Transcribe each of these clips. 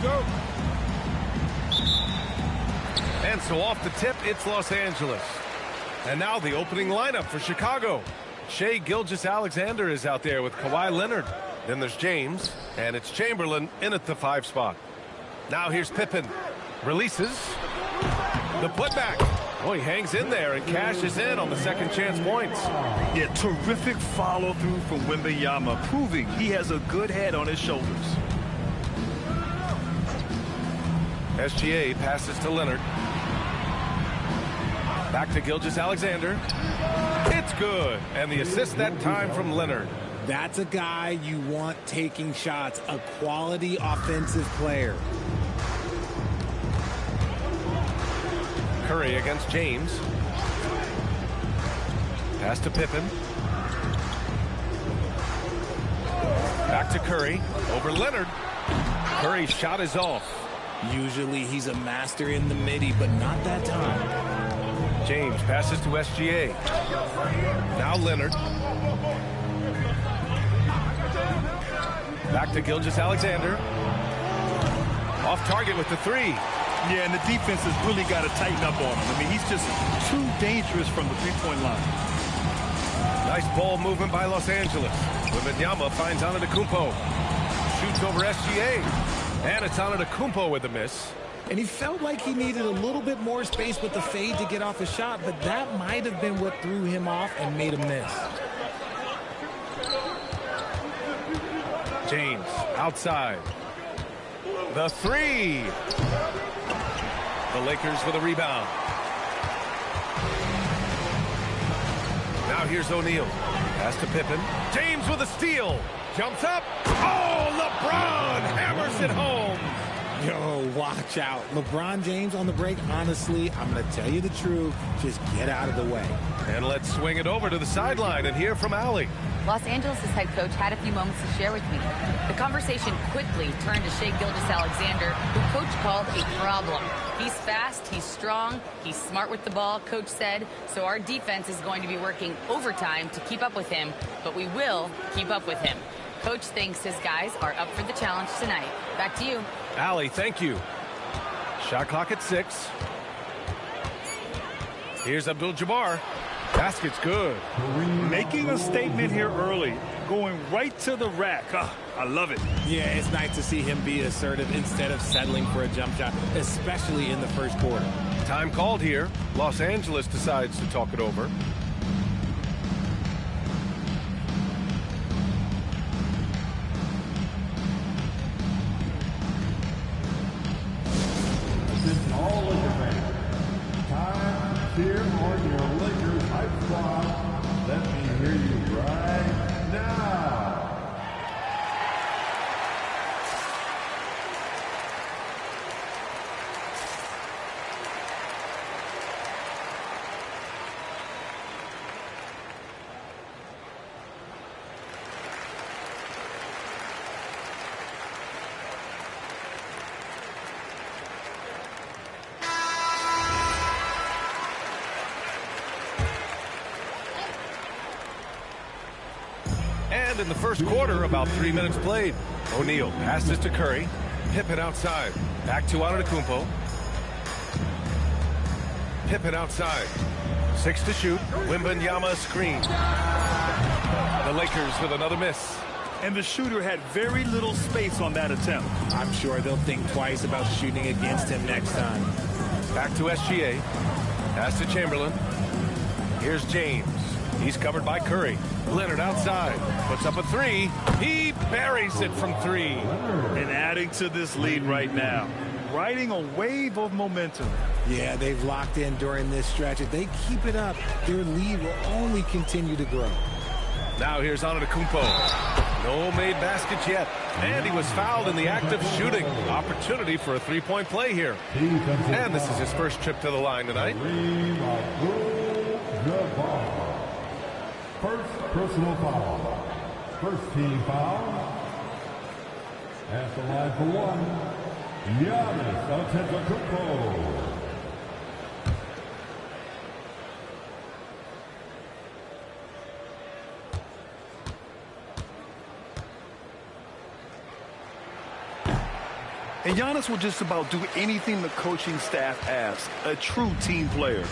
go. And so off the tip, it's Los Angeles. And now the opening lineup for Chicago. Shai Gilgeous-Alexander is out there with Kawhi Leonard. Then there's James, and it's Chamberlain in at the 5 spot. Now here's Pippen. Releases. The putback. Oh, he hangs in there and cashes in on the second chance points. Yeah, terrific follow-through from Wembanyama, proving he has a good head on his shoulders. SGA passes to Leonard. Back to Gilgeous-Alexander. It's good. And the assist that time from Leonard. That's a guy you want taking shots, a quality offensive player. Curry against James. Pass to Pippen. Back to Curry. Over Leonard. Curry's shot is off. Usually he's a master in the midi, but not that time. James passes to SGA. Now Leonard. Back to Gilgeous-Alexander. Off target with the 3. Yeah, and the defense has really got to tighten up on him. I mean, he's just too dangerous from the three-point line. Nice ball movement by Los Angeles. Wembanyama finds Antetokounmpo. Shoots over SGA. And it's Antetokounmpo with a miss. And he felt like he needed a little bit more space with the fade to get off a shot, but that might have been what threw him off and made him miss. James outside. The 3. The Lakers with a rebound. Now here's O'Neal. Pass to Pippen. James with a steal. Jumps up. Oh, LeBron hammers it home. Yo, watch out. LeBron James on the break, honestly, I'm going to tell you the truth. Just get out of the way. And let's swing it over to the sideline and hear from Allie. Los Angeles' head coach had a few moments to share with me. The conversation quickly turned to Shai Gilgeous-Alexander, who coach called a problem. He's fast, he's strong, he's smart with the ball, coach said, so our defense is going to be working overtime to keep up with him, but we will keep up with him. Coach thinks his guys are up for the challenge tonight. Back to you. Allie, thank you. Shot clock at 6. Here's Abdul-Jabbar. Basket's good. Making a statement here early, going right to the rack. I love it. Yeah, it's nice to see him be assertive instead of settling for a jump shot, especially in the first quarter. Time called here. Los Angeles decides to talk it over. Attention all Laker fans. Time to cheer on your Lakers hype squad. Let me hear you right now. And in the first quarter, about 3 minutes played. O'Neal passes to Curry. Pippen outside. Back to Antetokounmpo. Pippen outside. 6 to shoot. Wembanyama screen. The Lakers with another miss. And the shooter had very little space on that attempt. I'm sure they'll think twice about shooting against him next time. Back to SGA. Pass to Chamberlain. Here's James. He's covered by Curry. Leonard outside. Puts up a 3. He buries it from 3. And adding to this lead right now. Riding a wave of momentum. Yeah, they've locked in during this stretch. If they keep it up, their lead will only continue to grow. Now here's Antetokounmpo. No made baskets yet. And he was fouled in the act of shooting. Opportunity for a three-point play here. And this is his first trip to the line tonight. First personal foul. First team foul. At the line for one, Giannis Antetokounmpo. And Giannis will just about do anything the coaching staff asks. A true team player.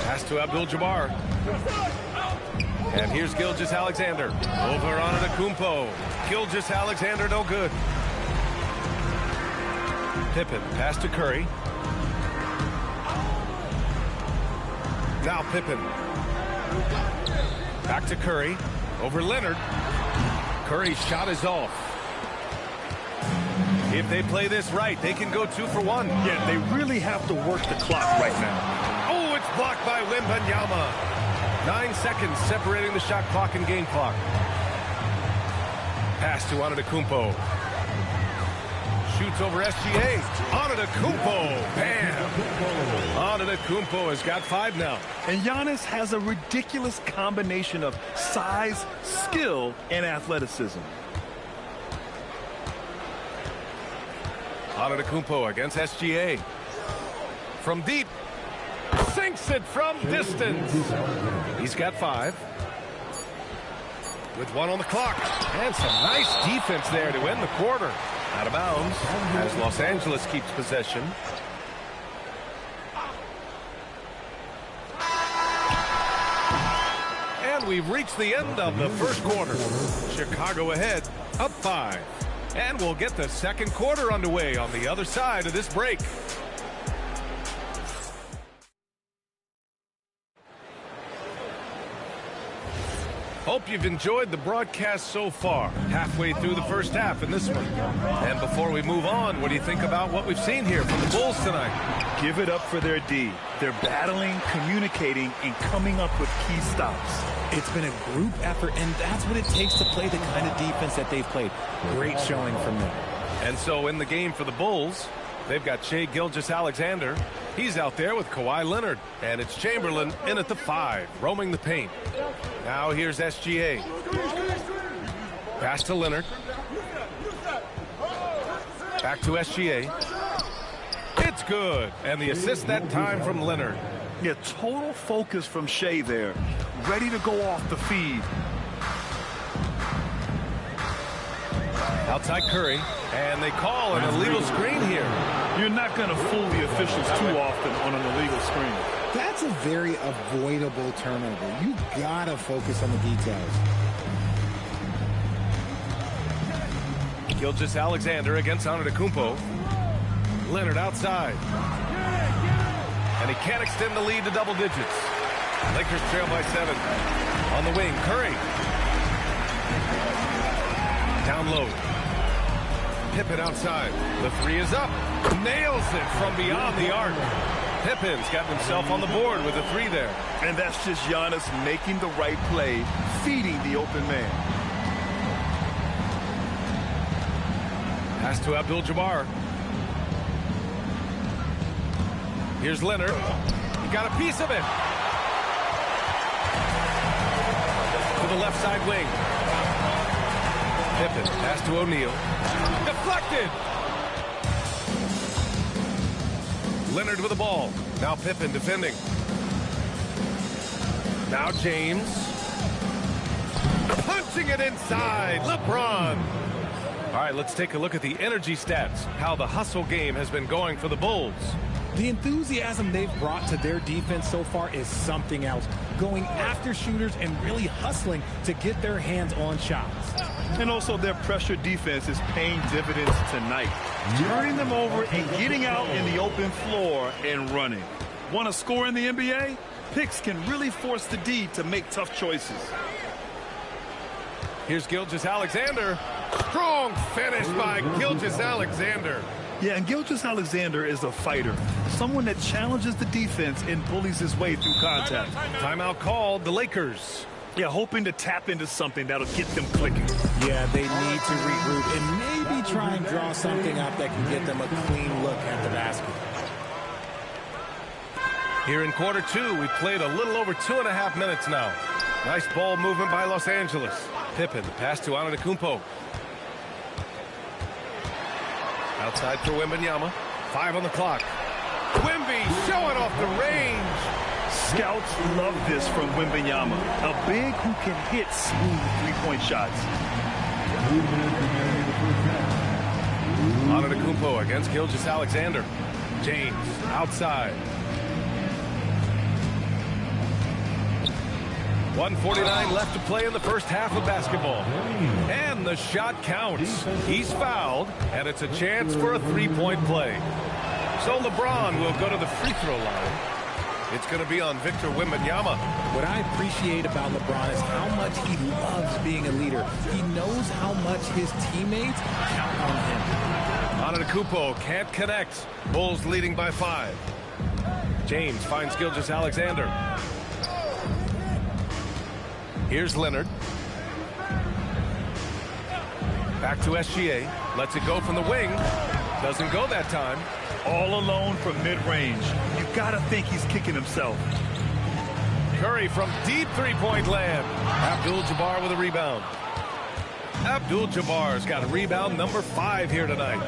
Pass to Abdul-Jabbar. And here's Gilgeous-Alexander. Over on Antetokounmpo. Gilgeous-Alexander no good. Pippen, pass to Curry. Now Pippen. Back to Curry. Over Leonard. Curry's shot is off. If they play this right, they can go 2 for 1. Yeah, they really have to work the clock right now. Oh, it's blocked by Wembanyama. 9 seconds separating the shot clock and game clock. Pass to Antetokounmpo. Shoots over SGA. Antetokounmpo. Bam! Antetokounmpo has got 5 now. And Giannis has a ridiculous combination of size, skill, and athleticism. Antetokounmpo against SGA. From deep. Sinks it from distance. He's got 5. With 1 on the clock. And some nice defense there to end the quarter. Out of bounds as Los Angeles keeps possession. And we've reached the end of the first quarter. Chicago ahead, up 5. And we'll get the second quarter underway on the other side of this break. Hope you've enjoyed the broadcast so far. Halfway through the first half in this one. And before we move on, what do you think about what we've seen here from the Bulls tonight? Give it up for their D. They're battling, communicating, and coming up with key stops. It's been a group effort, and that's what it takes to play the kind of defense that they've played. Great showing from them. And so in the game for the Bulls, they've got Shai Gilgeous-Alexander. He's out there with Kawhi Leonard. And it's Chamberlain in at the 5, roaming the paint. Now here's SGA. Pass to Leonard. Back to SGA. It's good. And the assist that time from Leonard. Yeah, total focus from Shai there. Ready to go off the feed. Outside Curry. And they call an illegal screen here. You're not going to fool the officials too often on an illegal screen. That's a very avoidable turnover. You gotta focus on the details. Gilgeous-Alexander against Antetokounmpo. Leonard outside. And he can't extend the lead to double digits. Lakers trail by 7. On the wing, Curry. Down low. Pippen outside. The 3 is up. Nails it from beyond the arc. Pippen's got himself on the board with a 3 there. And that's just Giannis making the right play, feeding the open man. Pass to Abdul-Jabbar. Here's Leonard. He got a piece of it. To the left side wing. Pippen, pass to O'Neal. Deflected. Leonard with the ball. Now Pippen defending. Now James. Punching it inside. LeBron. All right, let's take a look at the energy stats. How the hustle game has been going for the Bulls. The enthusiasm they've brought to their defense so far is something else. Going after shooters and really hustling to get their hands on shots. And also their pressure defense is paying dividends tonight. Turning them over and getting out in the open floor and running. Want to score in the NBA? Picks can really force the D to make tough choices. Here's Gilgeous-Alexander. Strong finish by Gilgeous-Alexander. Yeah, and Gilgeous-Alexander is a fighter. Someone that challenges the defense and bullies his way through contact. Timeout called the Lakers. Yeah, hoping to tap into something that'll get them clicking. Yeah, they need to regroup and maybe try and draw something up that can get them a clean look at the basket. Here in quarter 2, we've played a little over 2.5 minutes now. Nice ball movement by Los Angeles. Pippen, the pass to Antetokounmpo. Outside for Wembanyama. 5 on the clock. Wemby showing off the range. Scouts love this from Wembanyama. A big who can hit smooth three-point shots. against Gilgeous-Alexander. James outside. 1:49 left to play in the first half of basketball. And the shot counts. He's fouled, and it's a chance for a three-point play. So LeBron will go to the free throw line. It's going to be on Victor Wembanyama. What I appreciate about LeBron is how much he loves being a leader. He knows how much his teammates count on him. Antetokounmpo can't connect. Bulls leading by 5. James finds Gilgeous-Alexander. Here's Leonard. Back to SGA. Lets it go from the wing. Doesn't go that time. All alone from mid-range. You gotta think he's kicking himself. Curry from deep three-point land. Abdul-Jabbar with a rebound. Abdul-Jabbar's got a rebound number 5 here tonight.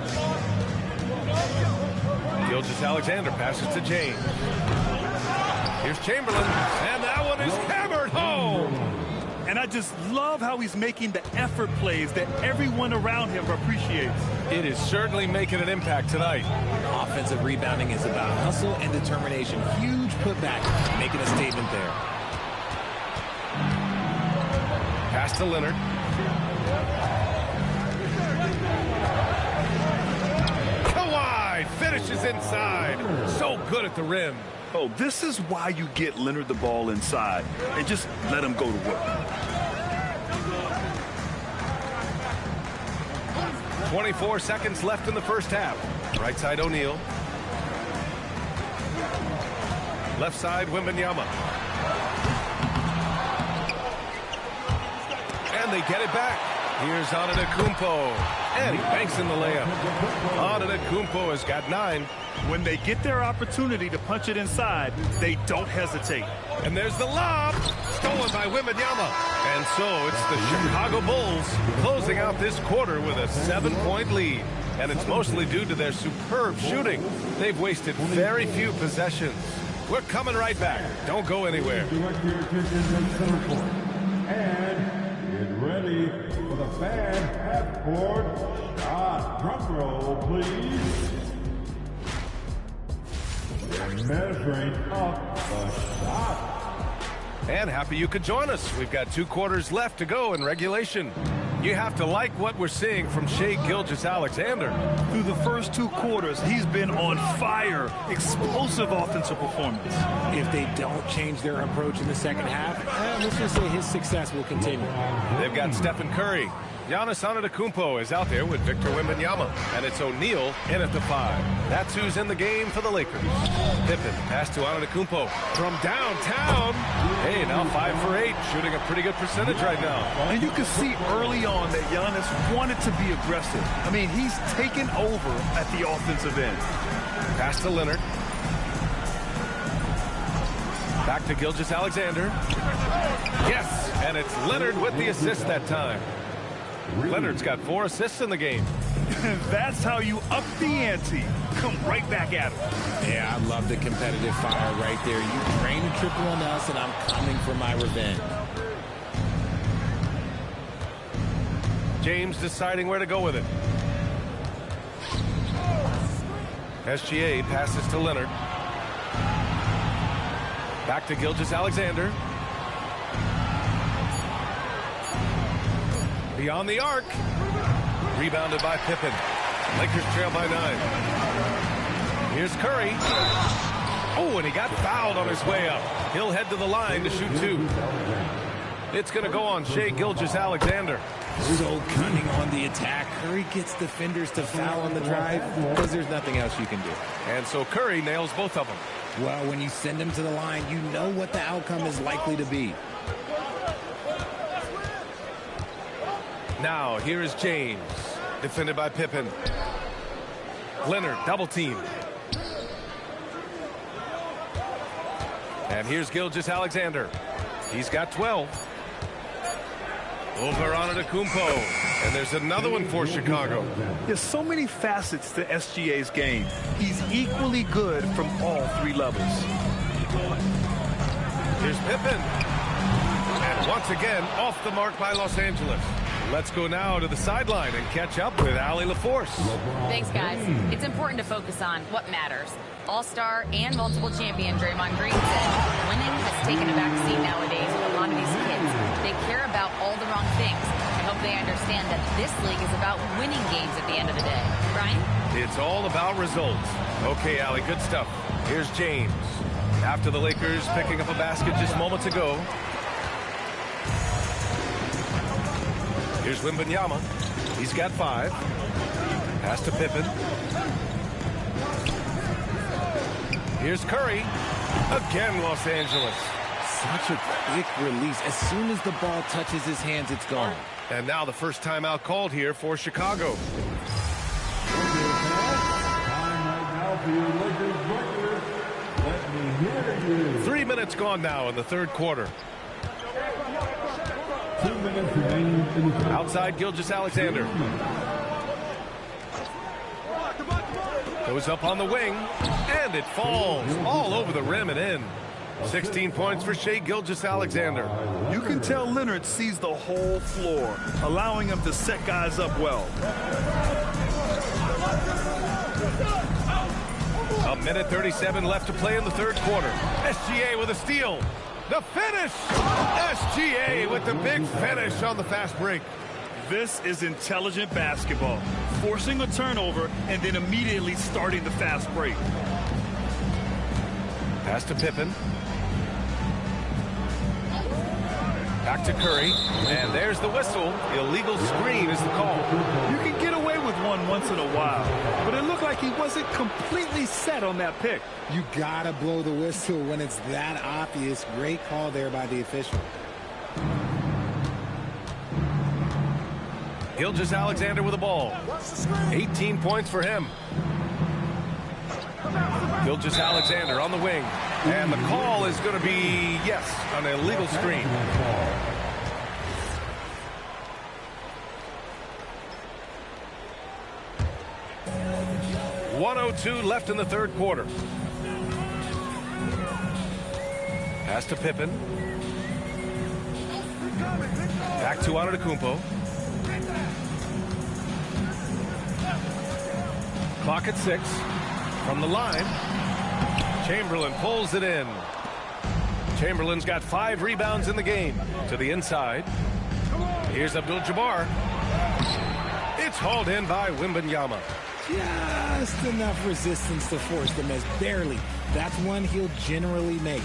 Gilgeous-Alexander passes to James. Here's Chamberlain, and that one is hammered home. And I just love how he's making the effort plays that everyone around him appreciates. It is certainly making an impact tonight. Offensive rebounding is about hustle and determination. Huge putback, making a statement there. Pass to Leonard. Kawhi finishes inside. So good at the rim. Oh, this is why you get Leonard the ball inside and just let him go to work. 24 seconds left in the first half. Right side O'Neal. Left side Wembanyama. And they get it back. Here's Antetokounmpo. And he banks in the layup. Antetokounmpo has got 9. When they get their opportunity to punch it inside, they don't hesitate. And there's the lob. Stolen by Wembanyama. And so it's the Chicago Bulls closing out this quarter with a 7-point lead. And it's mostly due to their superb shooting. They've wasted very few possessions. We're coming right back. Don't go anywhere. Direct your attention to center court. And get ready for the fan half-court shot. Drum roll, please. They're measuring up the shot. And happy you could join us. We've got 2 quarters left to go in regulation. You have to like what we're seeing from Shai Gilgeous-Alexander. Through the first 2 quarters, he's been on fire. Explosive offensive performance. If they don't change their approach in the second half, let's just say his success will continue. They've got Stephen Curry. Giannis Antetokounmpo is out there with Victor Wembanyama. And it's O'Neal in at the 5. That's who's in the game for the Lakers. Pippen pass to Antetokounmpo from downtown. Hey, now 5 for 8. Shooting a pretty good percentage right now. And you can see early on that Giannis wanted to be aggressive. I mean, he's taken over at the offensive end. Pass to Leonard. Back to Gilgeous-Alexander. Yes, and it's Leonard with the assist that time. Leonard's got 4 assists in the game. That's how you up the ante. Come right back at him. Yeah, I love the competitive fire right there. You drain a triple on us, and I'm coming for my revenge. James deciding where to go with it. SGA passes to Leonard. Back to Gilgeous-Alexander. Beyond the arc. Rebounded by Pippen. Lakers trail by 9. Here's Curry. Oh, and he got fouled on his way up. He'll head to the line to shoot 2. It's going to go on Shai Gilgeous-Alexander. So cunning on the attack. Curry gets defenders to foul on the drive because there's nothing else you can do. And so Curry nails both of them. Well, when you send them to the line, you know what the outcome is likely to be. Now, here is James, defended by Pippen. Leonard, double team. And here's Gilgeous-Alexander. He's got 12. Over Antetokounmpo. And there's another one for Chicago. There's so many facets to SGA's game. He's equally good from all 3 levels. Here's Pippen. And once again, off the mark by Los Angeles. Let's go now to the sideline and catch up with Allie LaForce. Thanks, guys. It's important to focus on what matters. All-star and multiple champion Draymond Green said winning has taken a backseat nowadays with a lot of these kids. They care about all the wrong things. I hope they understand that this league is about winning games at the end of the day. Brian? It's all about results. Okay, Allie, good stuff. Here's James. After the Lakers picking up a basket just moments ago. Here's Wembanyama. He's got 5. Pass to Pippen. Here's Curry. Again, Los Angeles. Such a quick release. As soon as the ball touches his hands, it's gone. And now the first timeout called here for Chicago. Time right now for your Lakers record. Let me hear you. 3 minutes gone now in the third quarter. 2 minutes remaining in the third. Outside Gilgeous-Alexander. Goes up on the wing, and it falls all over the rim and in. 16 points for Shai Gilgeous-Alexander. You can tell Leonard sees the whole floor, allowing him to set guys up well. A minute 37 left to play in the third quarter. SGA with a steal. The finish! SGA with the big finish on the fast break. This is intelligent basketball, forcing a turnover and then immediately starting the fast break. Pass to Pippen. Back to Curry. And there's the whistle. Illegal screen is the call. You can get away with one once in a while, but it looked like he wasn't completely set on that pick. You gotta blow the whistle when it's that obvious. Great call there by the official. Gilgeous-Alexander with the ball. 18 points for him. Gilgeous-Alexander on the wing. And the call is going to be, yes, an illegal screen. .102 left in the third quarter. Pass to Pippen. Back to Antetokounmpo. Clock at 6. From the line, Chamberlain pulls it in. Chamberlain's got 5 rebounds in the game. To the inside. Here's Abdul-Jabbar. It's hauled in by Wembanyama. Just enough resistance to force the miss. Barely. That's one he'll generally make.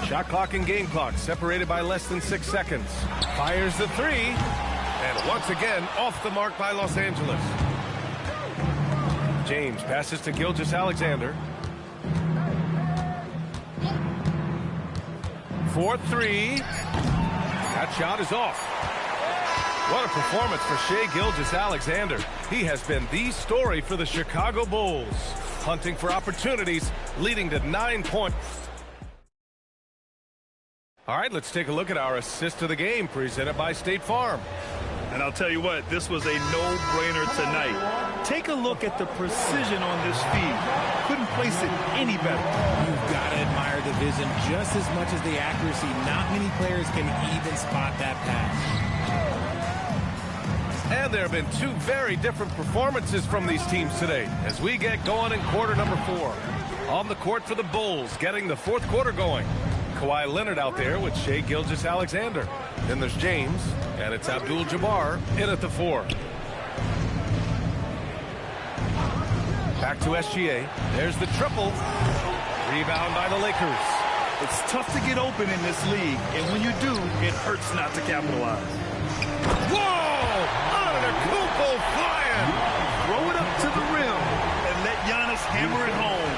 Shot clock and game clock separated by less than 6 seconds. Fires the 3. And once again, off the mark by Los Angeles. James passes to Gilgeous-Alexander. 4-3. That shot is off. What a performance for Shai Gilgeous-Alexander. He has been the story for the Chicago Bulls. Hunting for opportunities, leading to 9 points. All right, let's take a look at our assist of the game presented by State Farm. And I'll tell you what, this was a no-brainer tonight. Take a look at the precision on this feed. Couldn't place it any better. You've got to admire the vision just as much as the accuracy. Not many players can even spot that pass. And there have been 2 very different performances from these teams today as we get going in quarter number 4. On the court for the Bulls, getting the fourth quarter going. Kawhi Leonard out there with Shai Gilgeous-Alexander. Then there's James, and it's Abdul-Jabbar in at the 4. Back to SGA. There's the triple. Rebound by the Lakers. It's tough to get open in this league, and when you do, it hurts not to capitalize. Whoa! Antetokounmpo flying! Throw it up to the rim and let Giannis hammer it home.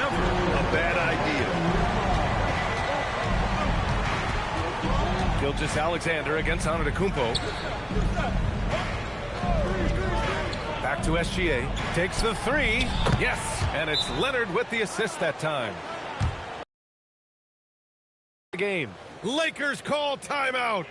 Never a bad idea. Gilgeous-Alexander against Antetokounmpo. Back to SGA. Takes the 3. Yes! And it's Leonard with the assist that time. Game. Lakers call timeout.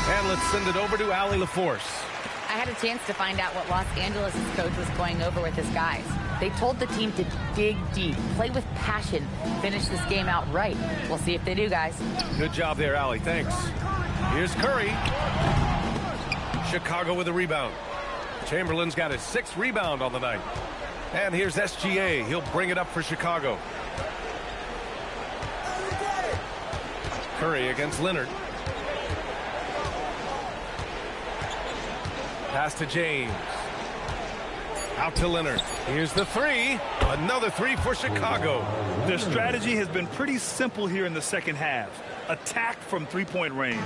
And let's send it over to Allie LaForce. I had a chance to find out what Los Angeles' coach was going over with his guys. They told the team to dig deep, play with passion, finish this game out right. We'll see if they do, guys. Good job there, Allie. Thanks. Here's Curry. Chicago with a rebound. Chamberlain's got his 6th rebound on the night. And here's SGA. He'll bring it up for Chicago. Curry against Leonard. Pass to James. Out to Leonard. Here's the 3. Another 3 for Chicago. Their strategy has been pretty simple here in the second half. Attack from three-point range.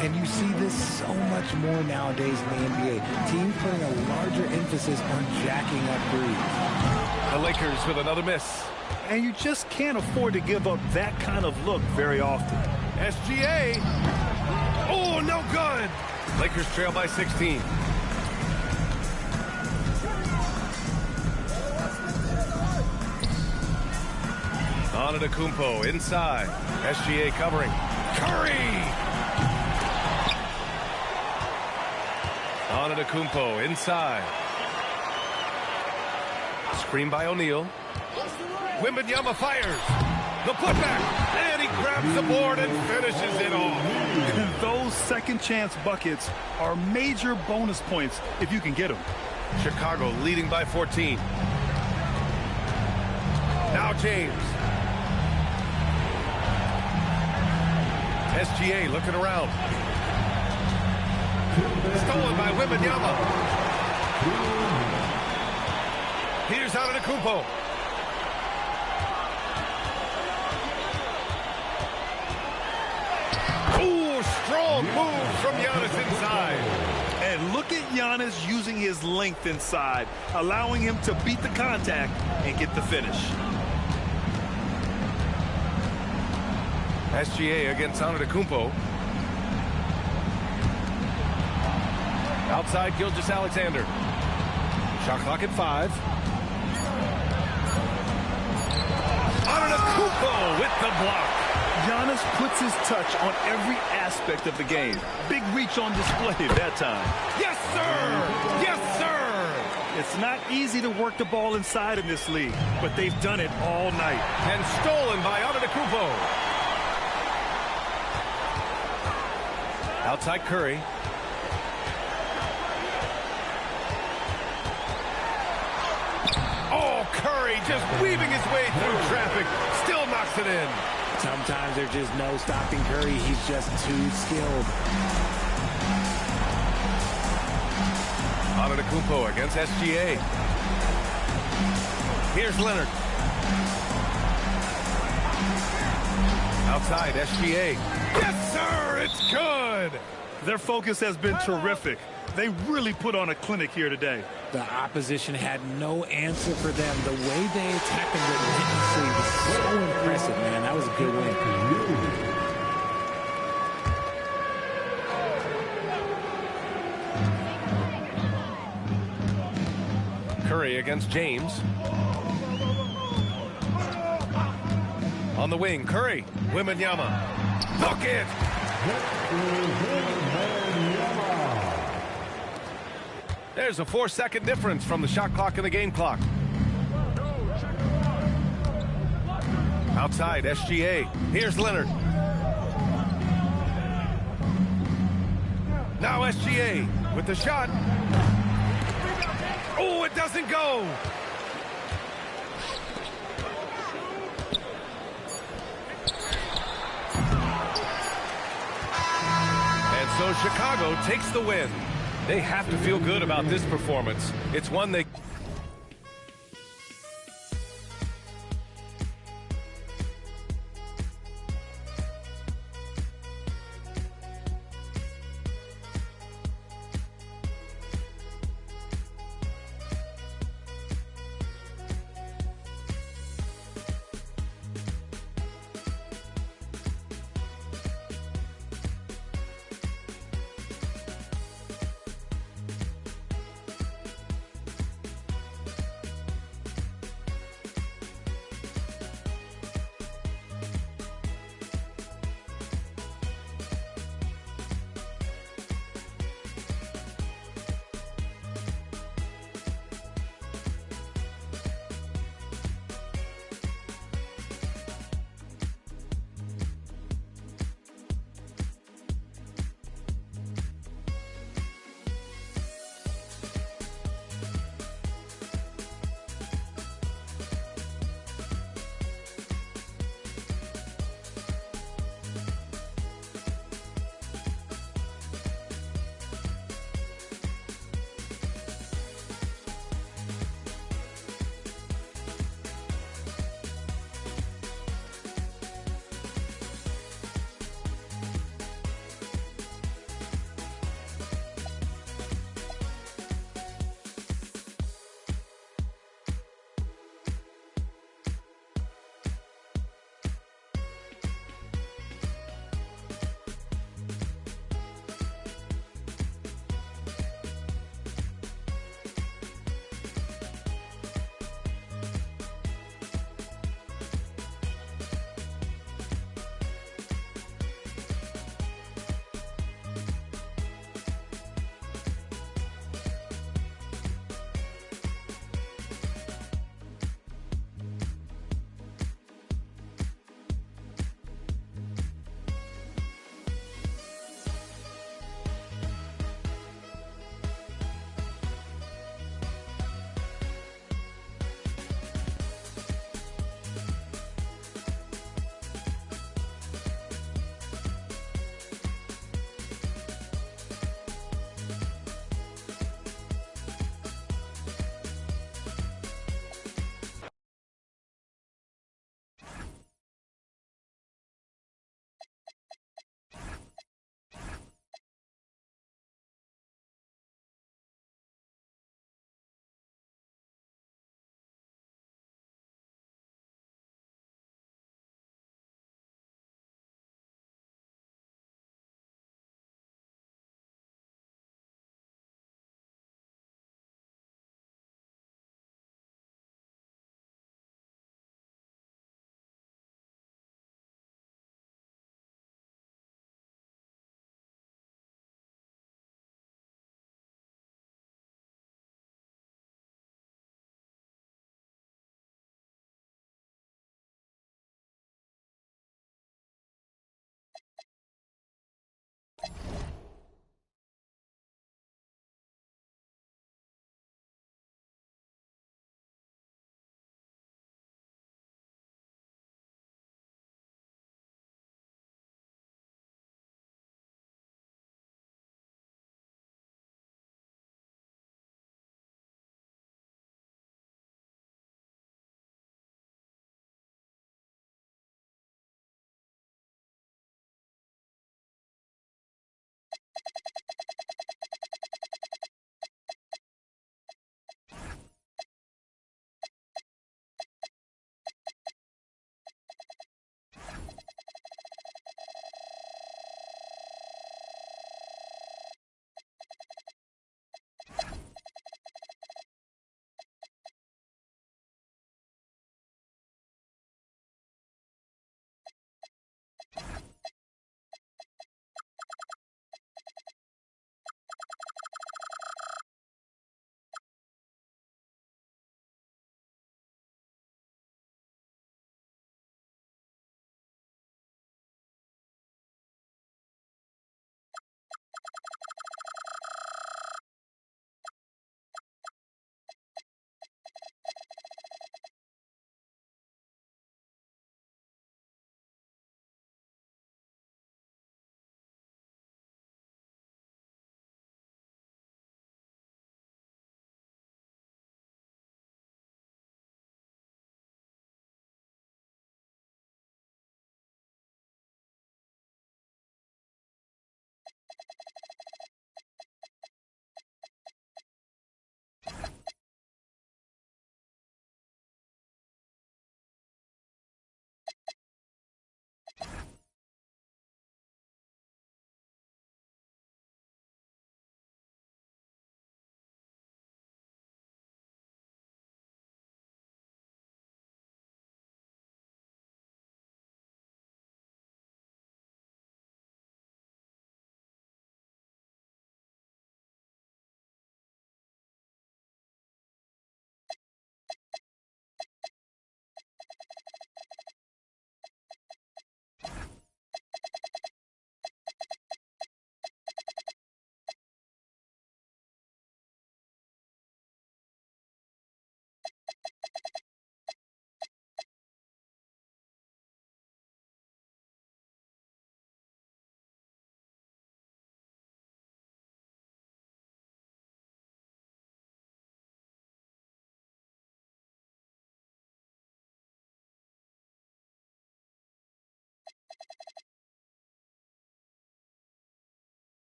And you see this so much more nowadays in the NBA. Teams putting a larger emphasis on jacking up threes. The Lakers with another miss. And you just can't afford to give up that kind of look very often. SGA. Oh, no good. Lakers trail by 16. Antetokounmpo inside. SGA covering. Curry! Antetokounmpo inside. Screen by O'Neal. Wembanyama fires. The putback. And he grabs the board and finishes it off. Those second chance buckets are major bonus points if you can get them. Chicago leading by 14. Now James. SGA looking around. Stolen by Wembanyama. Here's Antetokounmpo. Ooh, strong move from Giannis inside. And look at Giannis using his length inside, allowing him to beat the contact and get the finish. SGA against Antetokounmpo. Outside Gilgeous-Alexander. Shot clock at 5. Antetokounmpo with the block. Giannis puts his touch on every aspect of the game. Big reach on display that time. Yes, sir! Yes, sir! It's not easy to work the ball inside in this league, but they've done it all night. And stolen by Antetokounmpo. Outside Curry. Oh, Curry just weaving his way through traffic. Still knocks it in. Sometimes there's just no stopping Curry. He's just too skilled. Antetokounmpo against SGA. Here's Leonard. Outside SGA. Yes, sir! It's good! Their focus has been terrific. They really put on a clinic here today. The opposition had no answer for them. The way they attacked them relentlessly was so impressive, man. That was a good win. Curry against James. On the wing, Curry. Wembanyama. Bucket! There's a 4-second difference from the shot clock and the game clock. Outside, SGA. Here's Leonard. Now SGA with the shot. Oh, it doesn't go. And so Chicago takes the win. They have to feel good about this performance. It's one they...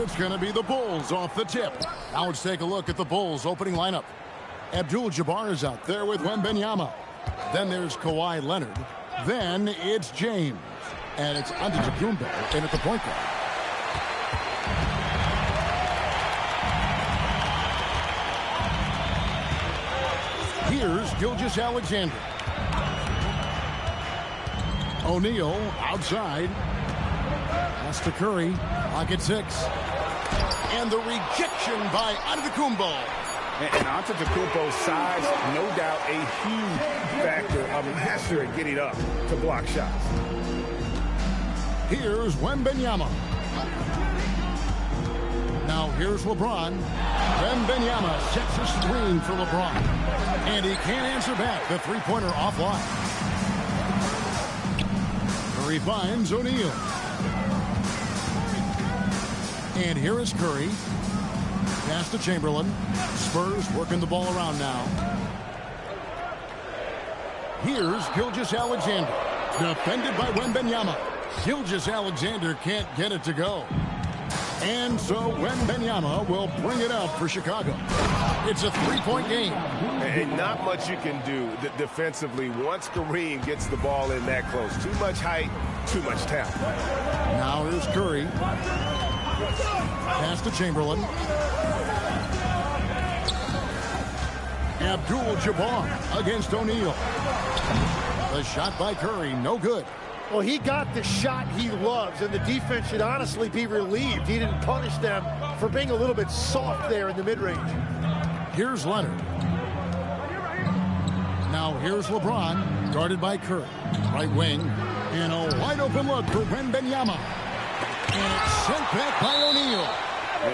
it's going to be the Bulls off the tip. Now let's take a look at the Bulls opening lineup. Abdul-Jabbar is out there with Wembanyama. Then there's Kawhi Leonard. Then it's James. And it's Antetokounmpo in at the point guard. Here's Gilgeous-Alexander. O'Neal outside. That's to Curry. Pocket 6. And the rejection by Antetokounmpo. And Antetokounmpo's size, no doubt a huge factor, a master at getting up to block shots. Here's Wembanyama. Now here's LeBron. Wembanyama sets a screen for LeBron. And he can't answer back. The three-pointer offline. Curry finds O'Neal. And here is Curry. Pass to Chamberlain. Spurs working the ball around now. Here's Gilgeous-Alexander. Defended by Wembanyama. Gilgeous-Alexander can't get it to go. And so Wembanyama will bring it up for Chicago. It's a three-point game. And not much you can do defensively once Kareem gets the ball in that close. Too much height, too much talent. Now here's Curry. Pass to Chamberlain. Abdul-Jabbar against O'Neal. The shot by Curry, no good. Well, he got the shot he loves, and the defense should honestly be relieved. He didn't punish them for being a little bit soft there in the mid-range. Here's Leonard. Now here's LeBron, guarded by Curry. Right wing, and a wide-open look for Wembanyama. And it's sent back by O'Neal.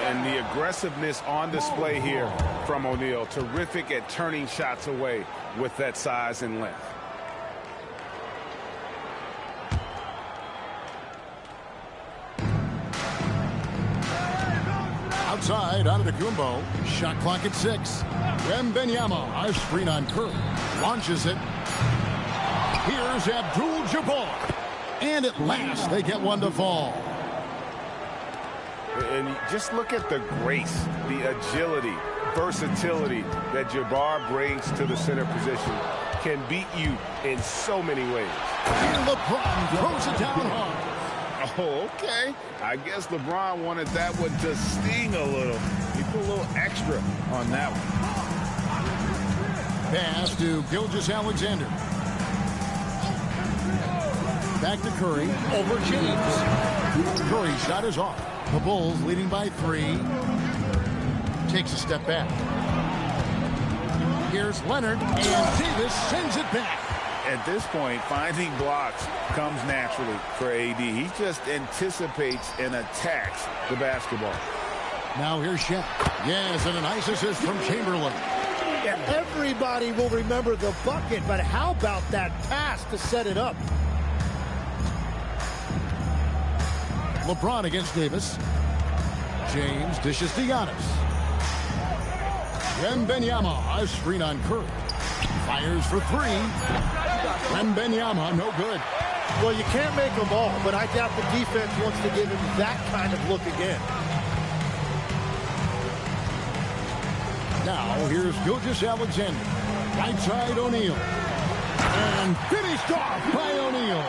And the aggressiveness on display here from O'Neal. Terrific at turning shots away with that size and length. Outside, Antetokounmpo. Shot clock at 6. Wembanyama, a screen on Curry. Launches it. Here's Abdul-Jabbar. And at last, they get one to fall. And just look at the grace, the agility, versatility that Jabbar brings to the center position. Can beat you in so many ways. And LeBron throws it down hard. Oh, okay. I guess LeBron wanted that one to sting a little. He put a little extra on that one. Pass to Gilgeous-Alexander. Back to Curry. Over James. Curry's shot is off. The Bulls leading by 3. Takes a step back. Here's Leonard. And Davis sends it back. At this point, finding blocks comes naturally for AD. He just anticipates and attacks the basketball. Now here's Shaq. Yes, and a nice assist from Chamberlain. Yeah, everybody will remember the bucket, but how about that pass to set it up? LeBron against Davis. James dishes to Giannis. Wembanyama, a screen on Curry. Fires for 3. Wembanyama, no good. Well, you can't make them all, but I doubt the defense wants to give him that kind of look again. Now, here's Gilgeous-Alexander. Right side, O'Neal. And finished off by O'Neal.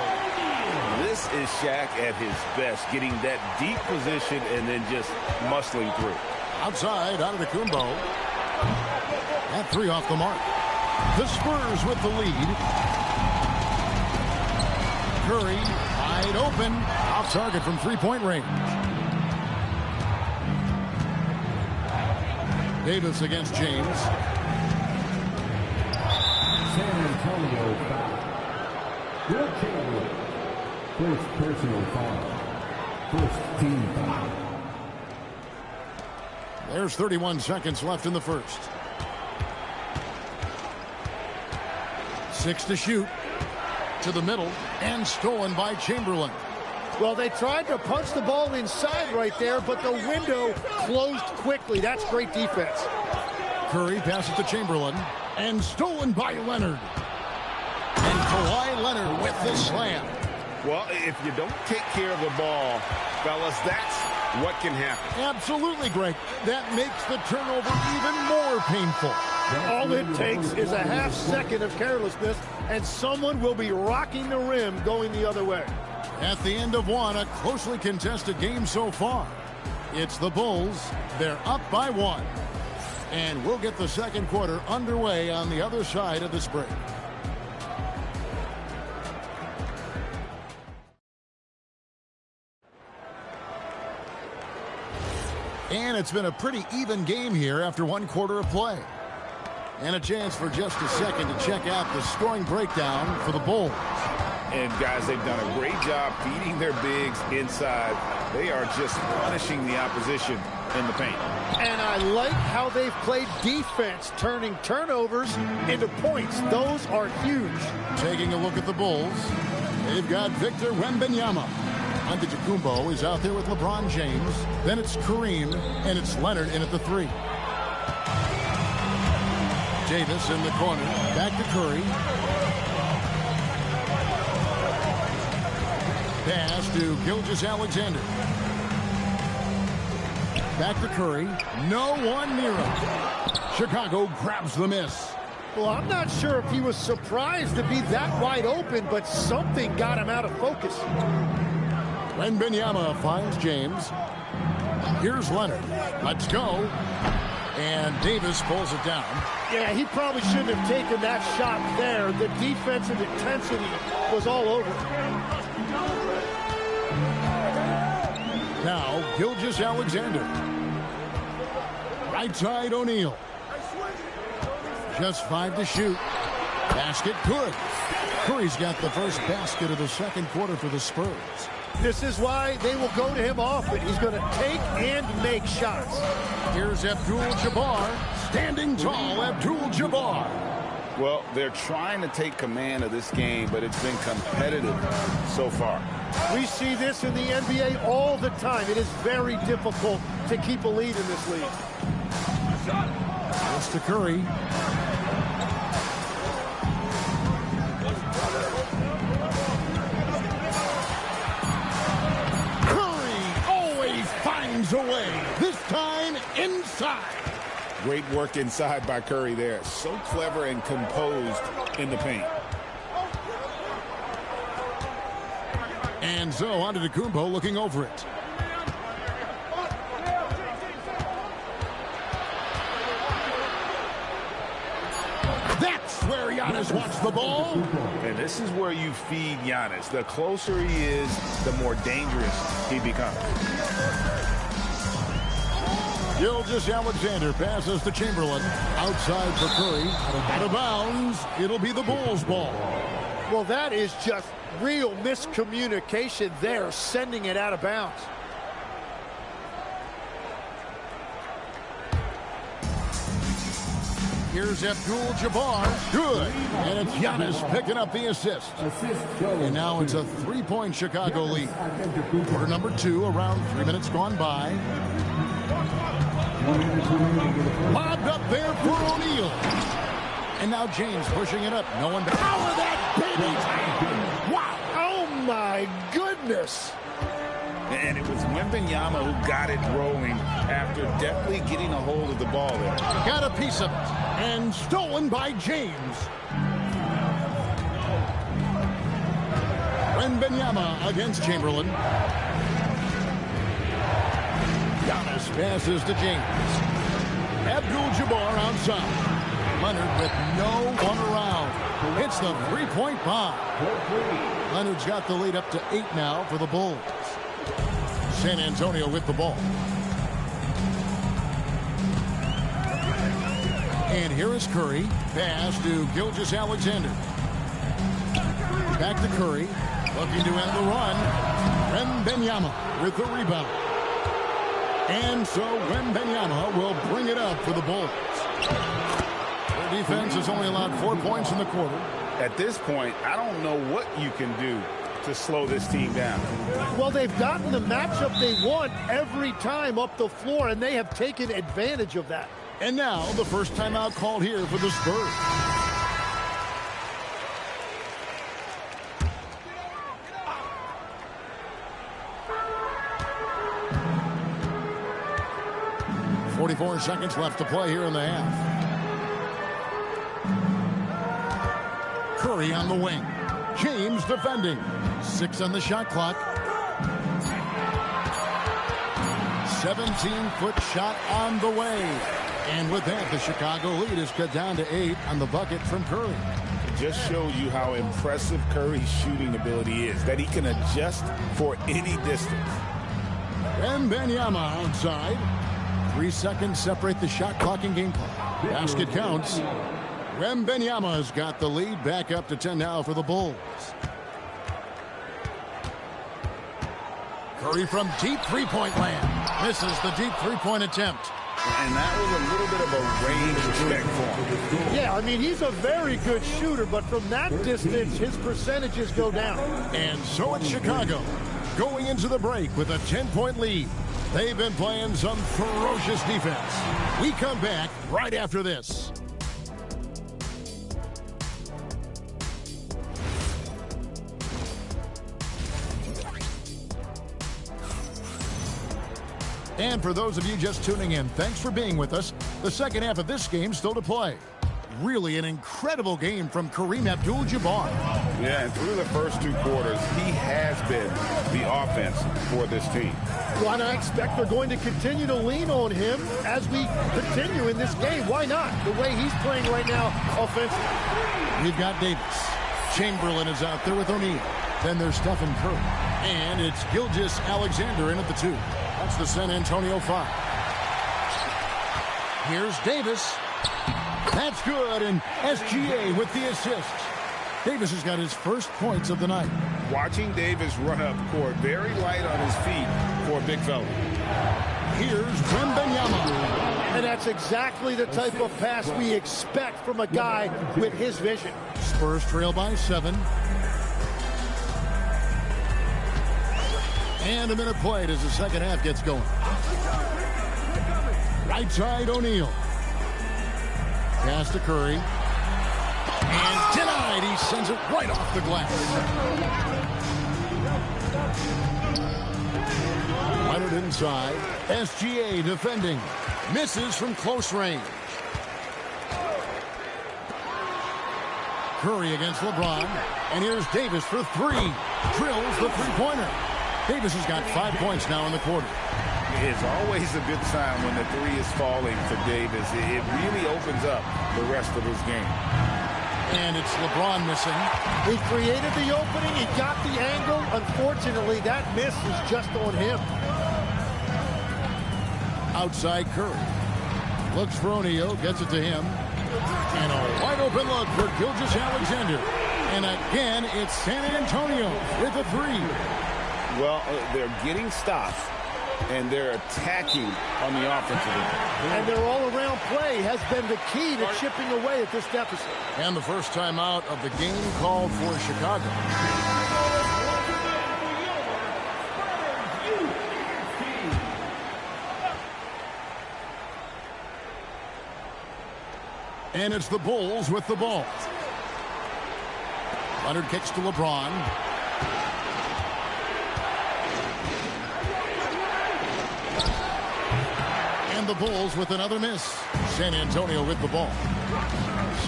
This is Shaq at his best, getting that deep position and then just muscling through. Outside, Antetokounmpo. That 3 off the mark. The Spurs with the lead. Curry, wide open. Off target from three-point range. Davis against James. San Antonio foul. Will Chamberlain. First personal foul. First team foul. There's 31 seconds left in the first. 6 to shoot. To the middle. And stolen by Chamberlain. Well, they tried to punch the ball inside right there, but the window closed quickly. That's great defense. Curry passes to Chamberlain. And stolen by Leonard. And Kawhi Leonard with the slam. Well, if you don't take care of the ball, fellas, that's what can happen. Absolutely, Greg. That makes the turnover even more painful. All it takes is a half second of carelessness, and someone will be rocking the rim going the other way. At the end of one, a closely contested game so far. It's the Bulls. They're up by 1. And we'll get the second quarter underway on the other side of this break. And it's been a pretty even game here after 1 quarter of play. And a chance for just a second to check out the scoring breakdown for the Bulls. And guys, they've done a great job feeding their bigs inside. They are just punishing the opposition in the paint. And I like how they've played defense, turning turnovers into points. Those are huge. Taking a look at the Bulls, they've got Victor Wembanyama. Antetokounmpo is out there with LeBron James. Then it's Kareem, and it's Leonard in at the 3. Davis in the corner. Back to Curry. Pass to Gilgeous-Alexander. Back to Curry. No one near him. Chicago grabs the miss. Well, I'm not sure if he was surprised to be that wide open, but something got him out of focus. Wembanyama finds James. Here's Leonard. Let's go. And Davis pulls it down. Yeah, he probably shouldn't have taken that shot there. The defensive intensity was all over. Now, Gilgeous-Alexander. Right side, O'Neal. Just 5 to shoot. Basket good. Curry's got the first basket of the second quarter for the Spurs. This is why they will go to him often. He's going to take and make shots. Here's Abdul-Jabbar. Standing tall, Abdul-Jabbar. Well, they're trying to take command of this game, but it's been competitive so far. We see this in the NBA all the time. It is very difficult to keep a lead in this league. It's to Curry. A way. This time inside. Great work inside by Curry there. So clever and composed in the paint. And so Antetokounmpo looking over it. That's where Giannis wants the ball. And this is where you feed Giannis. The closer he is, the more dangerous he becomes. Gilgeous-Alexander passes to Chamberlain. Outside for Curry. Out of bounds. It'll be the Bulls' ball. Well, that is just real miscommunication there, sending it out of bounds. Here's Abdul-Jabbar. Good. And it's Giannis picking up the assist. And now it's a 3-point Chicago lead. Quarter number 2, around 3 minutes gone by. Lobbed up there for O'Neal. And now James pushing it up. No one. Power that baby. Wow. Oh, my goodness. And it was Wembanyama who got it rolling after definitely getting a hold of the ball there. Got a piece of it. And stolen by James. Wembanyama against Chamberlain. Giannis passes to James. Abdul-Jabbar outside. Leonard with no one around. Hits the three-point bomb. Leonard's got the lead up to 8 now for the Bulls. San Antonio with the ball. And here is Curry. Pass to Gilgeous-Alexander. Back to Curry. Looking to end the run. Wembanyama with the rebound. And so Wembanyama will bring it up for the Bulls. Their defense has only allowed 4 points in the quarter. At this point, I don't know what you can do to slow this team down. Well, they've gotten the matchup they want every time up the floor, and they have taken advantage of that. And now the first timeout called here for the Spurs. 44 seconds left to play here in the half. Curry on the wing. James defending. 6 on the shot clock. 17-foot shot on the way. And with that, the Chicago lead is cut down to 8 on the bucket from Curry. Just shows you how impressive Curry's shooting ability is, that he can adjust for any distance. Wembanyama outside. 3 seconds separate the shot clock and game clock. Basket counts. Wembanyama's got the lead, back up to 10 now for the Bulls. Curry from deep three-point land. Misses the deep three-point attempt. And that was a little bit of a range check for him. Yeah, I mean, he's a very good shooter, but from that distance, his percentages go down. And so it's Chicago going into the break with a 10-point lead. They've been playing some ferocious defense. We come back right after this. And for those of you just tuning in, thanks for being with us. The second half of this game still to play. Really an incredible game from Kareem Abdul-Jabbar. Yeah, and through the first 2 quarters, he has been the offense for this team. Well, and I expect they're going to continue to lean on him as we continue in this game. Why not? The way he's playing right now offensively. We've got Davis. Chamberlain is out there with O'Neal. Then there's Stephen Curry. And it's Gilgeous-Alexander in at the 2. That's the San Antonio 5. Here's Davis. That's good, and SGA with the assist. Davis has got his first points of the night. Watching Davis run up court, very light on his feet for a big fella. Here's Wembanyama. And that's exactly the type of pass we expect from a guy with his vision. Spurs trail by 7. And a minute played as the second half gets going. Right side, O'Neal. Pass to Curry. And denied. He sends it right off the glass. Leonard inside. SGA defending. Misses from close range. Curry against LeBron. And here's Davis for 3. Drills the three-pointer. Davis has got 5 points now in the quarter. It's always a good sign when the 3 is falling for Davis. It really opens up the rest of his game. And it's LeBron missing. He created the opening. He got the angle. Unfortunately, that miss is just on him. Outside Curry. Looks for O'Neal. Gets it to him. And a wide open look for Gilgeous-Alexander. And again, it's San Antonio with a 3. Well, they're getting stops, and they're attacking on the offensive end. And their all-around play has been the key to chipping away at this deficit. And the first time out of the game called for Chicago. And it's the Bulls with the ball. Leonard kicks to LeBron. The Bulls with another miss. San Antonio with the ball.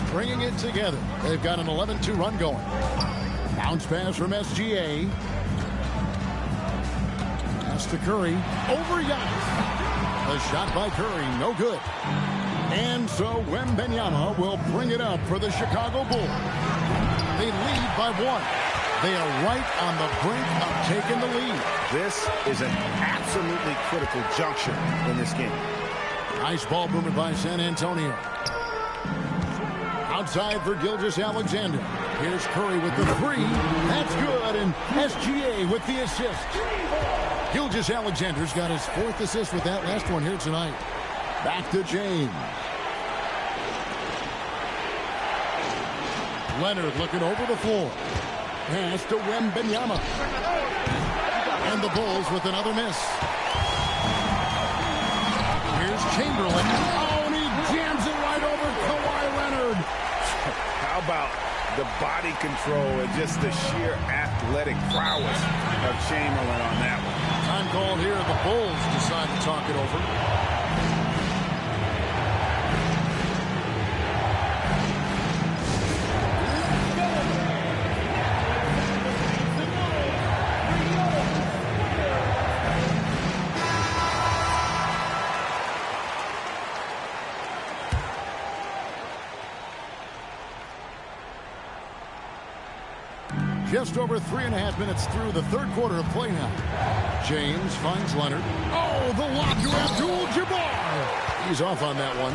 Stringing it together. They've got an 11-2 run going. Bounce pass from SGA. Pass to Curry. Over Giannis. A shot by Curry. No good. And so Wembanyama will bring it up for the Chicago Bulls. They lead by 1. They are right on the brink of taking the lead. This is an absolutely critical juncture in this game. Nice ball movement by San Antonio. Outside for Gilgeous-Alexander. Here's Curry with the 3. That's good, and SGA with the assist. Gilgeous-Alexander's got his 4th assist with that last one here tonight. Back to James. Leonard looking over the floor. Pass to Wembanyama. And the Bulls with another miss. Here's Chamberlain. Oh, and he jams it right over Kawhi Leonard. How about the body control and just the sheer athletic prowess of Chamberlain on that one? Time called here. The Bulls decide to talk it over. Just over 3.5 minutes through the third quarter of play now. James finds Leonard. Oh, the lob to Abdul-Jabbar. He's off on that one.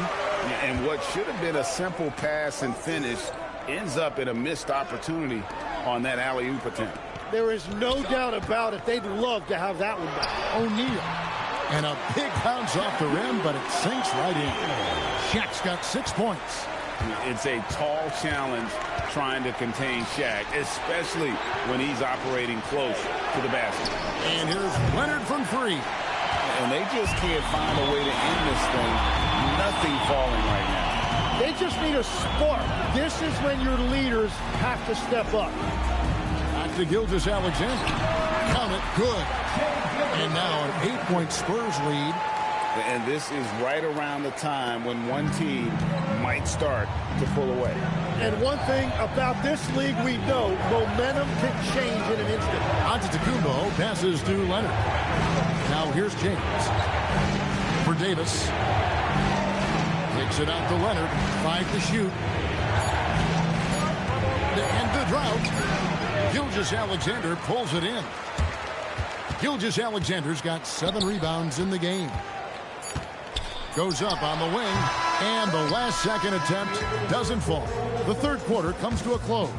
And what should have been a simple pass and finish ends up in a missed opportunity on that alley-oop attempt. There is no doubt about it. They'd love to have that one back. O'Neal. And a big bounce off the rim, but it sinks right in. Shaq's got 6 points. It's a tall challenge trying to contain Shaq, especially when he's operating close to the basket. And here's Leonard from 3. And they just can't find a way to end this thing. Nothing falling right now. They just need a spark. This is when your leaders have to step up. Back to Gilgeous-Alexander. Count it, good. And now an 8-point Spurs lead. And this is right around the time when one team might start to pull away. And one thing about this league we know, momentum can change in an instant. Antetokounmpo passes to Leonard. Now here's James. For Davis. Takes it out to Leonard. 5 to shoot. To end the drought. Gilgeous-Alexander pulls it in. Gilgeous-Alexander's got 7 rebounds in the game. Goes up on the wing, and the last second attempt doesn't fall. The third quarter comes to a close.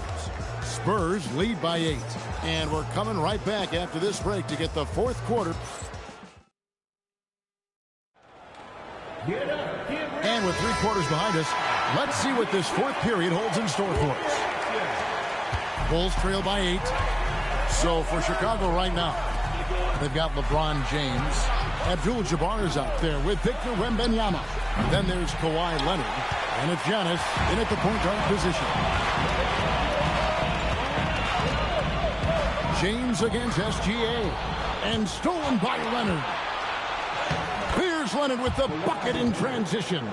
Spurs lead by 8. And we're coming right back after this break to get the fourth quarter. And with 3 quarters behind us, let's see what this fourth period holds in store for us. Bulls trail by 8. So for Chicago right now, they've got LeBron James. Abdul-Jabbar is out there with Victor Wembanyama. Then there's Kawhi Leonard. And it's Giannis in at the point guard position. James against SGA. And stolen by Leonard. Here's Leonard with the bucket in transition.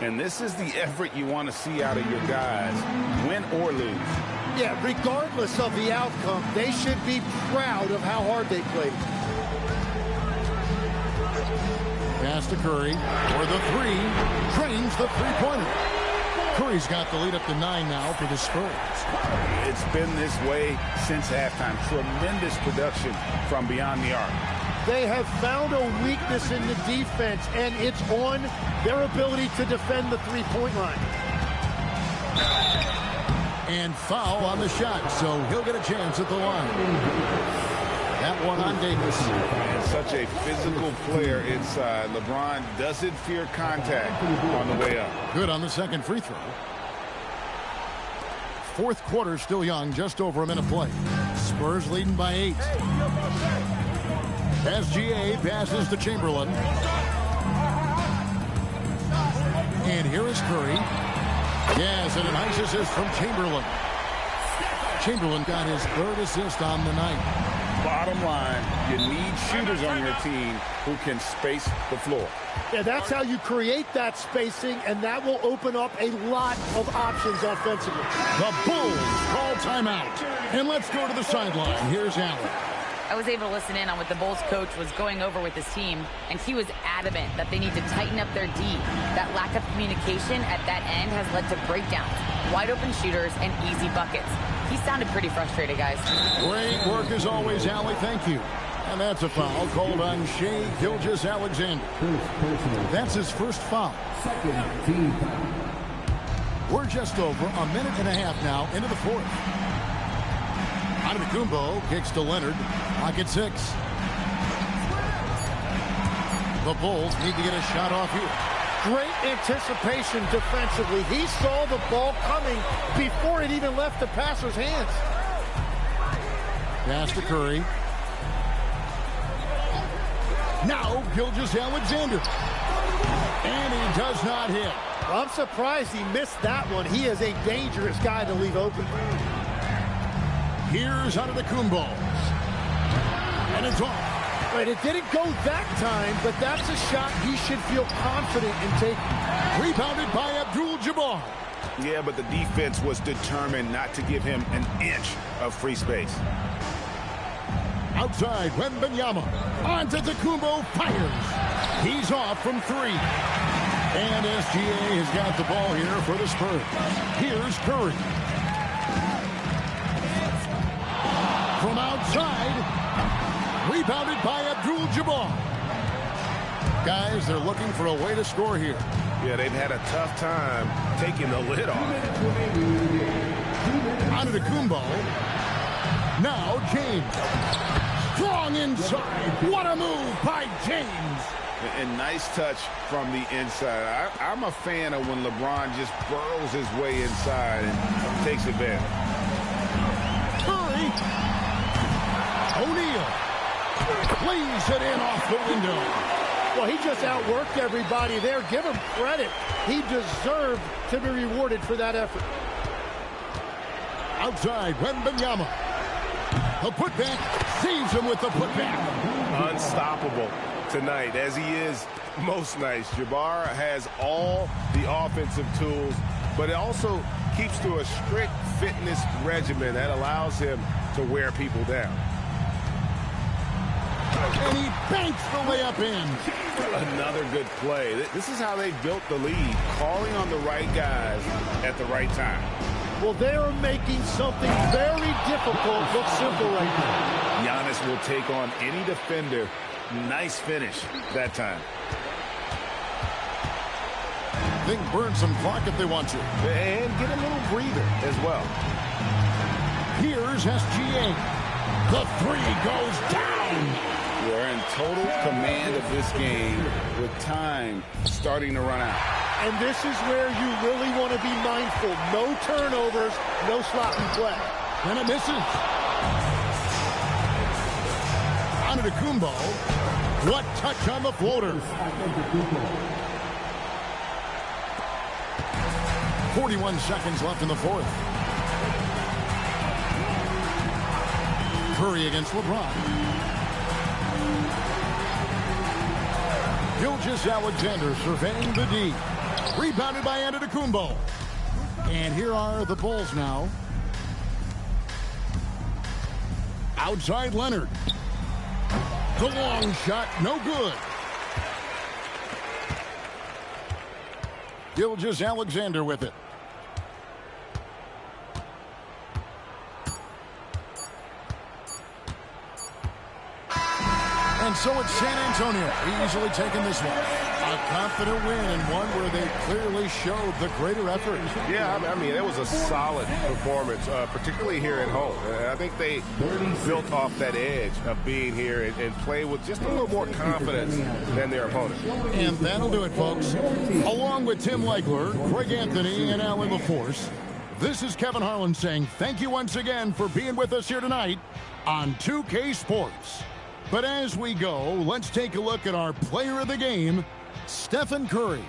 And this is the effort you want to see out of your guys, win or lose. Yeah, regardless of the outcome, they should be proud of how hard they played. Pass to Curry for the 3. Drains the three-pointer. Curry's got the lead up to 9 now for the Spurs. It's been this way since halftime. Tremendous production from beyond the arc. They have found a weakness in the defense, and it's on their ability to defend the three-point line. And foul on the shot, so he'll get a chance at the line. That one on Davis. And such a physical player inside. LeBron doesn't fear contact on the way up. Good on the second free throw. Fourth quarter still young, just over a minute play. Spurs leading by 8. SGA passes to Chamberlain. And here is Curry. Yes, and a nice assist from Chamberlain. Chamberlain got his 3rd assist on the night. Bottom line, you need shooters on your team who can space the floor. Yeah, that's how you create that spacing, and that will open up a lot of options offensively. The Bulls call timeout. And let's go to the sideline. Here's Allen. I was able to listen in on what the Bulls coach was going over with his team, and he was adamant that they need to tighten up their D. That lack of communication at that end has led to breakdowns, wide open shooters, and easy buckets. He sounded pretty frustrated, guys. Great work as always, Allie. Thank you. And that's a foul called on Shai Gilgeous-Alexander. That's his first foul. We're just over a minute and a half now into the fourth. Antetokounmpo kicks to Leonard. Pocket 6. The Bulls need to get a shot off here. Great anticipation defensively. He saw the ball coming before it even left the passer's hands. Pass to Curry. Now Gilgeous-Alexander. And he does not hit. I'm surprised he missed that one. He is a dangerous guy to leave open. Here's Antetokounmpo. And it's off. Right, it didn't go that time, but that's a shot he should feel confident in taking. Rebounded by Abdul-Jabbar. Yeah, but the defense was determined not to give him an inch of free space. Outside, Wembanyama. Antetokounmpo fires. He's off from 3. And SGA has got the ball here for the Spurs. Here's Curry. outside. Rebounded by Abdul-Jabbar. Guys, they're looking for a way to score here. Yeah, they've had a tough time taking the lid off. Antetokounmpo. Now James. Strong inside. What a move by James. And nice touch from the inside. I'm a fan of when LeBron just burrows his way inside and takes advantage. Curry. O'Neal. Plays it in off the window. Well, he just outworked everybody there. Give him credit. He deserved to be rewarded for that effort. Outside, Wembanyama. The putback saves him with the putback. Unstoppable tonight, as he is most nights. Jabbar has all the offensive tools, but it also keeps to a strict fitness regimen that allows him to wear people down. And he banks the layup in. Another good play. This is how they built the lead, calling on the right guys at the right time. Well, they are making something very difficult look simple right now. Giannis will take on any defender. Nice finish that time. They can burn some clock if they want to. And get a little breather as well. Here's SGA. The three goes down. We're in total command of this game with time starting to run out. And this is where you really want to be mindful. No turnovers, no sloppy play. And it misses. Antetokounmpo. What touch on the floater. 41 seconds left in the fourth. Curry against LeBron. Gilgeous-Alexander surveying the D. Rebounded by Antetokounmpo. And here are the Bulls now. Outside Leonard. The long shot, no good. Gilgeous-Alexander with it. And so it's San Antonio easily taking this one. A confident win and one where they clearly showed the greater effort. Yeah, I mean, it was a solid performance, particularly here at home. I think they built off that edge of being here and play with just a little more confidence than their opponent. And that'll do it, folks. Along with Tim Legler, Greg Anthony, and Alan LaForce, this is Kevin Harlan saying thank you once again for being with us here tonight on 2K Sports. But as we go, let's take a look at our player of the game, Stephen Curry.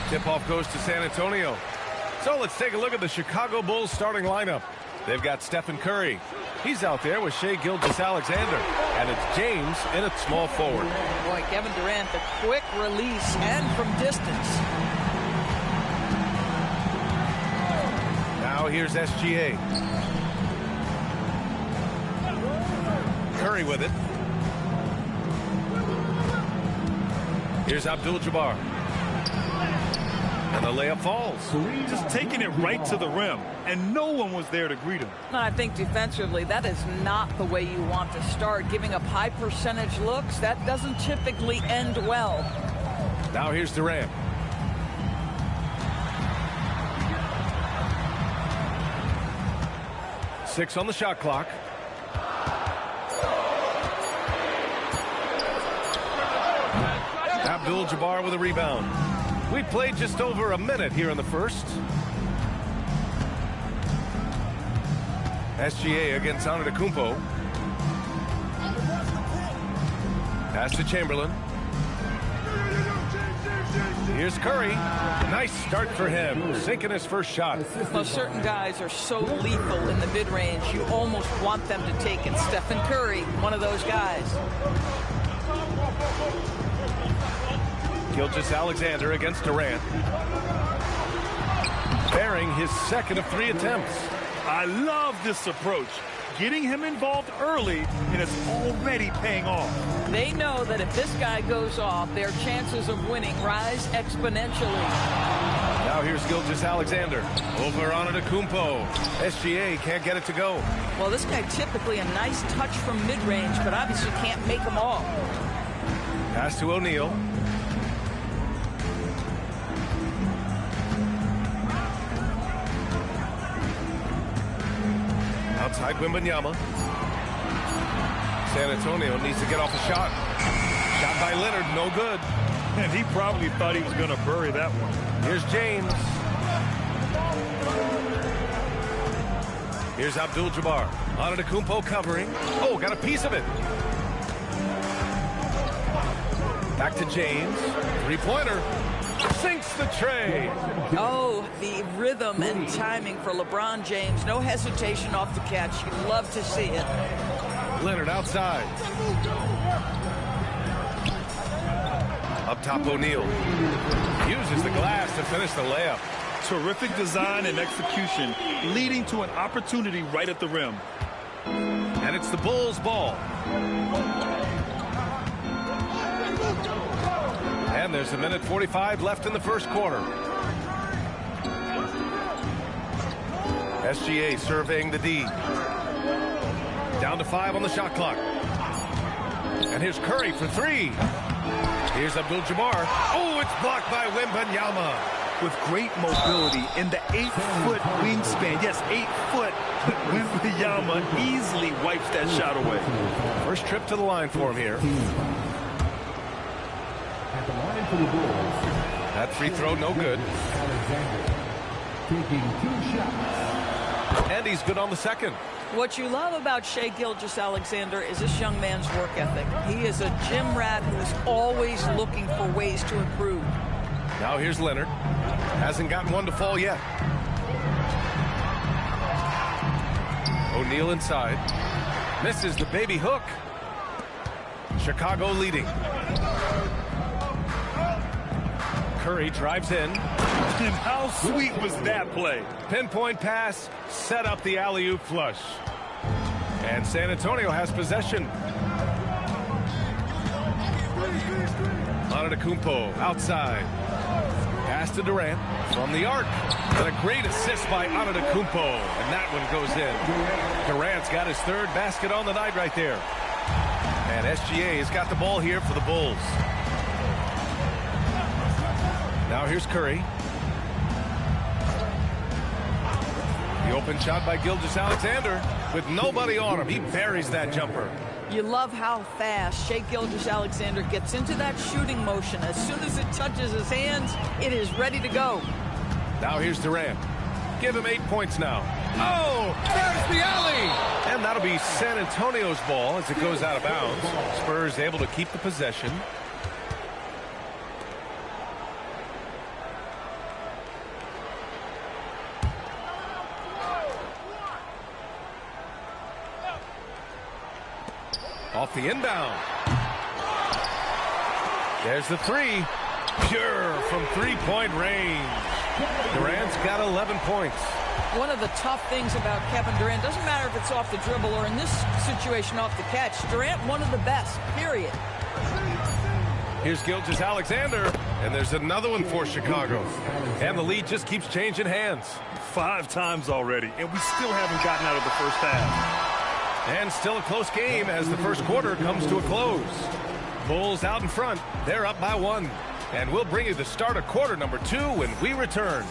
Tip-off goes to San Antonio. So let's take a look at the Chicago Bulls starting lineup. They've got Stephen Curry. He's out there with Shai Gilgeous-Alexander. And it's James in at small forward. Boy, Kevin Durant, the quick release and from distance. Now here's SGA. Curry with it. Here's Abdul-Jabbar. And the layup falls. Just taking it right to the rim, and no one was there to greet him. And I think defensively, that is not the way you want to start. Giving up high percentage looks, that doesn't typically end well. Now here's Durant. Six on the shot clock. Abdul-Jabbar with a rebound. We played just over a minute here in the first. SGA against Antetokounmpo. Pass to Chamberlain. Here's Curry. Nice start for him, sinking his first shot. Well, certain guys are so lethal in the mid-range, you almost want them to take it. Stephen Curry, one of those guys. Gilgeous-Alexander against Durant. Bearing his second of 3 attempts. I love this approach. Getting him involved early, and it's already paying off. They know that if this guy goes off, their chances of winning rise exponentially. Now here's Gilgeous-Alexander. Over Antetokounmpo. SGA can't get it to go. Well, this guy typically a nice touch from mid-range, but obviously can't make them all. Pass to O'Neal. Outside Wembanyama. San Antonio needs to get off a shot. Shot by Leonard, no good. And he probably thought he was going to bury that one. Here's James. Here's Abdul-Jabbar. Antetokounmpo covering. Oh, got a piece of it. Back to James. Three-pointer. Sinks the tray. Oh, the rhythm and timing for LeBron James. No hesitation off the catch. You love to see it. Leonard outside. Up top, O'Neal. Uses the glass to finish the layup. Terrific design and execution, leading to an opportunity right at the rim. And it's the Bulls' ball. And there's 1:45 left in the first quarter. SGA surveying the D. Down to 5 on the shot clock. And here's Curry for 3. Here's Abdul-Jabbar. Oh, it's blocked by Wembanyama. With great mobility in the 8-foot wingspan. Yes, 8 foot. Wembanyama easily wipes that shot away. First trip to the line for him here. At the line for the Bulls. That free throw, no good. Taking 2 shots. And he's good on the second. What you love about Shai Gilgeous-Alexander is this young man's work ethic. He is a gym rat who is always looking for ways to improve. Now here's Leonard. Hasn't gotten one to fall yet. O'Neal inside. Misses the baby hook. Chicago leading. Curry drives in. And how sweet was that play? Pinpoint pass, set up the alley-oop flush. And San Antonio has possession. Antetokounmpo outside. Pass to Durant from the arc. And a great assist by Antetokounmpo. And that one goes in. Durant's got his 3rd basket on the night right there. And SGA has got the ball here for the Bulls. Now here's Curry. The open shot by Gilgeous-Alexander with nobody on him. He buries that jumper. You love how fast Shai Gilgeous-Alexander gets into that shooting motion. As soon as it touches his hands, it is ready to go. Now here's Durant. Give him 8 points now. Oh, there's the alley! And that'll be San Antonio's ball as it goes out of bounds. Spurs able to keep the possession. Off the inbound. There's the three. Pure from three-point range. Durant's got 11 points. One of the tough things about Kevin Durant, doesn't matter if it's off the dribble or in this situation off the catch, Durant one of the best, period. Here's Gilgeous-Alexander, and there's another one for Chicago. And the lead just keeps changing hands. 5 times already, and we still haven't gotten out of the first half. And still a close game as the first quarter comes to a close. Bulls out in front. They're up by 1. And we'll bring you the start of quarter number 2 when we return.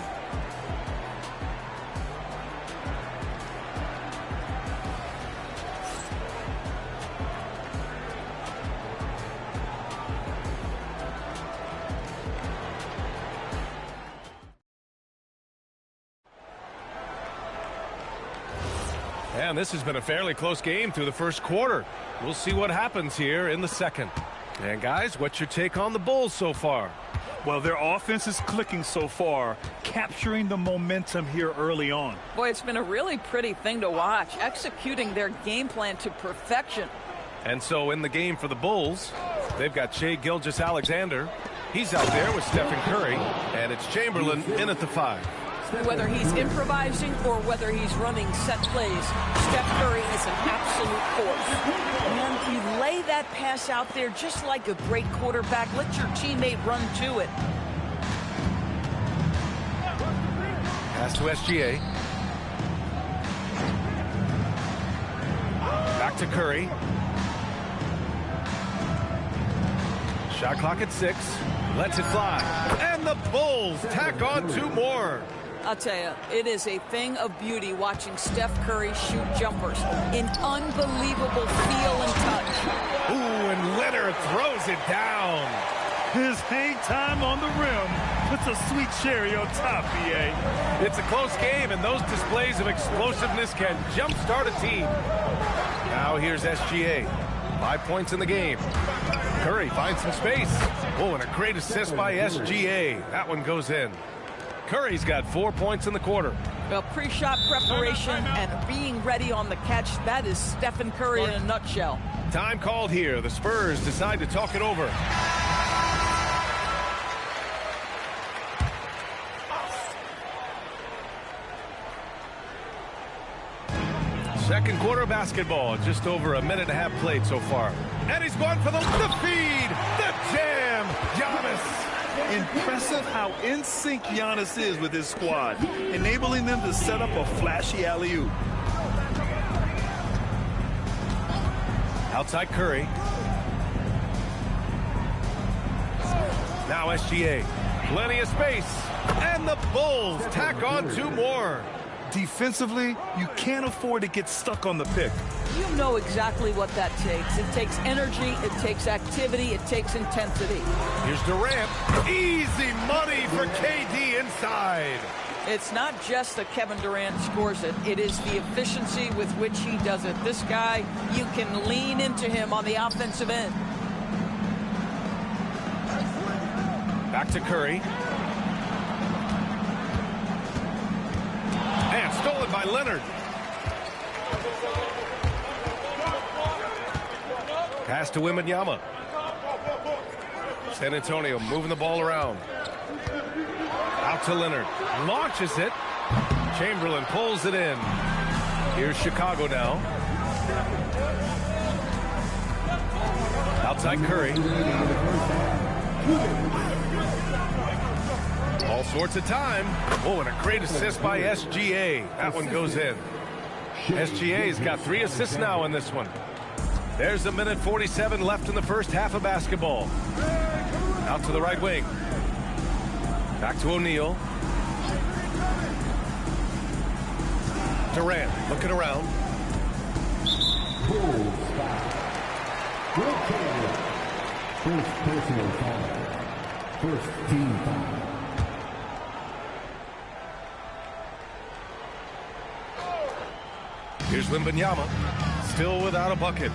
And this has been a fairly close game through the first quarter. We'll see what happens here in the second. And guys, what's your take on the Bulls so far? Well, their offense is clicking so far, capturing the momentum here early on. Boy, it's been a really pretty thing to watch, executing their game plan to perfection. And so in the game for the Bulls, they've got Shai Gilgeous-Alexander. He's out there with Stephen Curry, and it's Chamberlain in at the 5. Whether he's improvising or whether he's running set plays, Steph Curry is an absolute force. And you lay that pass out there just like a great quarterback. Let your teammate run to it. Pass to SGA. Back to Curry. Shot clock at 6. Lets it fly. And the Bulls tack on 2 more. I'll tell you, it is a thing of beauty watching Steph Curry shoot jumpers. An unbelievable feel and touch. Ooh, and Leonard throws it down. His hang time on the rim puts a sweet cherry on top, BA. It's a close game, and those displays of explosiveness can jumpstart a team. Now here's SGA. 5 points in the game. Curry finds some space. Oh, and a great assist by SGA. That one goes in. Curry's got 4 points in the quarter. Well, pre-shot preparation and being ready on the catch, that is Stephen Curry in a nutshell. Time called here. The Spurs decide to talk it over. Second quarter basketball. Just over a minute and a half played so far. And he's going for the feed. The jam. Giannis. Impressive how in sync Giannis is with his squad, enabling them to set up a flashy alley-oop. Outside Curry. Now SGA. Plenty of space. And the Bulls tack on 2 more. Defensively, you can't afford to get stuck on the pick. You know exactly what that takes. It takes energy, it takes activity, it takes intensity. Here's Durant. Easy money for KD inside. It's not just that Kevin Durant scores it. It is the efficiency with which he does it. This guy, you can lean into him on the offensive end. Back to Curry. And stolen by Leonard. Pass to Wembanyama. San Antonio moving the ball around. Out to Leonard. Launches it. Chamberlain pulls it in. Here's Chicago now. Outside Curry. All sorts of time. Oh, and a great assist by SGA. That one goes in. SGA's got 3 assists now in this one. There's a minute 47 left in the first half of basketball. Out to the right wing. Back to O'Neal. Durant looking around. First personal foul. First team foul. Here's Wembanyama. Still without a bucket.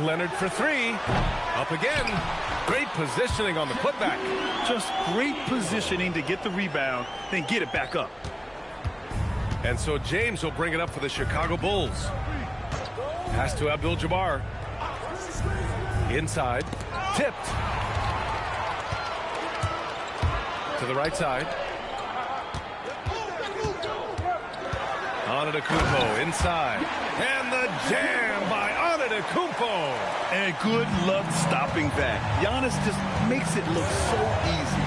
Leonard for 3. Up again. Great positioning on the putback. Just great positioning to get the rebound, then get it back up. And so James will bring it up for the Chicago Bulls. Pass to Abdul-Jabbar. Inside. Tipped. To the right side. Antetokounmpo inside. And the jam by Antetokounmpo. And good luck stopping that. Giannis just makes it look so easy.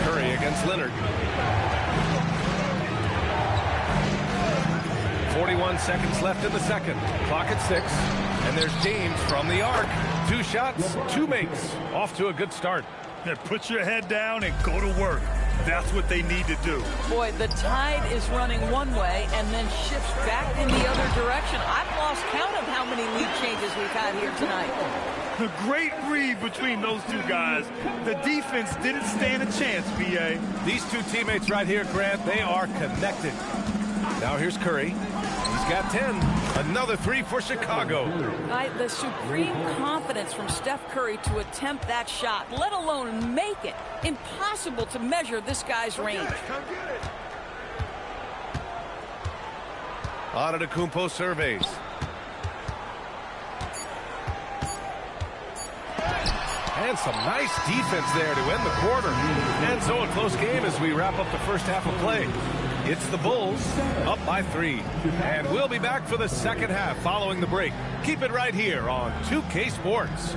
Curry against Leonard. 41 seconds left in the second. Clock at 6. And there's James from the arc. 2 shots, 2 makes. Off to a good start. Yeah, put your head down and go to work. That's what they need to do. Boy, the tide is running one way and then shifts back in the other direction. I've lost count of how many lead changes we've had here tonight. A great read between those two guys. The defense didn't stand a chance, B.A. These two teammates right here, Grant, they are connected. Now here's Curry. He's got 10. Another 3 for Chicago. The supreme confidence from Steph Curry to attempt that shot, let alone make it. Impossible to measure this guy's range. Antetokounmpo surveys. And some nice defense there to end the quarter. And so a close game as we wrap up the first half of play. It's the Bulls up by 3. And we'll be back for the second half following the break. Keep it right here on 2K Sports.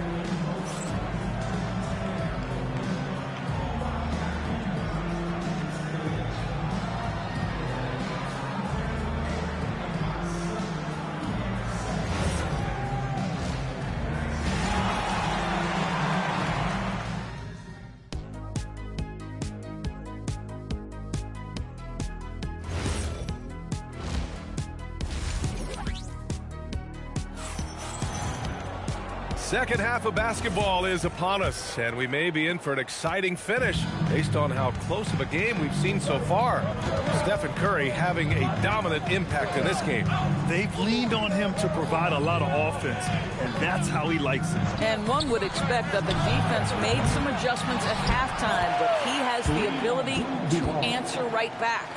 Second half of basketball is upon us, and we may be in for an exciting finish based on how close of a game we've seen so far. Stephen Curry having a dominant impact in this game. They've leaned on him to provide a lot of offense, and that's how he likes it. And one would expect that the defense made some adjustments at halftime, but he has the ability to answer right back.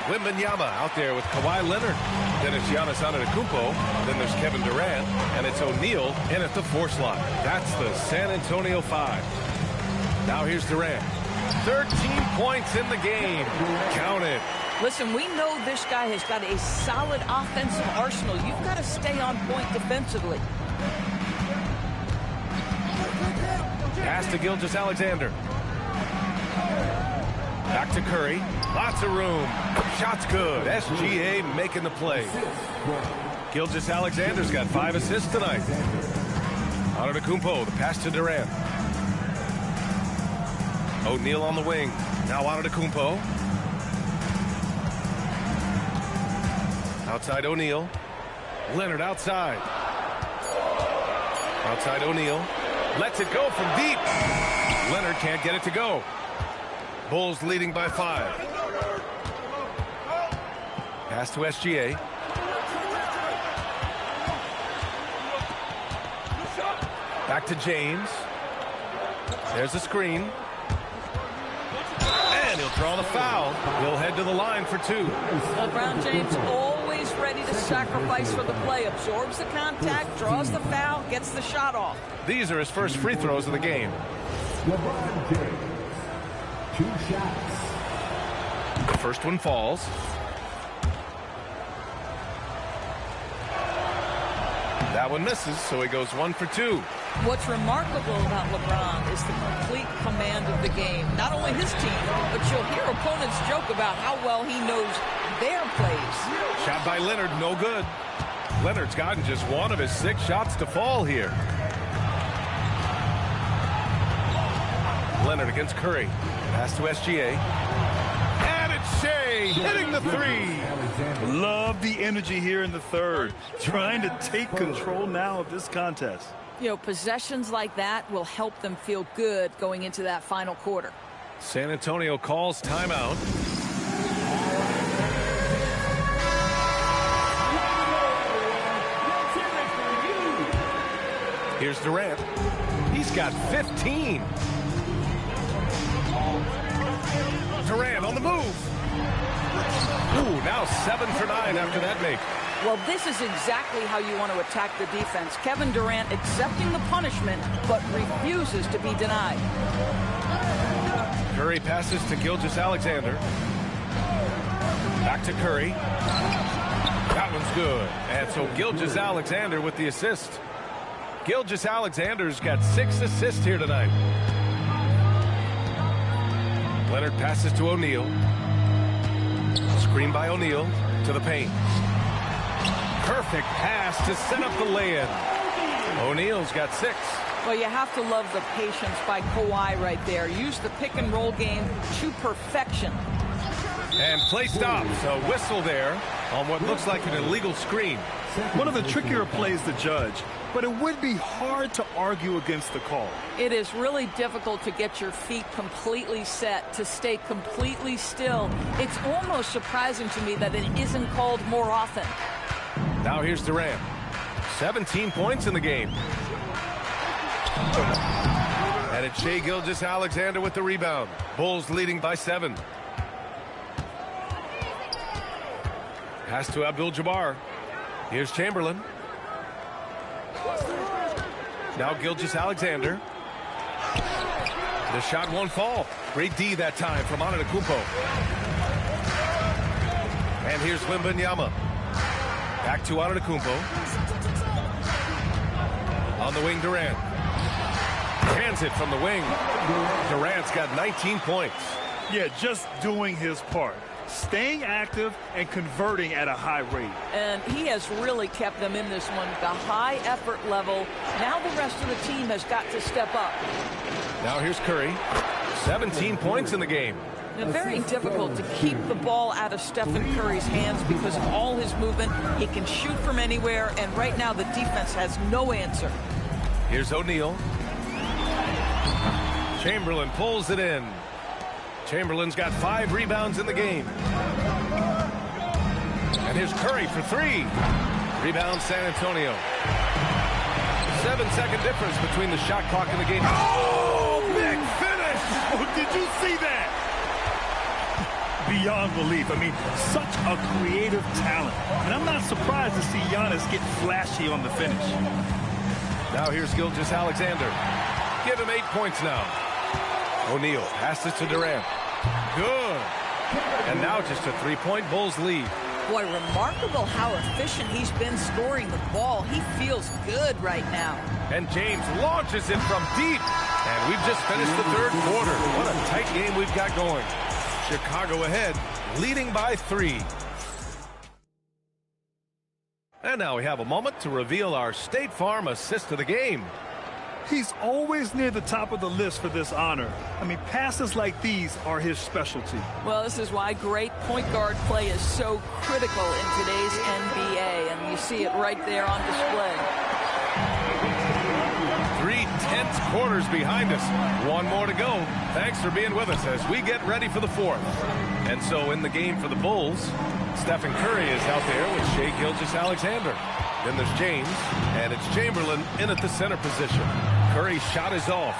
Wembanyama out there with Kawhi Leonard. Then it's Giannis Antetokounmpo. Then there's Kevin Durant. And it's O'Neal in at the 4 slot. That's the San Antonio 5. Now here's Durant. 13 points in the game. Count it. Listen, we know this guy has got a solid offensive arsenal. You've got to stay on point defensively. Pass to Gilgeous-Alexander. Back to Curry. Lots of room. Shot's good. SGA making the play. Gilgeous-Alexander's got 5 assists tonight. Antetokounmpo, the pass to Durant. O'Neal on the wing. Now Antetokounmpo. Outside O'Neal. Leonard outside. Outside O'Neal. Lets it go from deep. Leonard can't get it to go. Bulls leading by 5. Pass to SGA. Back to James. There's a screen. And he'll draw the foul. He'll head to the line for 2. LeBron James always ready to sacrifice for the play. Absorbs the contact, draws the foul, gets the shot off. These are his first free throws of the game. LeBron James. 2 shots. The first one falls. That one misses, so he goes 1 for 2. What's remarkable about LeBron is the complete command of the game. Not only his team, but you'll hear opponents joke about how well he knows their plays. Shot by Leonard, no good. Leonard's gotten just 1 of his 6 shots to fall here. Leonard against Curry. Pass to SGA. And it's Shea hitting the 3. Love the energy here in the third. Trying to take control now of this contest. You know, possessions like that will help them feel good going into that final quarter. San Antonio calls timeout. Here's Durant. He's got 15. Durant on the move. Ooh, now 7 for 9 after that make. Well, this is exactly how you want to attack the defense. Kevin Durant accepting the punishment, but refuses to be denied. Curry passes to Gilgeous-Alexander. Back to Curry. That one's good. And so Gilgeous-Alexander with the assist. Gilgeous-Alexander's got 6 assists here tonight. Leonard passes to O'Neal. Screen by O'Neal to the paint. Perfect pass to set up the lay-in. O'Neal's got 6. Well, you have to love the patience by Kawhi right there. Use the pick-and-roll game to perfection. And play stops. A whistle there on what looks like an illegal screen. One of the trickier plays to judge, but it would be hard to argue against the call. It is really difficult to get your feet completely set, to stay completely still. It's almost surprising to me that it isn't called more often. Now here's Durant. 17 points in the game. And it's Shai Gilgeous-Alexander with the rebound. Bulls leading by 7. Pass to Abdul-Jabbar. Here's Chamberlain. Now Gilgeous-Alexander. The shot won't fall. Great D that time from Antetokounmpo. And here's Wembanyama. Back to Antetokounmpo. On the wing, Durant. Hands it from the wing. Durant's got 19 points. Yeah, just doing his part. Staying active and converting at a high rate. And he has really kept them in this one. The high effort level. Now the rest of the team has got to step up. Now here's Curry. 17 points in the game. Now, very difficult to keep the ball out of Stephen Curry's hands because of all his movement. He can shoot from anywhere, and right now the defense has no answer. Here's O'Neal. Chamberlain pulls it in. Chamberlain's got 5 rebounds in the game. And here's Curry for 3. Rebound San Antonio. 7-second difference between the shot clock and the game. Oh, big finish! Oh, did you see that? Beyond belief. I mean, such a creative talent. And I'm not surprised to see Giannis get flashy on the finish. Now here's Gilgeous-Alexander. Give him 8 points now. O'Neal passes to Durant. Good. And now just a 3-point Bulls lead. Boy, remarkable how efficient he's been scoring the ball. He feels good right now. And James launches it from deep. And we've just finished the 3rd quarter. What a tight game we've got going. Chicago ahead, leading by 3. And now we have a moment to reveal our State Farm assist of the game. He's always near the top of the list for this honor. I mean, passes like these are his specialty. Well, this is why great point guard play is so critical in today's NBA, and you see it right there on display. 3 tense quarters behind us. 1 more to go. Thanks for being with us as we get ready for the 4th. And so in the game for the Bulls, Stephen Curry is out there with Shai Gilgeous-Alexander. Then there's James, and it's Chamberlain in at the center position. Curry's shot is off.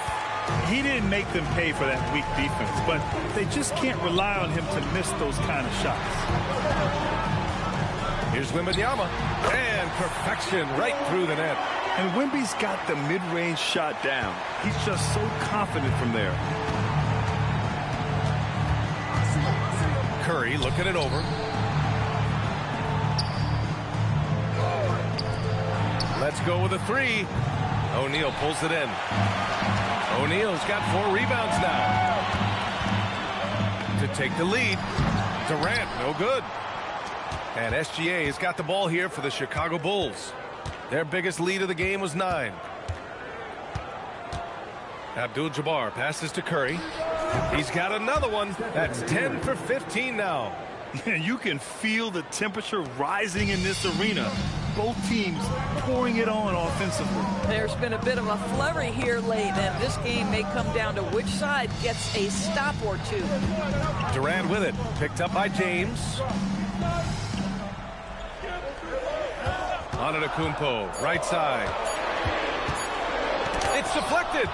He didn't make them pay for that weak defense, but they just can't rely on him to miss those kind of shots. Here's Wembanyama, and perfection right through the net. And Wemby's got the mid-range shot down. He's just so confident from there. Curry looking it over. Let's go with a 3. O'Neal pulls it in. O'Neal's got 4 rebounds now. To take the lead. Durant, no good. And SGA has got the ball here for the Chicago Bulls. Their biggest lead of the game was 9. Abdul-Jabbar passes to Curry. He's got another one. That's 10 for 15 now. You can feel the temperature rising in this arena. Both teams pouring it on offensively. There's been a bit of a flurry here late, and this game may come down to which side gets a stop or 2. Durant with it. Picked up by James. Antetokounmpo, right side. It's deflected.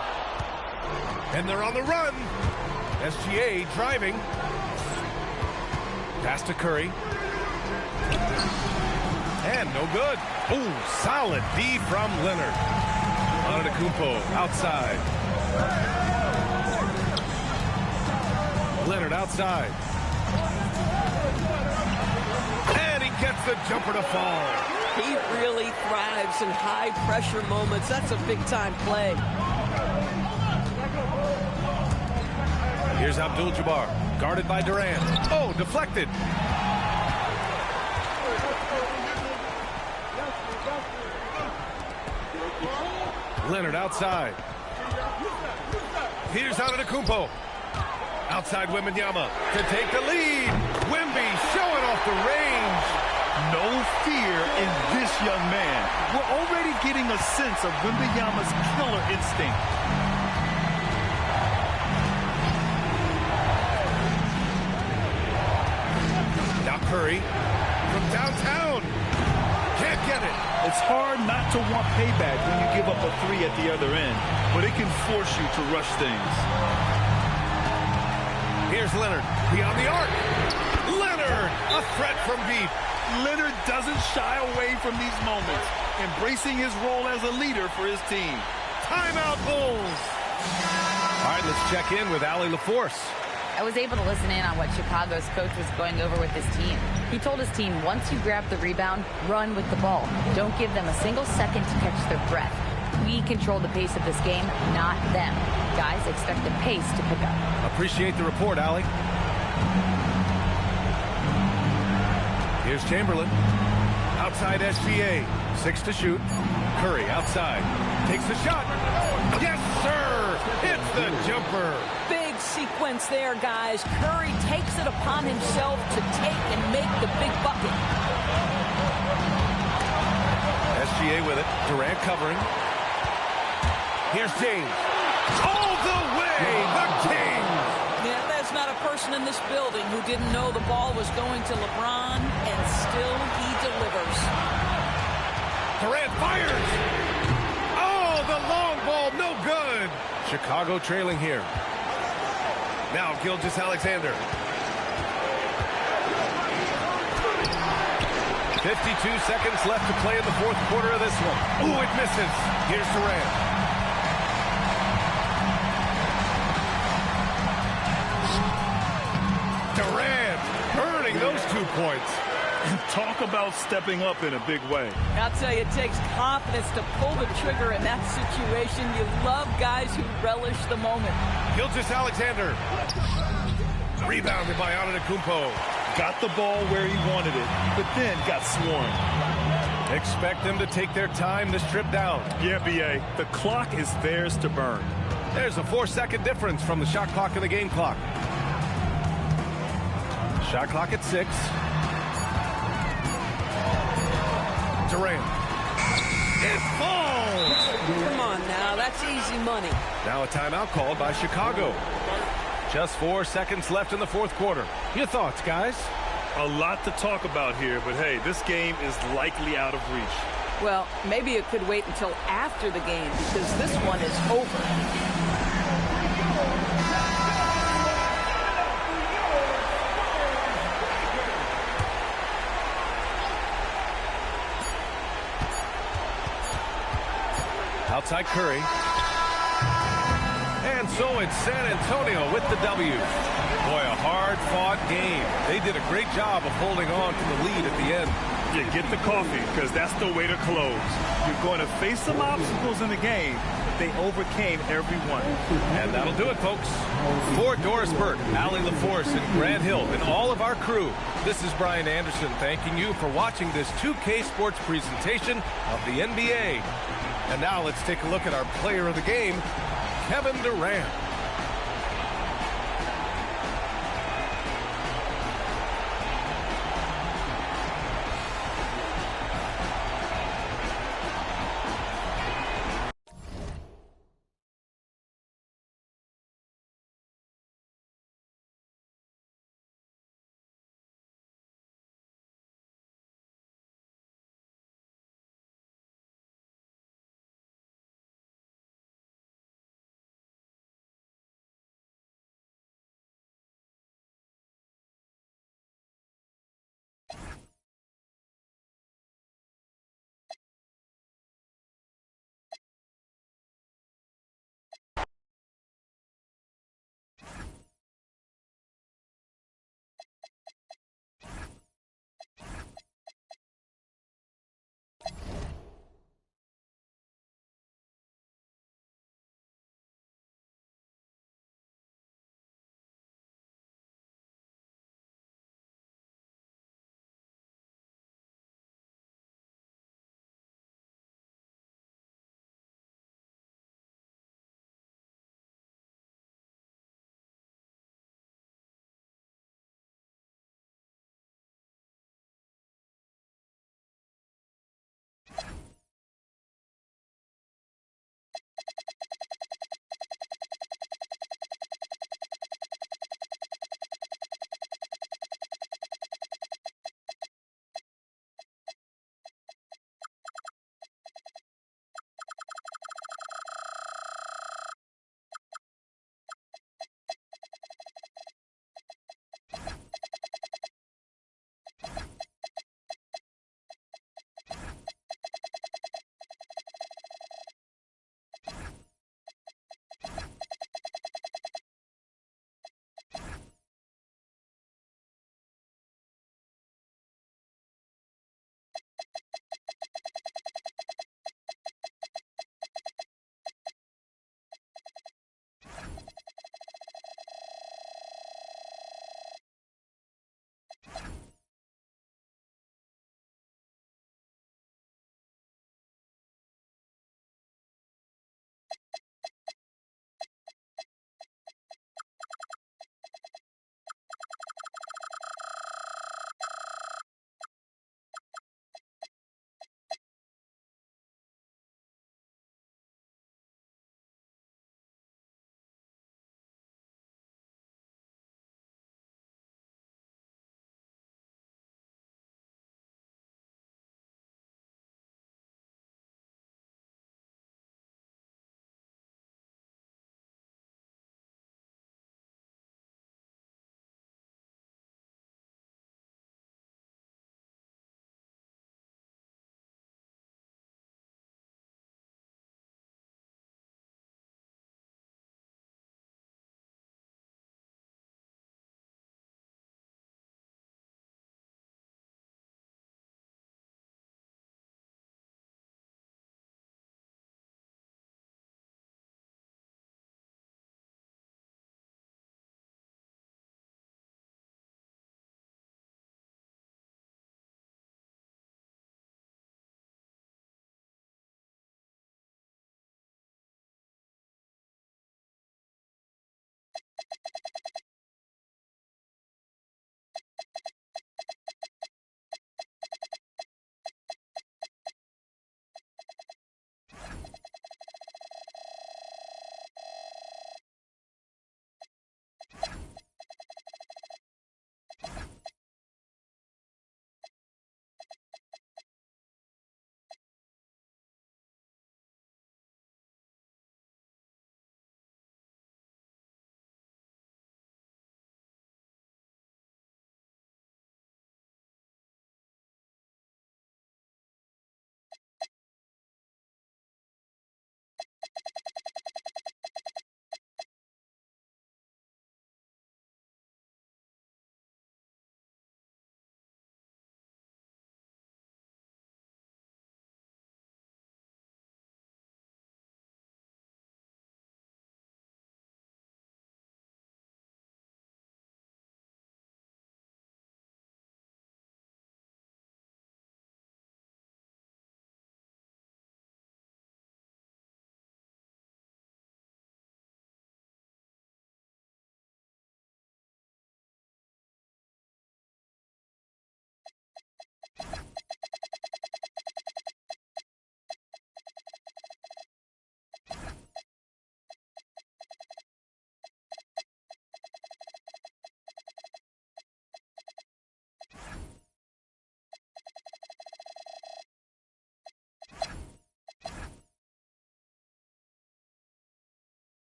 And they're on the run. SGA driving. Pass to Curry. And no good. Oh, solid D from Leonard. Antetokounmpo outside. Leonard outside. And he gets the jumper to fall. He really thrives in high-pressure moments. That's a big-time play. Here's Abdul-Jabbar, guarded by Durant. Oh, deflected. Leonard outside. Here's Antetokounmpo. Outside Wembanyama to take the lead. Wemby showing off the range. No fear in this young man. We're already getting a sense of Wembanyama's killer instinct. Now Curry from downtown. Can't get it. It's hard not to want payback when you give up a three at the other end, but it can force you to rush things. Here's Leonard beyond the arc. Leonard, a threat from deep. Leonard doesn't shy away from these moments, embracing his role as a leader for his team. Timeout Bulls. All right, let's check in with Allie LaForce. I was able to listen in on what Chicago's coach was going over with his team. He told his team, once you grab the rebound, run with the ball. Don't give them a single second to catch their breath. We control the pace of this game, not them. Guys, expect the pace to pick up. Appreciate the report, Allie. Here's Chamberlain. Outside SGA. 6 to shoot. Curry outside. Takes the shot. Yes, sir! Hits the jumper. Big sequence there, guys. Curry takes it upon himself to take and make the big bucket. SGA with it. Durant covering. Here's James. All the way! The Kings! Yeah, there's not a person in this building who didn't know the ball was going to LeBron, and still he delivers. Durant fires! Oh, the long ball, no good! Chicago trailing here. Now Gilgeous-Alexander. 52 seconds left to play in the fourth quarter of this one. Ooh, it misses. Here's Durant. Durant earning those 2 points. Talk about stepping up in a big way. I'll tell you, it takes confidence to pull the trigger in that situation. You love guys who relish the moment. Gilgeous-Alexander. Rebounded by Antetokounmpo. Got the ball where he wanted it, but then got swarmed. Expect them to take their time to strip down. Yeah, B.A., the clock is theirs to burn. There's a 4-second difference from the shot clock and the game clock. Shot clock at 6. Durant. It falls! Come on now, that's easy money. Now a timeout called by Chicago. Just 4 seconds left in the fourth quarter. Your thoughts, guys? A lot to talk about here, but hey, this game is likely out of reach. Well, maybe it could wait until after the game because this one is over. Outside Curry. And so it's San Antonio with the W. Boy, a hard-fought game. They did a great job of holding on to the lead at the end. You get the coffee, because that's the way to close. You're going to face some obstacles in the game, but they overcame every one. And that'll do it, folks. For Doris Burke, Allie LaForce, and Grant Hill, and all of our crew, this is Brian Anderson thanking you for watching this 2K Sports presentation of the NBA. And now let's take a look at our player of the game, Kevin Durant.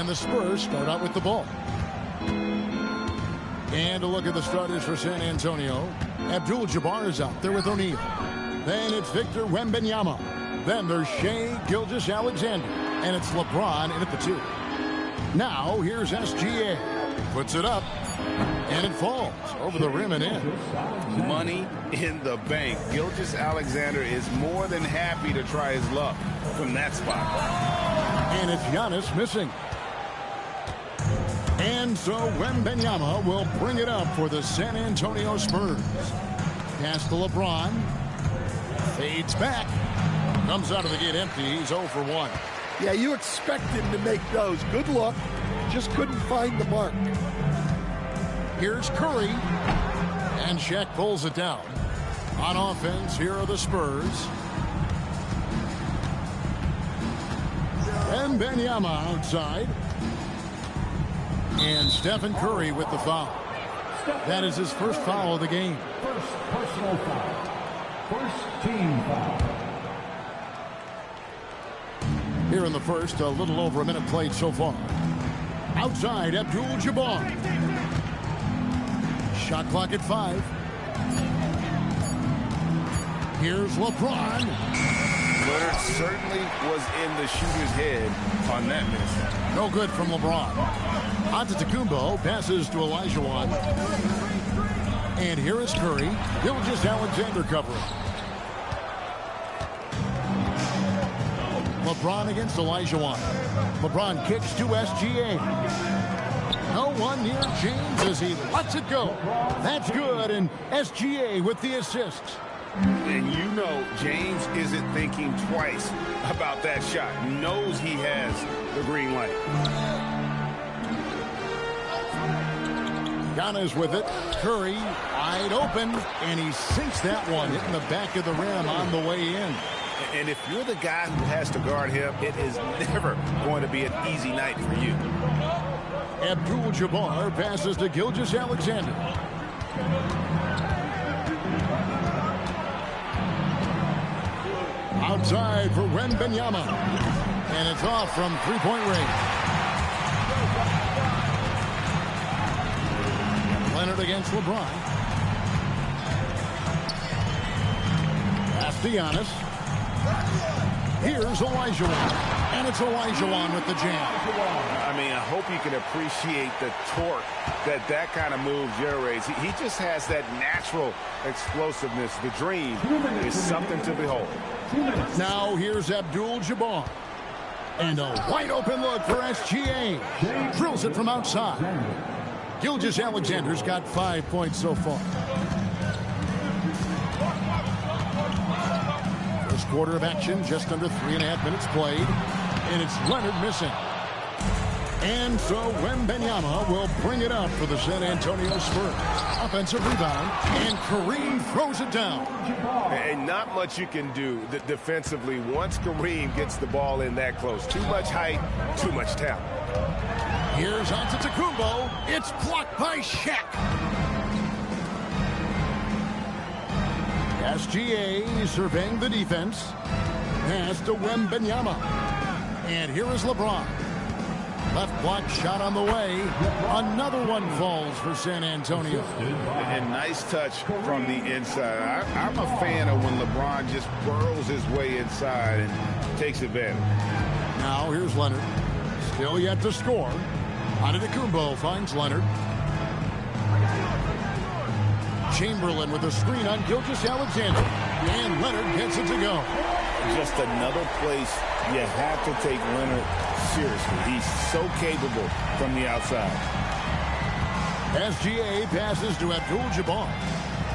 And the Spurs start out with the ball. And a look at the starters for San Antonio. Abdul-Jabbar is out there with O'Neal. Then it's Victor Wembanyama. Then there's Shai Gilgeous-Alexander. And it's LeBron in at the 2. Now here's SGA. Puts it up. And it falls over the rim and in. Money in the bank. Gilgeous-Alexander is more than happy to try his luck from that spot. And it's Giannis missing. And so Wembanyama will bring it up for the San Antonio Spurs. Pass to LeBron. Fades back. Comes out of the gate empty. He's 0 for 1. Yeah, you expect him to make those. Good luck. Just couldn't find the mark. Here's Curry. And Shaq pulls it down. On offense, here are the Spurs. Wembanyama outside. And Stephen Curry with the foul. That is his first foul of the game. First personal foul. First team foul. Here in the first, a little over a minute played so far. Outside, Abdul-Jabbar. Shot clock at 5. Here's LeBron. Leonard certainly was in the shooter's head on that miss. No good from LeBron. Antetokounmpo passes to Olajuwon. And here is Curry. Gilgeous-Alexander covering. LeBron against Olajuwon. LeBron kicks to SGA. No one near James as he lets it go. That's good, and SGA with the assists. And you know James isn't thinking twice about that shot. Knows he has the green light. Giannis with it. Curry wide open, and he sinks that one, hitting the back of the rim on the way in. And if you're the guy who has to guard him, it is never going to be an easy night for you. Abdul-Jabbar passes to Gilgeous-Alexander. Outside for Wembanyama. And it's off from three-point range. Leonard against LeBron. Pass to Giannis. Here's Olajuwon. And it's Olajuwon with the jam. I mean, I hope you can appreciate the torque that kind of move generates. He just has that natural explosiveness. The dream is something to behold. Now here's Abdul-Jabbar. And a wide open look for SGA. Drills it from outside. Gilgeous-Alexander's got 5 points so far. First quarter of action, just under 3.5 minutes played. And it's Leonard missing. And so Wembanyama will bring it up for the San Antonio Spurs. Offensive rebound, and Kareem throws it down. And not much you can do defensively once Kareem gets the ball in that close. Too much height, too much talent. Here's Antetokounmpo. It's blocked by Shaq. SGA surveying the defense. Pass to Wembanyama. And here is LeBron. Left block shot on the way. Another one falls for San Antonio. And nice touch from the inside. I'm a fan of when LeBron just burrows his way inside and takes advantage. Now here's Leonard. Still yet to score. Antetokounmpo finds Leonard. Chamberlain with a screen on Gilgeous-Alexander. And Leonard gets it to go. Just another place you have to take Leonard seriously. He's so capable from the outside. SGA passes to Abdul-Jabbar.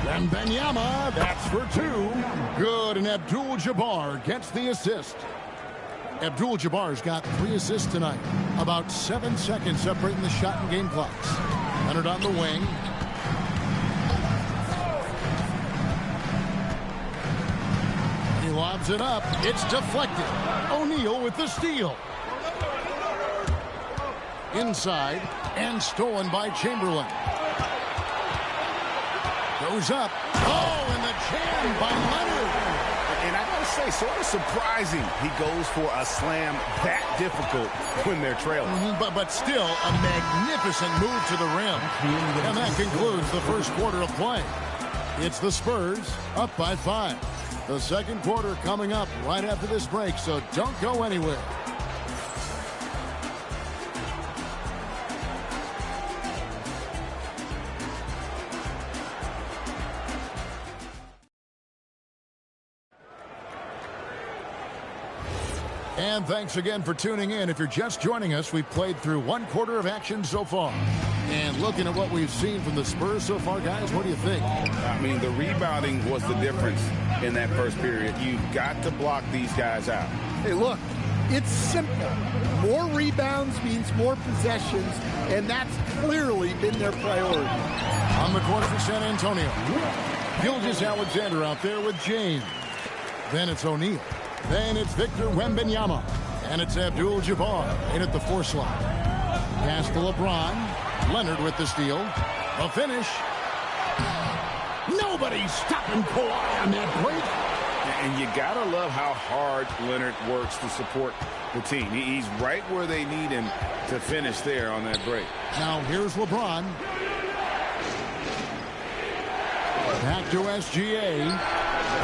Wembanyama, that's for 2. Good, and Abdul-Jabbar gets the assist. Abdul-Jabbar's got 3 assists tonight. About 7 seconds separating the shot and game clocks. Leonard on the wing. He lobs it up. It's deflected. O'Neal with the steal. Inside, and stolen by Chamberlain. Goes up. Oh, and the jam by Leonard. And I got to say, sort of surprising he goes for a slam that difficult when they're trailing. But still a magnificent move to the rim. And that concludes the first quarter of play. It's the Spurs up by 5. The second quarter coming up right after this break, so don't go anywhere. And thanks again for tuning in. If you're just joining us, we've played through one quarter of action so far. And looking at what we've seen from the Spurs so far, guys, what do you think? I mean, the rebounding was the difference in that first period. You've got to block these guys out. Hey, look, it's simple. More rebounds means more possessions, and that's clearly been their priority. On the court for San Antonio, Gilgeous-Alexander out there with James. Then it's O'Neal. Then it's Victor Wembanyama. And it's Abdul-Jabbar in at the 4 slot. Pass to LeBron. Leonard with the steal. A finish. Nobody's stopping Kawhi on that break. And you got to love how hard Leonard works to support the team. He's right where they need him to finish there on that break. Now here's LeBron. Back to SGA.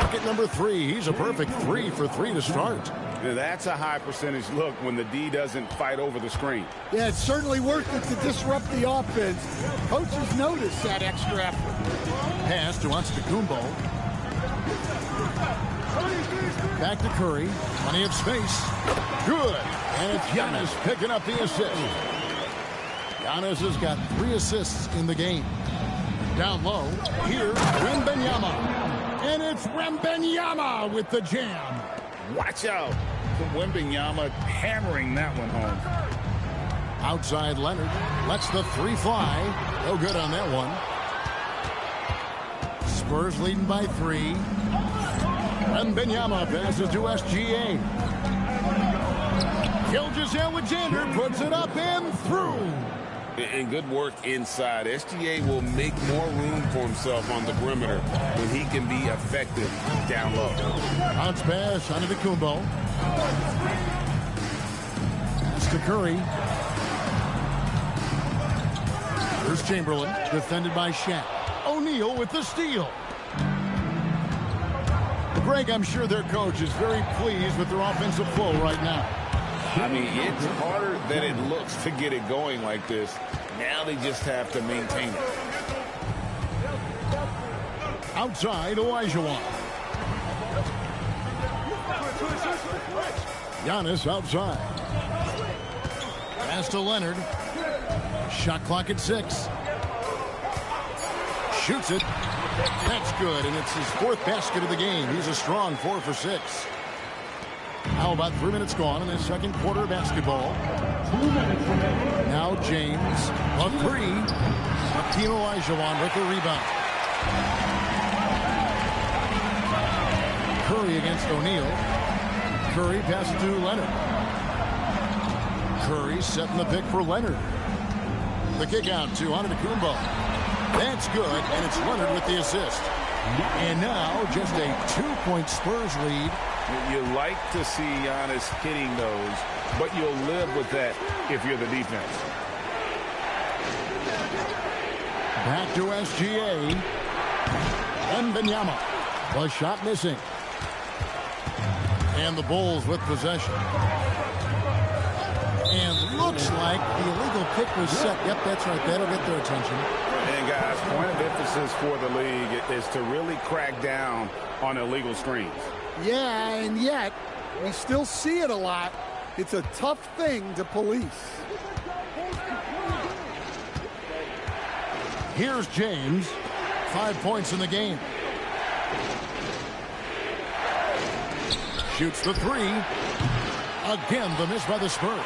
Bucket number 3. He's a perfect 3 for 3 to start. Now that's a high percentage look when the D doesn't fight over the screen. Yeah, it's certainly worth it to disrupt the offense. Coaches notice that extra effort. Pass to Antetokounmpo. Back to Curry. Plenty of space. Good. And it's Giannis picking up the assist. Giannis has got 3 assists in the game. Down low. Here's Wembanyama. And it's Wembanyama with the jam. Watch out. Wembanyama hammering that one home. Outside Leonard. Lets the 3 fly. No good on that one. Spurs leading by 3. Wembanyama passes to SGA. Gilgeous-Alexander puts it up and through. And good work inside. SGA will make more room for himself on the perimeter when he can be effective down low. Bounce pass onto the Kumbo. Pass to Curry. Here's Chamberlain, defended by Shaq. O'Neal with the steal. Greg, I'm sure their coach is very pleased with their offensive flow right now. I mean, it's harder than it looks to get it going like this. Now they just have to maintain it. Outside, Olajuwon. Giannis outside. Pass to Leonard. Shot clock at 6. Shoots it. That's good, and it's his 4th basket of the game. He's a strong 4 for 6. Now about 3 minutes gone in the second quarter of basketball. 2 minutes remaining. Now James, a 3. Hakeem Olajuwon with the rebound. Curry against O'Neal. Curry passes to Leonard. Curry setting the pick for Leonard. The kick out to Antetokounmpo. That's good, and it's Leonard with the assist. And now just a 2-point Spurs lead. You like to see Giannis hitting those, but you'll live with that if you're the defense. Back to SGA. Wembanyama. The shot missing. And the Bulls with possession. And looks like the illegal pick was set. Yep, that's right. That'll get their attention. And guys, point of emphasis for the league is to really crack down on illegal screens. Yeah, and yet we still see it a lot. It's a tough thing to police. Here's James. 5 points in the game. Shoots the 3. Again, the miss by the Spurs.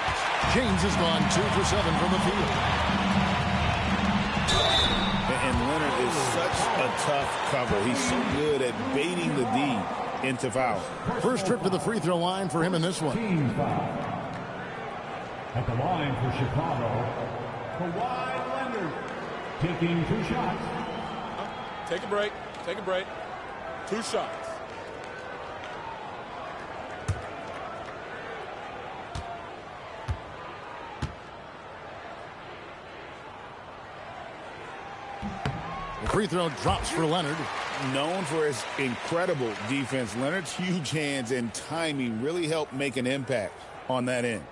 James has gone 2 for 7 from the field. And Leonard is such a tough cover. He's so good at baiting the D into foul. First trip to the free throw line for him in this one. Team foul. At the line for Chicago, Kawhi Leonard taking 2 shots. Take a break. Take a break. 2 shots. The free throw drops for Leonard. Known for his incredible defense, Leonard's huge hands and timing really helped make an impact on that end.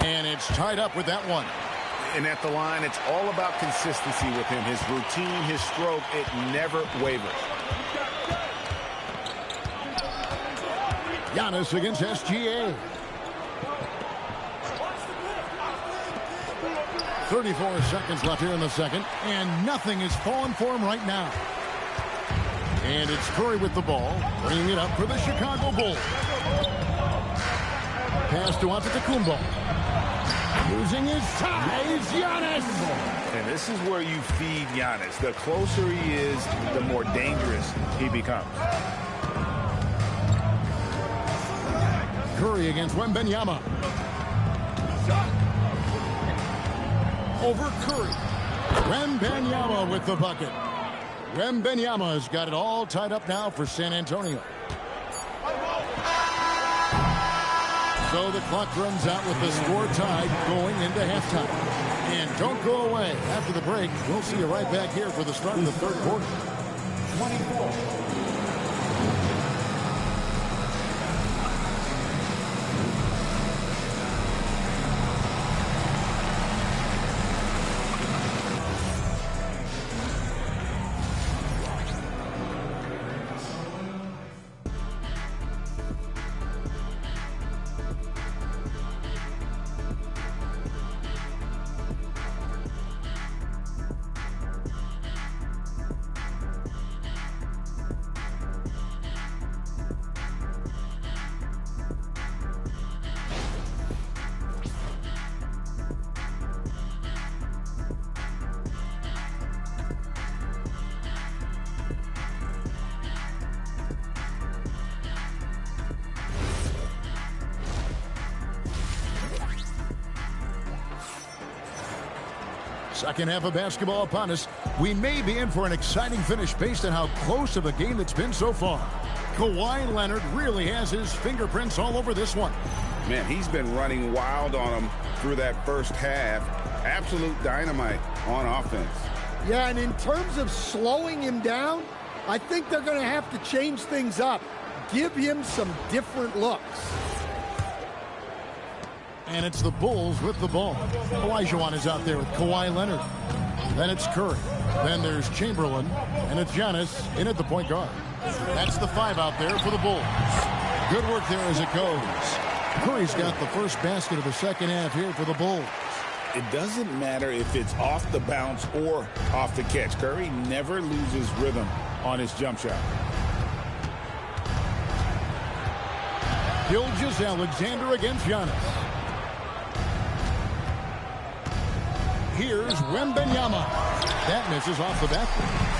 And it's tied up with that one. And at the line, it's all about consistency with him. His routine, his stroke, it never wavers. Giannis against SGA. 34 seconds left here in the second, and nothing is falling for him right now. And it's Curry with the ball, bringing it up for the Chicago Bulls. Pass to Antetokounmpo. Using his size, Giannis. And this is where you feed Giannis. The closer he is, the more dangerous he becomes. Curry against Wembanyama. Over Curry. Wembanyama with the bucket. Wembanyama has got it all tied up now for San Antonio. So the clock runs out with the score tied going into halftime. And don't go away. After the break, we'll see you right back here for the start of the third quarter. 24. Second half of basketball upon us. We may be in for an exciting finish based on how close of a game it's been so far. Kawhi Leonard really has his fingerprints all over this one. Man, he's been running wild on him through that first half. Absolute dynamite on offense. Yeah, and in terms of slowing him down, I think they're going to have to change things up. Give him some different looks. And it's the Bulls with the ball. Olajuwon is out there with Kawhi Leonard. Then it's Curry. Then there's Chamberlain. And it's Giannis in at the point guard. That's the 5 out there for the Bulls. Good work there as it goes. Curry's got the first basket of the second half here for the Bulls. It doesn't matter if it's off the bounce or off the catch. Curry never loses rhythm on his jump shot. Gilgeous-Alexander against Giannis. Here's Wembanyama. That misses off the back.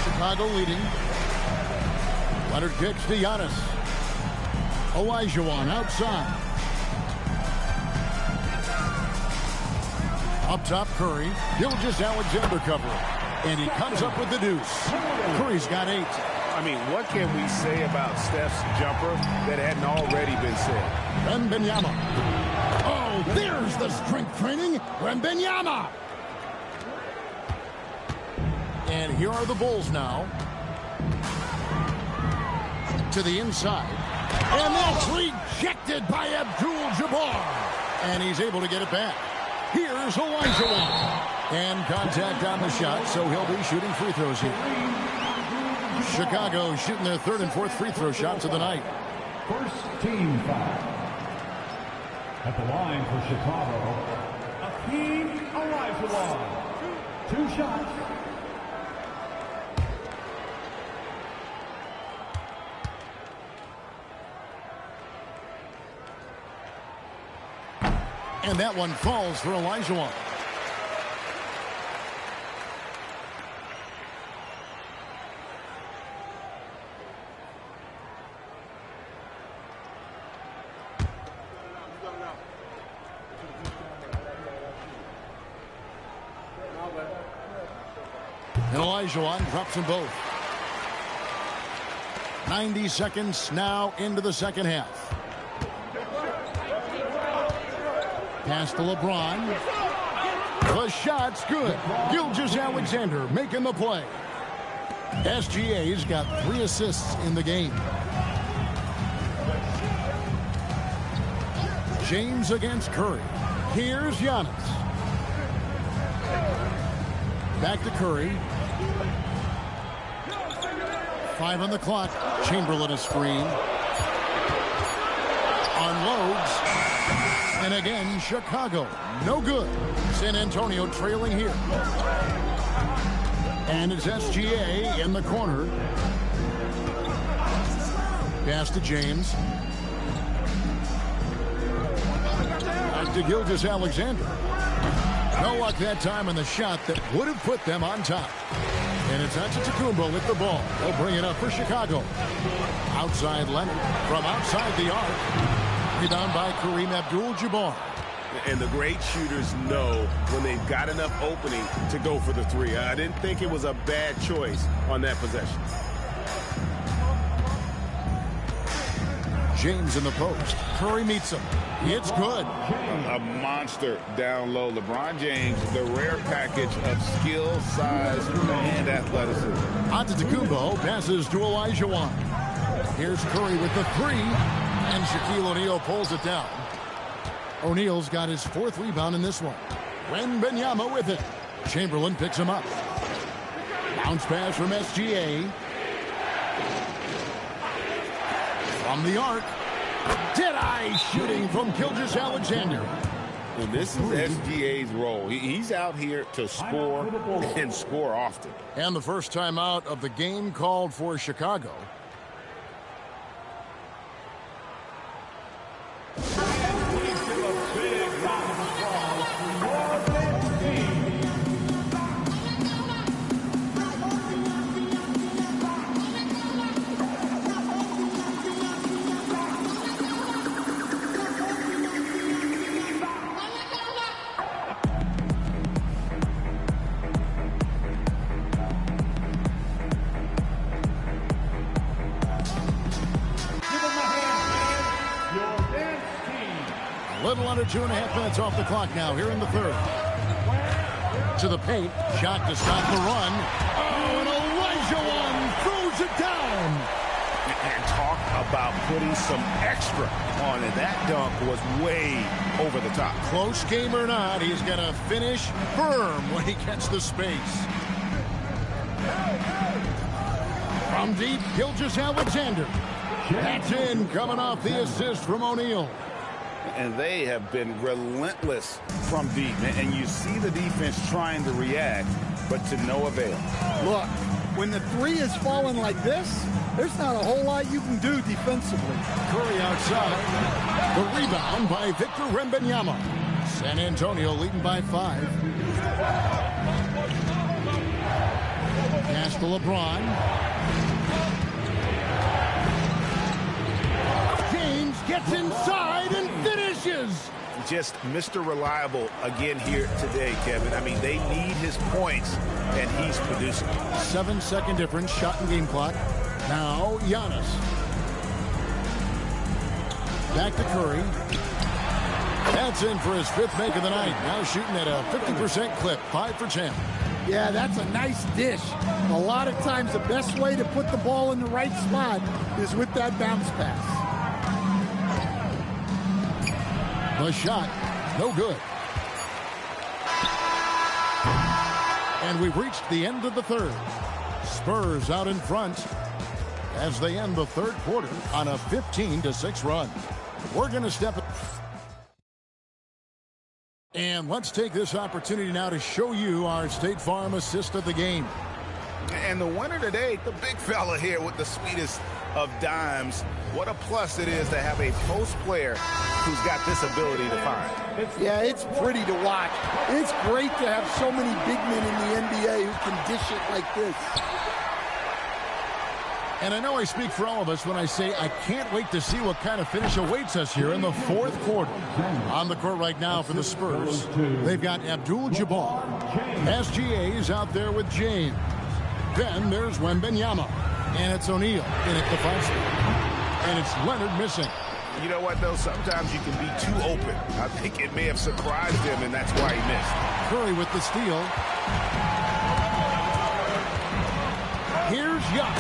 Chicago leading. Leonard kicks to Giannis. Olajuwon outside. Up top, Curry. Gilgeous-Alexander covering. And he comes up with the deuce. Curry's got 8. I mean, what can we say about Steph's jumper that hadn't already been said? Wembanyama. Oh, there's the strength training. Wembanyama. And here are the Bulls now. To the inside. And that's rejected by Abdul-Jabbar. And he's able to get it back. Here's Olajuwon. And contact on the shot, so he'll be shooting free throws here. Chicago shooting their 3rd and 4th free throw shots of the night. First team foul. At the line for Chicago, Hakeem Olajuwon. 2 shots. And that one falls for Olajuwon. And Olajuwon drops them both. 90 seconds now into the second half. Pass to LeBron. The shot's good. Gilgeous-Alexander making the play. SGA's got 3 assists in the game. James against Curry. Here's Giannis. Back to Curry. 5 on the clock. Chamberlain a screen. Unloads. And again, Chicago. No good. San Antonio trailing here. And it's SGA in the corner. Pass to James. Back to Gilgeous-Alexander. No luck that time on the shot that would have put them on top. And it's Antetokounmpo with the ball. He'll bring it up for Chicago. Outside Leonard from outside the arc. Rebound by Kareem Abdul-Jabbar. And the great shooters know when they've got enough opening to go for the 3. I didn't think it was a bad choice on that possession. James in the post. Curry meets him. It's good. A monster down low. LeBron James, the rare package of skill, size, and athleticism. Antetokounmpo passes to Olajuwon. Here's Curry with the 3. And Shaquille O'Neal pulls it down. O'Neal's got his 4th rebound in this one. Wembanyama with it. Chamberlain picks him up. Bounce pass from SGA. From the arc. Dead-eye shooting from Gilgeous-Alexander. And this is SGA's role. He's out here to score and score often. And the first time out of the game called for Chicago. Little under 2.5 minutes off the clock now here in the 3rd. To the paint. Shot to stop the run. Oh, and Olajuwon throws it down. And talk about putting some extra on it. That dunk was way over the top. Close game or not, he's going to finish firm when he gets the space. From deep, Gilgeous-Alexander. That's in, coming off the assist from O'Neal. And they have been relentless from deep. And you see the defense trying to react, but to no avail. Look, when the 3 is falling like this, there's not a whole lot you can do defensively. Curry outside. The rebound by Victor Wembanyama. San Antonio leading by 5. Pass to LeBron. James gets inside and finishes. Just Mr. Reliable again here today, Kevin. I mean, they need his points, and he's producing. 7-second difference, shot and game clock. Now, Giannis. Back to Curry. That's in for his 5th make of the night. Now shooting at a 50% clip, 5 for 10. Yeah, that's a nice dish. A lot of times the best way to put the ball in the right spot is with that bounce pass. The shot, no good. And we've reached the end of the 3rd. Spurs out in front as they end the 3rd quarter on a 15-6 run. We're going to step it. And let's take this opportunity now to show you our State Farm assist of the game. And the winner today, the big fella here with the sweetest of dimes. What a plus it is to have a post player who's got this ability to find. Yeah, it's pretty to watch. It's great to have so many big men in the NBA who can dish it like this. And I know I speak for all of us when I say I can't wait to see what kind of finish awaits us here in the 4th quarter. On the court right now for the Spurs, they've got Abdul-Jabbar. SGA is out there with James. Then there's Wembanyama. And it's O'Neal in at the 5 spot. And it's Leonard missing. You know what, though? Sometimes you can be too open. I think it may have surprised him, and that's why he missed. Curry with the steal. Here's Young.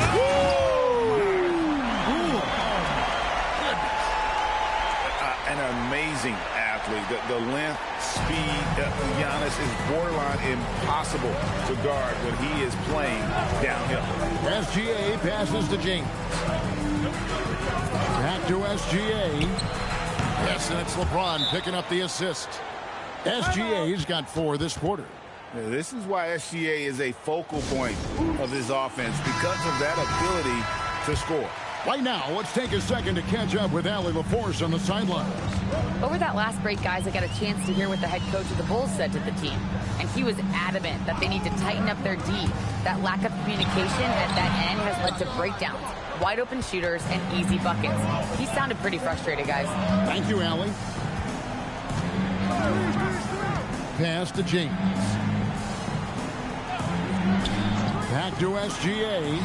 An amazing athlete. The length, speed, Giannis is borderline impossible to guard when he is playing downhill. SGA passes to James. Back to SGA. Yes, and it's LeBron picking up the assist. SGA's got 4 this quarter. This is why SGA is a focal point of this offense, because of that ability to score. Right now, let's take a second to catch up with Allie LaForce on the sidelines. Over that last break, guys, I got a chance to hear what the head coach of the Bulls said to the team. And he was adamant that they need to tighten up their D. That lack of communication at that end has led to breakdowns, wide open shooters, and easy buckets. He sounded pretty frustrated, guys. Thank you, Allie. Pass to James. Back to SGA.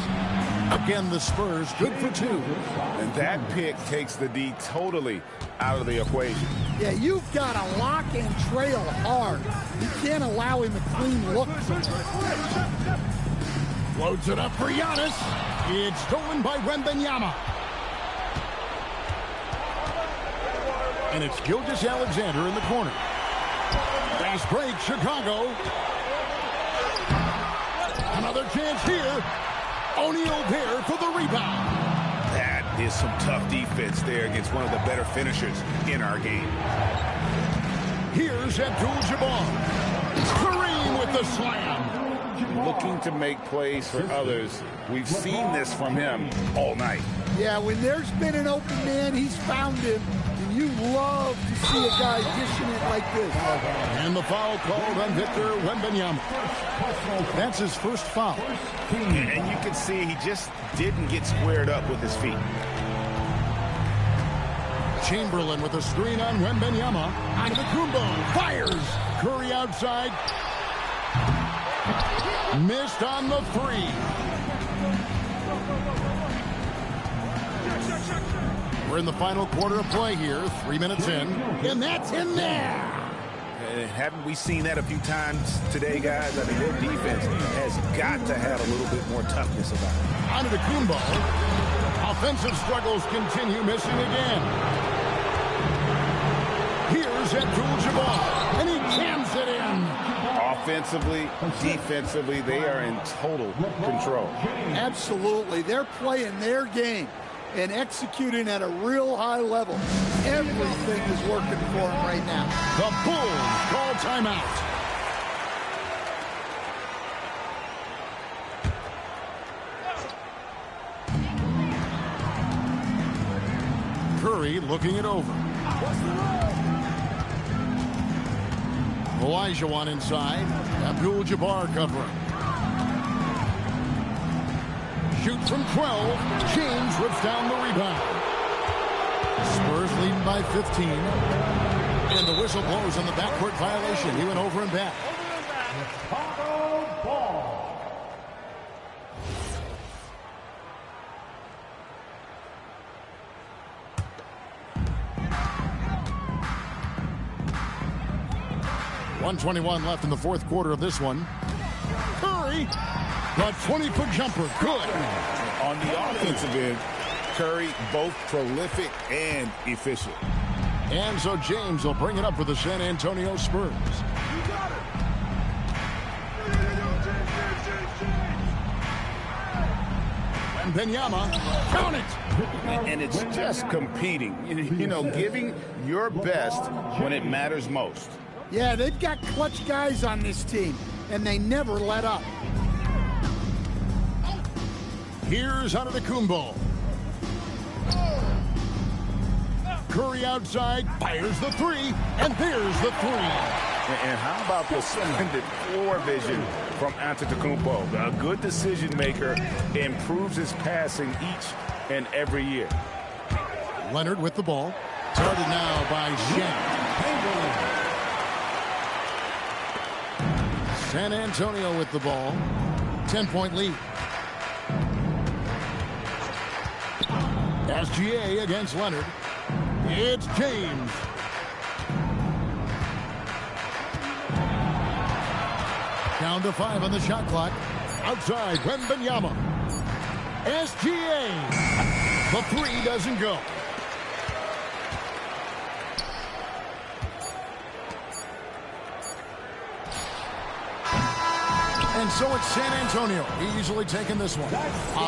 Again, the Spurs good for 2. And that pick takes the D totally out of the equation. Yeah, you've got to lock and trail hard. You can't allow him a clean look. Loads it up for Giannis. It's stolen by Wembanyama. And it's Gilgeous-Alexander in the corner. Fast break, Chicago. Another chance here. O'Neal there for the rebound. That is some tough defense there against one of the better finishers in our game. Here's Abdul-Jabbar. Kareem with the slam. Looking to make plays for others. We've seen this from him all night. Yeah, when there's been an open man, he's found him. And you love to see a guy dishing it like this. And the foul called on Victor Wembanyama. That's his first foul. And you can see he just didn't get squared up with his feet. Chamberlain with a screen on Wembanyama. Antetokounmpo fires. Curry outside. Missed on the 3. We're in the final quarter of play here. 3 minutes in. And that's in there. Haven't we seen that a few times today, guys? I mean, their defense has got to have a little bit more toughness about it. Antetokounmpo. Offensive struggles continue, missing again. Here's Abdul-Jabbar. And he jams it in. Offensively, defensively, they are in total control. Absolutely. They're playing their game and executing at a real high level. Everything is working for them right now. The Bulls call timeout. Curry looking it over. Olajuwon inside. Abdul-Jabbar covering. Shoot from 12. James rips down the rebound. Spurs leading by 15. And the whistle blows on the backcourt violation. He went over and back. Ball. 1:21 left in the fourth quarter of this one. Curry, the 20-foot jumper, good. On the offensive end, Curry both prolific and efficient. And so James will bring it up for the San Antonio Spurs. And Wembanyama, count it. And it's just competing, you know, giving your best when it matters most. Yeah, they've got clutch guys on this team, and they never let up. Here's Antetokounmpo. Curry outside, fires the three, and there's the three. And how about the splendid floor vision from Antetokounmpo? A good decision maker, improves his passing each and every year. Leonard with the ball. Started now by Shaq. San Antonio with the ball. 10-point lead. SGA against Leonard. It's James. Down to 5 on the shot clock. Outside, Wembanyama. SGA. The 3 doesn't go. And so it's San Antonio easily taking this one.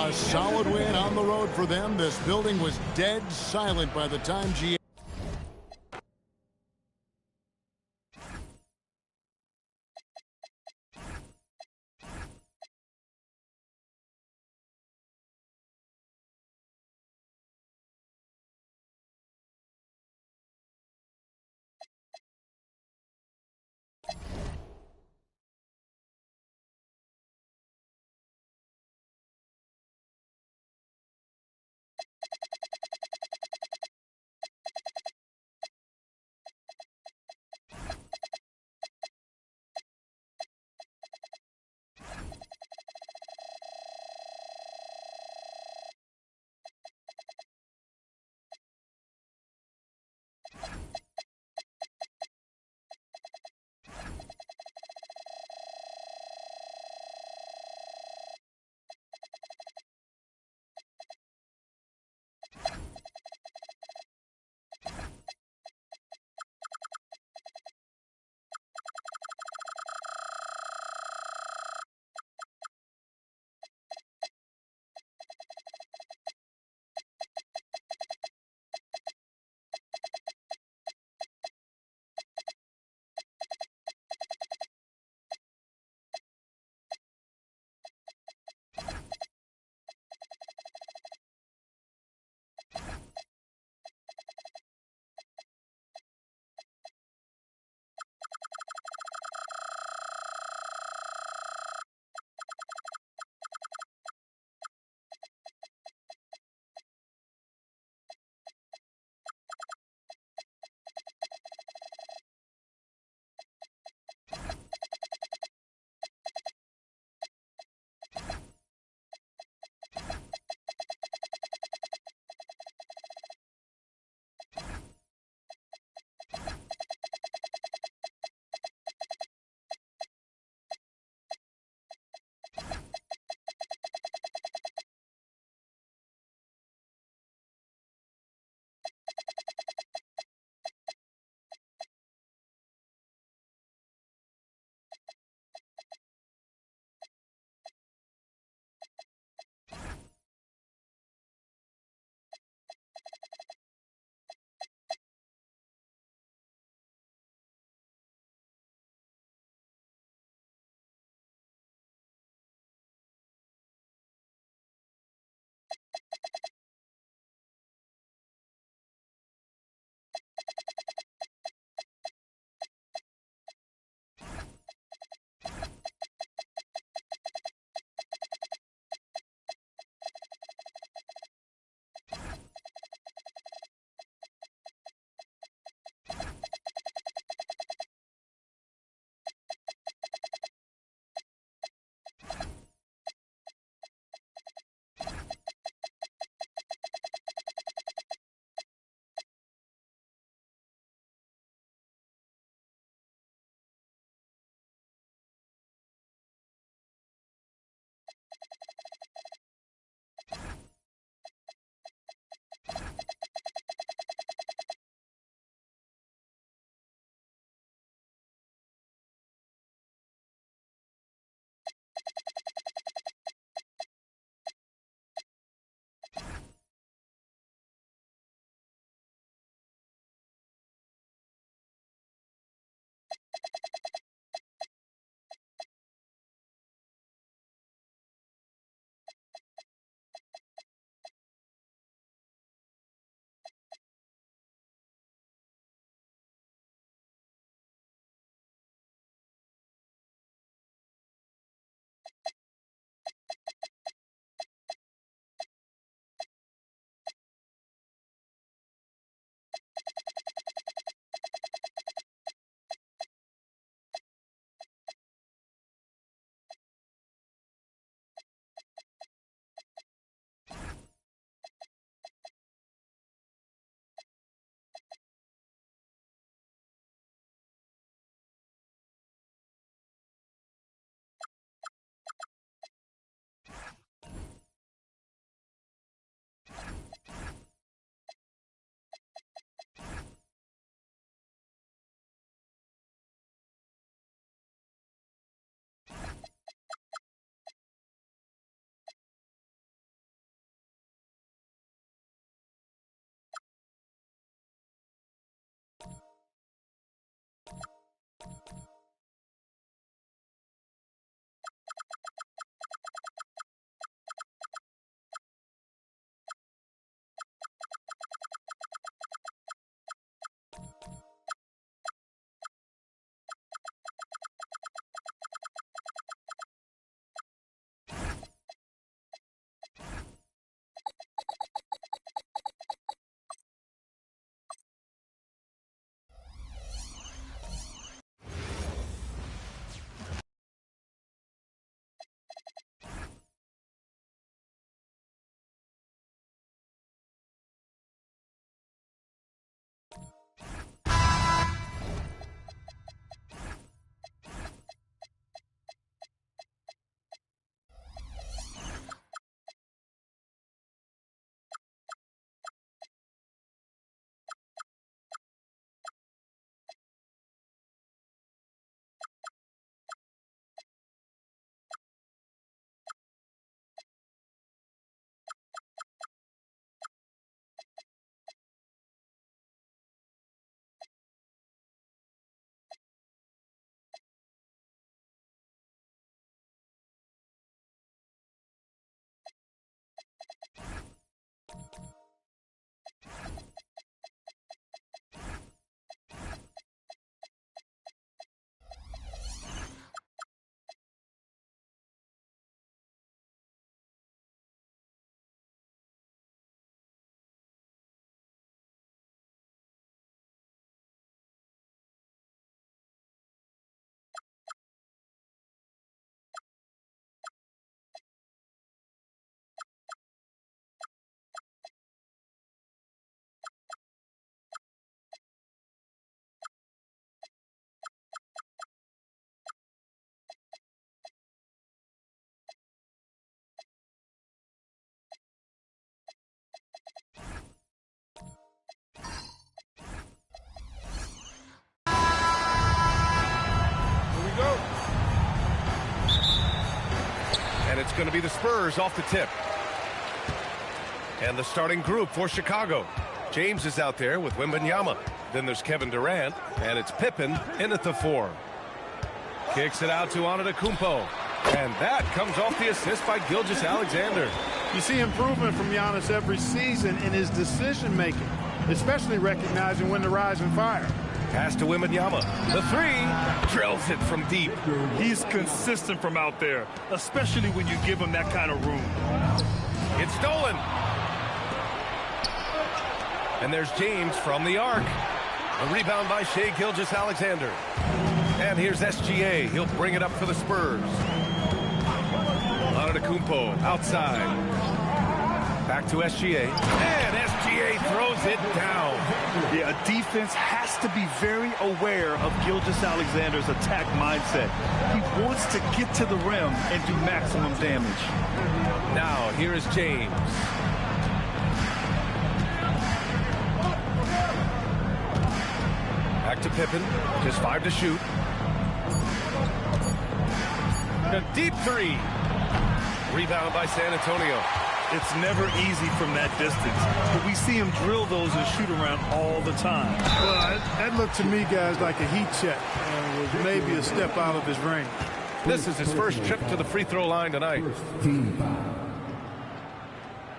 A solid win on the road for them. This building was dead silent by the time GA going to be the Spurs off the tip. And the starting group for Chicago. James is out there with Wembanyama. Then there's Kevin Durant, and it's Pippen in at the 4. Kicks it out to Antetokounmpo. And that comes off the assist by Gilgeous-Alexander. You see improvement from Giannis every season in his decision-making, especially recognizing when to rise and fire. Pass to Wembanyama. The 3 drills it from deep. He's consistent from out there, especially when you give him that kind of room. It's stolen. And there's James from the arc. A rebound by Shai Gilgeous-Alexander. And here's SGA. He'll bring it up for the Spurs. Antetokounmpo outside. Back to SGA. And SGA throws it down. Yeah, a defense has to be very aware of Gilgeous-Alexander's attack mindset. He wants to get to the rim and do maximum damage. Now, here is James. Back to Pippen. Just 5 to shoot. A deep 3. Rebound by San Antonio. It's never easy from that distance, but we see him drill those and shoot around all the time. Well, that looked to me, guys, like a heat check. And was maybe a step out of his range. This is his first trip to the free throw line tonight.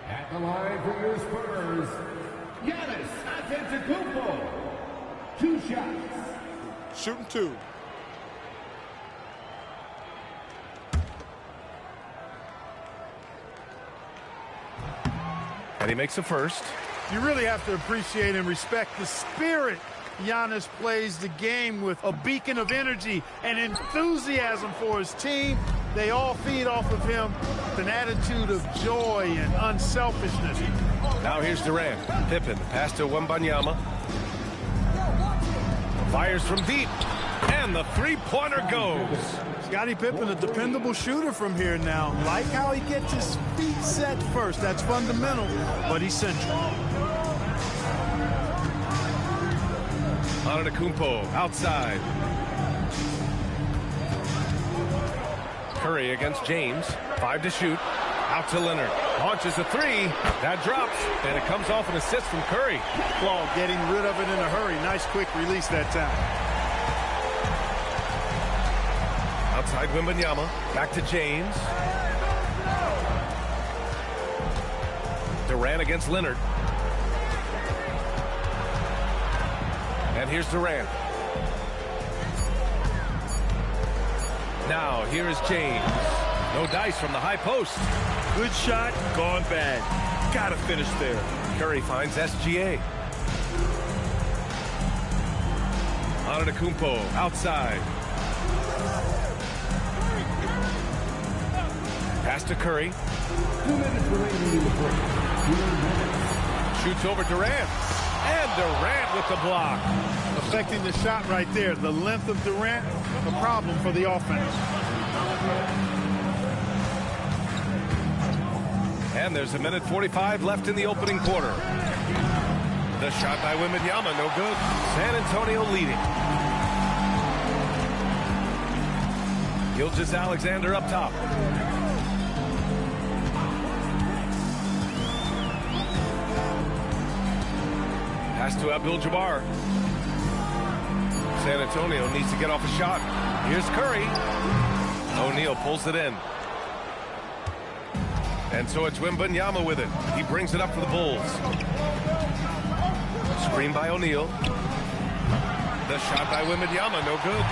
At the line for your Spurs, Giannis Antetokounmpo. 2 shots. Shooting 2. And he makes the first. You really have to appreciate and respect the spirit Giannis plays the game with. A beacon of energy and enthusiasm for his team. They all feed off of him with an attitude of joy and unselfishness. Now here's Durant. Pippen, pass to Wembanyama. Fires from deep. And the 3-pointer goes. Scottie Pippen, a dependable shooter from here now. Like how he gets his feet set first. That's fundamental, but he's central. Antetokounmpo outside. Curry against James. 5 to shoot. Out to Leonard. Launches a 3. That drops. And it comes off an assist from Curry. Ball getting rid of it in a hurry. Nice quick release that time. Outside Wembanyama. Back to James. Durant against Leonard. And here's Durant. Now, here is James. No dice from the high post. Good shot, gone bad. Gotta finish there. Curry finds SGA. Antetokounmpo outside. Pass to Curry. 2 minutes remaining in the break. 2 minutes. Shoots over Durant. And Durant with the block. Affecting the shot right there. The length of Durant, a problem for the offense. And there's 1:45 left in the opening quarter. The shot by Wembanyama, no good. San Antonio leading. Gilgeous-Alexander up top. Pass to Abdul-Jabbar. San Antonio needs to get off a shot. Here's Curry. O'Neal pulls it in. And so it's Wembanyama with it. He brings it up for the Bulls. Screen by O'Neal. The shot by Wembanyama, no good.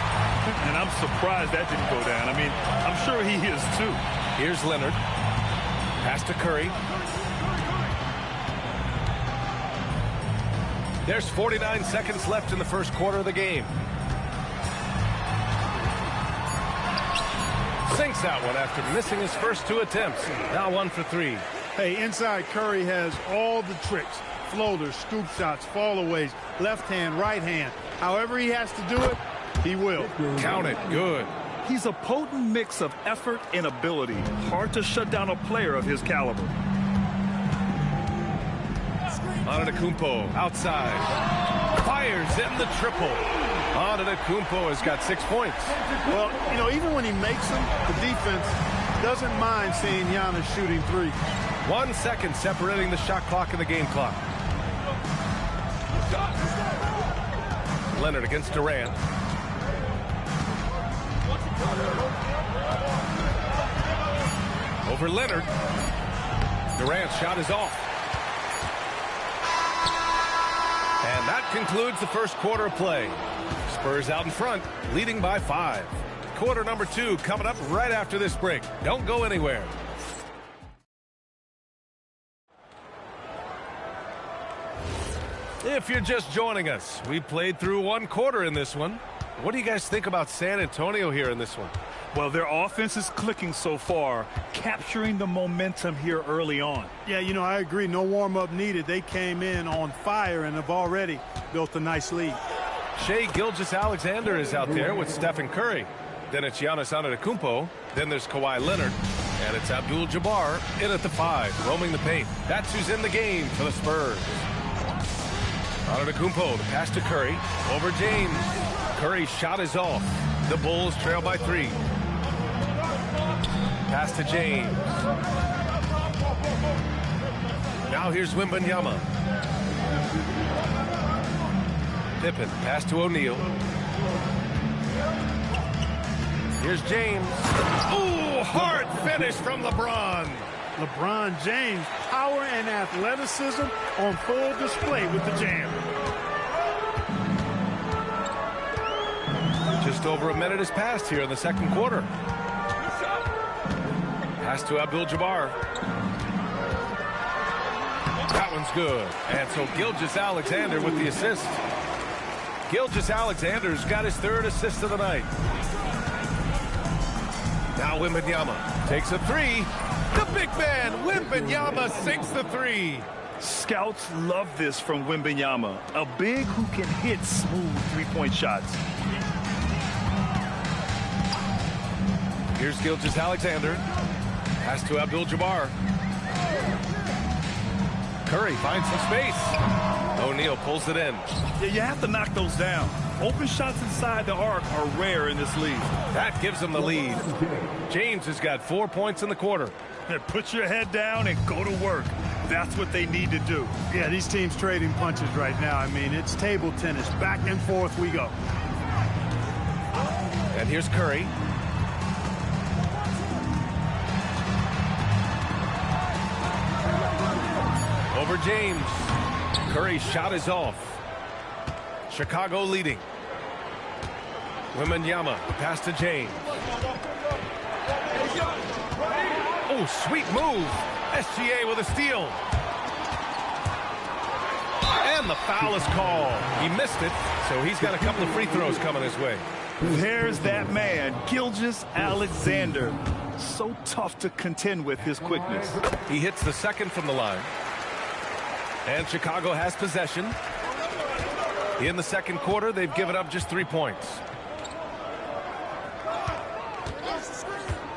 And I'm surprised that didn't go down. I mean, I'm sure he is too. Here's Leonard. Pass to Curry. There's 49 seconds left in the first quarter of the game. Sinks that one after missing his first 2 attempts. Now 1 for 3. Hey, inside Curry has all the tricks. Floaters, scoop shots, fallaways, left hand, right hand. However he has to do it, he will. Count it. Good. He's a potent mix of effort and ability. Hard to shut down a player of his caliber. Antetokounmpo outside. Fires in the triple. Antetokounmpo has got 6 points. Well, you know, even when he makes them, the defense doesn't mind seeing Giannis shooting threes. 1 second separating the shot clock and the game clock. Leonard against Durant. Over Leonard. Durant's shot is off. And that concludes the first quarter of play. Spurs out in front, leading by 5. Quarter number 2 coming up right after this break. Don't go anywhere. If you're just joining us, we played through 1 quarter in this one. What do you guys think about San Antonio here in this one? Well, their offense is clicking so far, capturing the momentum here early on. Yeah, you know, I agree. No warm-up needed. They came in on fire and have already built a nice lead. Shai Gilgeous-Alexander is out there with Stephen Curry. Then it's Giannis Antetokounmpo. Then there's Kawhi Leonard. And it's Abdul-Jabbar in at the 5, roaming the paint. That's who's in the game for the Spurs. Antetokounmpo, the pass to Curry. Over James. Curry's shot is off. The Bulls trail by 3. Pass to James. Now here's Wembanyama. Pippen, pass to O'Neal. Here's James. Ooh, hard finish from LeBron. LeBron James, power and athleticism on full display with the jam. Just over a minute has passed here in the second quarter. Pass to Abdul-Jabbar. That one's good. And so Gilgeous-Alexander with the assist. Gilgeous-Alexander's got his 3rd assist of the night. Now Wembanyama takes a 3. The big man, Wembanyama, sinks the 3. Scouts love this from Wembanyama, a big who can hit smooth three-point shots. Here's Gilgeous-Alexander. Pass to Abdul-Jabbar. Curry finds some space. O'Neal pulls it in. Yeah, you have to knock those down. Open shots inside the arc are rare in this league. That gives them the lead. James has got 4 points in the quarter. Put your head down and go to work. That's what they need to do. Yeah, these teams trading punches right now. I mean, it's table tennis. Back and forth we go. And here's Curry. Over James. Curry's shot is off. Chicago leading. Wembanyama, pass to James. Oh, sweet move. SGA with a steal. And the foul is called. He missed it, so he's got a couple of free throws coming his way. There's that man, Gilgeous-Alexander. So tough to contend with his quickness. He hits the 2nd from the line. And Chicago has possession. In the second quarter, they've given up just 3 points.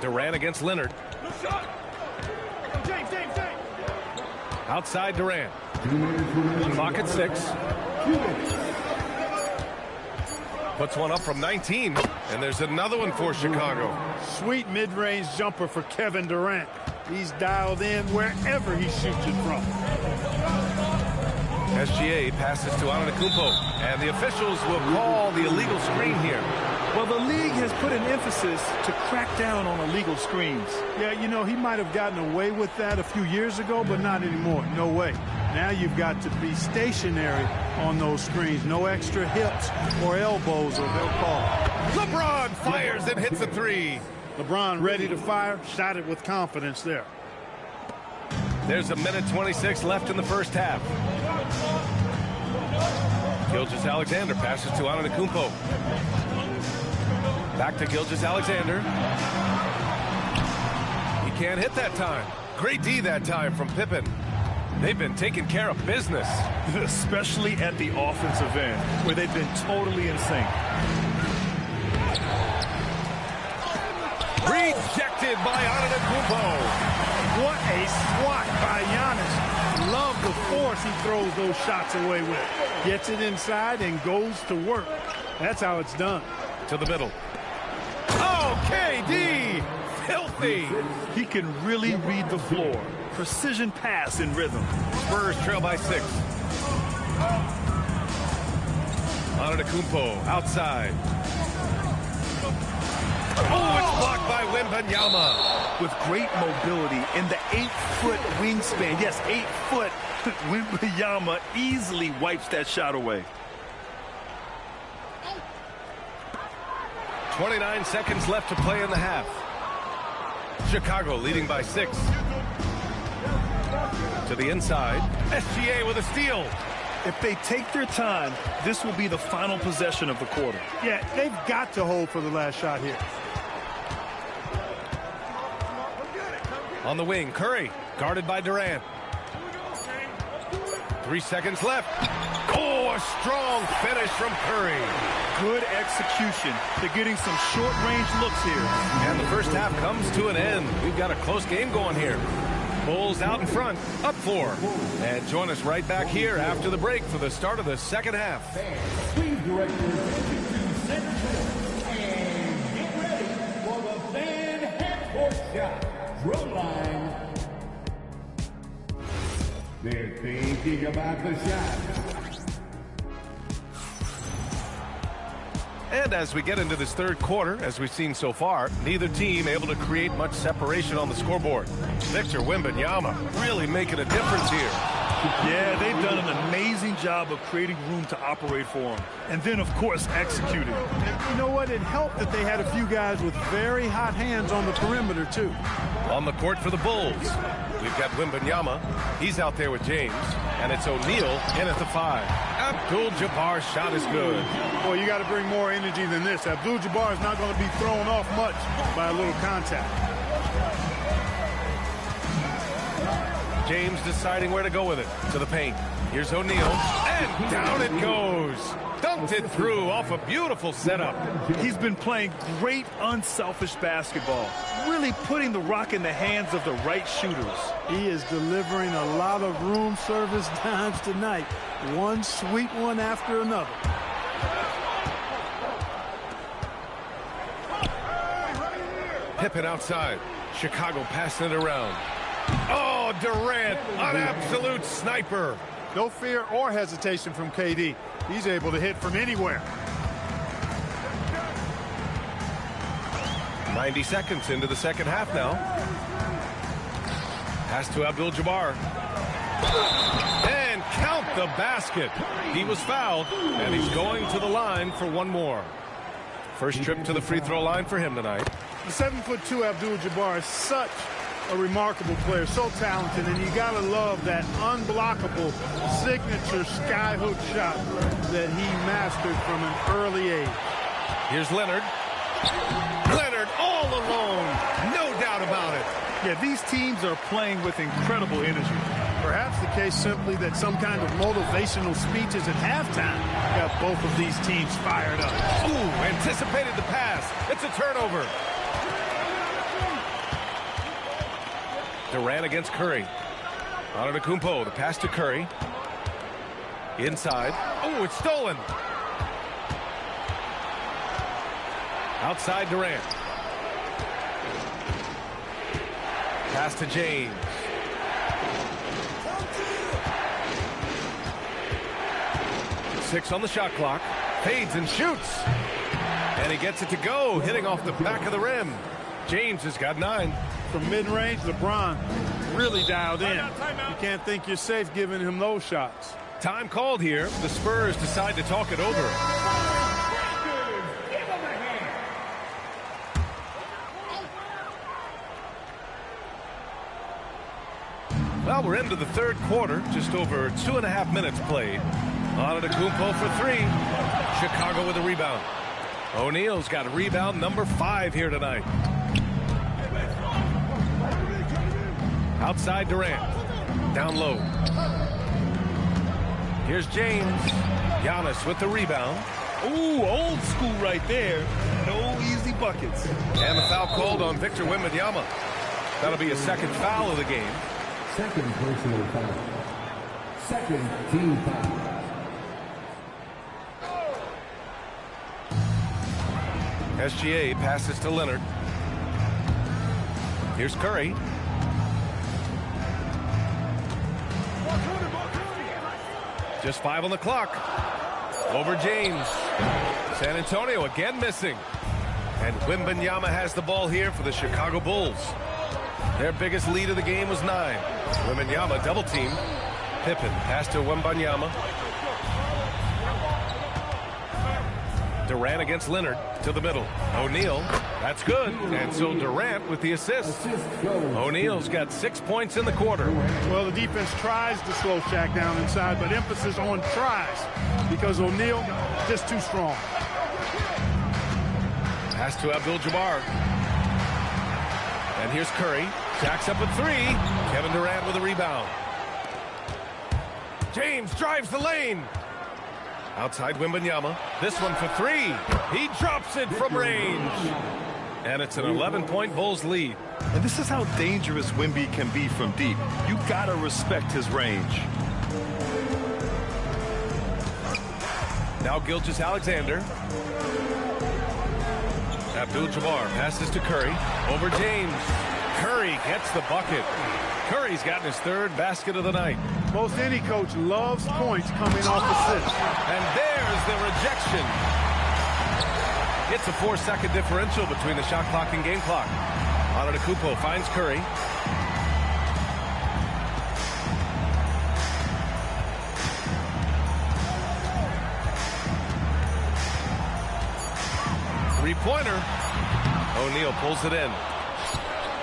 Durant against Leonard. Outside Durant. Clock at 6. Puts one up from 19. And there's another one for Chicago. Sweet mid-range jumper for Kevin Durant. He's dialed in wherever he shoots it from. SGA passes to Antetokounmpo, and the officials will call the illegal screen here. Well, the league has put an emphasis to crack down on illegal screens. Yeah, you know, he might have gotten away with that a few years ago, but not anymore. No way. Now you've got to be stationary on those screens. No extra hips or elbows, or they'll call. LeBron fires and hits a 3. LeBron ready to fire, shot it with confidence there. There's a minute 26 left in the first half. Gilgeous-Alexander passes to Antetokounmpo. Back to Gilgeous-Alexander. He can't hit that time. Great D that time from Pippen. They've been taking care of business. Especially at the offensive end, where they've been totally in sync. Rejected by Antetokounmpo. What a swat by Giannis. Love the force he throws those shots away with. Gets it inside and goes to work. That's how it's done. To the middle. Oh, KD Filthy. He can really read the floor. Precision pass in rhythm. Spurs trail by 6. Antetokounmpo outside. Oh, it's blocked by Wembanyama. With great mobility in the 8-foot wingspan. Yes, 8 foot. Wembanyama easily wipes that shot away. 29 seconds left to play in the half. Chicago leading by 6. To the inside. SGA with a steal. If they take their time, this will be the final possession of the quarter. Yeah, they've got to hold for the last shot here. On the wing, Curry, guarded by Durant. 3 seconds left. Oh, a strong finish from Curry. Good execution. They're getting some short-range looks here. And the first half comes to an end. We've got a close game going here. Bulls out in front, up 4. And join us right back here after the break for the start of the second half. Please direct your attention to Central and get ready for the fan half-court shot. Drum line. They're thinking about the shot. And as we get into this third quarter, as we've seen so far, neither team able to create much separation on the scoreboard. Victor Wembanyama really making a difference here. Yeah, they've done an amazing job of creating room to operate for him. And then, of course, executing. And you know what? It helped that they had a few guys with very hot hands on the perimeter, too. On the court for the Bulls, we've got Wembanyama. He's out there with James. And it's O'Neal in at the 5. Abdul-Jabbar's shot is good. Boy, you got to bring more energy than this. Abdul-Jabbar is not going to be thrown off much by a little contact. James deciding where to go with it. To the paint. Here's O'Neal. And down it goes. Dunked it through off a beautiful setup. He's been playing great unselfish basketball. Really putting the rock in the hands of the right shooters. He is delivering a lot of room service dimes tonight. One sweet one after another. Pippen outside. Chicago passing it around. Oh, Durant, an absolute sniper. No fear or hesitation from KD. He's able to hit from anywhere. 90 seconds into the second half now. Pass to Abdul-Jabbar. And count the basket. He was fouled, and he's going to the line for one more. First trip to the free throw line for him tonight. The 7'2" Abdul-Jabbar is such a remarkable player, so talented, and you gotta love that unblockable signature skyhook shot that he mastered from an early age. Here's Leonard. Leonard all alone, no doubt about it. Yeah, these teams are playing with incredible energy. Perhaps the case simply that some kind of motivational speeches at halftime got both of these teams fired up. Ooh, anticipated the pass. It's a turnover. Durant against Curry. Antetokounmpo, the pass to Curry. Inside. Oh, it's stolen. Outside Durant. Pass to James. Six on the shot clock. Fades and shoots. And he gets it to go, hitting off the back of the rim. James has got 9. From mid-range, LeBron really dialed in. You can't think you're safe giving him those shots. Time called here. The Spurs decide to talk it over. Well, we're into the third quarter. Just over 2.5 minutes played. Antetokounmpo for 3. Chicago with a rebound. O'Neal's got rebound number 5 here tonight. Outside Durant. Down low. Here's James. Giannis with the rebound. Ooh, old school right there. No easy buckets. And the foul called on Victor Wembanyama. That'll be a second foul of the game. Second personal foul. Second team foul. SGA passes to Leonard. Here's Curry. Just 5 on the clock. Over James. San Antonio again missing. And Wembanyama has the ball here for the Chicago Bulls. Their biggest lead of the game was 9. Wembanyama double team. Pippen pass to Wembanyama. Durant against Leonard to the middle. O'Neal, that's good. And so Durant with the assist. O'Neal's got 6 points in the quarter. Well, the defense tries to slow Shaq down inside, but emphasis on tries because O'Neal just too strong. Pass to Abdul-Jabbar. And here's Curry. Jacks up at 3. Kevin Durant with a rebound. James drives the lane. Outside Wembanyama. This one for 3. He drops it from range. And it's an 11-point Bulls lead. And this is how dangerous Wemby can be from deep. You gotta respect his range. Now Gilgeous-Alexander. Abdul-Jabbar passes to Curry. Over James. Curry gets the bucket. Curry's gotten his 3rd basket of the night. Most any coach loves points coming off assists. And there's the rejection. It's a 4-second differential between the shot clock and game clock. Antetokounmpo finds Curry. Three-pointer. O'Neal pulls it in.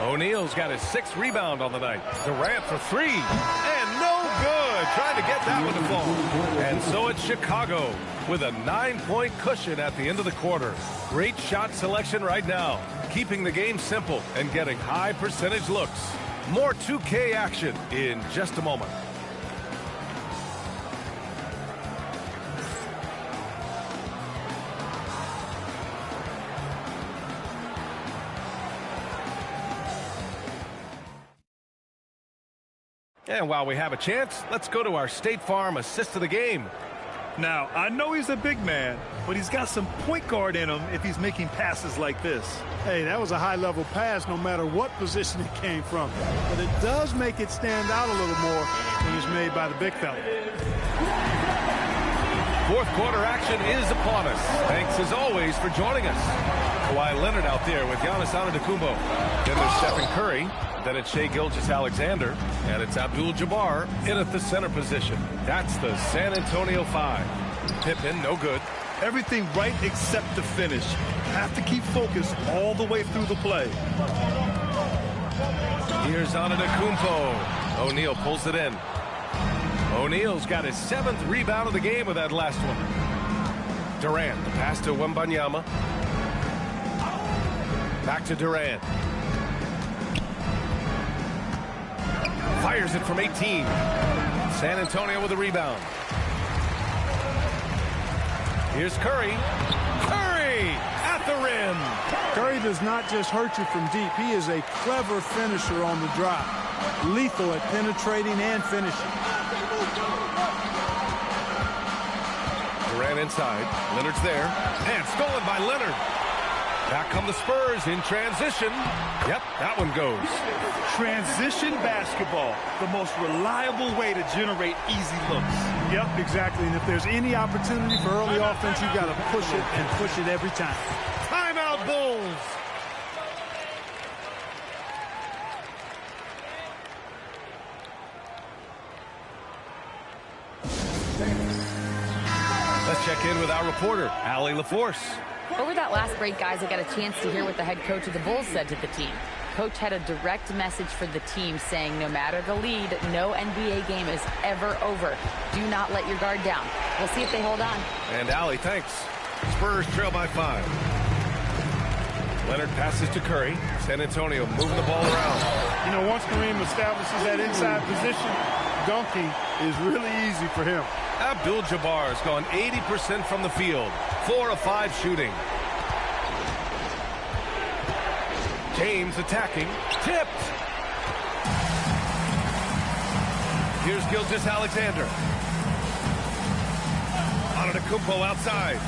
O'Neal's got his 6th rebound on the night. Durant for 3. And no good. Trying to get that one to fall. And so it's Chicago with a 9-point cushion at the end of the quarter. Great shot selection right now. Keeping the game simple and getting high percentage looks. More 2K action in just a moment. And while we have a chance, let's go to our State Farm assist of the game. Now, I know he's a big man, but he's got some point guard in him if he's making passes like this. Hey, that was a high-level pass no matter what position it came from. But it does make it stand out a little more when it's made by the big fella. 4th quarter action is upon us. Thanks as always for joining us. Kawhi Leonard out there with Giannis Antetokounmpo. Then there's Stephen Curry. Then it's Shai Gilgeous-Alexander. And it's Abdul-Jabbar in at the center position. That's the San Antonio 5. Pippen, no good. Everything right except the finish. Have to keep focused all the way through the play. Here's Antetokounmpo. O'Neal pulls it in. O'Neal's got his 7th rebound of the game with that last one. Durant, the pass to Wembanyama. Back to Durant. Fires it from 18. San Antonio with a rebound. Here's Curry. Curry at the rim. Curry does not just hurt you from deep. He is a clever finisher on the drive. Lethal at penetrating and finishing. Durant inside. Leonard's there. And stolen by Leonard. Back come the Spurs in transition. Yep, that one goes. Transition basketball, the most reliable way to generate easy looks. Yep, exactly. And if there's any opportunity for early offense, you got to push it and push it every time. Timeout, Bulls. Let's check in with our reporter, Allie LaForce. Over that last break, guys, I got a chance to hear what the head coach of the Bulls said to the team. Coach had a direct message for the team saying no matter the lead, no NBA game is ever over. Do not let your guard down. We'll see if they hold on. And Allie, thanks. Spurs trail by 5. Leonard passes to Curry. San Antonio moving the ball around. You know, once Kareem establishes that inside position, dunking is really easy for him. Abdul-Jabbar has gone 80% from the field. 4 of 5 shooting. James attacking. Tipped. Here's Gilgeous-Alexander. Antetokounmpo outside.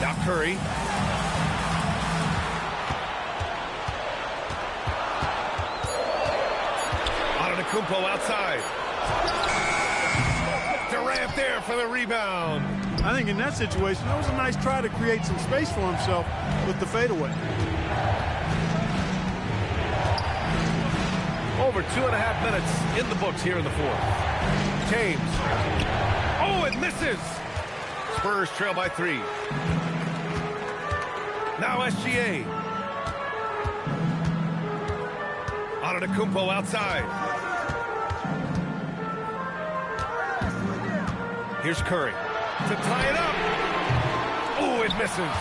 Now Curry. Antetokounmpo outside. Durant there for the rebound. I think in that situation, that was a nice try to create some space for himself with the fadeaway. Over 2.5 minutes in the books here in the fourth. James. Oh, it misses. Spurs trail by 3. Now SGA. Antetokounmpo outside. Here's Curry to tie it up. Oh, it misses.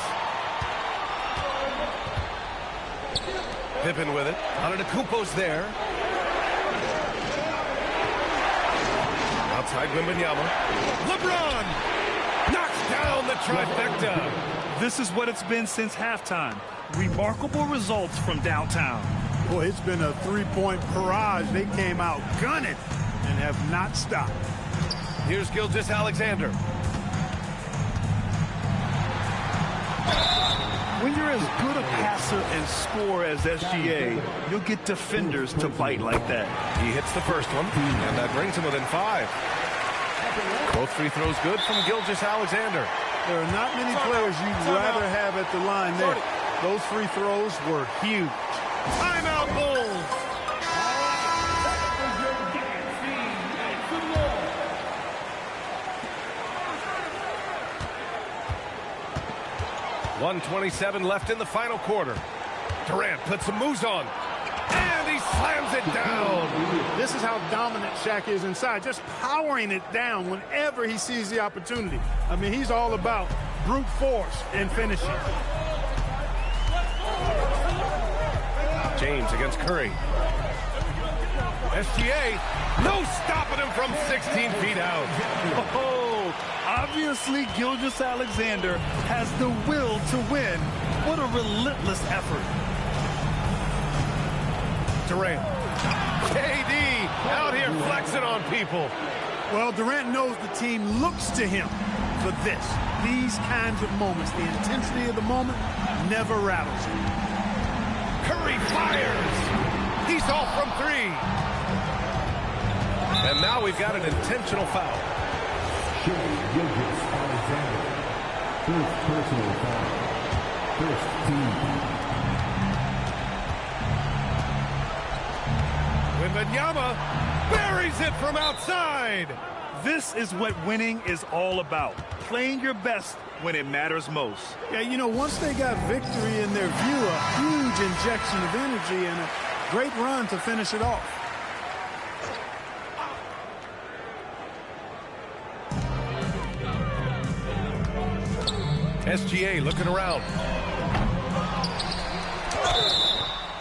Pippen with it. Antetokounmpo's there. Outside Wembanyama. LeBron knocks down the trifecta. This is what it's been since halftime. Remarkable results from downtown. Boy, it's been a three-point barrage. They came out gunning and have not stopped. Here's Gilgeous-Alexander. When you're as good a passer and scorer as SGA, you'll get defenders to bite like that. He hits the first one, and that brings him within 5. Both free throws good from Gilgeous-Alexander. There are not many players you'd rather have at the line there. Those free throws were huge. Timeout, Bulls. .127 left in the final quarter. Durant puts some moves on, and he slams it down. This is how dominant Shaq is inside, just powering it down whenever he sees the opportunity. I mean, he's all about brute force and finishing. James against Curry. SGA, no stopping him from 16 feet out. Oh, obviously Gilgeous-Alexander has the will to win. What a relentless effort. Durant. KD out here flexing on people. Well, Durant knows the team looks to him for this. These kinds of moments, the intensity of the moment never rattles him. Curry fires. He's off from 3. And now we've got an intentional foul. Gilgeous-Alexander. First personal foul. First team. Wembanyama buries it from outside. This is what winning is all about. Playing your best when it matters most. Yeah, you know, once they got victory in their view, a huge injection of energy and a great run to finish it off. SGA looking around.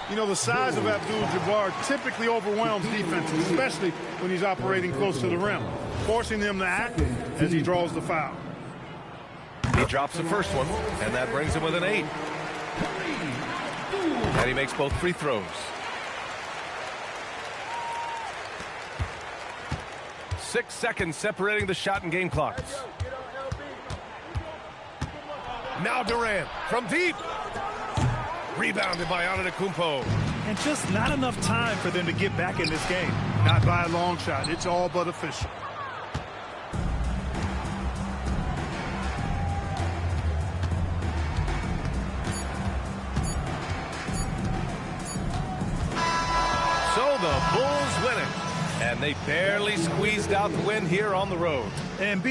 You know, the size of Abdul-Jabbar typically overwhelms defenses, especially when he's operating close to the rim, forcing them to act as he draws the foul. He drops the first one, and that brings him within 8. And he makes both free throws. 6 seconds separating the shot and game clocks. Now Durant from deep. Rebounded by Antetokounmpo. And just not enough time for them to get back in this game. Not by a long shot. It's all but official. So the Bulls win it. And they barely squeezed out the win here on the road. And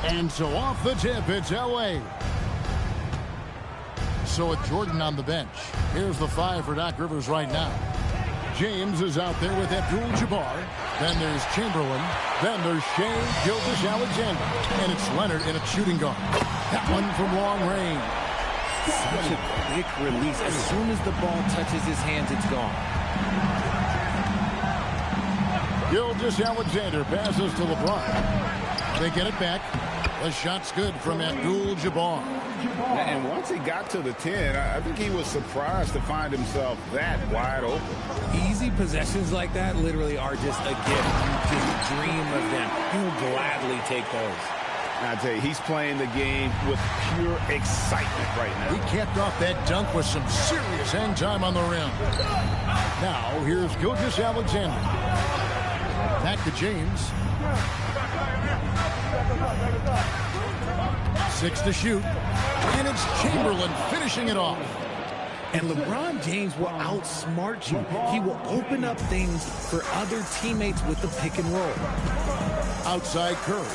And so off the tip, it's Elway. So with Jordan on the bench, here's the 5 for Doc Rivers right now. James is out there with Abdul-Jabbar. Then there's Chamberlain. Then there's Shea Gilgeous-Alexander. And it's Leonard in a shooting guard. That one from long range. Such a quick release. As soon as the ball touches his hands, it's gone. Gilgeous-Alexander passes to LeBron. They get it back. The shot's good from Abdul-Jabbar. And once he got to the 10, I think he was surprised to find himself that wide open. Easy possessions like that literally are just a gift. You just dream of them. You will gladly take those. I tell you, he's playing the game with pure excitement right now. He capped off that dunk with some serious hang time on the rim. Now, here's Gilgeous-Alexander. Back to James. 6 to shoot. And it's Chamberlain finishing it off. And LeBron James will outsmart you. He will open up things for other teammates with the pick and roll. Outside Curry.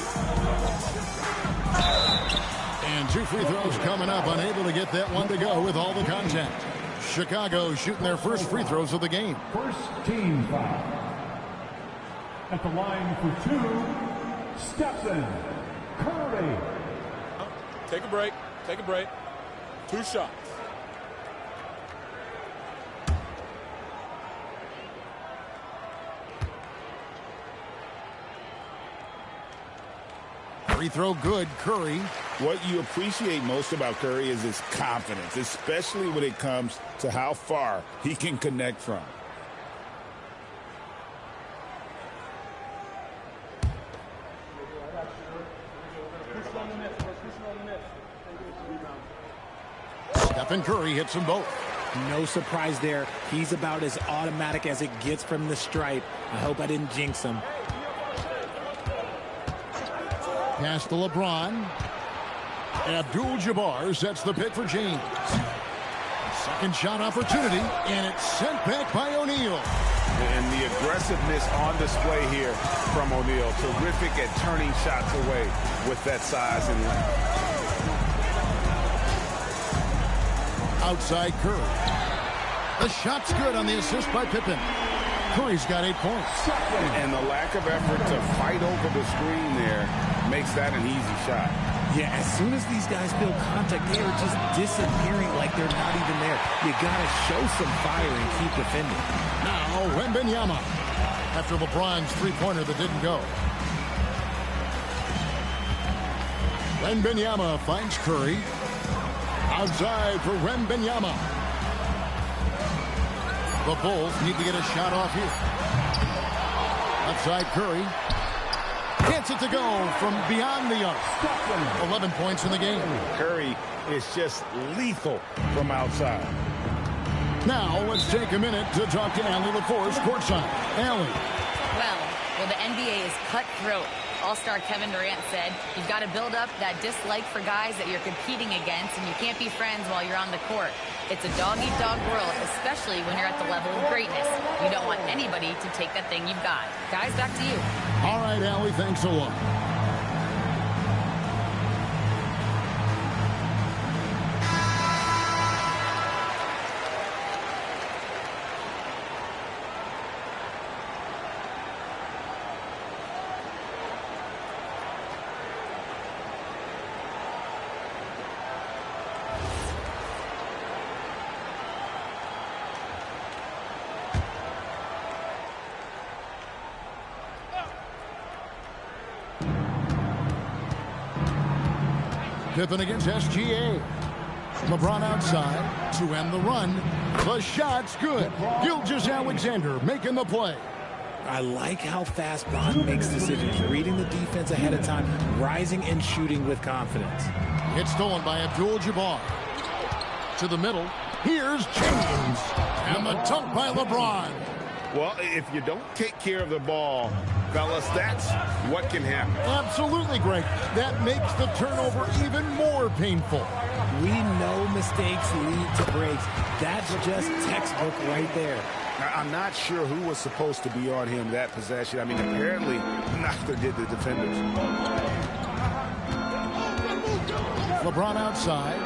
And 2 free throws coming up. Unable to get that one to go with all the contact. Chicago shooting their first free throws of the game. First team foul. At the line for 2, Stephen Curry. Take a break. Take a break. 2 shots. Free throw good, Curry. What you appreciate most about Curry is his confidence, especially when it comes to how far he can connect from. Stephen Curry hits them both. No surprise there. He's about as automatic as it gets from the stripe. I hope I didn't jinx him. Pass to LeBron. Abdul-Jabbar sets the pick for James. Second shot opportunity, and it's sent back by O'Neal. And the aggressiveness on display here from O'Neal. Terrific at turning shots away with that size and length. Outside Curry. The shot's good on the assist by Pippen. Curry's got 8 points. And the lack of effort to fight over the screen there makes that an easy shot. Yeah, as soon as these guys feel contact, they are just disappearing like they're not even there. You got to show some fire and keep defending. Now, Wembanyama. After LeBron's three-pointer that didn't go. Wembanyama finds Curry. Outside for Wembanyama. The Bulls need to get a shot off here. Outside Curry. Gets it to go from beyond the arc. 11 points in the game. Curry is just lethal from outside. Now let's take a minute to talk to Allie LaForce courtside. Allie. Well, the NBA is cutthroat. All-star Kevin Durant said, you've got to build up that dislike for guys that you're competing against, and you can't be friends while you're on the court. It's a dog-eat-dog world, especially when you're at the level of greatness. You don't want anybody to take that thing you've got. Guys, back to you. All right, Allie, thanks a lot. Pippen against SGA. LeBron outside to end the run. The shot's good. Gilgeous-Alexander making the play. I like how fast Bron makes decisions, reading the defense ahead of time, rising and shooting with confidence. It's stolen by Abdul-Jabbar. To the middle. Here's James. And the dunk by LeBron. Well, if you don't take care of the ball, fellas, that's what can happen. Absolutely, Greg. That makes the turnover even more painful. We know mistakes lead to breaks. That's just textbook right there. I'm not sure who was supposed to be on him that possession. I mean, apparently, neither did the defenders. LeBron outside.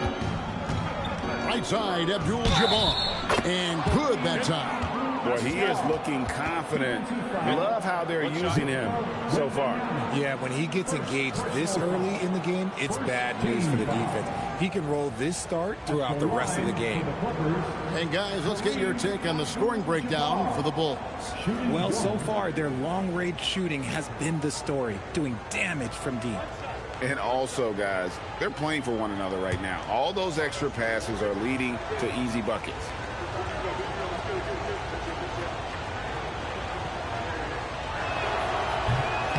Right side, Abdul-Jabbar. And good that time. Boy, he is looking confident. Love how they're using him so far. Yeah, when he gets engaged this early in the game, it's bad news for the defense. He can roll this start throughout the rest of the game. And guys, let's get your take on the scoring breakdown for the Bulls. Well, so far, their long-range shooting has been the story, doing damage from deep. And also, guys, they're playing for one another right now. All those extra passes are leading to easy buckets.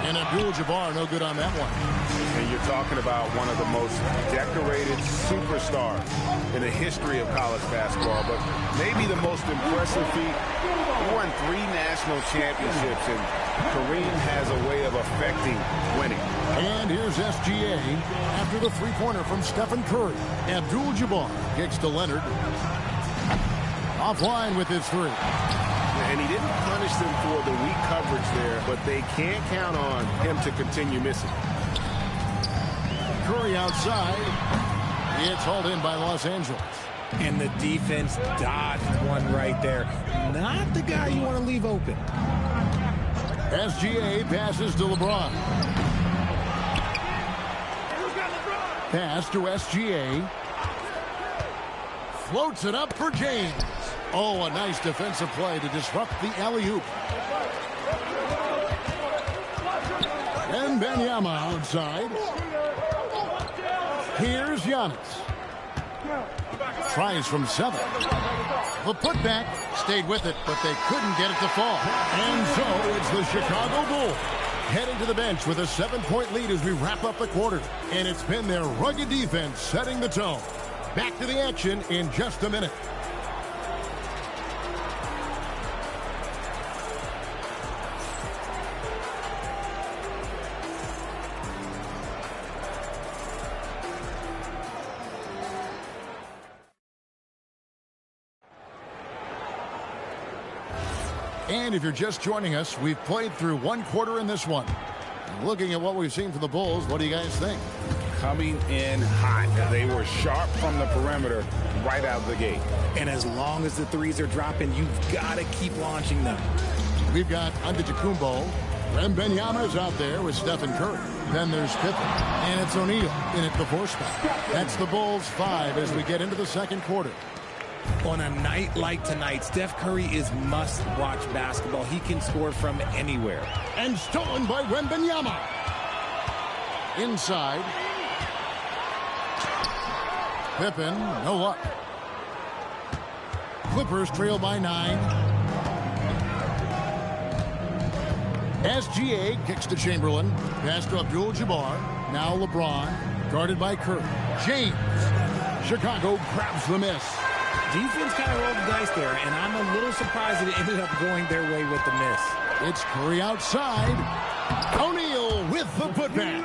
And Abdul-Jabbar, no good on that one. And you're talking about one of the most decorated superstars in the history of college basketball, but maybe the most impressive feat. He won 3 national championships, and Kareem has a way of affecting winning. And here's SGA after the three-pointer from Stephen Curry. Abdul-Jabbar kicks to Leonard. Offline with his 3. And he didn't punish them for the weak coverage there, but they can't count on him to continue missing. Curry outside. It's hauled in by Los Angeles. And the defense dodged one right there. Not the guy you want to leave open. SGA passes to LeBron. Pass to SGA. Floats it up for James. Oh, a nice defensive play to disrupt the alley-oop. And Wembanyama outside. Here's Giannis. Tries from 7. The putback stayed with it, but they couldn't get it to fall. And so it's the Chicago Bulls heading to the bench with a 7-point lead as we wrap up the quarter. And it's been their rugged defense setting the tone. Back to the action in just a minute. And if you're just joining us, we've played through 1 quarter in this one. Looking at what we've seen from the Bulls, what do you guys think? Coming in hot. They were sharp from the perimeter right out of the gate. And as long as the threes are dropping, you've got to keep launching them. We've got Antetokounmpo. Wembanyama's out there with Stephen Curry. Then there's Pippen. And it's O'Neal in at the 4 spot. That's the Bulls 5 as we get into the second quarter. On a night like tonight, Steph Curry is must-watch basketball. He can score from anywhere. And stolen by Wembanyama. Inside. Pippen, no luck. Clippers trail by 9. SGA kicks to Chamberlain. Pass to Abdul-Jabbar. Now LeBron, guarded by Curry. James. Chicago grabs the miss. Defense kind of rolled the dice there, and I'm a little surprised that it ended up going their way with the miss. It's Curry outside. O'Neal with the putback.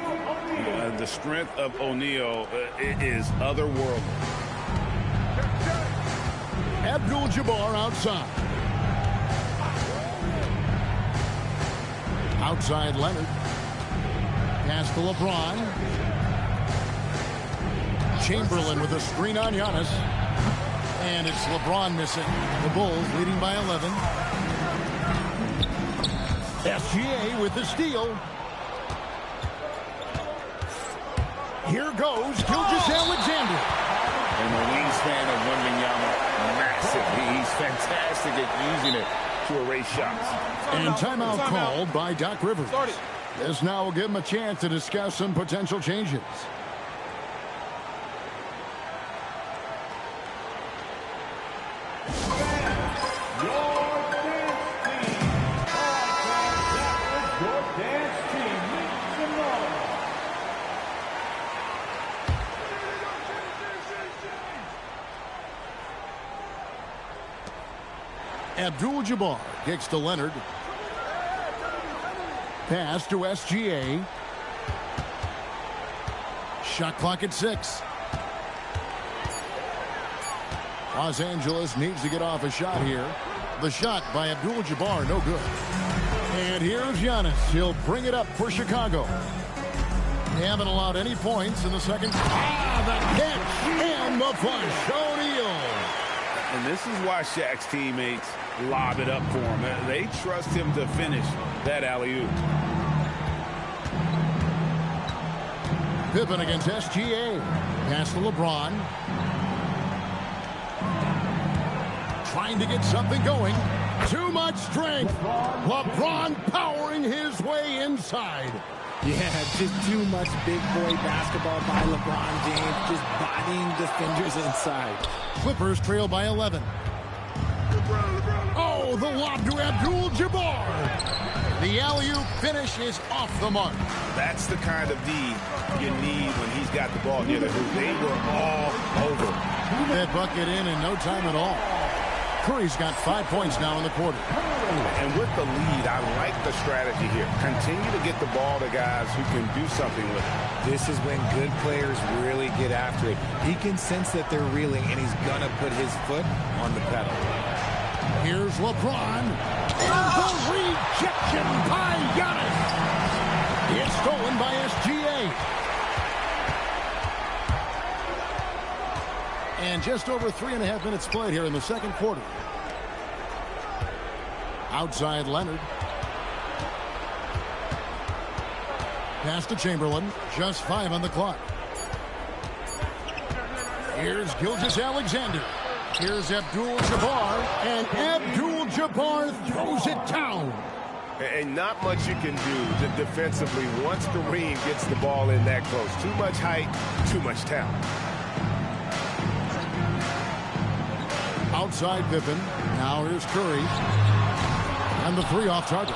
The strength of O'Neal is otherworldly. Abdul-Jabbar outside. Outside Leonard. Pass to LeBron. Chamberlain with a screen on Giannis. And it's LeBron missing. The Bulls leading by 11. SGA with the steal. Here goes Gilgeous-Alexander. And the wingspan of Wembanyama, massive. He's fantastic at using it to erase shots. And timeout called by Doc Rivers. This now will give him a chance to discuss some potential changes. Abdul-Jabbar kicks to Leonard. Pass to SGA. Shot clock at 6. Los Angeles needs to get off a shot here. The shot by Abdul-Jabbar, no good. And here's Giannis. He'll bring it up for Chicago. haven't allowed any points in the second. The catch and the push. O'Neal. And this is why Shaq's teammates lob it up for him. They trust him to finish that alley-oop. Pippen against SGA. Pass to LeBron. Trying to get something going. Too much strength. LeBron powering his way inside. Yeah, just too much big boy basketball by LeBron James, just bodying defenders inside. Clippers trail by 11. Oh, the lob to Abdul-Jabbar. The alley-oop finish is off the mark. That's the kind of D you need when he's got the ball near the hoop. They were all over. That bucket in no time at all. Curry's got 5 points now in the quarter. And with the lead, I like the strategy here. Continue to get the ball to guys who can do something with it. This is when good players really get after it. He can sense that they're reeling, and he's going to put his foot on the pedal. Here's LeBron. And the rejection by Giannis. It's stolen by SGA. And just over 3.5 minutes played here in the second quarter. Outside Leonard. Pass to Chamberlain. Just 5 on the clock. Here's Gilgeous-Alexander. Here's Abdul-Jabbar. And Abdul-Jabbar throws it down. And not much you can do defensively once Kareem gets the ball in that close. Too much height, too much talent. Outside Pippen. Now here's Curry. And the 3 off target.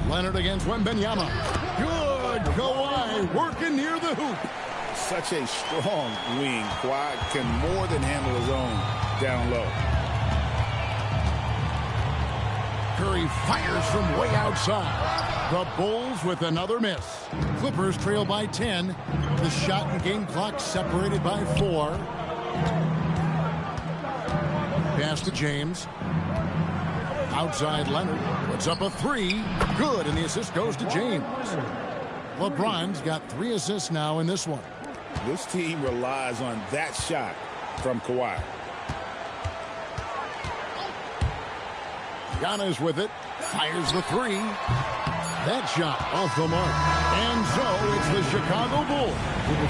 Leonard against Wembanyama. Good. Kawhi working near the hoop. Such a strong wing. Kawhi can more than handle his own down low. Curry fires from way outside. The Bulls with another miss. Clippers trail by 10. The shot and game clock separated by 4. Pass to James. Outside Leonard. Puts up a 3. Good, and the assist goes to James. LeBron's got 3 assists now in this one. This team relies on that shot from Kawhi. Giannis with it. Fires the 3. That shot off the mark. And so it's the Chicago Bulls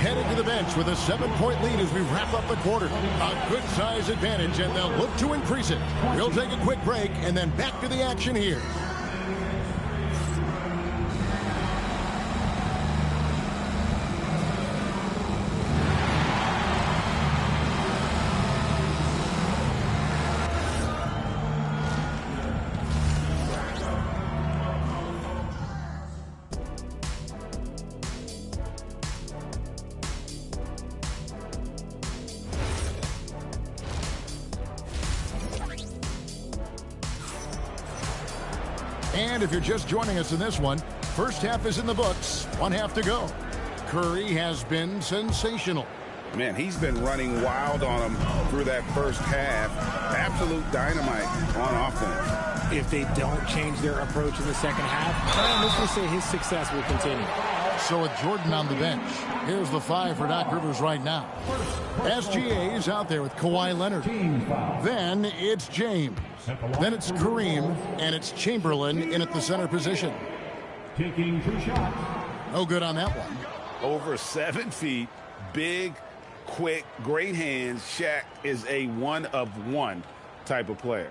headed to the bench with a 7-point lead as we wrap up the quarter. A good size advantage, and they'll look to increase it. We'll take a quick break and then back to the action here. And if you're just joining us in this one, first half is in the books. 1 half to go. Curry has been sensational. Man, he's been running wild on him through that first half. Absolute dynamite on offense. If they don't change their approach in the second half, let's just say his success will continue. So with Jordan on the bench, here's the 5 for Doc Rivers right now. SGA is out there with Kawhi Leonard. Then it's James. Then it's Kareem, and it's Chamberlain in at the center position. Taking 2 shots. No good on that one. Over 7 feet, big, quick, great hands. Shaq is a one-of-one type of player.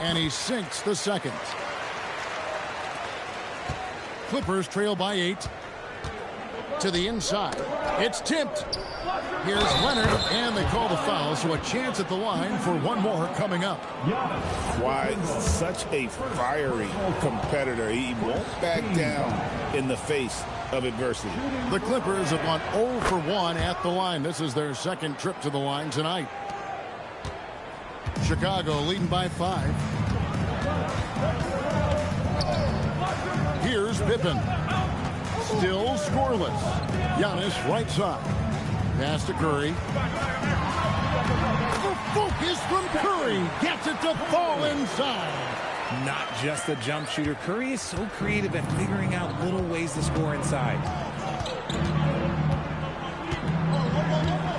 And he sinks the second. Clippers trail by 8. To the inside. It's tipped. Here's Leonard, and they call the foul, so a chance at the line for one more coming up. Why, such a fiery competitor. He won't back down in the face of adversity. The Clippers have gone 0 for 1 at the line. This is their second trip to the line tonight. Chicago leading by 5. Here's Pippen. Still scoreless. Giannis right side. Pass to Curry. The focus from Curry. Gets it to fall inside. Not just a jump shooter. Curry is so creative at figuring out little ways to score inside.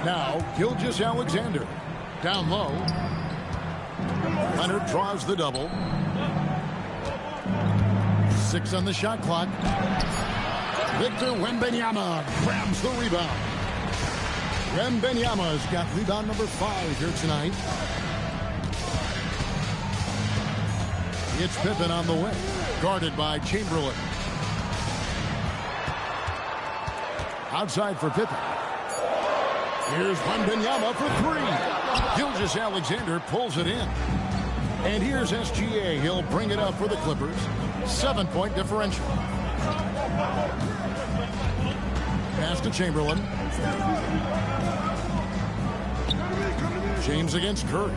Now, Gilgeous-Alexander. Down low. Leonard draws the double. 6 on the shot clock. Victor Wembanyama grabs the rebound. Wembanyama's got rebound number 5 here tonight. It's Pippen on the wing, guarded by Chamberlain. Outside for Pippen. Here's Wembanyama for 3. Gilgeous-Alexander pulls it in. And here's SGA. He'll bring it up for the Clippers. 7-point differential. Pass to Chamberlain. James against Curry.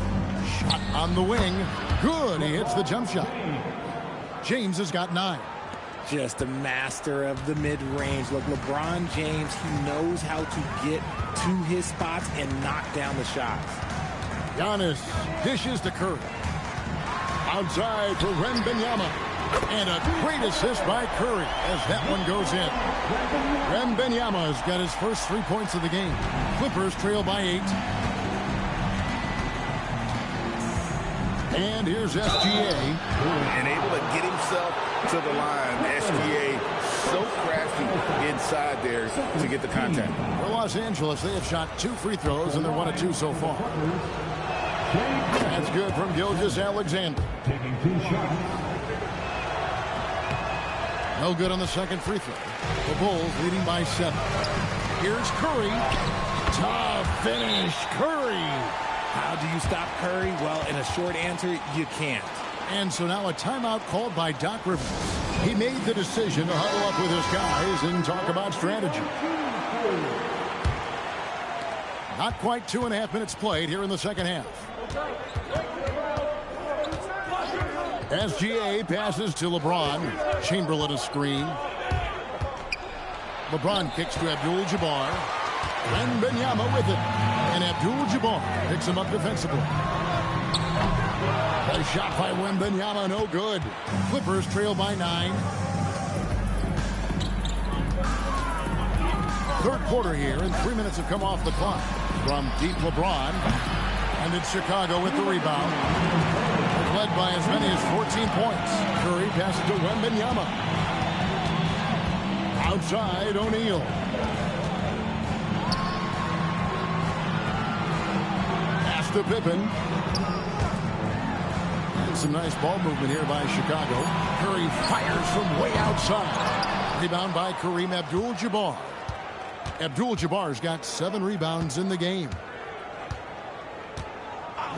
Shot on the wing. Good. He hits the jump shot. James has got 9. Just a master of the mid-range. Look, LeBron James, he knows how to get to his spots and knock down the shots. Giannis dishes to Curry. Outside for Wembanyama. And a great assist by Curry as that one goes in. Wembanyama's got his first 3 points of the game. Clippers trail by 8. And here's SGA. And able to get himself to the line. SGA so crafty inside there to get the contact. For Los Angeles, they have shot 2 free throws, and they're 1 of 2 so far. That's good from Gilgeous-Alexander. Taking 2 shots. No good on the second free throw. The Bulls leading by 7. Here's Curry. Tough finish. Curry. How do you stop Curry? Well, in a short answer, you can't. And so now a timeout called by Doc Rivers. He made the decision to huddle up with his guys and talk about strategy. Not quite 2.5 minutes played here in the second half. SGA passes to LeBron. Chamberlain a screen. LeBron kicks to Abdul-Jabbar. Wembanyama with it. And Abdul-Jabbar picks him up defensively. A shot by Wembanyama, no good. Clippers trail by 9. Third quarter here, and 3 minutes have come off the clock. From deep LeBron. And it's Chicago with the rebound. Led by as many as 14 points. Curry passes to Wembanyama. Outside, O'Neal. Pass to Pippen. And some nice ball movement here by Chicago. Curry fires from way outside. Rebound by Kareem Abdul-Jabbar. Abdul-Jabbar's got 7 rebounds in the game.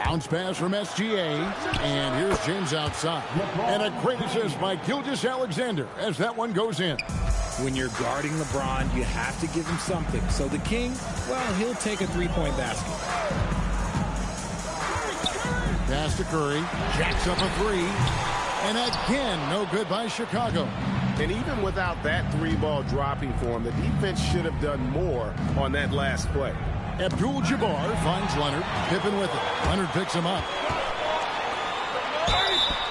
Bounce pass from SGA. And here's James outside. And a great assist by Gilgeous-Alexander as that one goes in. When you're guarding LeBron, you have to give him something. So the King, well, he'll take a 3-point basket. Pass to Curry. Jacks up a 3. And again, no good by Chicago. And even without that 3-ball dropping for him, the defense should have done more on that last play. Abdul-Jabbar finds Leonard. Pippen with it. Leonard picks him up.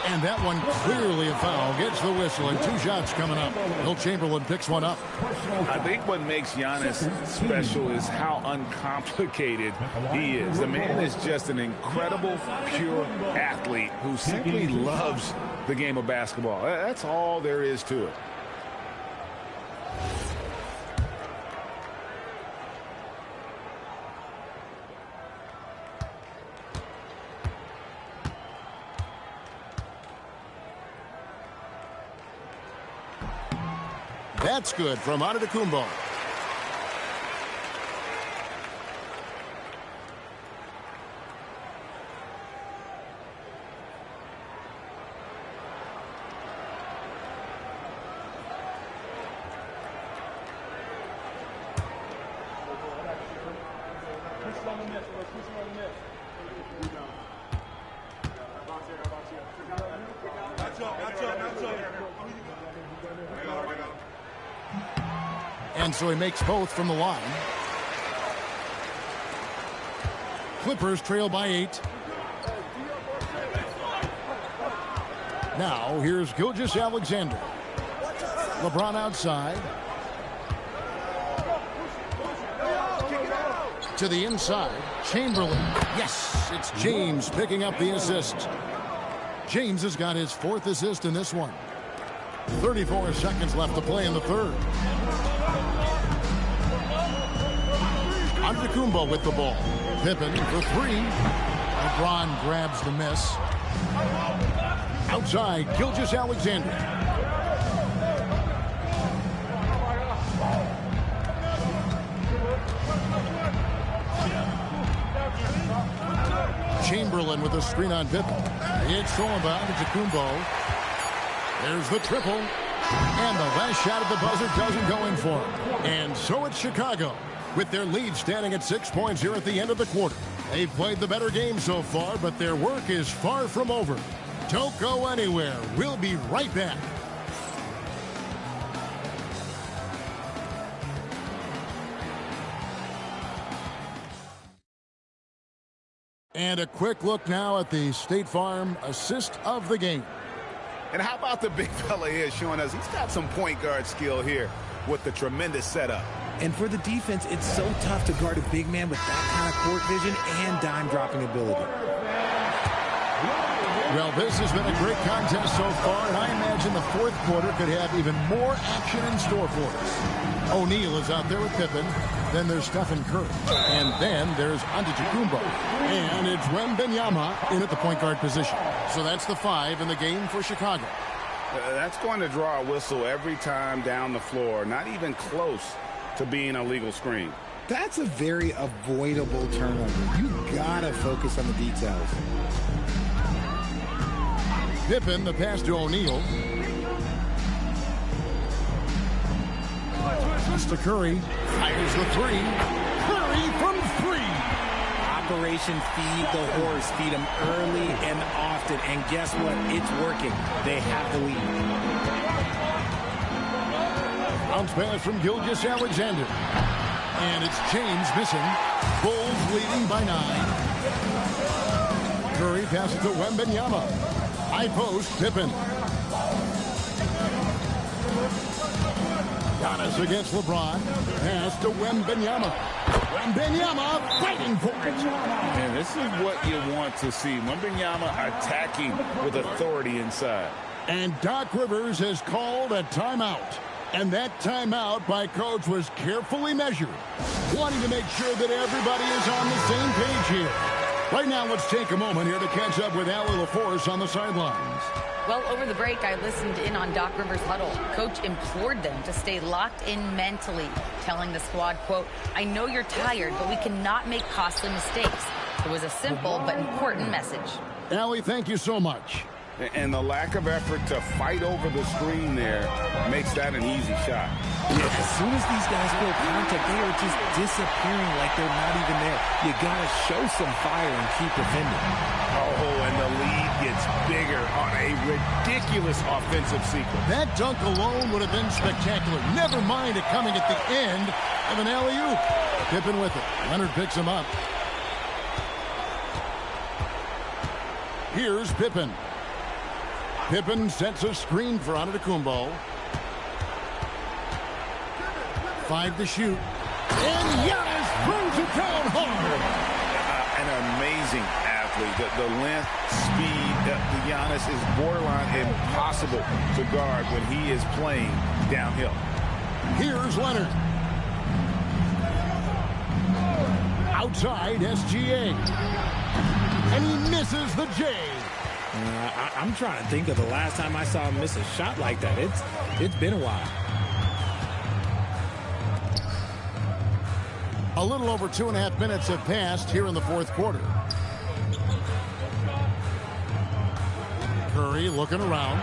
And that one clearly a foul. Gets the whistle, and 2 shots coming up. Will Chamberlain picks one up. I think what makes Giannis special is how uncomplicated he is. The man is just an incredible, pure athlete who simply loves the game of basketball. That's all there is to it. That's good from Antetokounmpo. And so he makes both from the line. Clippers trail by 8. Now, here's Gilgeous-Alexander. LeBron outside. To the inside. Chamberlain. Yes, it's James picking up the assist. James has got his 4th assist in this one. 34 seconds left to play in the third. Antetokounmpo with the ball. Pippen for 3. LeBron grabs the miss. Outside, Gilgeous-Alexander. Chamberlain with a screen on Pippen. It's thrown by Antetokounmpo. There's the triple. And the last shot at the buzzer doesn't go in for him. And so it's Chicago, with their lead standing at 6 points here at the end of the quarter. They've played the better game so far, but their work is far from over. Don't go anywhere. We'll be right back. And a quick look now at the State Farm assist of the game. And how about the big fella here showing us he's got some point guard skill here with the tremendous setup. And for the defense, it's so tough to guard a big man with that kind of court vision and dime-dropping ability. Well, this has been a great contest so far, and I imagine the fourth quarter could have even more action in store for us. O'Neal is out there with Pippen. Then there's Stephen Curry. And then there's Antetokounmpo. And it's Wembanyama in at the point guard position. So that's the 5 in the game for Chicago. That's going to draw a whistle every time down the floor. Not even close to being a legal screen. That's a very avoidable turnover. You gotta focus on the details. Pippen, the pass to O'Neal. To Curry. Fires the 3. Curry from 3. Operation Feed the Horse. Feed him early and often. And guess what? It's working. They have the lead. Bounce pass from Gilgeous-Alexander. And it's James missing. Bulls leading by 9. Curry passes to Wembanyama. High post, Pippen. Giannis against LeBron. Pass to Wembanyama. Wembanyama fighting for it. And this is what you want to see. Wembanyama attacking with authority inside. And Doc Rivers has called a timeout. And that timeout by Coach was carefully measured, wanting to make sure that everybody is on the same page here. Right now, let's take a moment here to catch up with Allie LaForce on the sidelines. Well, over the break, I listened in on Doc Rivers' huddle. Coach implored them to stay locked in mentally, telling the squad, quote, "I know you're tired, but we cannot make costly mistakes." It was a simple but important message. Allie, thank you so much. And the lack of effort to fight over the screen there makes that an easy shot. Yeah, as soon as these guys feel contact, they are just disappearing like they're not even there. You got to show some fire and keep defending. Oh, and the lead gets bigger on a ridiculous offensive sequence. That dunk alone would have been spectacular. Never mind it coming at the end of an alley-oop. Pippen with it. Leonard picks him up. Here's Pippen. Pippen sets a screen for Antetokounmpo. 5 to shoot. And Giannis throws it down hard. An amazing athlete. The length, speed, Giannis is borderline impossible to guard when he is playing downhill. Here's Leonard. Outside, SGA. And he misses the J. I'm trying to think of the last time I saw him miss a shot like that. It's been a while. A little over 2.5 minutes have passed here in the fourth quarter. Curry looking around.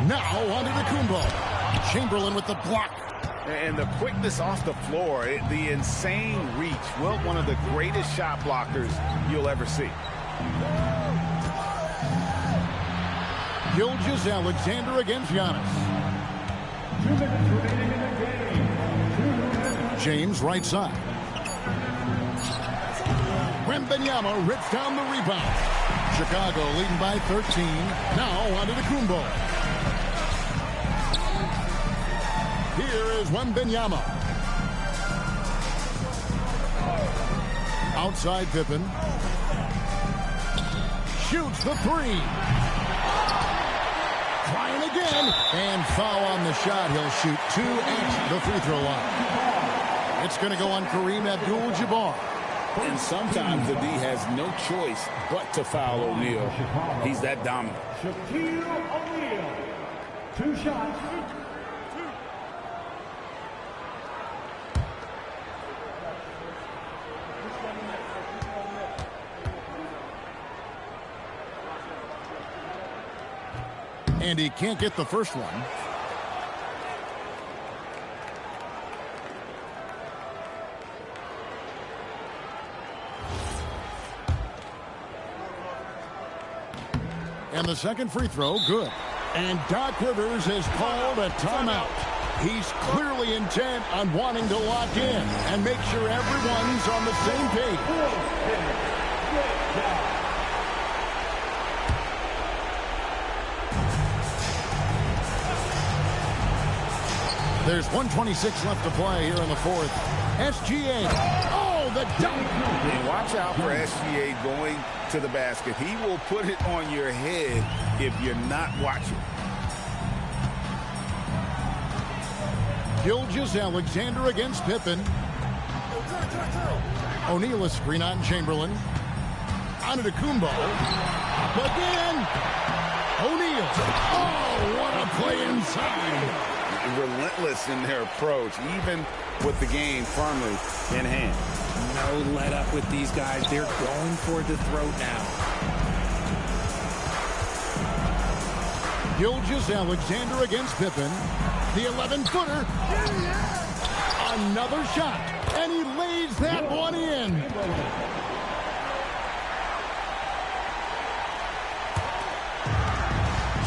Now Antetokounmpo. Chamberlain with the block. And the quickness off the floor, the insane reach. Well, one of the greatest shot blockers you'll ever see. Gilgeous-Alexander against Giannis. 2 minutes remaining in the game. James right side. Wembanyama rips down the rebound. Chicago leading by 13. Now onto the Kumbo. Here is Wembanyama. Outside Pippen. Shoots the three. Trying again. And foul on the shot. He'll shoot 2 at the free throw line. It's going to go on Kareem Abdul-Jabbar. And sometimes the D has no choice but to foul O'Neal. He's that dominant. Shaquille O'Neal. 2 shots. And he can't get the first one. And the second free throw, good. And Doc Rivers has called a timeout. He's clearly intent on wanting to lock in and make sure everyone's on the same page. There's 1:26 left to play here in the fourth. SGA. Oh, the dunk. And watch out for SGA going to the basket. He will put it on your head if you're not watching. Gilgeous-Alexander against Pippen. O'Neal a screen on Chamberlain. On to Kumbo. Again. O'Neal. Oh, what a play inside. Relentless in their approach, even with the game firmly in hand. No let up with these guys. They're going for the throat now. Gilgeous-Alexander against Pippen. The 11-footer. Another shot. And he lays that one in.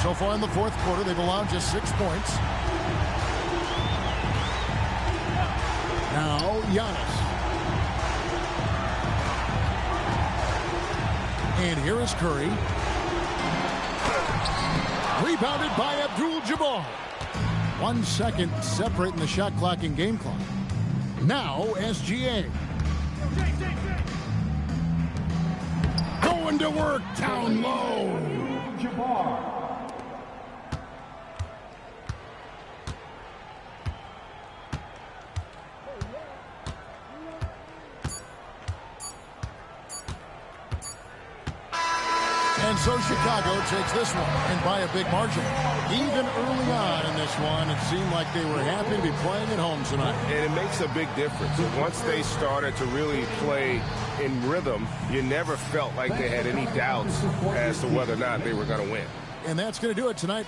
So far in the fourth quarter, they've allowed just 6 points. Now, Giannis. And here is Curry. Rebounded by Abdul-Jabbar. 1 second separating the shot clock and game clock. Now, SGA. Going to work down low. Jabbar. And so Chicago takes this one, and by a big margin. Even early on in this one, it seemed like they were happy to be playing at home tonight. And it makes a big difference. Once they started to really play in rhythm, you never felt like they had any doubts as to whether or not they were going to win. And that's going to do it tonight.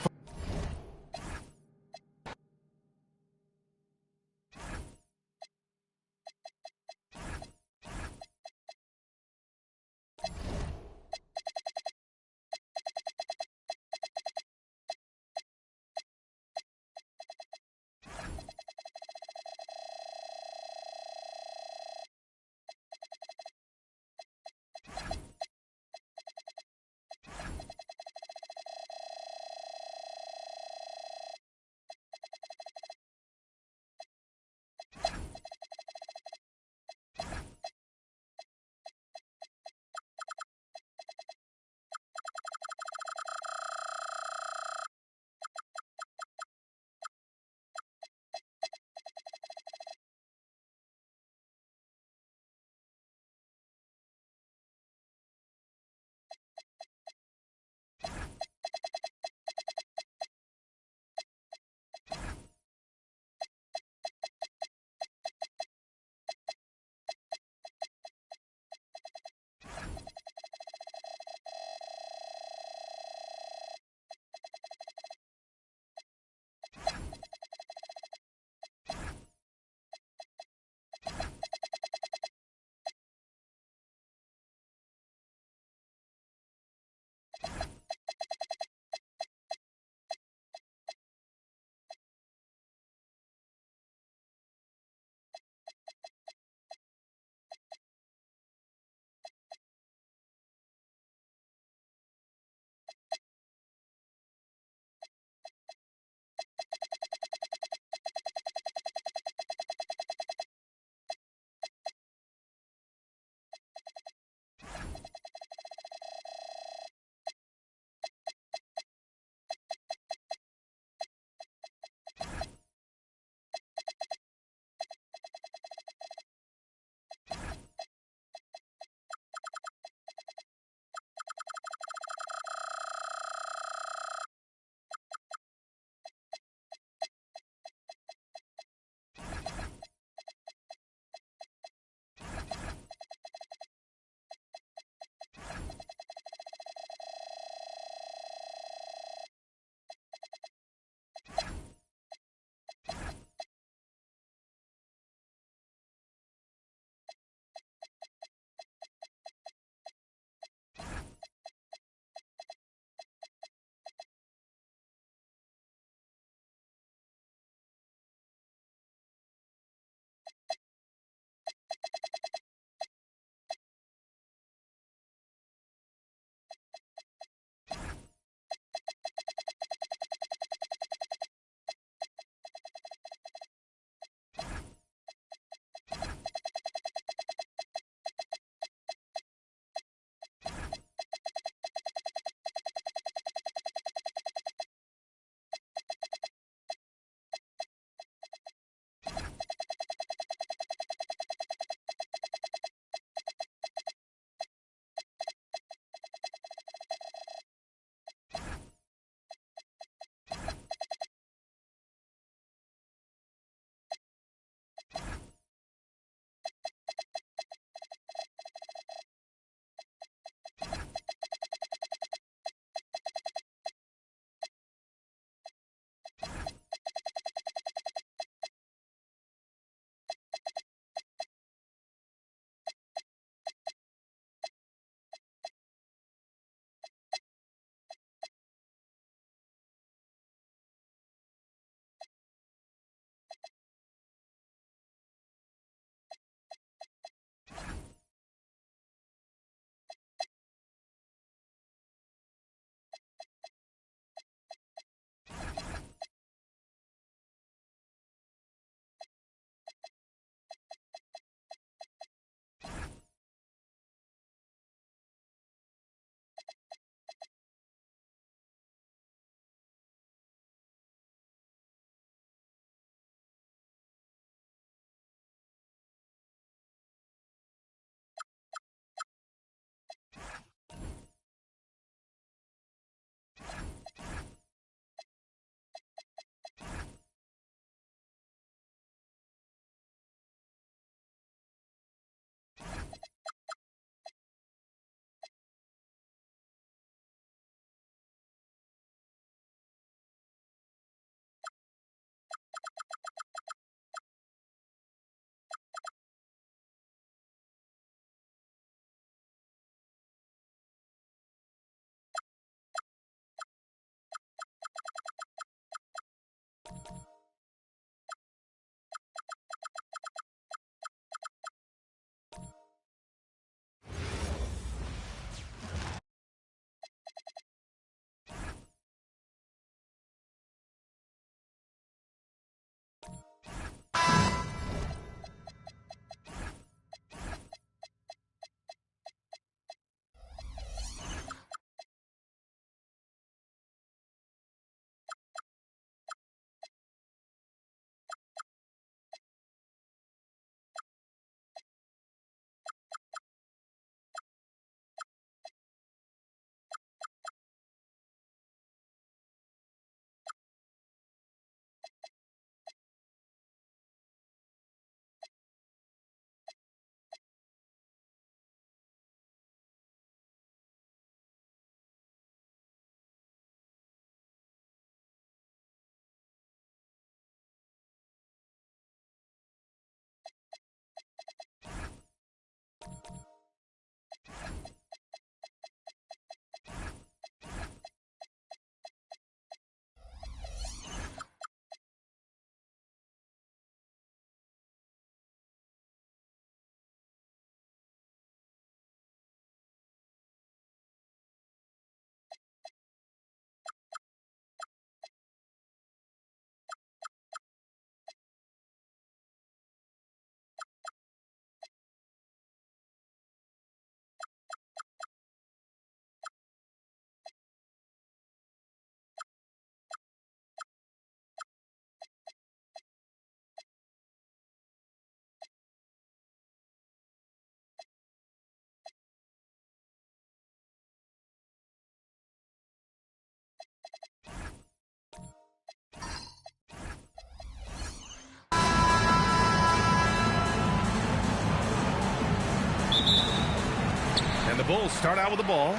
the Bulls start out with the ball.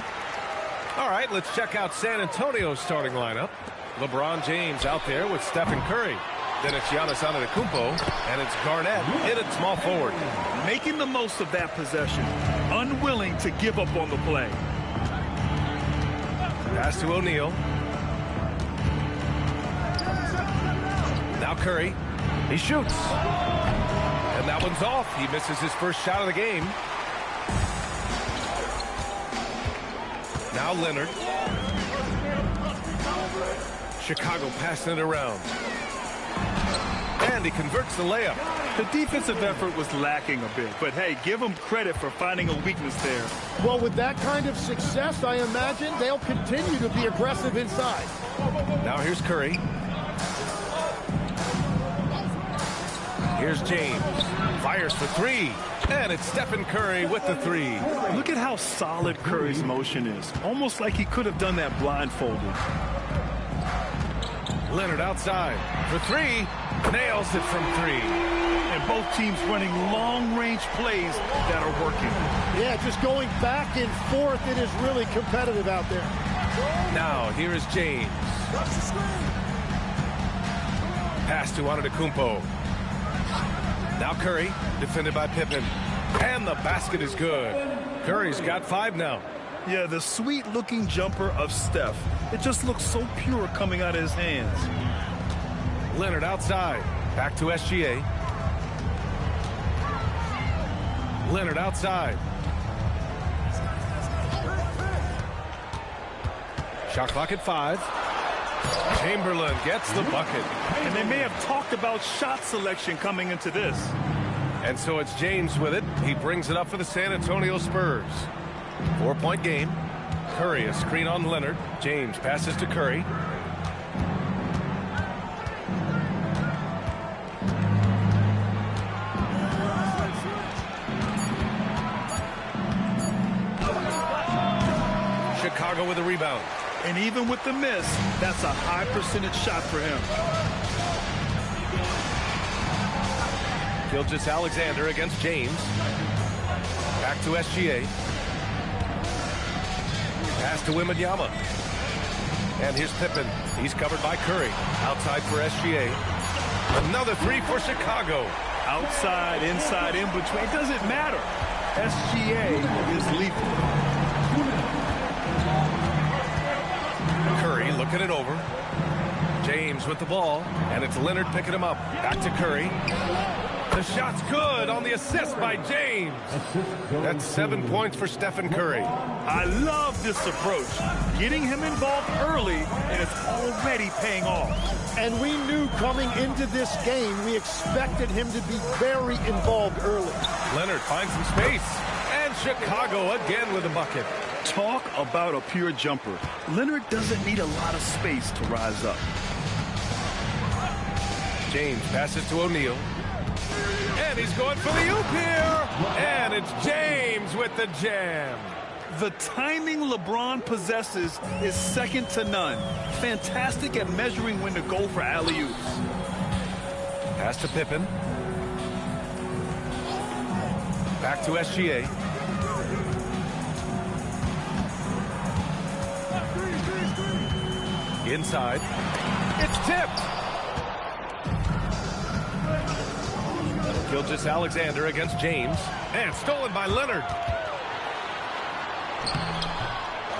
All right, let's check out San Antonio's starting lineup. LeBron James out there with Stephen Curry. Then it's Giannis Antetokounmpo, and it's Garnett in at small forward. Making the most of that possession. Unwilling to give up on the play. Pass to O'Neal. Now Curry. He shoots. And that one's off. He misses his first shot of the game. Now Leonard. Chicago passing it around. And he converts the layup. The defensive effort was lacking a bit, but hey, give them credit for finding a weakness there. Well, with that kind of success, I imagine they'll continue to be aggressive inside. Now here's Curry. Here's James. Fires for three. And it's Stephen Curry with the three. Look at how solid Curry's motion is. Almost like he could have done that blindfolded. Leonard outside for three. Nails it from three. And both teams running long-range plays that are working. Yeah, just going back and forth. It is really competitive out there. Now, here is James. Pass to Antetokounmpo. Now Curry, defended by Pippen. And the basket is good. Curry's got 5 now. Yeah, the sweet-looking jumper of Steph. It just looks so pure coming out of his hands. Leonard outside. Back to SGA. Leonard outside. Shot clock at 5. Chamberlain gets the bucket. And they may have talked about shot selection coming into this. And so it's James with it. He brings it up for the San Antonio Spurs. 4-point game. Curry, a screen on Leonard. James passes to Curry. Chicago with a rebound. And even with the miss, that's a high percentage shot for him. Gilgeous-Alexander against James. Back to SGA. Pass to Wembanyama. And here's Pippen. He's covered by Curry. Outside for SGA. Another three for Chicago. Outside, inside, in between. It doesn't matter. SGA is lethal. Curry looking it over. James with the ball. And it's Leonard picking him up. Back to Curry. The shot's good on the assist by James. That's 7 points for Stephen Curry. I love this approach. Getting him involved early, and it's already paying off. And we knew coming into this game, we expected him to be very involved early. Leonard finds some space. And Chicago again with a bucket. Talk about a pure jumper. Leonard doesn't need a lot of space to rise up. James passes to O'Neal. And he's going for the oop here. And it's James with the jam. The timing LeBron possesses is second to none. Fantastic at measuring when to go for alley-oops. Pass to Pippen. Back to SGA. Inside. It's tipped. Gilgeous-Alexander against James. And stolen by Leonard.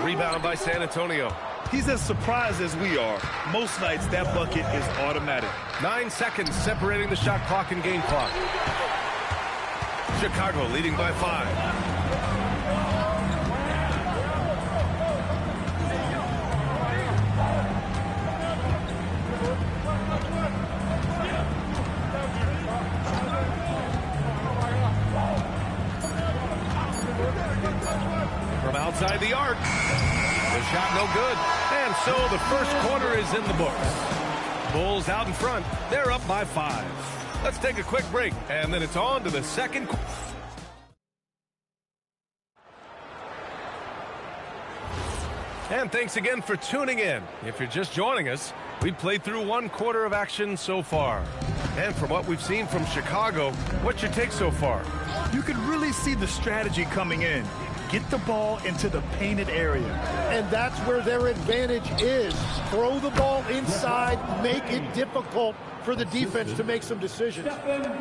Rebound by San Antonio. He's as surprised as we are. Most nights, that bucket is automatic. 9 seconds separating the shot clock and game clock. Chicago leading by 5. From outside the arc. The shot no good. And so the first quarter is in the books. Bulls out in front. They're up by 5. Let's take a quick break, and then it's on to the second quarter. And thanks again for tuning in. If you're just joining us, we've played through 1 quarter of action so far. And from what we've seen from Chicago, what's your take so far? You could really see the strategy coming in. get the ball into the painted area. And that's where their advantage is. Throw the ball inside, make it difficult for the defense to make some decisions.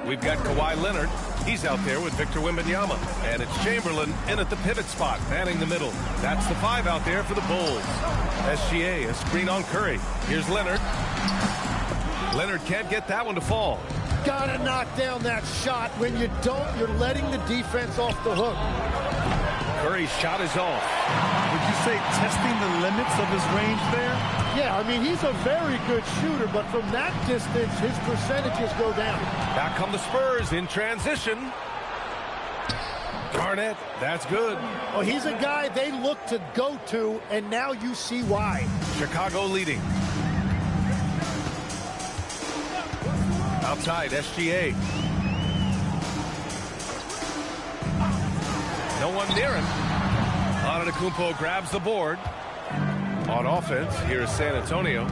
We've got Kawhi Leonard. He's out there with Victor Wembanyama. And it's Chamberlain in at the pivot spot, manning the middle. That's the 5 out there for the Bulls. SGA, a screen on Curry. Here's Leonard. Leonard can't get that one to fall. Gotta knock down that shot. When you don't, you're letting the defense off the hook. Curry's shot is off. Would you say testing the limits of his range there? Yeah, I mean, he's a very good shooter, but from that distance, his percentages go down. Back come the Spurs in transition. Garnett, that's good. Well, he's a guy they look to go to, and now you see why. Chicago leading. Outside, SGA. No one near him. Antetokounmpo grabs the board. On offense, here is San Antonio.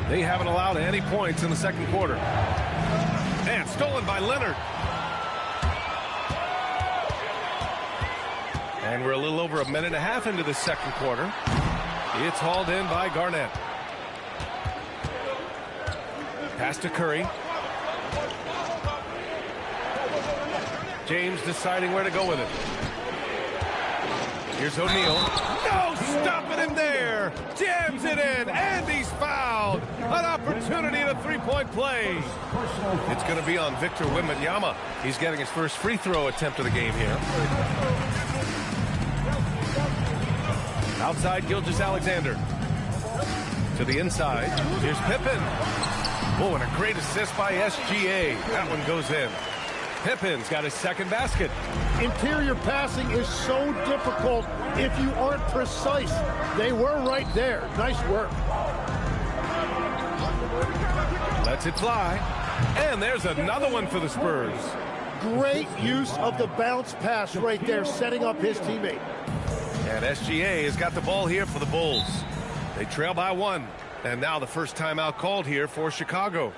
They haven't allowed any points in the second quarter. And stolen by Leonard. And we're a little over a minute and a half into the second quarter. It's hauled in by Garnett. Pass to Curry. James deciding where to go with it. Here's O'Neal. No, stopping him there. Jams it in, and he's fouled. An opportunity in a three-point play. It's going to be on Victor Wembanyama. He's getting his first free throw attempt of the game here. Outside, Gilgeous-Alexander. To the inside. Here's Pippen. Oh, and a great assist by SGA. That one goes in. Pippen's got his second basket. Interior passing is so difficult if you aren't precise. They were right there. Nice work. Lets it fly. And there's another one for the Spurs. Great use of the bounce pass right there, setting up his teammate. And SGA has got the ball here for the Bulls. They trail by 1. And now the first timeout called here for Chicago.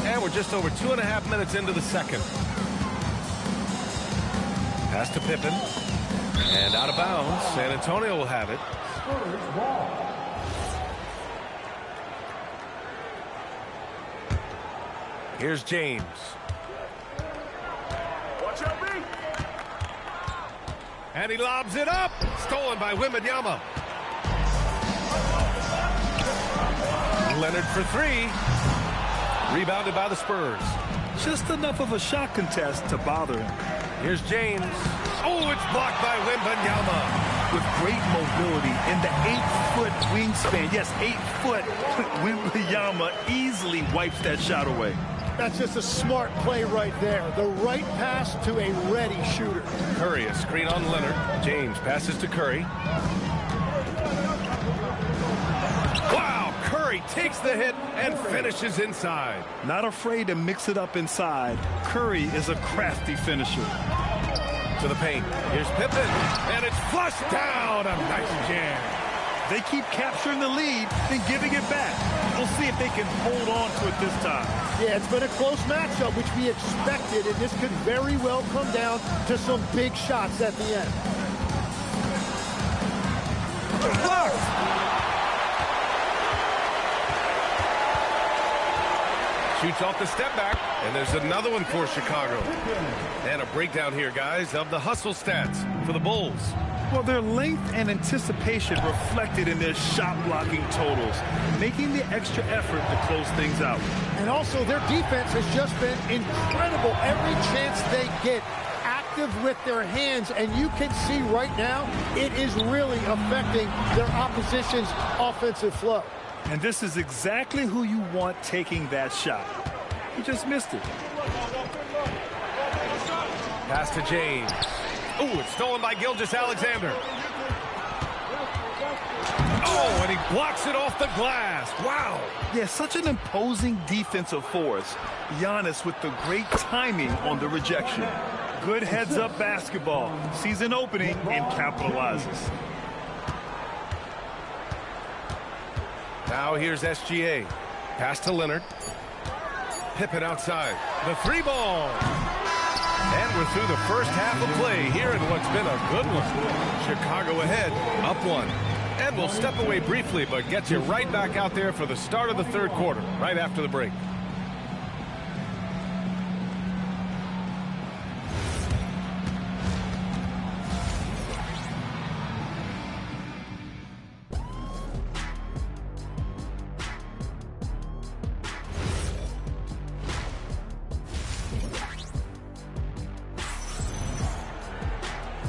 And we're just over 2.5 minutes into the second. Pass to Pippen. And out of bounds. San Antonio will have it. Here's James. Watch out, B. And he lobs it up. Stolen by Wembanyama. Leonard for 3. Rebounded by the Spurs. Just enough of a shot contest to bother him. Here's James. Oh, it's blocked by Wembanyama. With great mobility in the 8-foot wingspan. Yes, 8 foot. Wembanyama easily wipes that shot away. That's just a smart play right there. The right pass to a ready shooter. Curry, a screen on Leonard. James passes to Curry. Wow, Curry takes the hit and finishes inside. Not afraid to mix it up inside. Curry is a crafty finisher. To the paint. Here's Pippen. And it's flushed down. A nice jam. They keep capturing the lead and giving it back. We'll see if they can hold on to it this time. Yeah, it's been a close matchup, which we expected, and this could very well come down to some big shots at the end. Shoots off the step back, and there's another one for Chicago. And a breakdown here, guys, of the hustle stats for the Bulls. Well, their length and anticipation reflected in their shot blocking totals, making the extra effort to close things out. And also, their defense has just been incredible. Every chance they get, active with their hands, and you can see right now, it is really affecting their opposition's offensive flow. And this is exactly who you want taking that shot. He just missed it. Pass to James. Oh, it's stolen by Gilgeous-Alexander. Oh, and he blocks it off the glass. Wow. Yeah, such an imposing defensive force. Giannis with the great timing on the rejection. Good heads-up basketball. Sees an opening and capitalizes. Now here's SGA. Pass to Leonard. Pippen outside. The three ball. And we're through the first half of play here in what's been a good one. Chicago ahead, up one. And we'll step away briefly, but get you right back out there for the start of the third quarter, right after the break.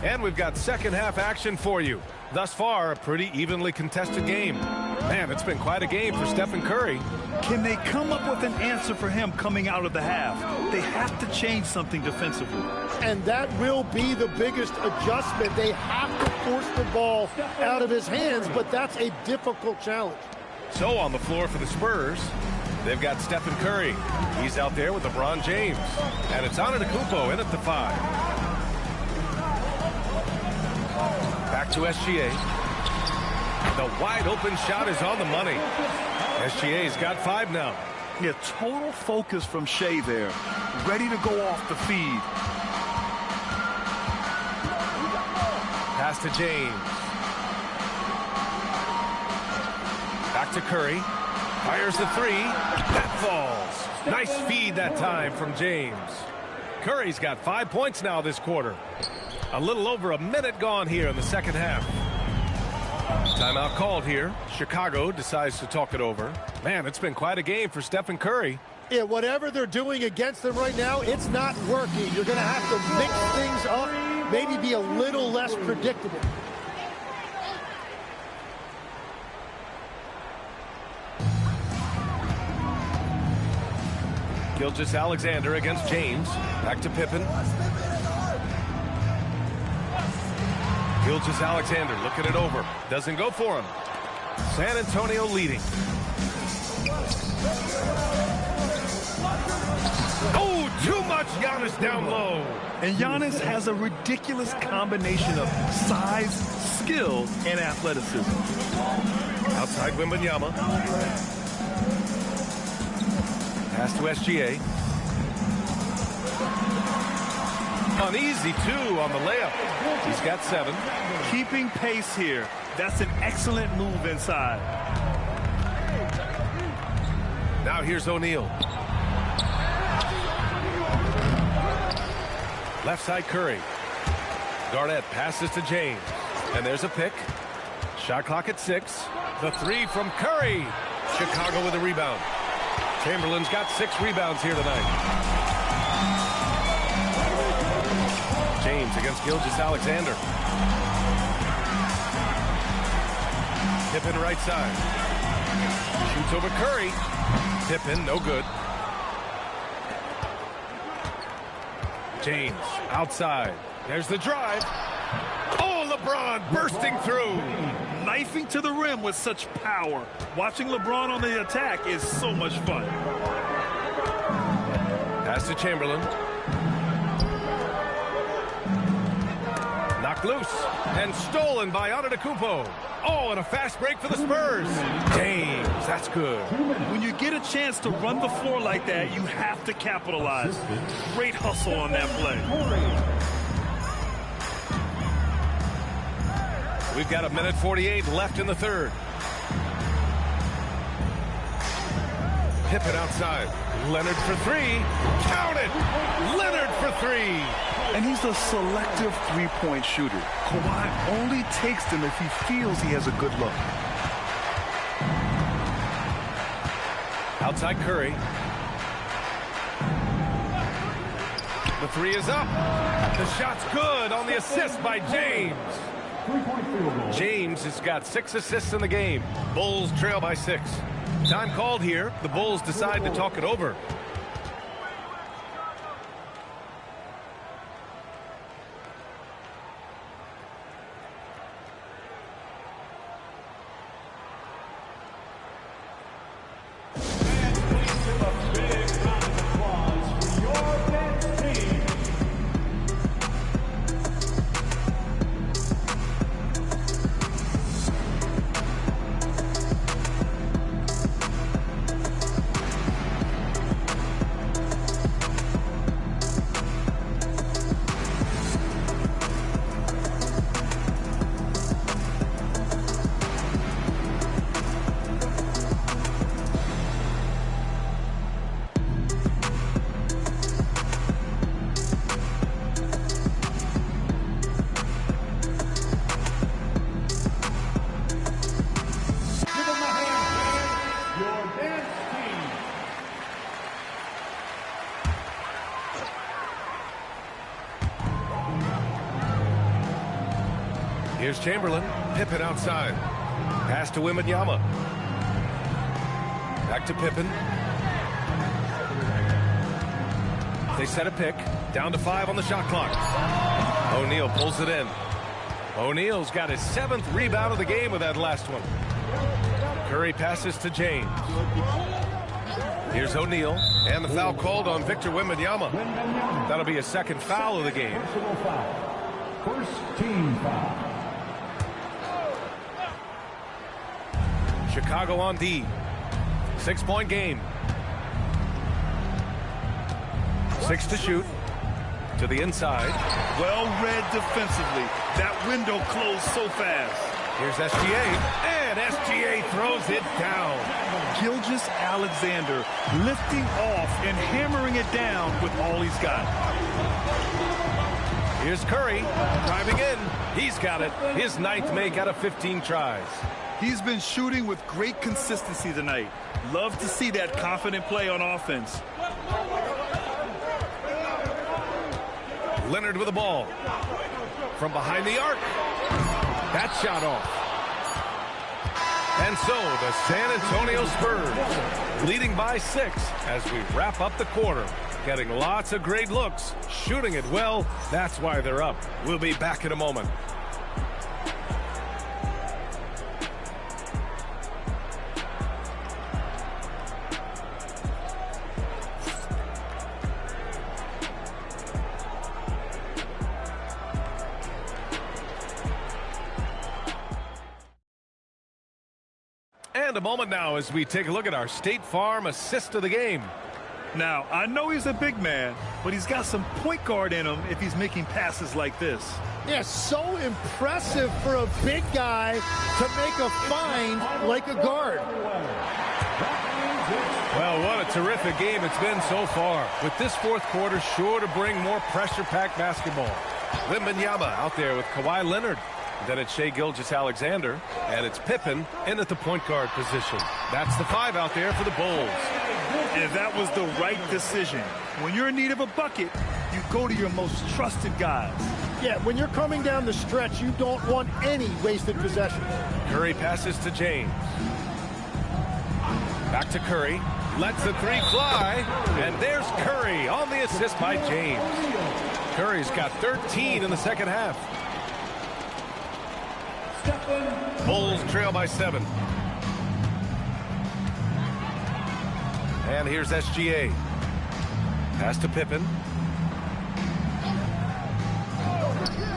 And we've got second half action for you. Thus far, a pretty evenly contested game. Man, it's been quite a game for Stephen Curry. Can they come up with an answer for him coming out of the half? They have to change something defensively. And that will be the biggest adjustment. They have to force the ball out of his hands, but that's a difficult challenge. So on the floor for the Spurs, they've got Stephen Curry. He's out there with LeBron James. And it's Antetokounmpo in at the 5. Back to SGA. The wide open shot is on the money. SGA's got 5 now. Yeah, total focus from Shea there. Ready to go off the feed. Pass to James. Back to Curry. Fires the 3. That falls. Nice feed that time from James. Curry's got 5 points now this quarter. A little over a minute gone here in the second half. Timeout called here. Chicago decides to talk it over. Man, it's been quite a game for Stephen Curry. Yeah, whatever they're doing against them right now, it's not working. You're going to have to mix things up, maybe be a little less predictable. Gilgeous-Alexander against James. Back to Pippen. Gilgeous-Alexander looking it over. Doesn't go for him. San Antonio leading. Oh, too much Giannis down low. And Giannis has a ridiculous combination of size, skill, and athleticism. Outside Wembanyama. Pass to SGA. Uneasy, 2 on the layup. He's got 7. Keeping pace here. That's an excellent move inside. Now here's O'Neal. Left side Curry. Garnett passes to James. And there's a pick. Shot clock at 6. The 3 from Curry. Chicago with a rebound. Chamberlain's got 6 rebounds here tonight. James against Gilgeous-Alexander. Pippen right side. Shoots over Curry. Pippen, no good. James outside. There's the drive. Oh, LeBron bursting through. Knifing to the rim with such power. Watching LeBron on the attack is so much fun. Pass to Chamberlain. Knocked loose and stolen by Antetokounmpo. Oh, and a fast break for the Spurs. James, that's good. When you get a chance to run the floor like that, you have to capitalize. Great hustle on that play. We've got 1:48 left in the third. Pippen outside. Leonard for 3. Count it! Leonard for 3. And he's a selective three-point shooter. Kawhi only takes them if he feels he has a good look. Outside Curry. The 3 is up. The shot's good on the assist by James. James has got 6 assists in the game. Bulls trail by 6. Time called here. The Bulls decide to talk it over. Here's Chamberlain. Pippen outside. Pass to Wembanyama. Back to Pippen. They set a pick. Down to 5 on the shot clock. O'Neal pulls it in. O'Neal's got his 7th rebound of the game with that last one. Curry passes to James. Here's O'Neal, and the foul called on Victor Wembanyama. That'll be a 2nd foul of the game. First team foul. Chicago on D. 6-point game. 6 to shoot. To the inside. Well read defensively. That window closed so fast. Here's SGA, and SGA throws it down. Gilgeous-Alexander lifting off and hammering it down with all he's got. Here's Curry driving in. He's got it. His 9th make out of 15 tries. He's been shooting with great consistency tonight. Love to see that confident play on offense. Leonard with the ball. From behind the arc. That shot off. And so the San Antonio Spurs leading by 6 as we wrap up the quarter. Getting lots of great looks. Shooting it well. That's why they're up. We'll be back in a moment. And a moment now as we take a look at our State Farm assist of the game. Now, I know he's a big man, but he's got some point guard in him if he's making passes like this. Yeah, so impressive for a big guy to make a find like a guard. Well, what a terrific game it's been so far. With this 4th quarter sure to bring more pressure-packed basketball. Wembanyama out there with Kawhi Leonard. Then it's Shai Gilgeous-Alexander, and it's Pippen in at the point guard position. That's the 5 out there for the Bulls. And that was the right decision. When you're in need of a bucket, you go to your most trusted guys. Yeah, when you're coming down the stretch, you don't want any wasted possessions. Curry passes to James. Back to Curry. Lets the 3 fly, and there's Curry on the assist by James. Curry's got 13 in the 2nd half. Bulls trail by 7. And here's SGA. Pass to Pippen.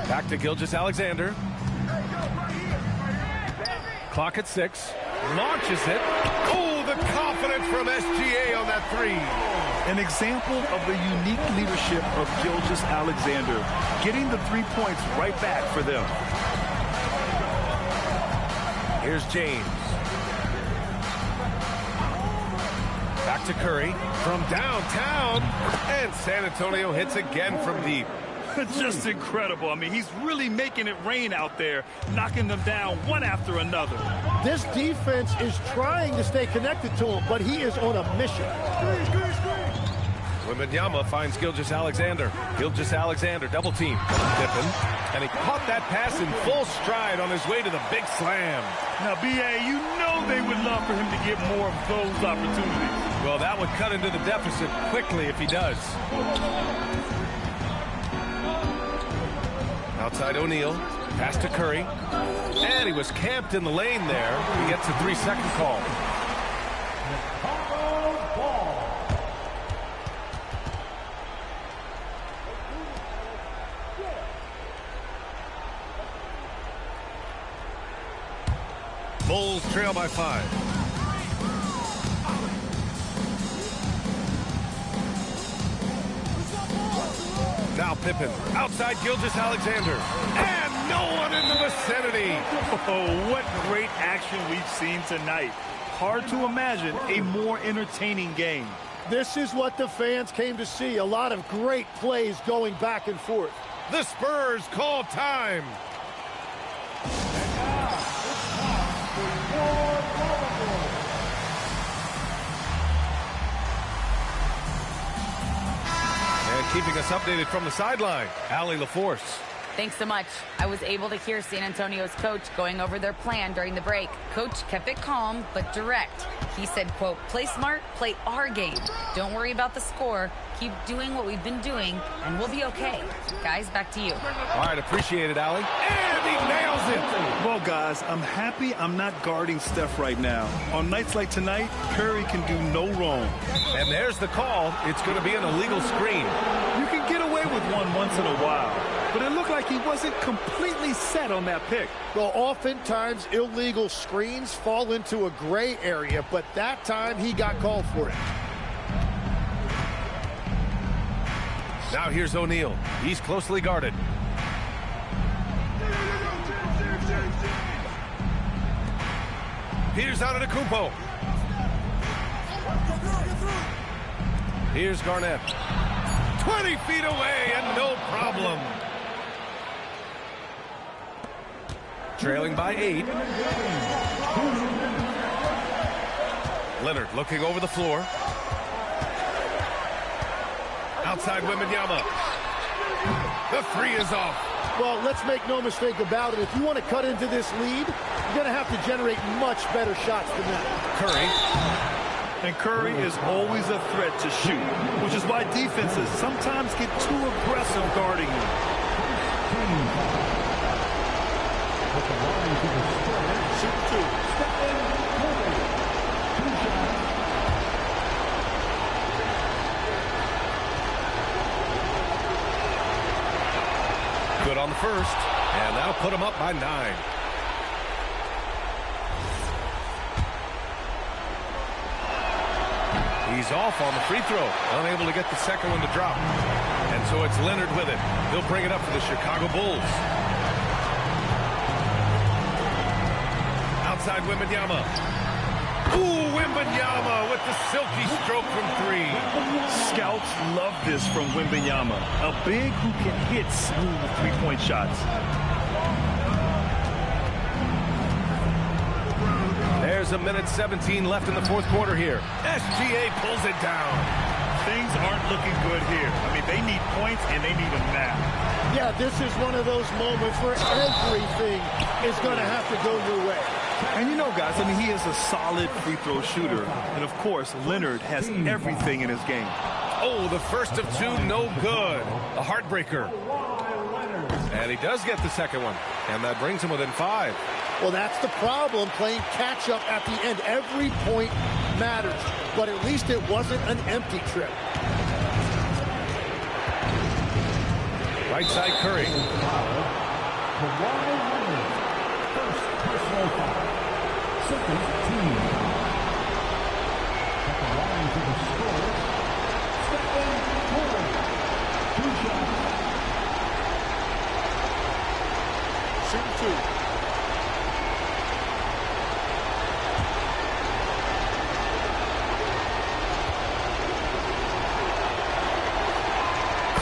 Back to Gilgeous-Alexander. Clock at 6. Launches it. Oh, the confidence from SGA on that 3. An example of the unique leadership of Gilgeous-Alexander, getting the 3 points right back for them. Here's James. Back to Curry from downtown. And San Antonio hits again from deep. Just incredible. I mean, he's really making it rain out there, knocking them down one after another. This defense is trying to stay connected to him, but he is on a mission. Wembanyama finds Gilgeous-Alexander. Gilgeous-Alexander double team. Pippen. And he caught that pass in full stride on his way to the big slam. Now, B.A., you know they would love for him to get more of those opportunities. Well, that would cut into the deficit quickly if he does. Outside O'Neal. Pass to Curry. And he was camped in the lane there. He gets a 3-second call. Bulls trail by 5. Now Pippen, outside Gilgeous-Alexander, and no one in the vicinity. Oh, what great action we've seen tonight. Hard to imagine a more entertaining game. This is what the fans came to see. A lot of great plays going back and forth. The Spurs call time. And keeping us updated from the sideline, Allie LaForce. Thanks so much. I was able to hear San Antonio's coach going over their plan during the break. Coach kept it calm but direct. He said, quote, play smart, play our game. Don't worry about the score. Keep doing what we've been doing, and we'll be okay. Guys, back to you. All right, appreciate it, Allie. And he nails it. Well, guys, I'm happy I'm not guarding Steph right now. On nights like tonight, Curry can do no wrong. And there's the call. It's going to be an illegal screen. You can get away with one once in a while, but it looked like he wasn't completely set on that pick. Well, oftentimes illegal screens fall into a gray area, but that time he got called for it. Now here's O'Neal. He's closely guarded. Here's Antetokounmpo. Here's Garnett. 20 feet away and no problem. Trailing by 8. Leonard looking over the floor. Outside Wembanyama. The three is off. Well, let's make no mistake about it. If you want to cut into this lead, you're going to have to generate much better shots than that. Curry. And Curry is always a threat to shoot, which is why defenses sometimes get too aggressive guarding him. Shoot 2. Good on the first, and that'll put him up by 9. He's off on the free throw, unable to get the second one to drop. And so it's Leonard with it. He'll bring it up for the Chicago Bulls. Outside Wembanyama. Ooh, Wembanyama with the silky stroke from 3. Scouts love this from Wembanyama, a big who can hit smooth three-point shots. There's a minute 17 left in the fourth quarter here. SGA pulls it down. Things aren't looking good here. I mean, they need points, and they need them now. Yeah, this is one of those moments where everything is going to have to go your way. And you know, guys, I mean, he is a solid free throw shooter. And, of course, Leonard has everything in his game. Oh, the first of 2, no good. A heartbreaker. And he does get the second one. And that brings him within 5. Well, that's the problem, playing catch-up at the end. Every point matters, but at least it wasn't an empty trip. Right side, Curry. First personal foul. Second team. At the line to the score. Stephen Curry. 2 shots. Shoot 2.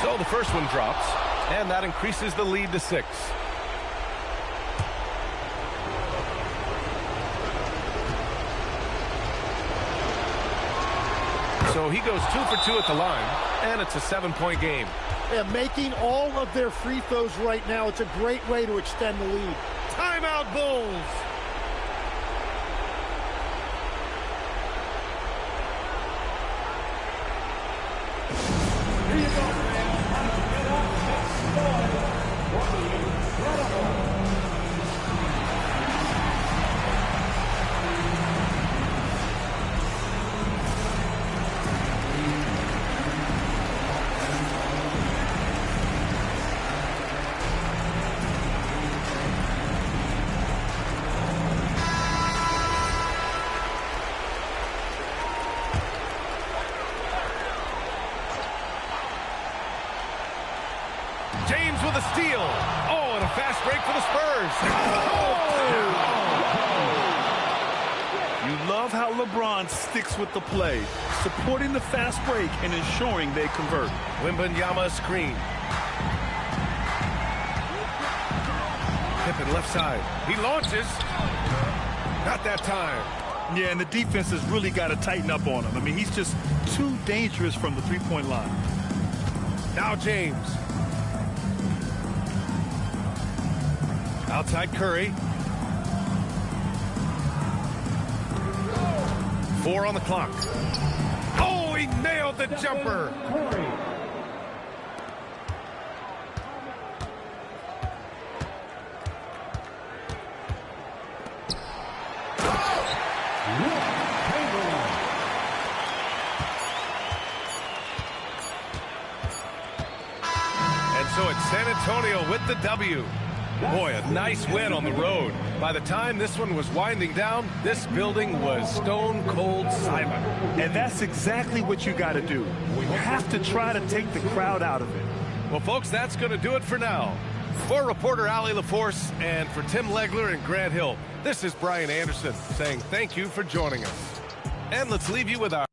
So the first one drops, and that increases the lead to 6. So he goes 2 for 2 at the line, and it's a 7-point game. Yeah, making all of their free throws right now, it's a great way to extend the lead. Timeout, Bulls! Here you go, man. Get up, James with a steal. Oh, and a fast break for the Spurs. You love how LeBron sticks with the play, supporting the fast break and ensuring they convert. Wembanyama screen. Pippen left side. He launches. Not that time. Yeah, and the defense has really got to tighten up on him. I mean, he's just too dangerous from the three-point line. Now James. Outside Curry. 4 on the clock. Oh, he nailed the jumper. And so it's San Antonio with the W. Boy, a nice win on the road. By the time this one was winding down, this building was stone cold silent. And that's exactly what you got to do. You have to try to take the crowd out of it. Well, folks, that's going to do it for now. For reporter Allie LaForce and for Tim Legler and Grant Hill, this is Brian Anderson saying thank you for joining us. And let's leave you with our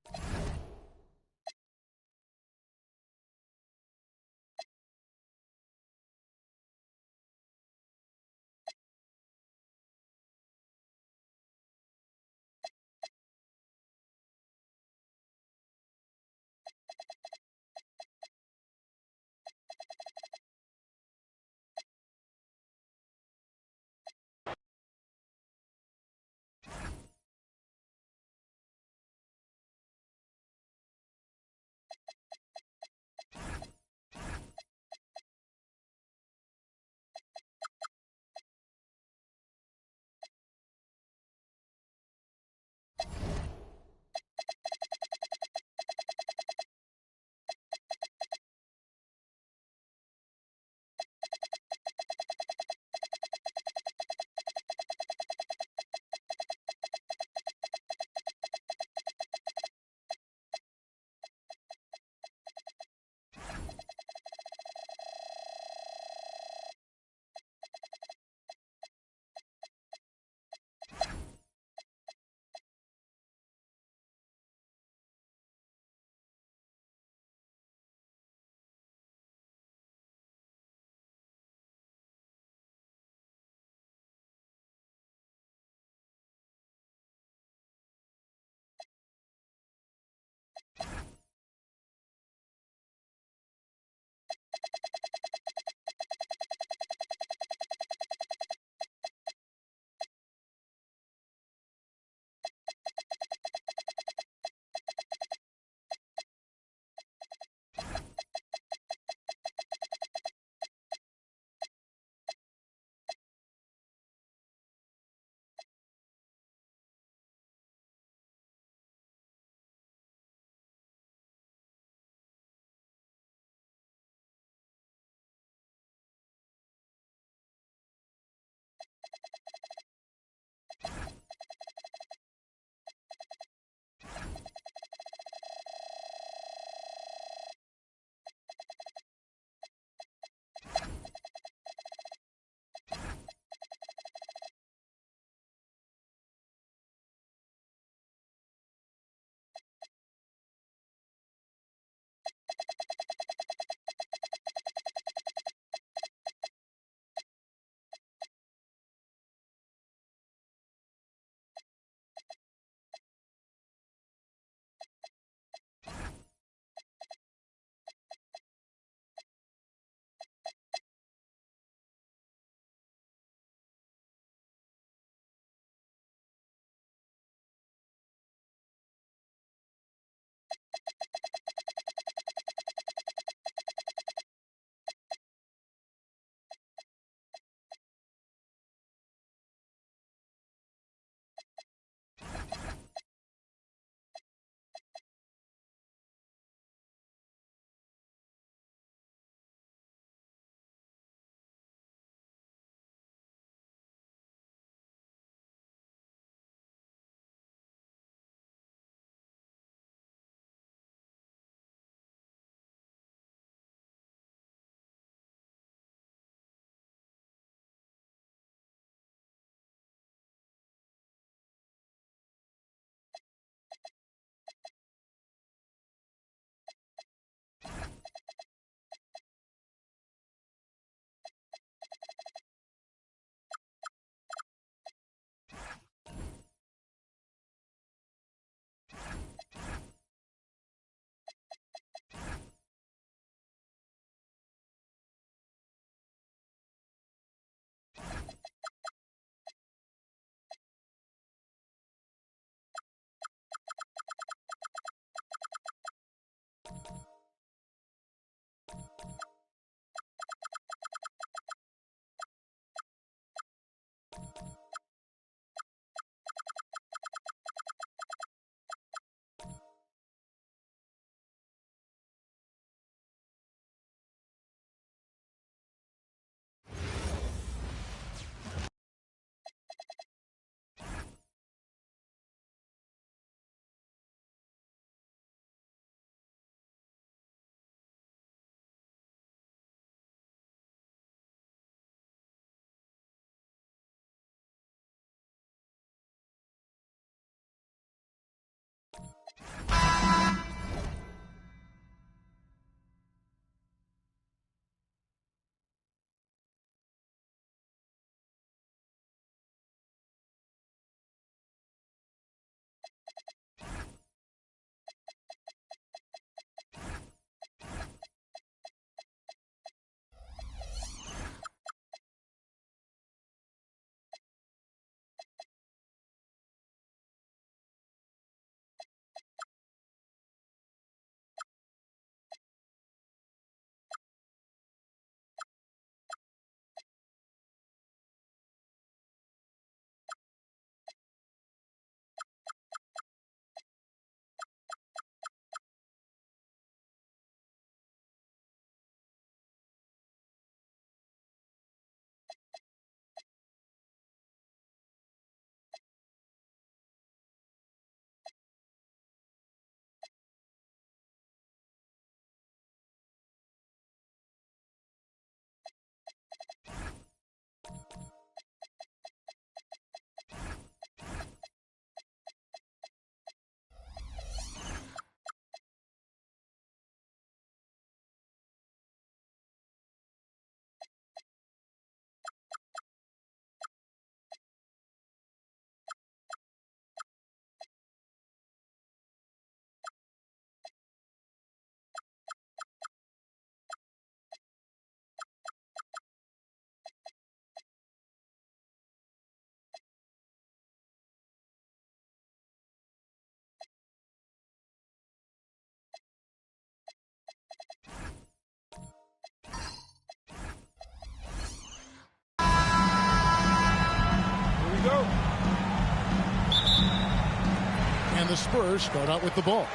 the Spurs start out with the ball.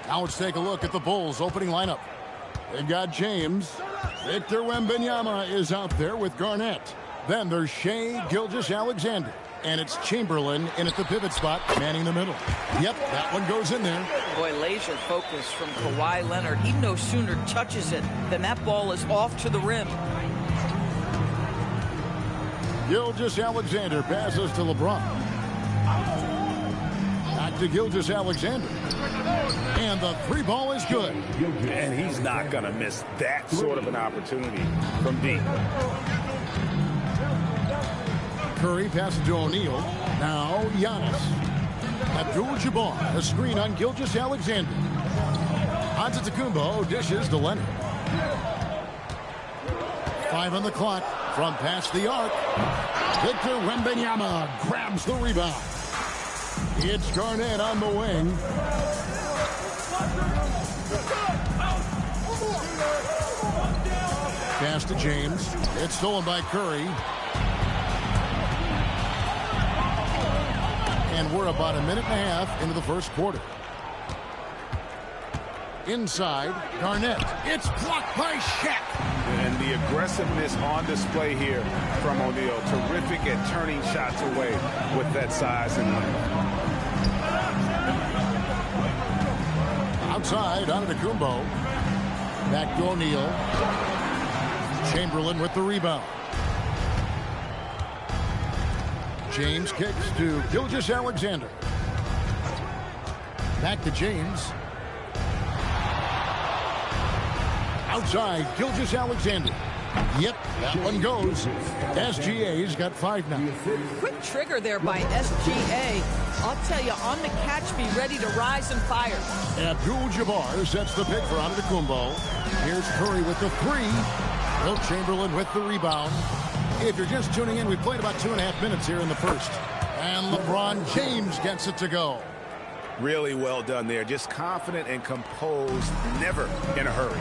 Now let's take a look at the Bulls opening lineup. They've got James. Victor Wembanyama is out there with Garnett. Then there's Shai Gilgeous-Alexander. And it's Chamberlain in at the pivot spot, manning the middle. Yep, that one goes in there. Boy, laser focus from Kawhi Leonard. He no sooner touches it than that ball is off to the rim. Gilgeous-Alexander passes to LeBron. Back to Gilgeous-Alexander. And the three ball is good. And he's not going to miss that sort of an opportunity from deep. Curry passes to O'Neal. Now Giannis. Abdul-Jabbar, a screen on Gilgeous-Alexander. Antetokounmpo dishes to Leonard. 5 on the clock from past the arc. Victor Wembanyama grabs the rebound. It's Garnett on the wing. Pass to James. It's stolen by Curry. And we're about a minute and a half into the first quarter. Inside, Garnett. It's blocked by Shaq. And the aggressiveness on display here from O'Neal. Terrific at turning shots away with that size and length. Outside, Antetokounmpo. Back to O'Neal. Chamberlain with the rebound. James kicks to Gilgeous-Alexander. Back to James. Outside, Gilgeous-Alexander. Yep, that one goes. SGA's got 5 now. Quick trigger there by SGA. I'll tell you, on the catch, be ready to rise and fire. Abdul-Jabbar sets the pick for Antetokounmpo. Here's Curry with the 3. Wilt Chamberlain with the rebound. If you're just tuning in, we played about 2.5 minutes here in the first. And LeBron James gets it to go. Really well done there. Just confident and composed, never in a hurry.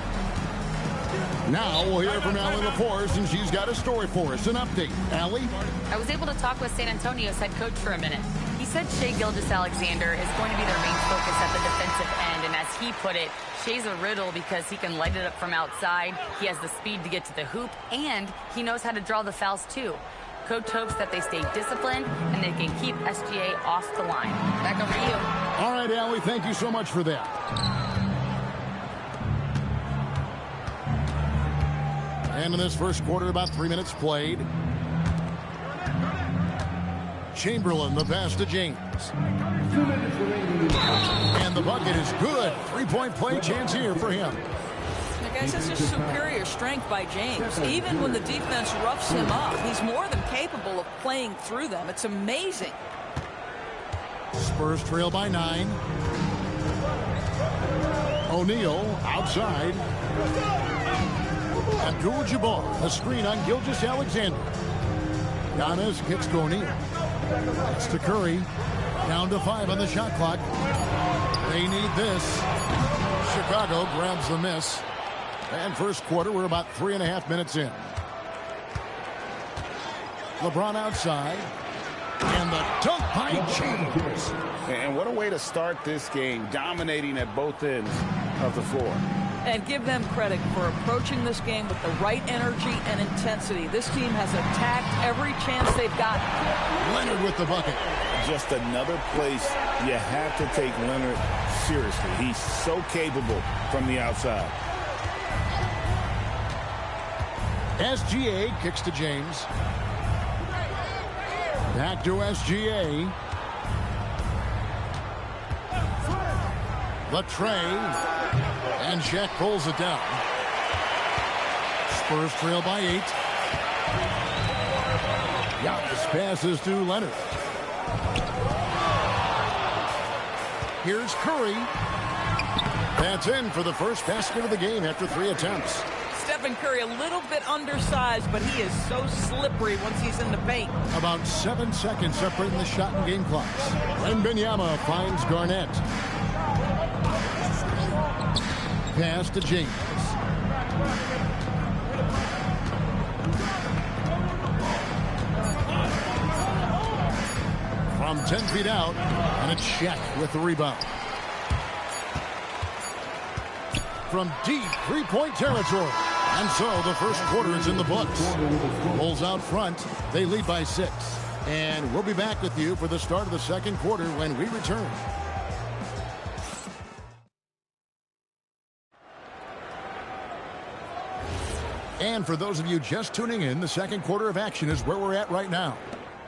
Now we'll hear from Allie LaForce, and she's got a story for us. An update. Allie? I was able to talk with San Antonio's head coach for a minute. He said Shai Gilgeous-Alexander is going to be their main focus at the defensive end, and as he put it, Shai's a riddle because he can light it up from outside, he has the speed to get to the hoop, and he knows how to draw the fouls too. Coach hopes that they stay disciplined and they can keep SGA off the line. Back over to you. All right, Allie, thank you so much for that. And in this first quarter, about 3 minutes played. Chamberlain, the pass to James. And the bucket is good. 3-point play chance here for him. Now, guys, this is superior strength by James. Even when the defense roughs him up, he's more than capable of playing through them. It's amazing. Spurs trail by 9. O'Neal outside. Abdul-Jabbar, a screen on Gilgeous-Alexander. Giannis kicks to O'Neal. It's to Curry. Down to 5 on the shot clock. They need this. Chicago grabs the miss. And first quarter, we're about 3.5 minutes in. LeBron outside. And the dunk by James. And what a way to start this game, dominating at both ends of the floor. And give them credit for approaching this game with the right energy and intensity. This team has attacked every chance they've got. Leonard with the bucket. Just another place you have to take Leonard seriously. He's so capable from the outside. SGA kicks to James. Back to SGA. The tray. And Shaq pulls it down. Spurs trail by 8. Giannis passes to Leonard. Here's Curry. That's in for the first basket of the game after 3 attempts. Stephen Curry, a little bit undersized, but he is so slippery once he's in the paint. About 7 seconds separating the shot and game clocks. Wembanyama finds Garnett. Pass to James. From From 10 feet out, and it's Shaq with the rebound. From deep three-point territory. And so the first quarter is in the books. Bulls out front. They lead by 6. And we'll be back with you for the start of the second quarter when we return. And for those of you just tuning in, the second quarter of action is where we're at right now.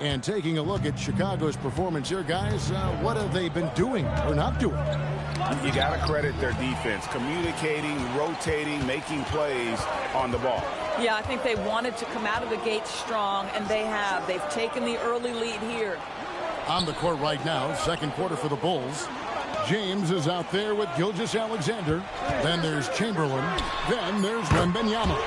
And taking a look at Chicago's performance here, guys, what have they been doing or not doing? You got to credit their defense, communicating, rotating, making plays on the ball. Yeah, I think they wanted to come out of the gate strong, and they have. They've taken the early lead here. On the court right now, second quarter for the Bulls. James is out there with Gilgeous-Alexander. Then there's Chamberlain. Then there's Wembanyama.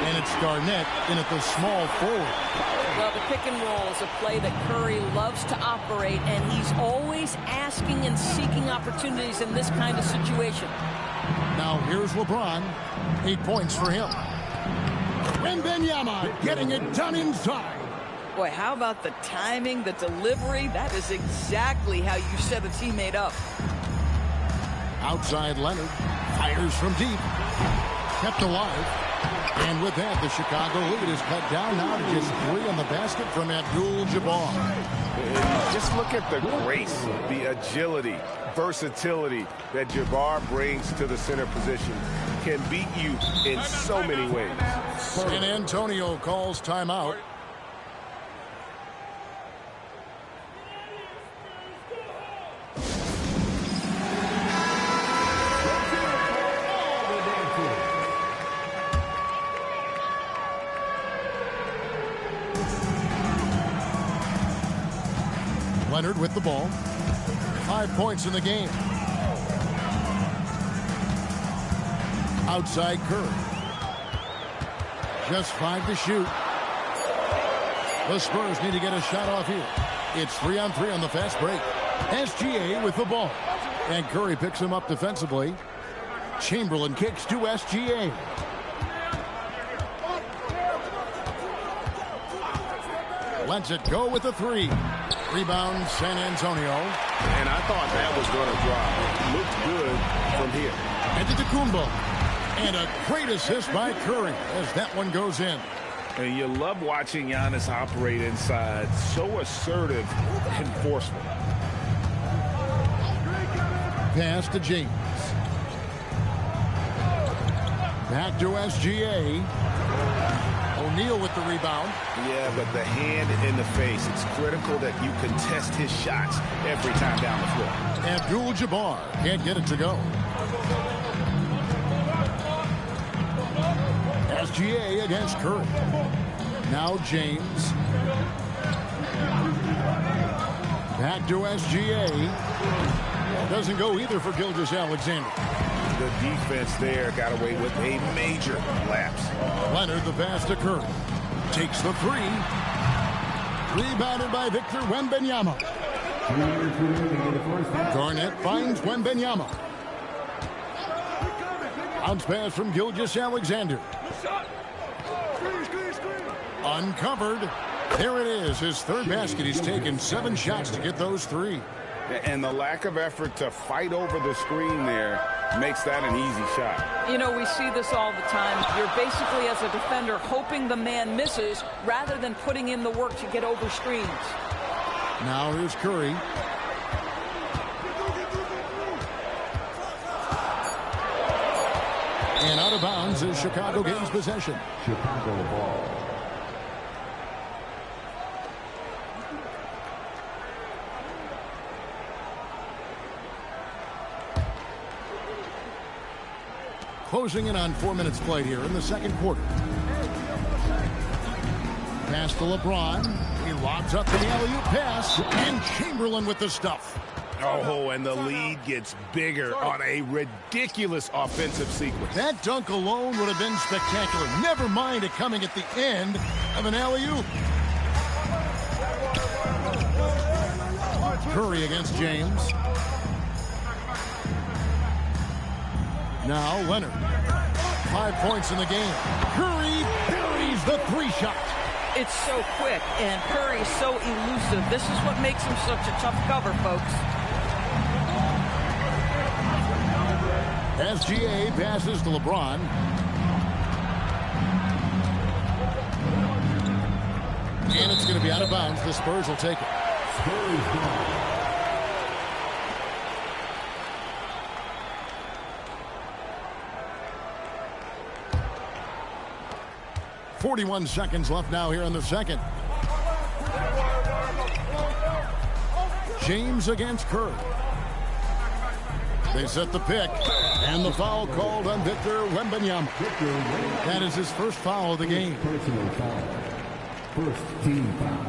And it's Garnett in at the small forward. Well, the pick and roll is a play that Curry loves to operate, and he's always asking and seeking opportunities in this kind of situation. Now here's LeBron. 8 points for him. Wembanyama getting it done inside. Boy, how about the timing, the delivery? That is exactly how you set a teammate up. Outside Leonard. Fires from deep. Kept alive. And with that, the Chicago lead is cut down now to just 3 on the basket from Abdul-Jabbar. Just look at the grace, the agility, versatility that Jabbar brings to the center position. Can beat you in so many ways. San Antonio calls timeout. Leonard with the ball. 5 points in the game. Outside Curry. Just 5 to shoot. The Spurs need to get a shot off here. It's 3-on-3 on the fast break. SGA with the ball. And Curry picks him up defensively. Chamberlain kicks to SGA. Lets it go with a 3. Rebound, San Antonio. And I thought that was going to drop. It looked good from here. Antetokounmpo. And a great assist by Curry as that one goes in. And you love watching Giannis operate inside. So assertive and forceful. Pass to James. Back to SGA. O'Neal with the rebound. Yeah, but the hand in the face. It's critical that you contest his shots every time down the floor. Abdul-Jabbar can't get it to go. SGA against Curry. Now James. Back to SGA. Doesn't go either for Gilgeous-Alexander. The defense there got away with a major lapse. Leonard the pass to Curry. Takes the 3. Rebounded by Victor Wembanyama. Garnett finds Wembanyama. Bounce pass from Gilgeous-Alexander. Uncovered. There it is, his third basket. He's taken 7 shots to get those 3. And the lack of effort to fight over the screen there makes that an easy shot. You know, we see this all the time. You're basically, as a defender, hoping the man misses rather than putting in the work to get over screens. Now here's Curry. And out of bounds as Chicago gains possession. Chicago ball. Closing in on 4 minutes played here in the second quarter. Pass to LeBron. He lobs up to the alley-oop pass. And Chamberlain with the stuff. Oh, and the lead gets bigger on a ridiculous offensive sequence. That dunk alone would have been spectacular. Never mind it coming at the end of an alley-oop. Curry against James. Now Leonard. 5 points in the game. Curry buries the 3 shot. It's so quick, and Curry is so elusive. This is what makes him such a tough cover, folks. SGA passes to LeBron. And it's going to be out of bounds. The Spurs will take it. Spurs ball. 41 seconds left now here in the second. James against Curry. They set the pick, and the foul called on Victor Wembanyama. That is his first foul of the game. Personal foul. First team foul.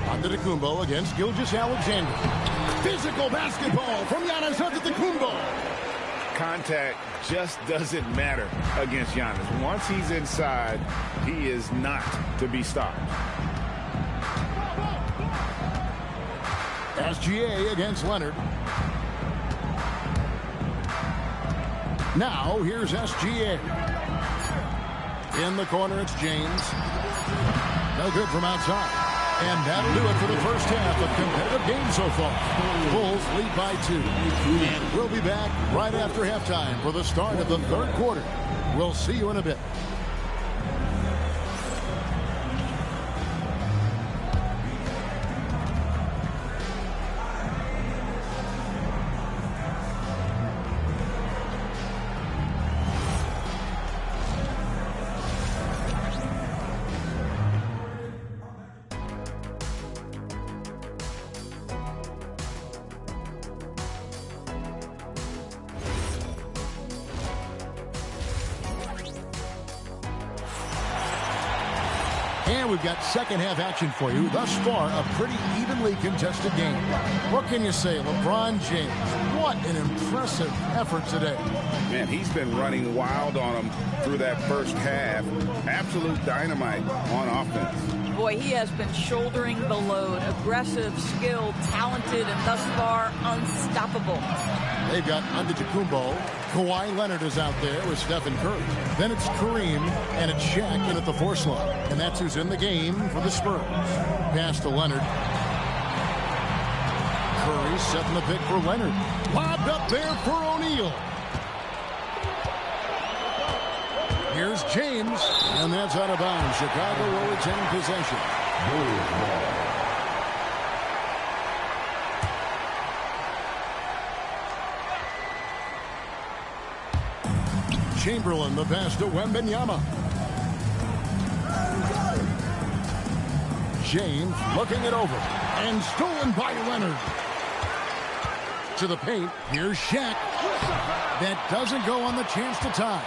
Antetokounmpo against Gilgeous-Alexander. Physical basketball from Giannis Antetokounmpo. Contact just doesn't matter against Giannis. Once he's inside, he is not to be stopped. SGA against Leonard. Now here's SGA. In the corner, it's James. No good from outside. And that'll do it for the first half of competitive game so far. Bulls lead by 2. And we'll be back right after halftime for the start of the third quarter. We'll see you in a bit. And we've got second half action for you. Thus far, a pretty evenly contested game. What can you say, LeBron James? What an impressive effort today. Man, he's been running wild on him through that first half. Absolute dynamite on offense. Boy, he has been shouldering the load. Aggressive, skilled, talented, and thus far, unstoppable. They've got Antetokounmpo. Kawhi Leonard is out there with Stephen Curry. Then it's Kareem, and it's Shaq in at the 4 slot. And that's who's in the game for the Spurs. Pass to Leonard. Curry setting the pick for Leonard. Lobbed up there for O'Neal. Here's James, and that's out of bounds. Chicago will retain possession. Chamberlain, the pass to Wembanyama. James looking it over, and stolen by Leonard. To the paint, here's Shaq. That doesn't go on the chance to tie.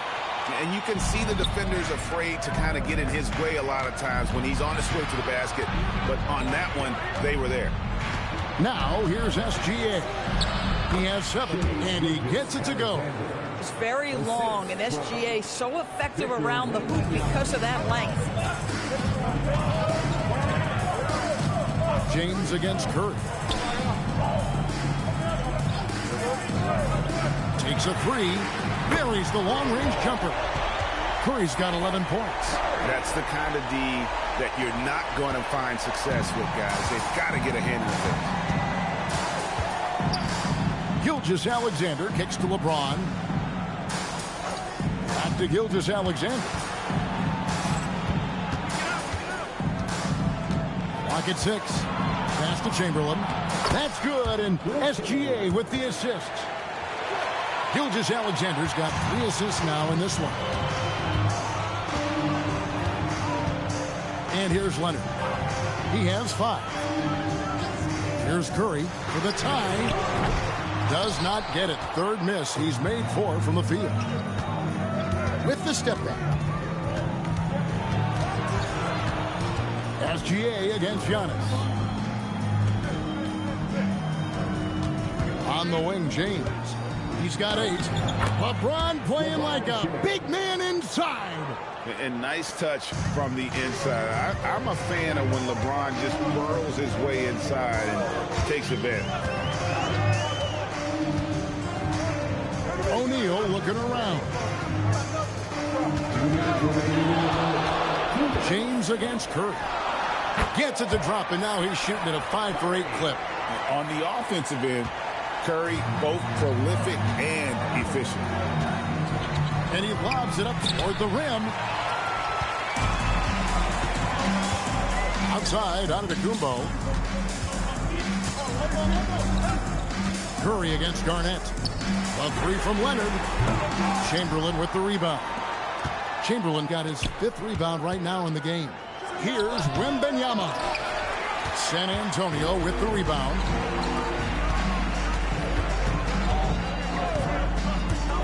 And you can see the defenders afraid to kind of get in his way a lot of times when he's on his way to the basket. But on that one, they were there. Now, here's SGA. He has 7, and he gets it to go. It's very long, and SGA so effective around the hoop because of that length. James against Curry. Takes a 3. Buries the long-range jumper. Curry's got 11 points. That's the kind of D that you're not going to find success with, guys. They've got to get a hand in the face. Gilgeous-Alexander kicks to LeBron. Back to Gilgeous-Alexander. Clock at 6. Pass to Chamberlain. That's good, and SGA with the assist. Gilgeous-Alexander's got 3 assists now in this one. And here's Leonard. He has 5. Here's Curry for the tie. Does not get it. Third miss. He's made 4 from the field. With the step back. SGA against Giannis. On the wing, James. He's got 8. LeBron playing like a big man inside. And nice touch from the inside. I'm a fan of when LeBron just burrows his way inside and takes advantage. looking around. James against Curry. Gets it to drop, and now he's shooting at a 5-for-8 clip. On the offensive end, Curry both prolific and efficient. And he lobs it up toward the rim. Outside, Antetokounmpo. Curry against Garnett. A three from Leonard. Chamberlain with the rebound. Chamberlain got his 5th rebound right now in the game. Here's Wembanyama. San Antonio with the rebound.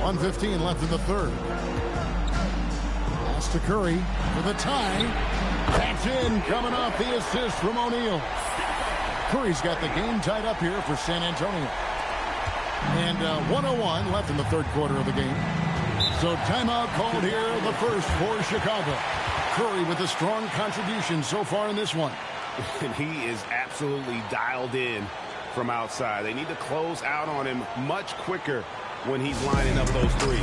1:15 left in the third. Pass to Curry for the tie. That's in, coming off the assist from O'Neal. Curry's got the game tied up here for San Antonio. And 1:01 left in the third quarter of the game. So timeout called here, the first for Chicago. Curry with a strong contribution so far in this one. And he is absolutely dialed in from outside. They need to close out on him much quicker when he's lining up those threes.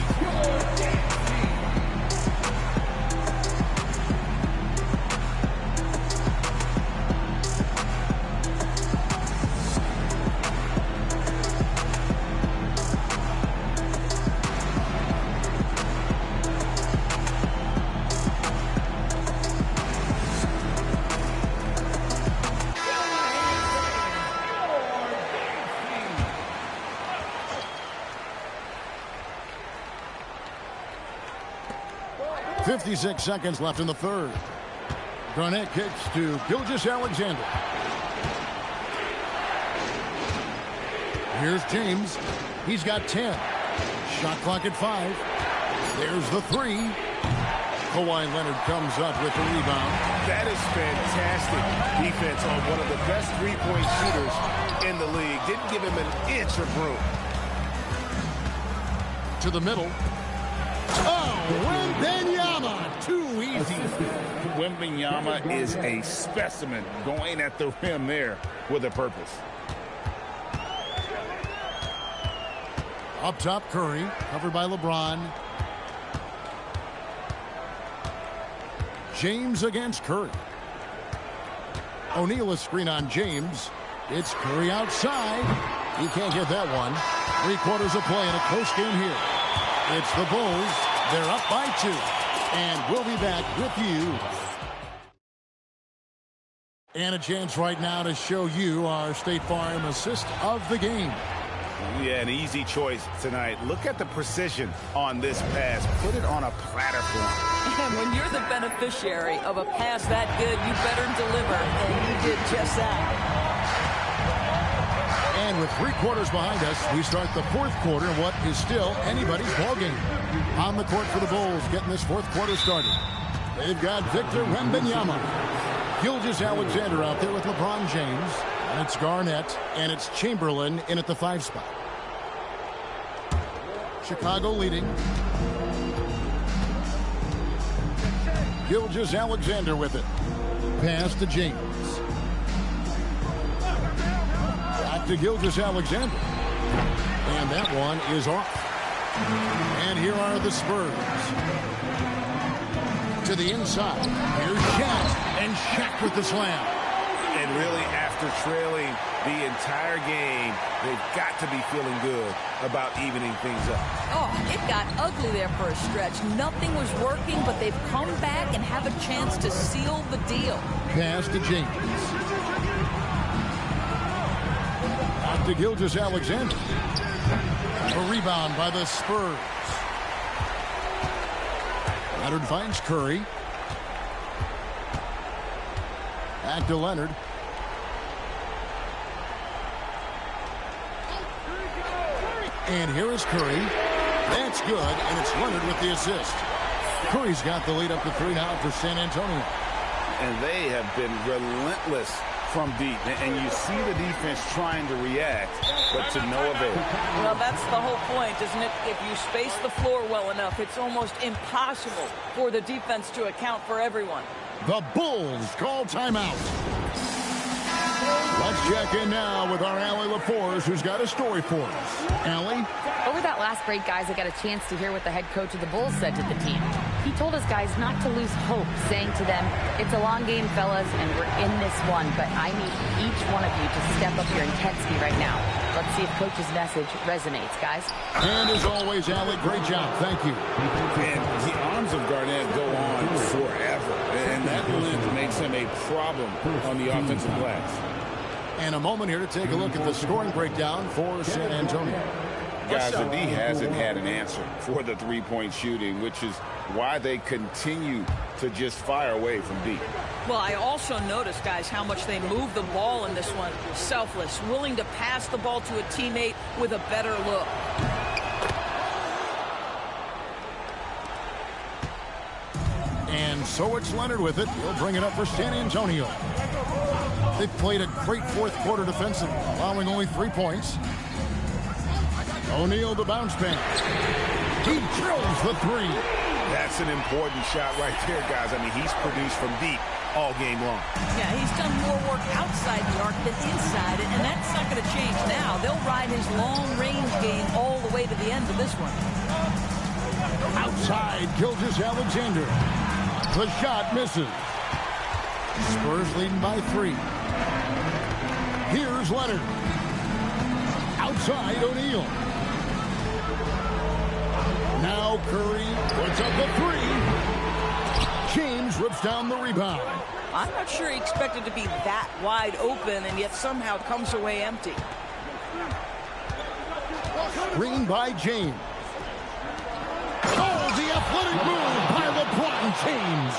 .56 seconds left in the third. Garnett kicks to Gilgeous-Alexander. Here's James. He's got 10. Shot clock at 5. There's the 3. Kawhi Leonard comes up with the rebound. That is fantastic defense on one of the best three-point shooters in the league. Didn't give him an inch of room. To the middle. Oh, Wembanyama, too easy. Wembanyama is a specimen going at the rim there with a purpose. Up top, Curry, covered by LeBron. James against Curry. O'Neal a screen on James. It's Curry outside. He can't get that one. 3/4 of play in a close game here. It's the Bulls. They're up by 2. And we'll be back with you. And a chance right now to show you our State Farm assist of the game. Yeah, an easy choice tonight. Look at the precision on this pass. Put it on a platter for him. And when you're the beneficiary of a pass that good, you better deliver. And he did just that. And with 3/4 behind us, we start the 4th quarter in what is still anybody's ballgame. On the court for the Bulls, getting this 4th quarter started. They've got Victor Wembanyama. Gilgeous-Alexander out there with LeBron James. And it's Garnett, and it's Chamberlain in at the 5 spot. Chicago leading. Gilgeous-Alexander with it. Pass to James. To Gilgeous-Alexander. And that one is off. And here are the Spurs. To the inside. Here's Shaq. And Shaq with the slam. And really, after trailing the entire game, they've got to be feeling good about evening things up. Oh, it got ugly there for a stretch. Nothing was working, but they've come back and have a chance to seal the deal. Pass to James. To Gilgeous-Alexander. A rebound by the Spurs. Leonard finds Curry. Back to Leonard. And here is Curry. That's good, and it's Leonard with the assist. Curry's got the lead up to 3 now for San Antonio. And they have been relentless from deep, and you see the defense trying to react, but to no avail. Well, that's the whole point, isn't it? If you space the floor well enough, it's almost impossible for the defense to account for everyone. The Bulls call timeout. Let's check in now with our Allie LaForce, who's got a story for us. Allie? Over that last break, guys, I got a chance to hear what the head coach of the Bulls said to the team. He told his guys not to lose hope, saying to them, it's a long game, fellas, and we're in this one, but I need each one of you to step up your intensity right now. Let's see if Coach's message resonates, guys. And as always, Allie, great job. Thank you. And the arms of Garnett go on forever, and that length makes him a problem on the offensive glass. And a moment here to take a look at the scoring breakdown for San Antonio. Guys, the D hasn't had an answer for the three-point shooting, which is why they continue to just fire away from deep. Well, I also noticed, guys, how much they move the ball in this one. Selfless, willing to pass the ball to a teammate with a better look. And so it's Leonard with it. He'll bring it up for San Antonio. They've played a great fourth quarter defensively, allowing only 3 points. O'Neal the bounce back. He drills the three. That's an important shot right there, guys. I mean, he's produced from deep all game long. Yeah, he's done more work outside the arc than inside it, and that's not going to change now. They'll ride his long-range game all the way to the end of this one. Outside, Gilgeous-Alexander. The shot misses. Spurs leading by 3. Here's Leonard. Outside, O'Neal. Now Curry puts up the 3. James rips down the rebound. I'm not sure he expected to be that wide open, and yet somehow comes away empty. Screen by James. Oh, the athletic move by LeBron James.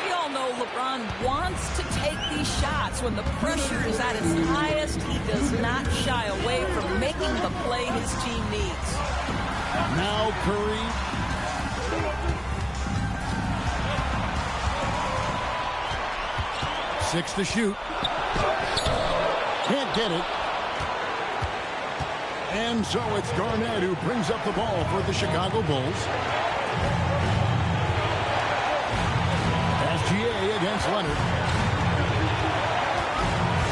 We all know LeBron wants to take these shots. When the pressure is at its highest, he does not shy away from making the play his team needs. Now Curry. Six to shoot. Can't get it. And so it's Garnett who brings up the ball for the Chicago Bulls. SGA against Leonard.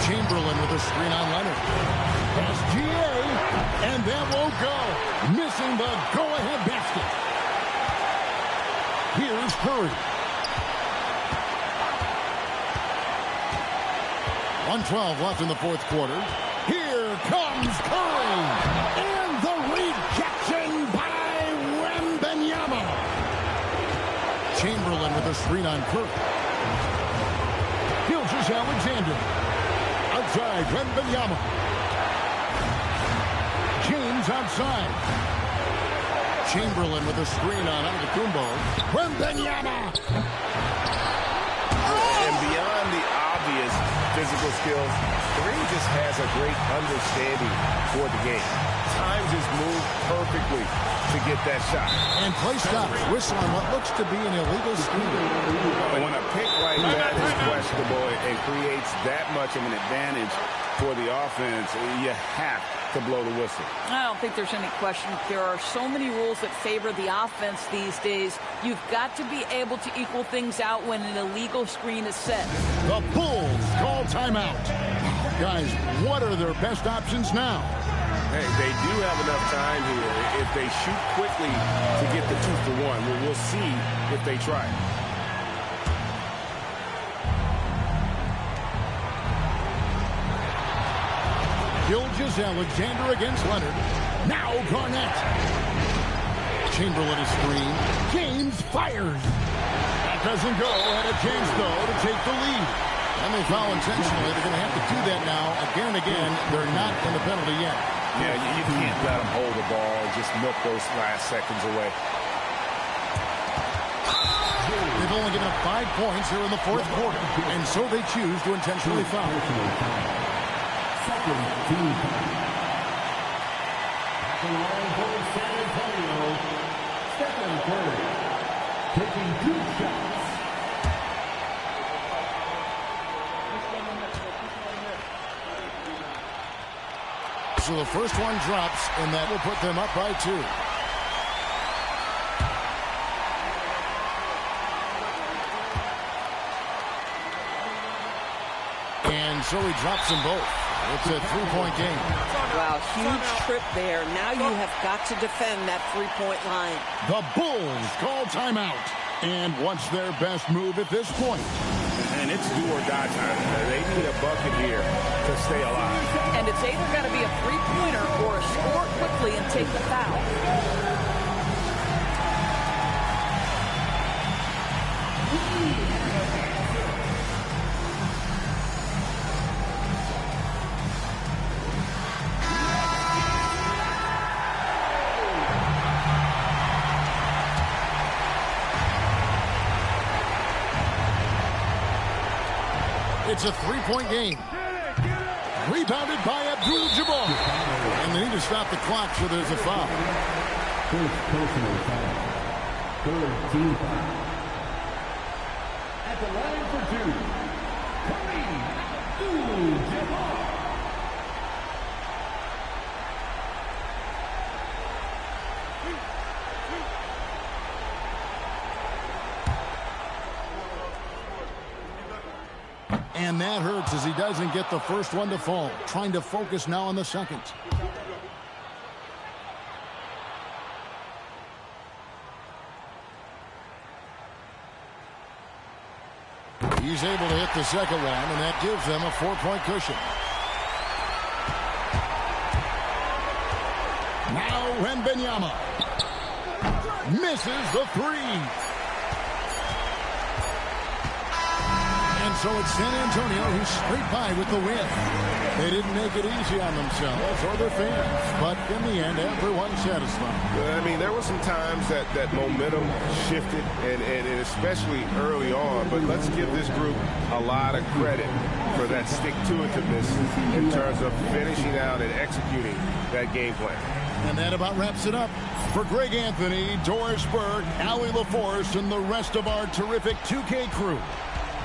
Chamberlain with a screen on Leonard. SGA, and that won't go. Missing the go-ahead basket. Here's Curry. 1:12 left in the fourth quarter. Here comes Curry. And the rejection by Wembanyama. Chamberlain with a screen on Curry. Gilgeous-Alexander. Outside, Wembanyama. James outside. Chamberlain with a screen on Antetokounmpo. Wembanyama. And beyond the obvious physical skills, Kareem just has a great understanding for the game. Times his move perfectly to get that shot. And play stops. Whistle on what looks to be an illegal screen. When a pick like that is questionable and creates that much of an advantage for the offense, you have to blow the whistle. I don't think there's any question. There are so many rules that favor the offense these days. You've got to be able to equal things out when an illegal screen is set. The Bulls call timeout. Guys, what are their best options now? Hey, they do have enough time here. If they shoot quickly to get the 2-for-1, we'll see if they try it. Gilgeous-Alexander against Leonard. Now Garnett. Chamberlain is screen. James fires. That doesn't go. Had a chance, though, to take the lead. And they foul intentionally. They're going to have to do that now again and again. They're not in the penalty yet. Yeah, you can't let them hold the ball and just milk those last seconds away. They've only given up 5 points here in the fourth quarter. And so they choose to intentionally foul. Second team. The line for San Antonio, Stephen Curry, taking 2 shots. So the first one drops, and that will put them up by 2. And so he drops them both. It's a three-point game. Wow, huge trip there. Now you have got to defend that three-point line. The Bulls call timeout. And what's their best move at this point? And it's do or die time. They need a bucket here to stay alive. And it's either got to be a three-pointer or score quickly and take the foul. It's a three-point game. Rebounded by Abdul-Jabbar. And they need to stop the clock, so there's a foul. First personal foul. Third team foul. At the line for two, Kareem Abdul-Jabbar. And that hurts as he doesn't get the first one to fall. Trying to focus now on the second. He's able to hit the second one, and that gives them a 4-point cushion. Now Wembanyama misses the three. And so it's San Antonio who's straight by with the win. They didn't make it easy on themselves or their fans, but in the end, everyone's satisfied. Well, I mean, there were some times that momentum shifted, and especially early on, but let's give this group a lot of credit for that stick-to-itiveness in terms of finishing out and executing that game plan. And that about wraps it up. For Greg Anthony, Doris Burke, Allie LaForce, and the rest of our terrific 2K crew,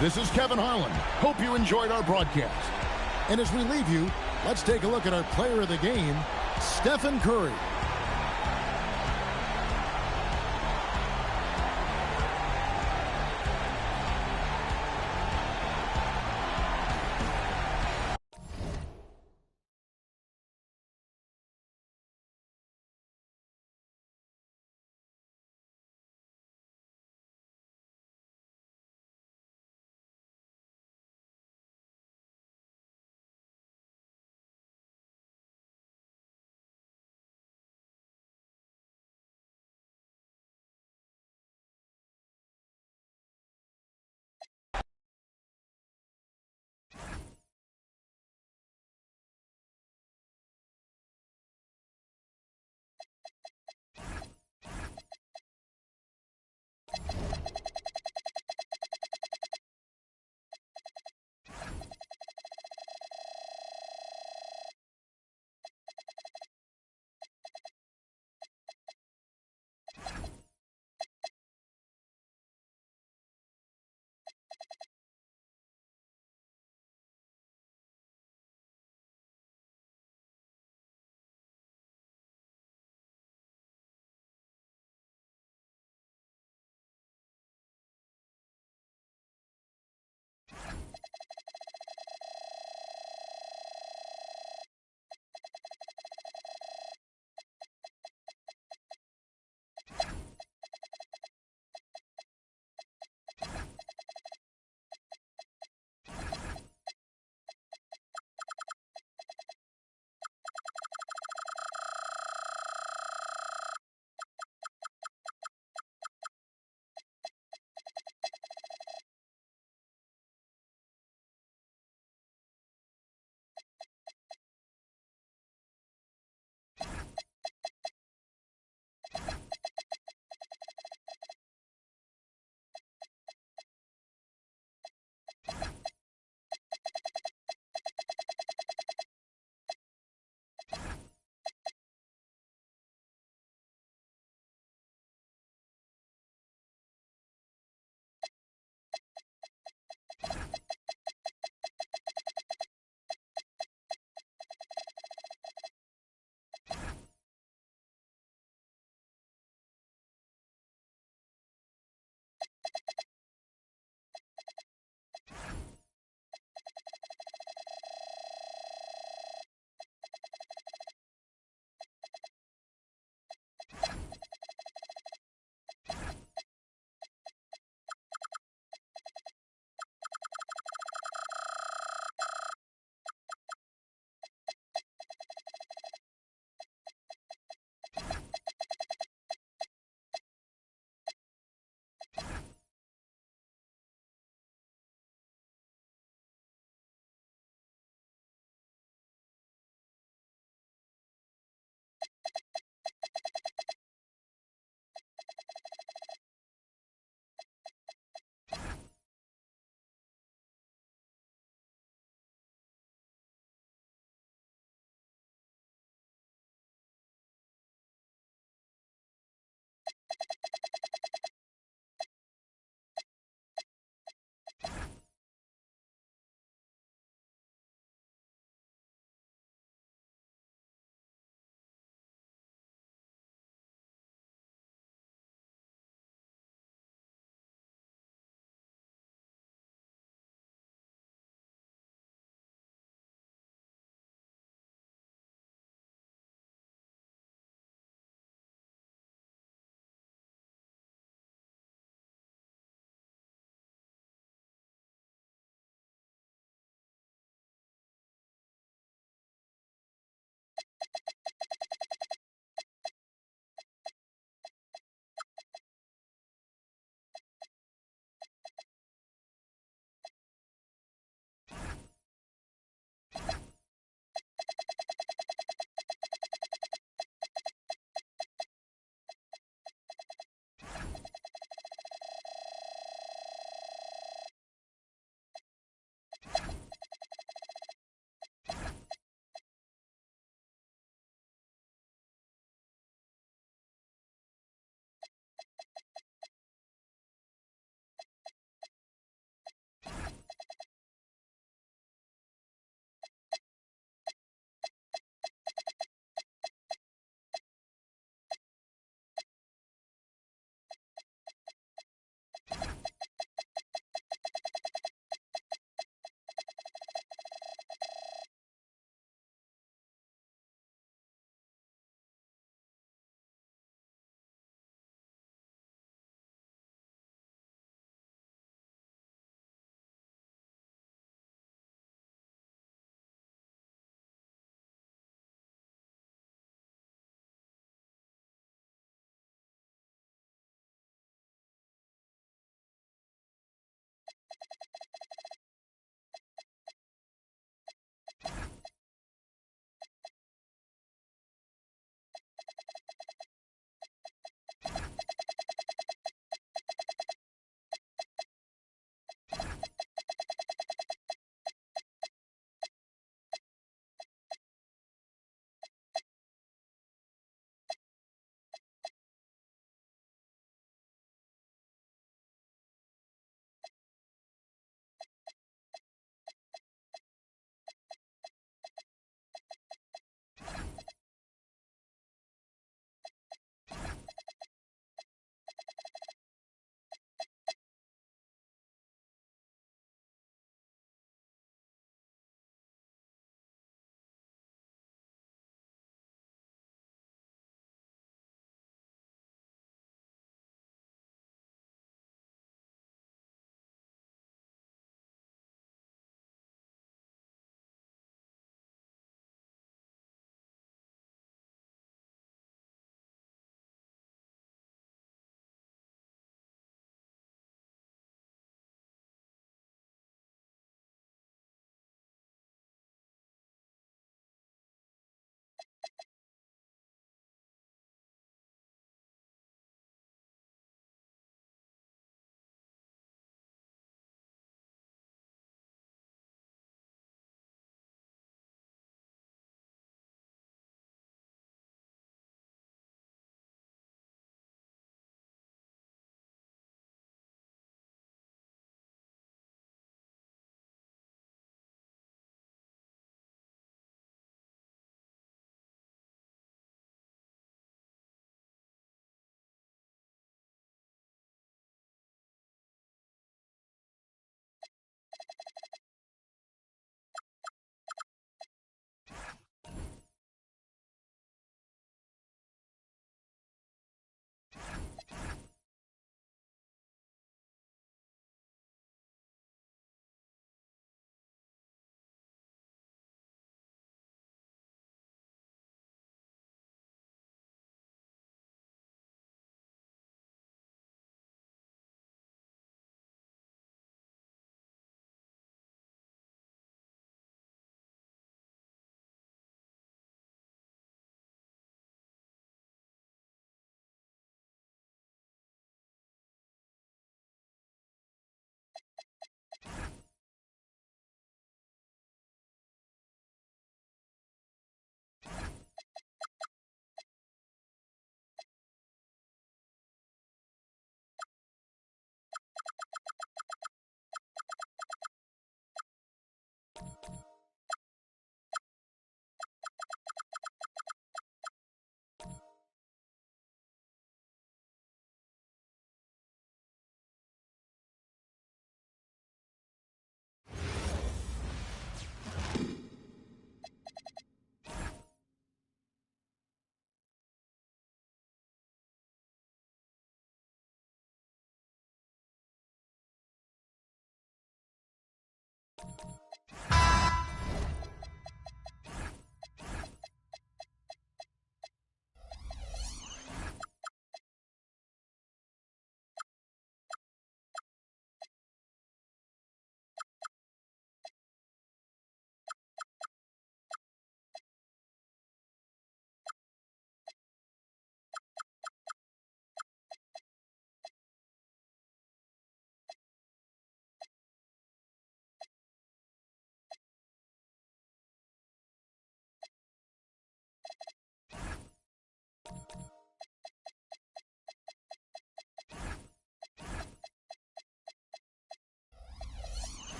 this is Kevin Harlan. Hope you enjoyed our broadcast. And as we leave you, let's take a look at our player of the game, Stephen Curry.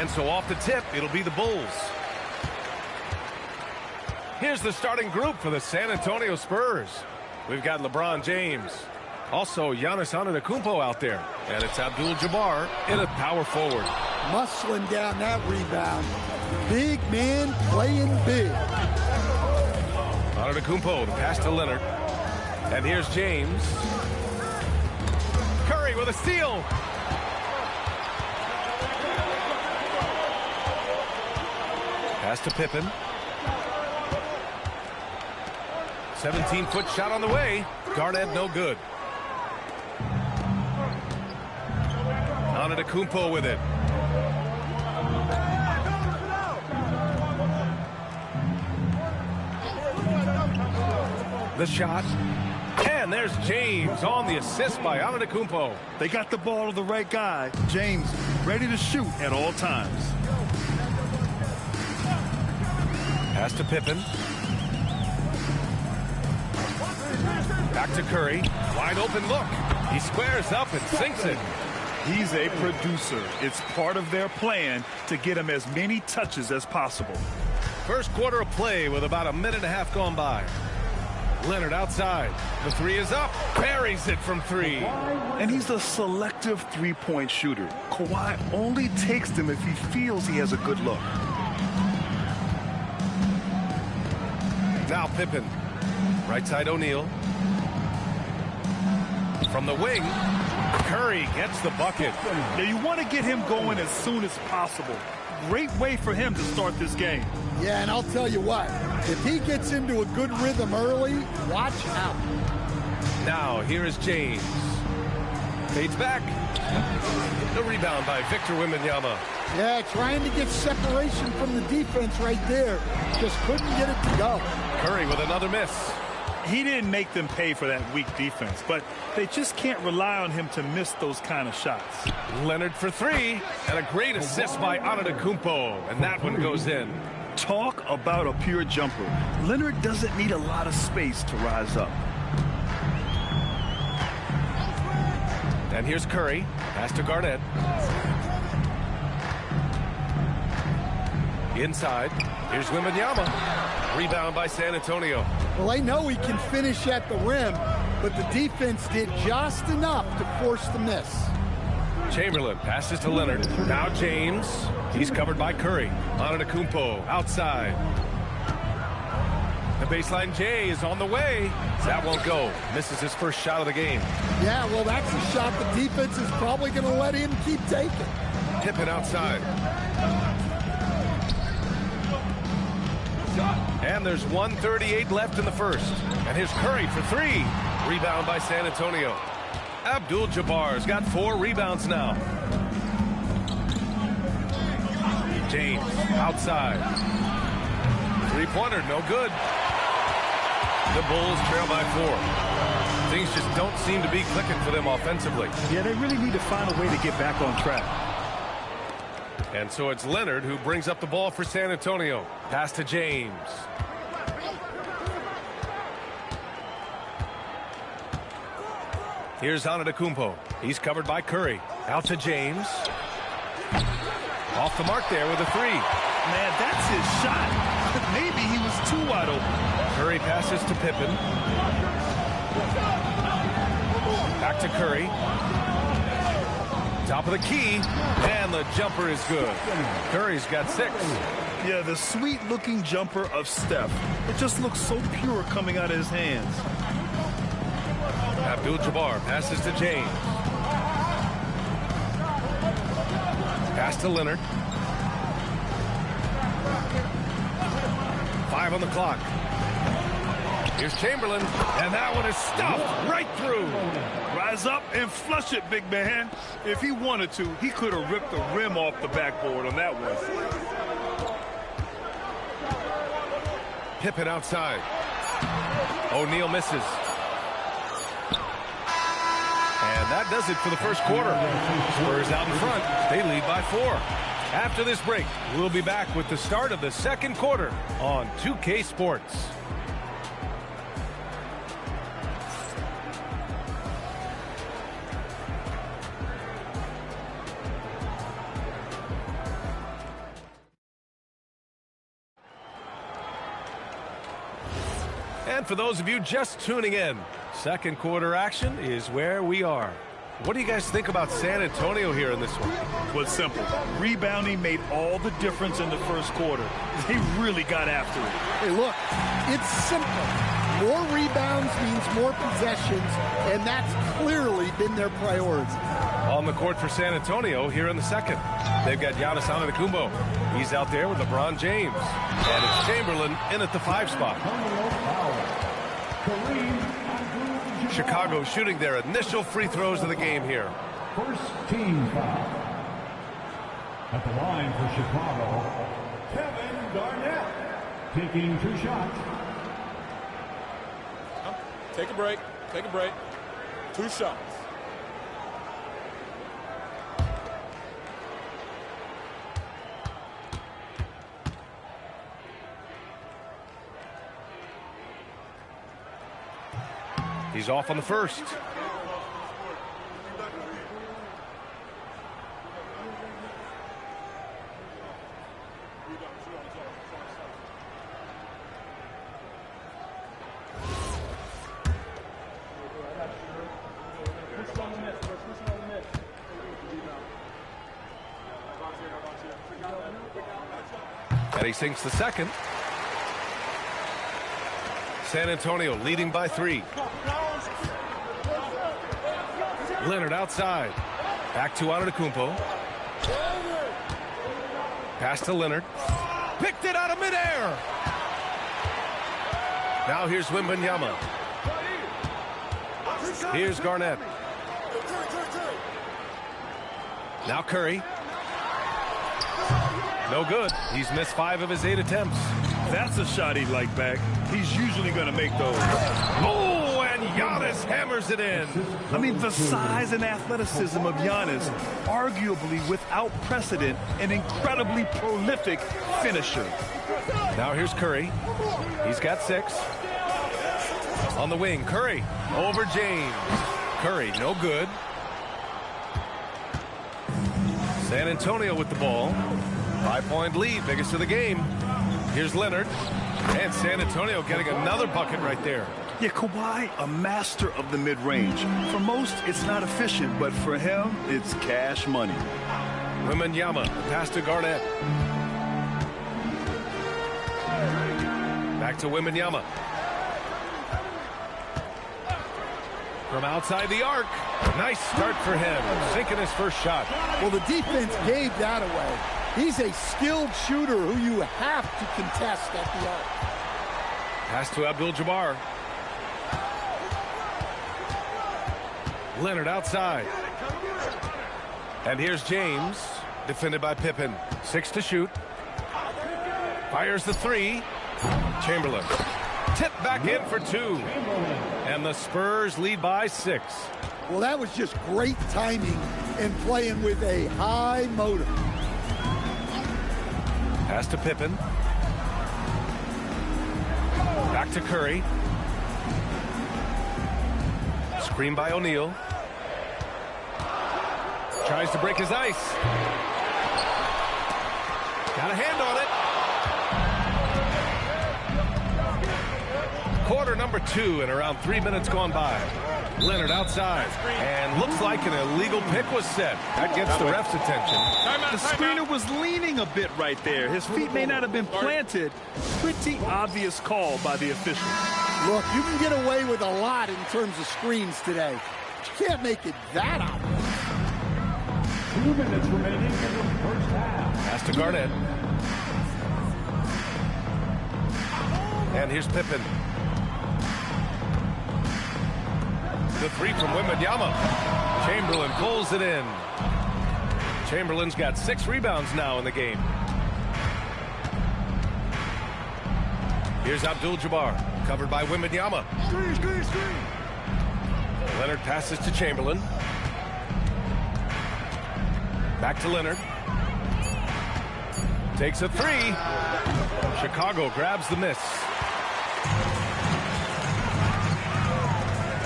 And so off the tip, it'll be the Bulls. Here's the starting group for the San Antonio Spurs. We've got LeBron James. Also, Giannis Antetokounmpo out there. And it's Abdul-Jabbar in a power forward. Muscling down that rebound. Big man playing big. Antetokounmpo, the pass to Leonard. And here's James. Curry with a steal. Pass to Pippen. 17-foot shot on the way. Garnett no good. Antetokounmpo with it. The shot. And there's James on the assist by Antetokounmpo. They got the ball to the right guy. James ready to shoot at all times. Pass to Pippen. Back to Curry. Wide open look. He squares up and sinks it. He's a producer. It's part of their plan to get him as many touches as possible. First quarter of play with about a minute and a half gone by. Leonard outside. The three is up. Buries it from three. And he's a selective three-point shooter. Kawhi only takes them if he feels he has a good look. Now Pippen. Right side O'Neal. From the wing, Curry gets the bucket. Now you want to get him going as soon as possible. Great way for him to start this game. Yeah, and I'll tell you what, if he gets into a good rhythm early, watch out. Now here is James. Fades back. The rebound by Victor Wembanyama. Yeah, trying to get separation from the defense right there. Just couldn't get it to go. Curry with another miss. He didn't make them pay for that weak defense, but they just can't rely on him to miss those kind of shots. Leonard for three, and a great assist by Antetokounmpo, and that one goes in. Talk about a pure jumper. Leonard doesn't need a lot of space to rise up. And here's Curry. Pass to Garnett. Inside. Here's Wembanyama. Rebound by San Antonio. Well, they know he can finish at the rim, but the defense did just enough to force the miss. Chamberlain passes to Leonard. Now James. He's covered by Curry. Antetokounmpo outside. The baseline J is on the way. That won't go. Misses his first shot of the game. Yeah, well, that's a shot the defense is probably going to let him keep taking. Pippen outside. And there's 1:38 left in the first. And here's Curry for three. Rebound by San Antonio. Abdul-Jabbar's got 4 rebounds now. James outside. Three-pointer, no good. The Bulls trail by 4. Things just don't seem to be clicking for them offensively. Yeah, they really need to find a way to get back on track. And so it's Leonard who brings up the ball for San Antonio. Pass to James. Here's Antetokounmpo. He's covered by Curry. Out to James. Off the mark there with a three. Man, that's his shot. Maybe he was too wide open. Curry passes to Pippen. Back to Curry. Top of the key, and the jumper is good. Curry's got 6. Yeah, the sweet-looking jumper of Steph. It just looks so pure coming out of his hands. Abdul-Jabbar passes to James. Pass to Leonard. 5 on the clock. Here's Chamberlain, and that one is stuffed right through. Rise up and flush it, big man. If he wanted to, he could have ripped the rim off the backboard on that one. Pippen outside. O'Neal misses. And that does it for the first quarter. Spurs out in front. They lead by 4. After this break, we'll be back with the start of the second quarter on 2K Sports. And for those of you just tuning in, second quarter action is where we are. What do you guys think about San Antonio here in this one? Well, it's simple. Rebounding made all the difference in the first quarter. They really got after it. Hey, look, it's simple. More rebounds means more possessions, and that's clearly been their priority. On the court for San Antonio here in the second. They've got Giannis Antetokounmpo. He's out there with LeBron James. And it's Chamberlain in at the 5 spot. Chicago shooting their initial free throws of the game here. First team foul. At the line for Chicago, Kevin Garnett taking 2 shots. Take a break. Take a break. 2 shots. He's off on the first. And he sinks the second. San Antonio leading by 3. Leonard outside. Back to Antetokounmpo. Pass to Leonard. Picked it out of midair. Now here's Wembanyama. Here's Garnett. Now Curry. No good. He's missed 5 of his 8 attempts. That's a shot he'd like back. He's usually going to make those. Oh, and Giannis hammers it in. I mean, the size and athleticism of Giannis, arguably without precedent, an incredibly prolific finisher. Now here's Curry. He's got 6. On the wing, Curry over James. Curry, no good. San Antonio with the ball. 5-point lead, biggest of the game. Here's Leonard. And San Antonio getting another bucket right there. Yeah, Kawhi, a master of the mid-range. For most, it's not efficient, but for him, it's cash money. Wembanyama, pass to Garnett. Back to Wembanyama. From outside the arc. Nice start for him. Sinking his first shot. Well, the defense gave that away. He's a skilled shooter who you have to contest at the arc. Pass to Abdul-Jabbar. Leonard outside. And here's James, defended by Pippen. 6 to shoot. Fires the 3. Chamberlain. Tipped back in for 2. And the Spurs lead by 6. Well, that was just great timing and playing with a high motor. Pass to Pippen. Back to Curry. Screen by O'Neal. Tries to break his ice. Got a hand on it. Quarter number 2 and around 3 minutes gone by. Leonard outside. And looks like an illegal pick was set. That gets the ref's attention. The screener was leaning a bit right there. His feet may not have been planted. Pretty obvious call by the official. Look, you can get away with a lot in terms of screens today. But you can't make it that obvious. 2 minutes remaining in the first half. Pass to Garnett. And here's Pippen. The 3 from Wembanyama. Chamberlain pulls it in. Chamberlain's got 6 rebounds now in the game. Here's Abdul-Jabbar, covered by Wembanyama. Screen. Leonard passes to Chamberlain. Back to Leonard. Takes a 3. Chicago grabs the miss.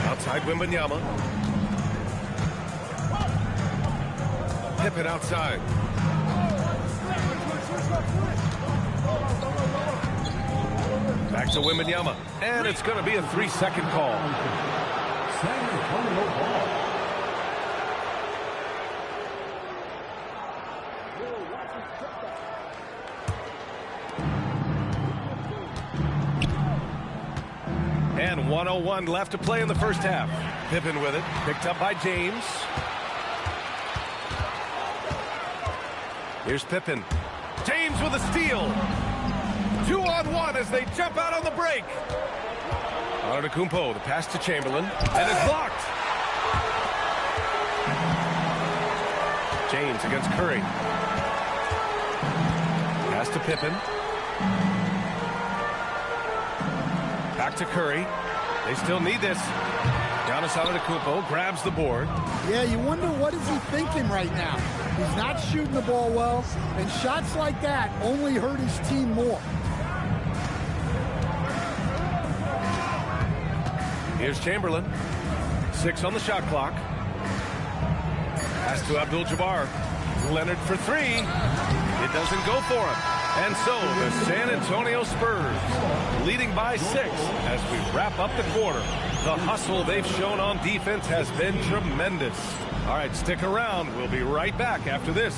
Outside Wembanyama. Pippen outside. Back to Wembanyama. And it's going to be a 3-second call. And 1:01 left to play in the first half. Pippen with it. Picked up by James. Here's Pippen. James with a steal. 2-on-1 as they jump out on the break. Antetokounmpo, the pass to Chamberlain. And it's blocked. James against Curry. Pass to Pippen. Back to Curry. They still need this. Giannis Antetokounmpo grabs the board. Yeah, you wonder what is he thinking right now. He's not shooting the ball well, and shots like that only hurt his team more. Here's Chamberlain. 6 on the shot clock. Pass to Abdul-Jabbar. Leonard for 3. It doesn't go for him. And so the San Antonio Spurs leading by 6 as we wrap up the quarter. The hustle they've shown on defense has been tremendous. All right, stick around. We'll be right back after this.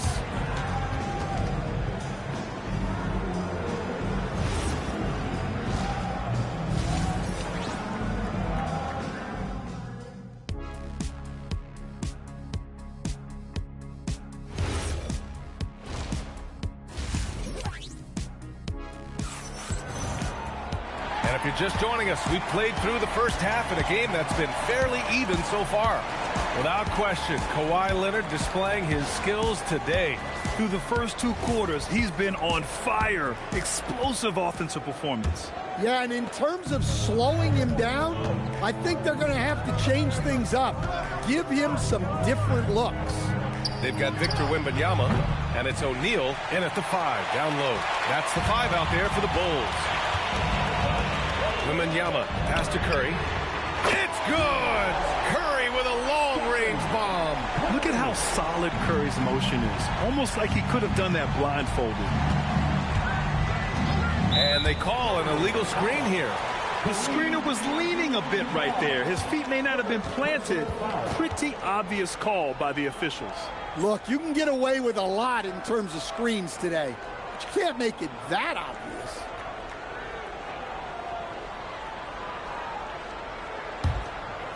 And if you're just joining us, we've played through the first half in a game that's been fairly even so far. Without question, Kawhi Leonard displaying his skills today. Through the first 2 quarters, he's been on fire. Explosive offensive performance. Yeah, and in terms of slowing him down, I think they're going to have to change things up. Give him some different looks. They've got Victor Wembanyama, and it's O'Neal in at the 5, down low. That's the 5 out there for the Bulls. Wembanyama, pass to Curry. It's good! Curry with a long-range bomb. Look at how solid Curry's motion is. Almost like he could have done that blindfolded. And they call an illegal screen here. The screener was leaning a bit right there. His feet may not have been planted. Pretty obvious call by the officials. Look, you can get away with a lot in terms of screens today, but you can't make it that obvious.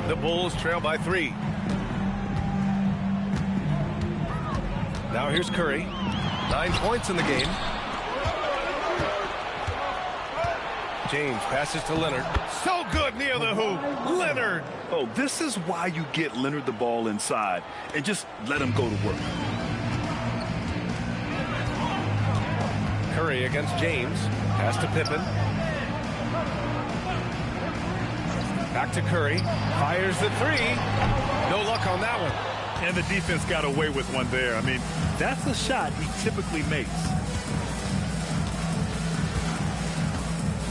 The Bulls trail by 3. Now here's Curry. 9 points in the game. James passes to Leonard. So good near the hoop. Leonard. Oh, this is why you get Leonard the ball inside and just let him go to work. Curry against James. Pass to Pippen. Back to Curry. Fires the 3. No luck on that one. And the defense got away with one there. I mean, that's a shot he typically makes.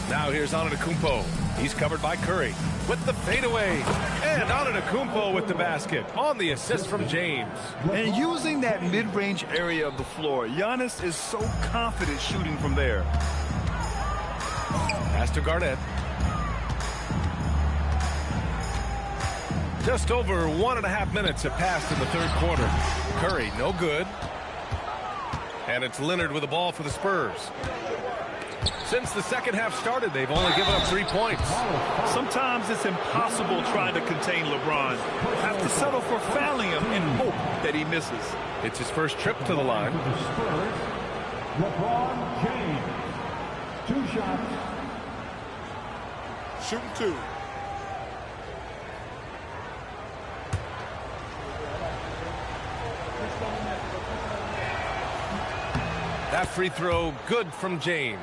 Now here's Antetokounmpo. He's covered by Curry with the fadeaway. And Antetokounmpo with the basket on the assist from James. And using that mid-range area of the floor, Giannis is so confident shooting from there. Pass to Garnett. Just over 1.5 minutes have passed in the third quarter. Curry, no good. And it's Leonard with the ball for the Spurs. Since the second half started, they've only given up 3 points. Sometimes it's impossible trying to contain LeBron. You have to settle for fouling him and hope that he misses. It's his first trip to the line. LeBron James. 2 shots. Shooting 2. That free throw good from James.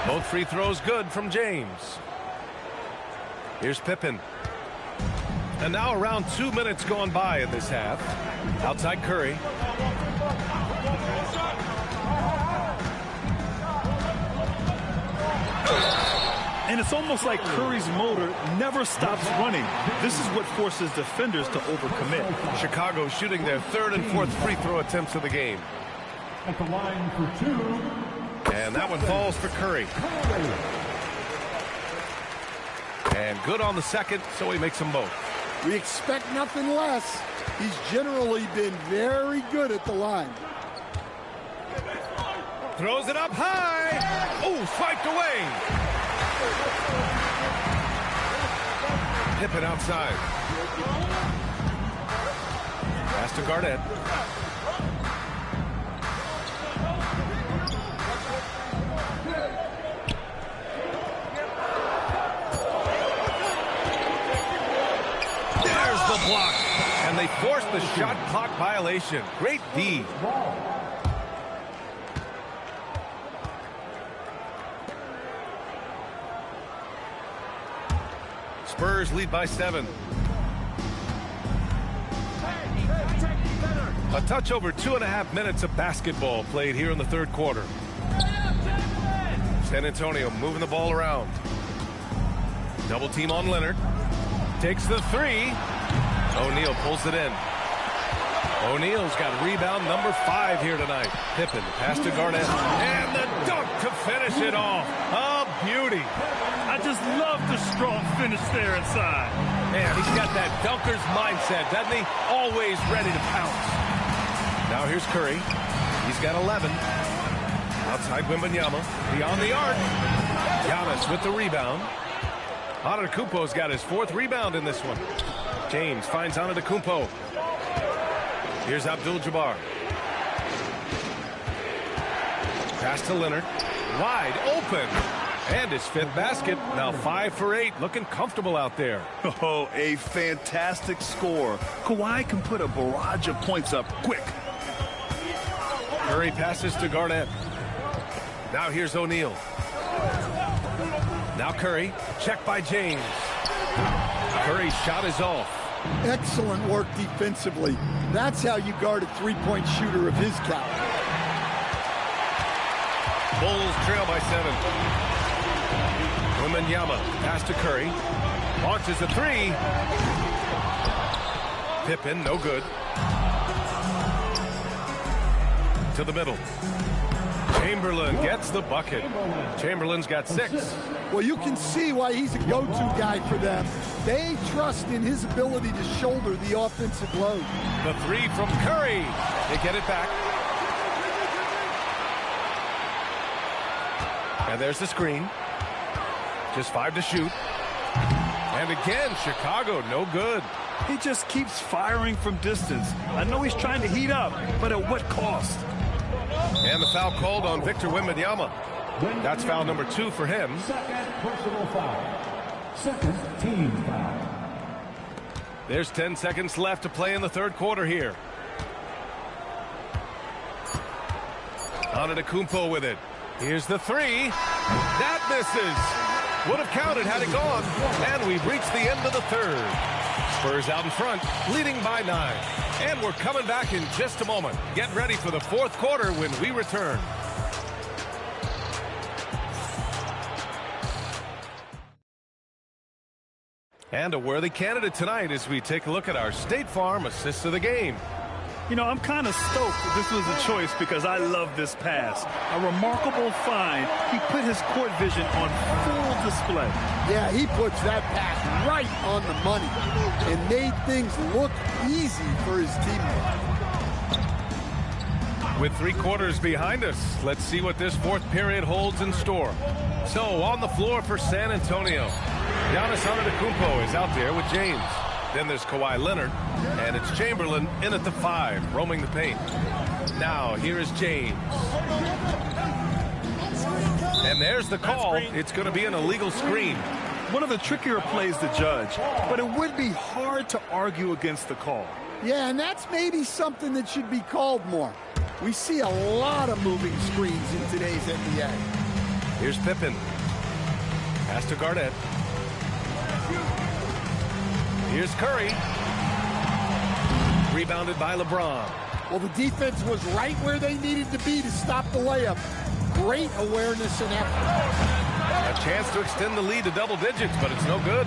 Both free throws good from James. Here's Pippen. And now around 2 minutes gone by in this half. Outside Curry. And it's almost like Curry's motor never stops running. This is what forces defenders to overcommit. Chicago shooting their third and fourth free throw attempts of the game. At the line for two. And that one falls for Curry. And good on the second, so he makes them both. We expect nothing less. He's generally been very good at the line. Throws it up high. Oh, swiped away. Pippen outside. Pass to Garnett. There's the block. And they force the shot clock violation. Great D. Spurs lead by 7. A touch over 2.5 minutes of basketball played here in the third quarter. San Antonio moving the ball around. Double team on Leonard. Takes the three. O'Neal pulls it in. O'Neal's got rebound number 5 here tonight. Pippen, pass to Garnett. And the dunk to finish it off. A beauty. I just love the strong finish there inside. Man, he's got that dunker's mindset, doesn't he? Always ready to pounce. Now here's Curry. He's got 11. Outside Wembanyama. Beyond the arc. Giannis with the rebound. Antetokounmpo's got his 4th rebound in this one. James finds Antetokounmpo. Here's Abdul-Jabbar. Pass to Leonard. Wide open. And his 5th basket. Now 5 for 8. Looking comfortable out there. Oh, a fantastic score. Kawhi can put a barrage of points up quick. Curry passes to Garnett. Now here's O'Neal. Now Curry. Check by James. Curry's shot is off. Excellent work defensively. That's how you guard a three-point shooter of his caliber. Bulls trail by 7. Wembanyama pass to Curry. Launches a 3. Pippen, no good. To the middle. Chamberlain gets the bucket. Chamberlain's got 6. Well, you can see why he's a go-to guy for them. They trust in his ability to shoulder the offensive load. The 3 from Curry. They get it back. And there's the screen. Just 5 to shoot. And again, Chicago, no good. He just keeps firing from distance. I know he's trying to heat up, but at what cost? And the foul called on Victor Wembanyama. That's foul number 2 for him. Second personal foul. Second team foul. There's 10 seconds left to play in the third quarter here. Antetokounmpo with it. Here's the 3. That misses. Would have counted had it gone. And we've reached the end of the third. Spurs out in front, leading by 9. And we're coming back in just a moment. Get ready for the fourth quarter when we return. And a worthy candidate tonight as we take a look at our State Farm assists of the game. You know, I'm kind of stoked that this was a choice because I love this pass. A remarkable find. He put his court vision on full display. Yeah, he puts that pass right on the money and made things look easy for his teammates. With 3 quarters behind us, let's see what this fourth period holds in store. So, on the floor for San Antonio, Giannis Antetokounmpo is out there with James. Then there's Kawhi Leonard, and it's Chamberlain in at the 5, roaming the paint. Now, here is James. And there's the call. It's going to be an illegal screen. One of the trickier plays to judge, but it would be hard to argue against the call. Yeah, and that's maybe something that should be called more. We see a lot of moving screens in today's NBA. Here's Pippen. Pass to Garnett. Here's Curry. Rebounded by LeBron. Well, the defense was right where they needed to be to stop the layup. Great awareness and effort. A chance to extend the lead to double digits, but it's no good.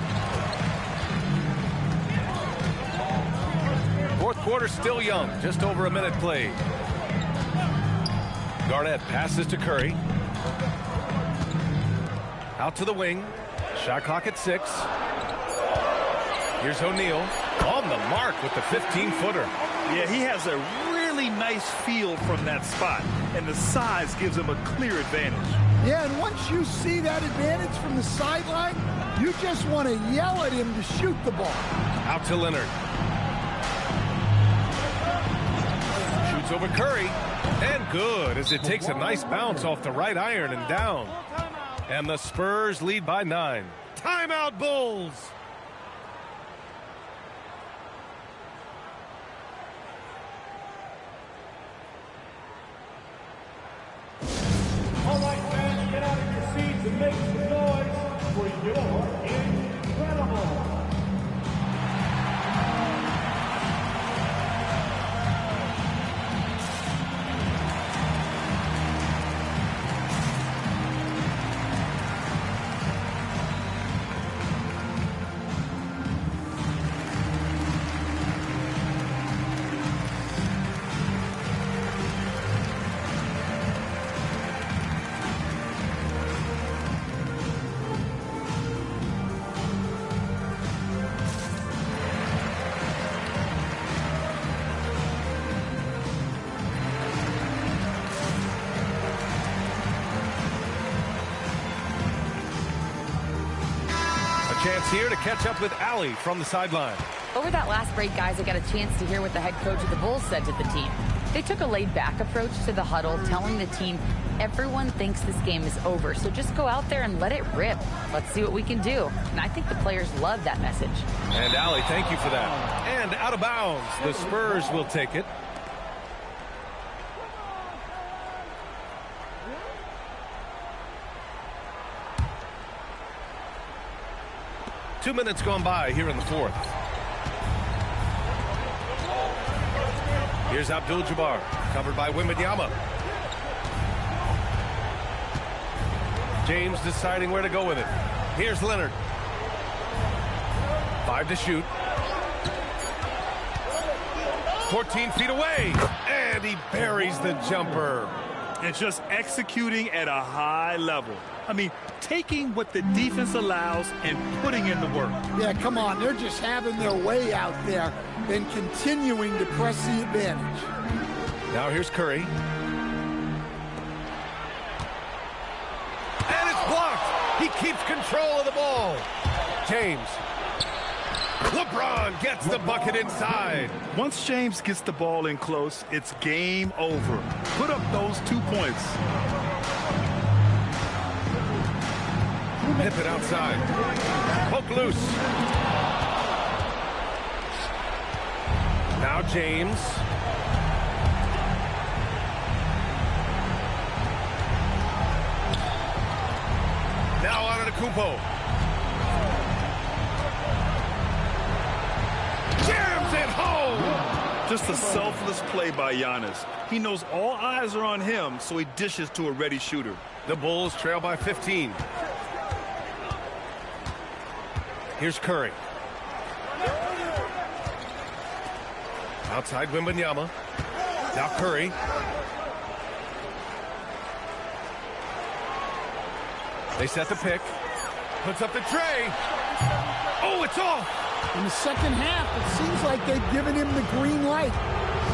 Fourth quarter still young, just over a minute played. Garnett passes to Curry. Out to the wing. Shot clock at 6. Here's O'Neal on the mark with the 15-footer. Yeah, he has a really nice feel from that spot, and the size gives him a clear advantage. Yeah, and once you see that advantage from the sideline, you just want to yell at him to shoot the ball. Out to Leonard. Shoots over Curry. And good, as it takes a nice bounce off the right iron and down. And the Spurs lead by 9. Timeout, Bulls! All right, fans, get out of your seats and make some noise for your incredible. Chance here to catch up with Allie from the sideline. Over that last break, guys, I got a chance to hear what the head coach of the Bulls said to the team. They took a laid-back approach to the huddle, telling the team everyone thinks this game is over, so just go out there and let it rip. Let's see what we can do. And I think the players love that message. And Allie, thank you for that. And out of bounds, the Spurs will take it. Two minutes gone by here in the fourth. Here's Abdul-Jabbar, covered by Wembanyama. James deciding where to go with it. Here's Leonard. 5 to shoot. 14 feet away, and he buries the jumper. And just executing at a high level. I mean, taking what the defense allows and putting in the work. Yeah, come on. They're just having their way out there and continuing to press the advantage. Now here's Curry. And it's blocked. He keeps control of the ball. James. LeBron gets the bucket inside. Once James gets the ball in close, it's game over. Put up those 2 points. Hip it outside. Poke loose. Now James. Now Antetokounmpo. Jams it home. Just a selfless play by Giannis. He knows all eyes are on him, so he dishes to a ready shooter. The Bulls trail by 15. Here's Curry. Outside Wembanyama. Now Curry. They set the pick. Puts up the tray. Oh, it's off. In the second half, it seems like they've given him the green light.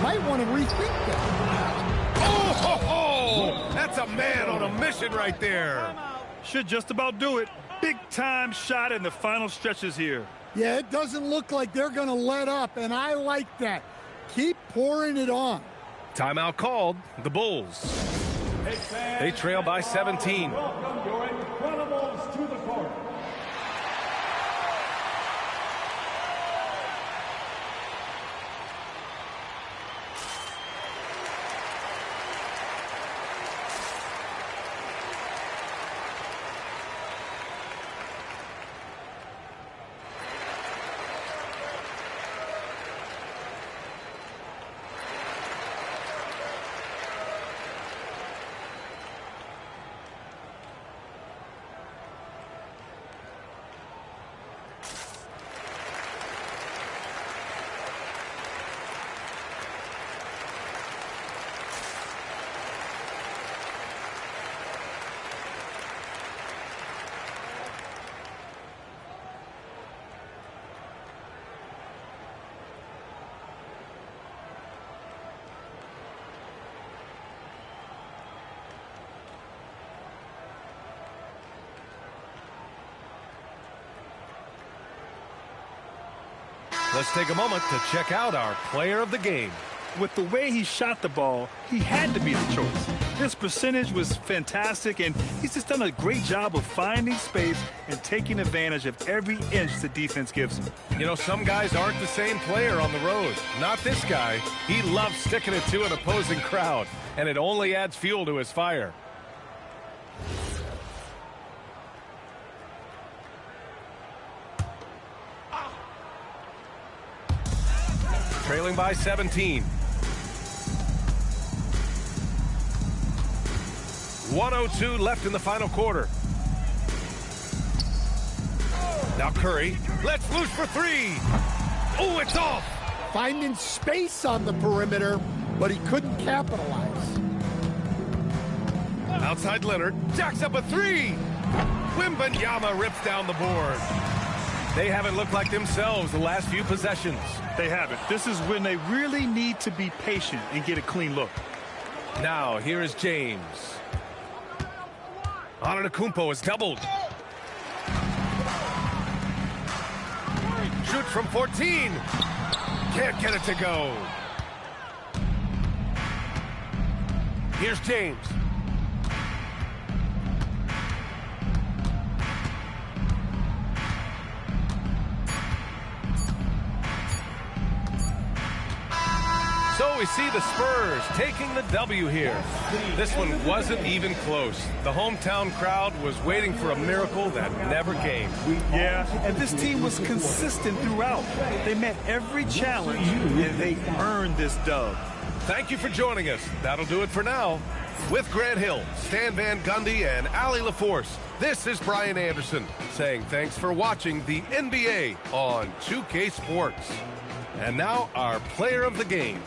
Might want to rethink that. Oh, ho, ho. That's a man on a mission right there. Should just about do it. Big time shot in the final stretches here. Yeah, it doesn't look like they're going to let up, and I like that. Keep pouring it on. Timeout called. The Bulls. They trail by 17. Welcome your Incredibles to the court. Let's take a moment to check out our player of the game. With the way he shot the ball, he had to be the choice. His percentage was fantastic, and he's just done a great job of finding space and taking advantage of every inch the defense gives him. You know, some guys aren't the same player on the road. Not this guy. He loves sticking it to an opposing crowd, and it only adds fuel to his fire. Trailing by 17. 1:02 left in the final quarter. Now Curry, let's loose for three. Oh, it's off. Finding space on the perimeter, but he couldn't capitalize. Outside Leonard, jacks up a three. Wembanyama rips down the board. They haven't looked like themselves the last few possessions. They haven't. This is when they really need to be patient and get a clean look. Now, here is James. Antetokounmpo is doubled. Shoots from 14. Can't get it to go. Here's James. So we see the Spurs taking the W here. This one wasn't even close. The hometown crowd was waiting for a miracle that never came. Yeah, and this team was consistent throughout. They met every challenge, and they earned this dub. Thank you for joining us. That'll do it for now. With Grant Hill, Stan Van Gundy, and Allie LaForce, this is Brian Anderson saying thanks for watching the NBA on 2K Sports. And now our player of the game.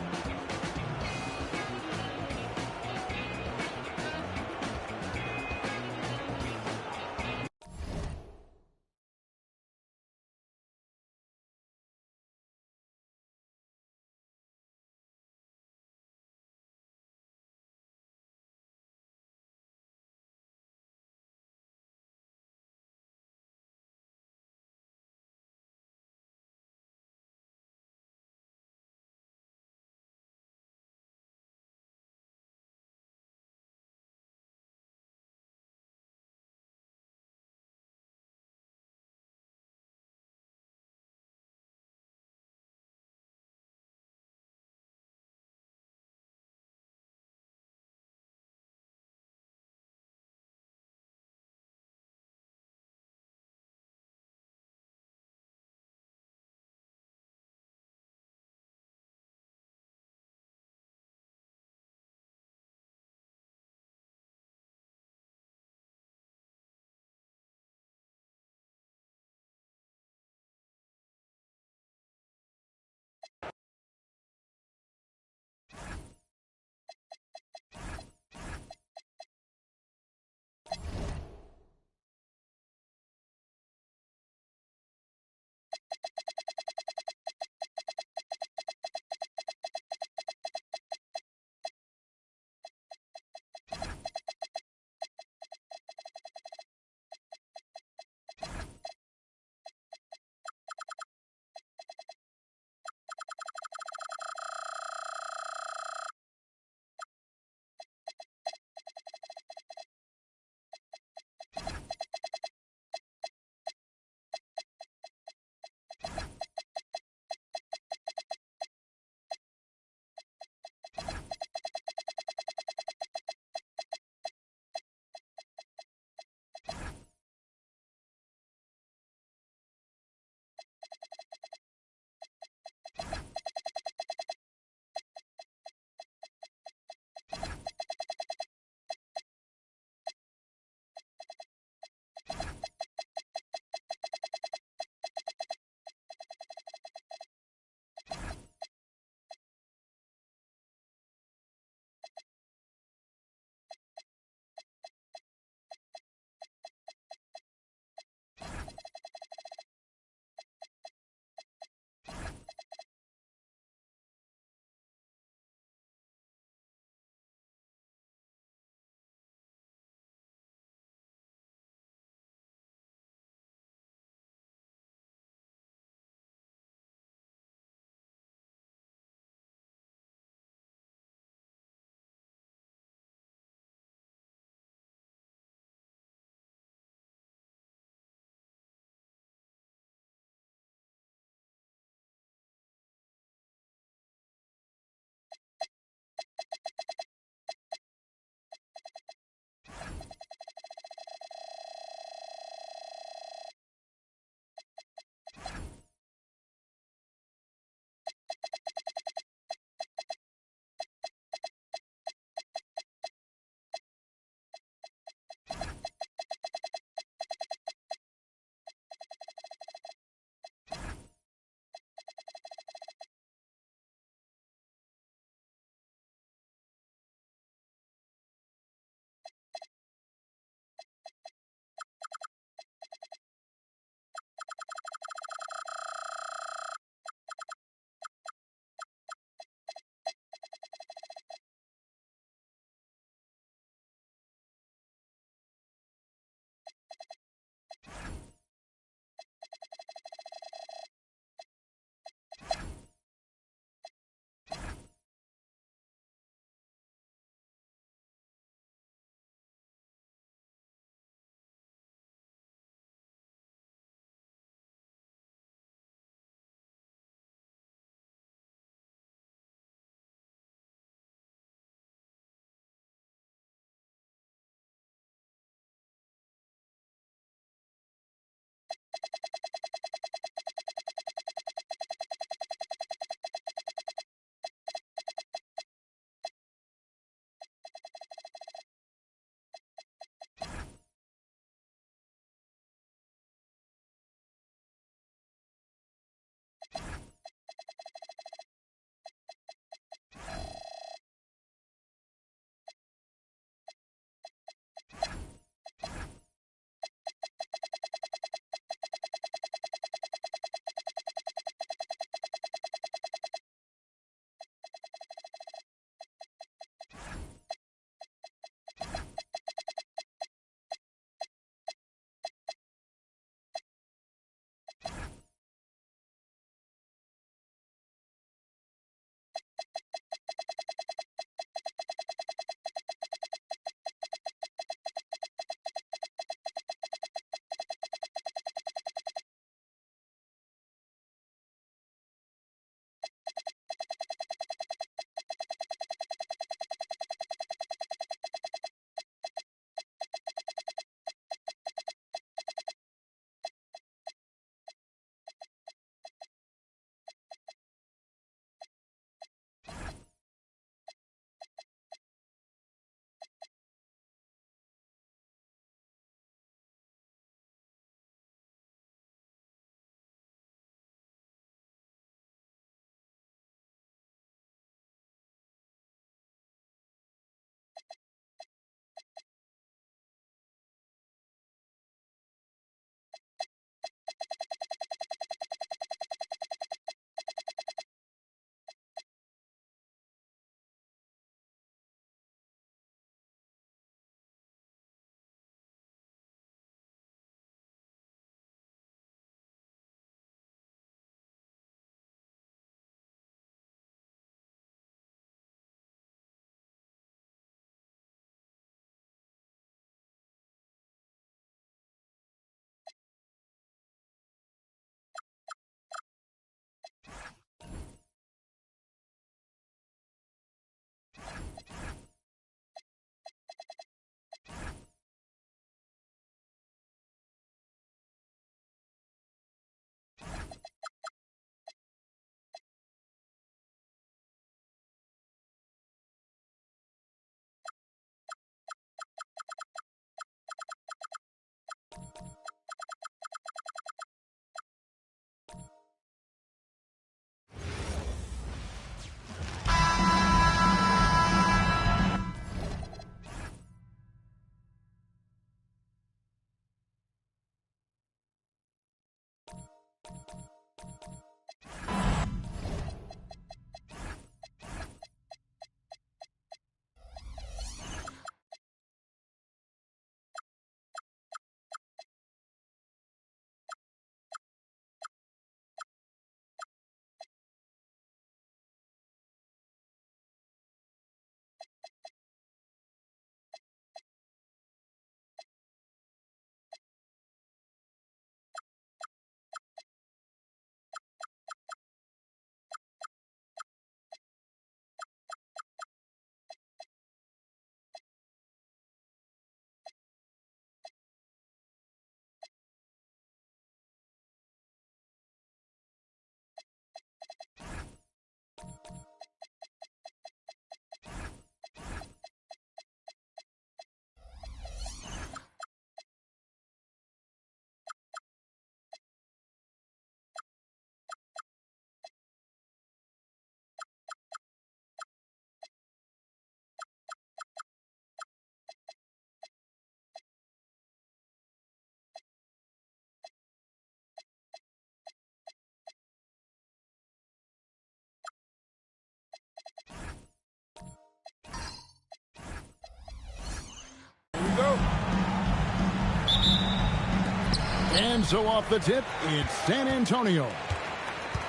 And so off the tip, it's San Antonio.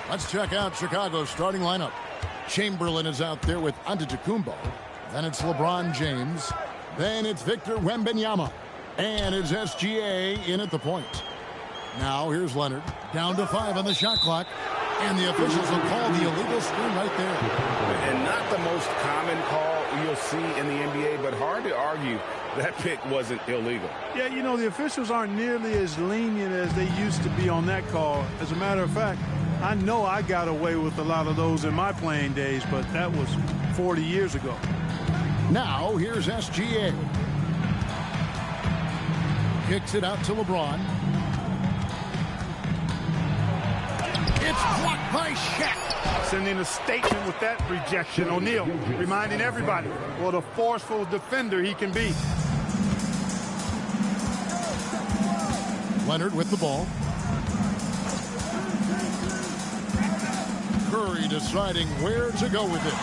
Let's check out Chicago's starting lineup. Chamberlain is out there with Antetokounmpo. Then it's LeBron James. Then it's Victor Wembanyama. And it's SGA in at the point. Now here's Leonard. Down to 5 on the shot clock. And the officials will call the illegal screen right there. And not the most common call you'll see in the NBA, but hard to argue that pick wasn't illegal. Yeah, you know, the officials aren't nearly as lenient as they used to be on that call. As a matter of fact, I know I got away with a lot of those in my playing days, but that was 40 years ago. Now here's SGA. Kicks it out to LeBron. It's blocked by Shaq. Sending a statement with that rejection. O'Neal reminding everybody what a forceful defender he can be. Leonard with the ball. Curry deciding where to go with it.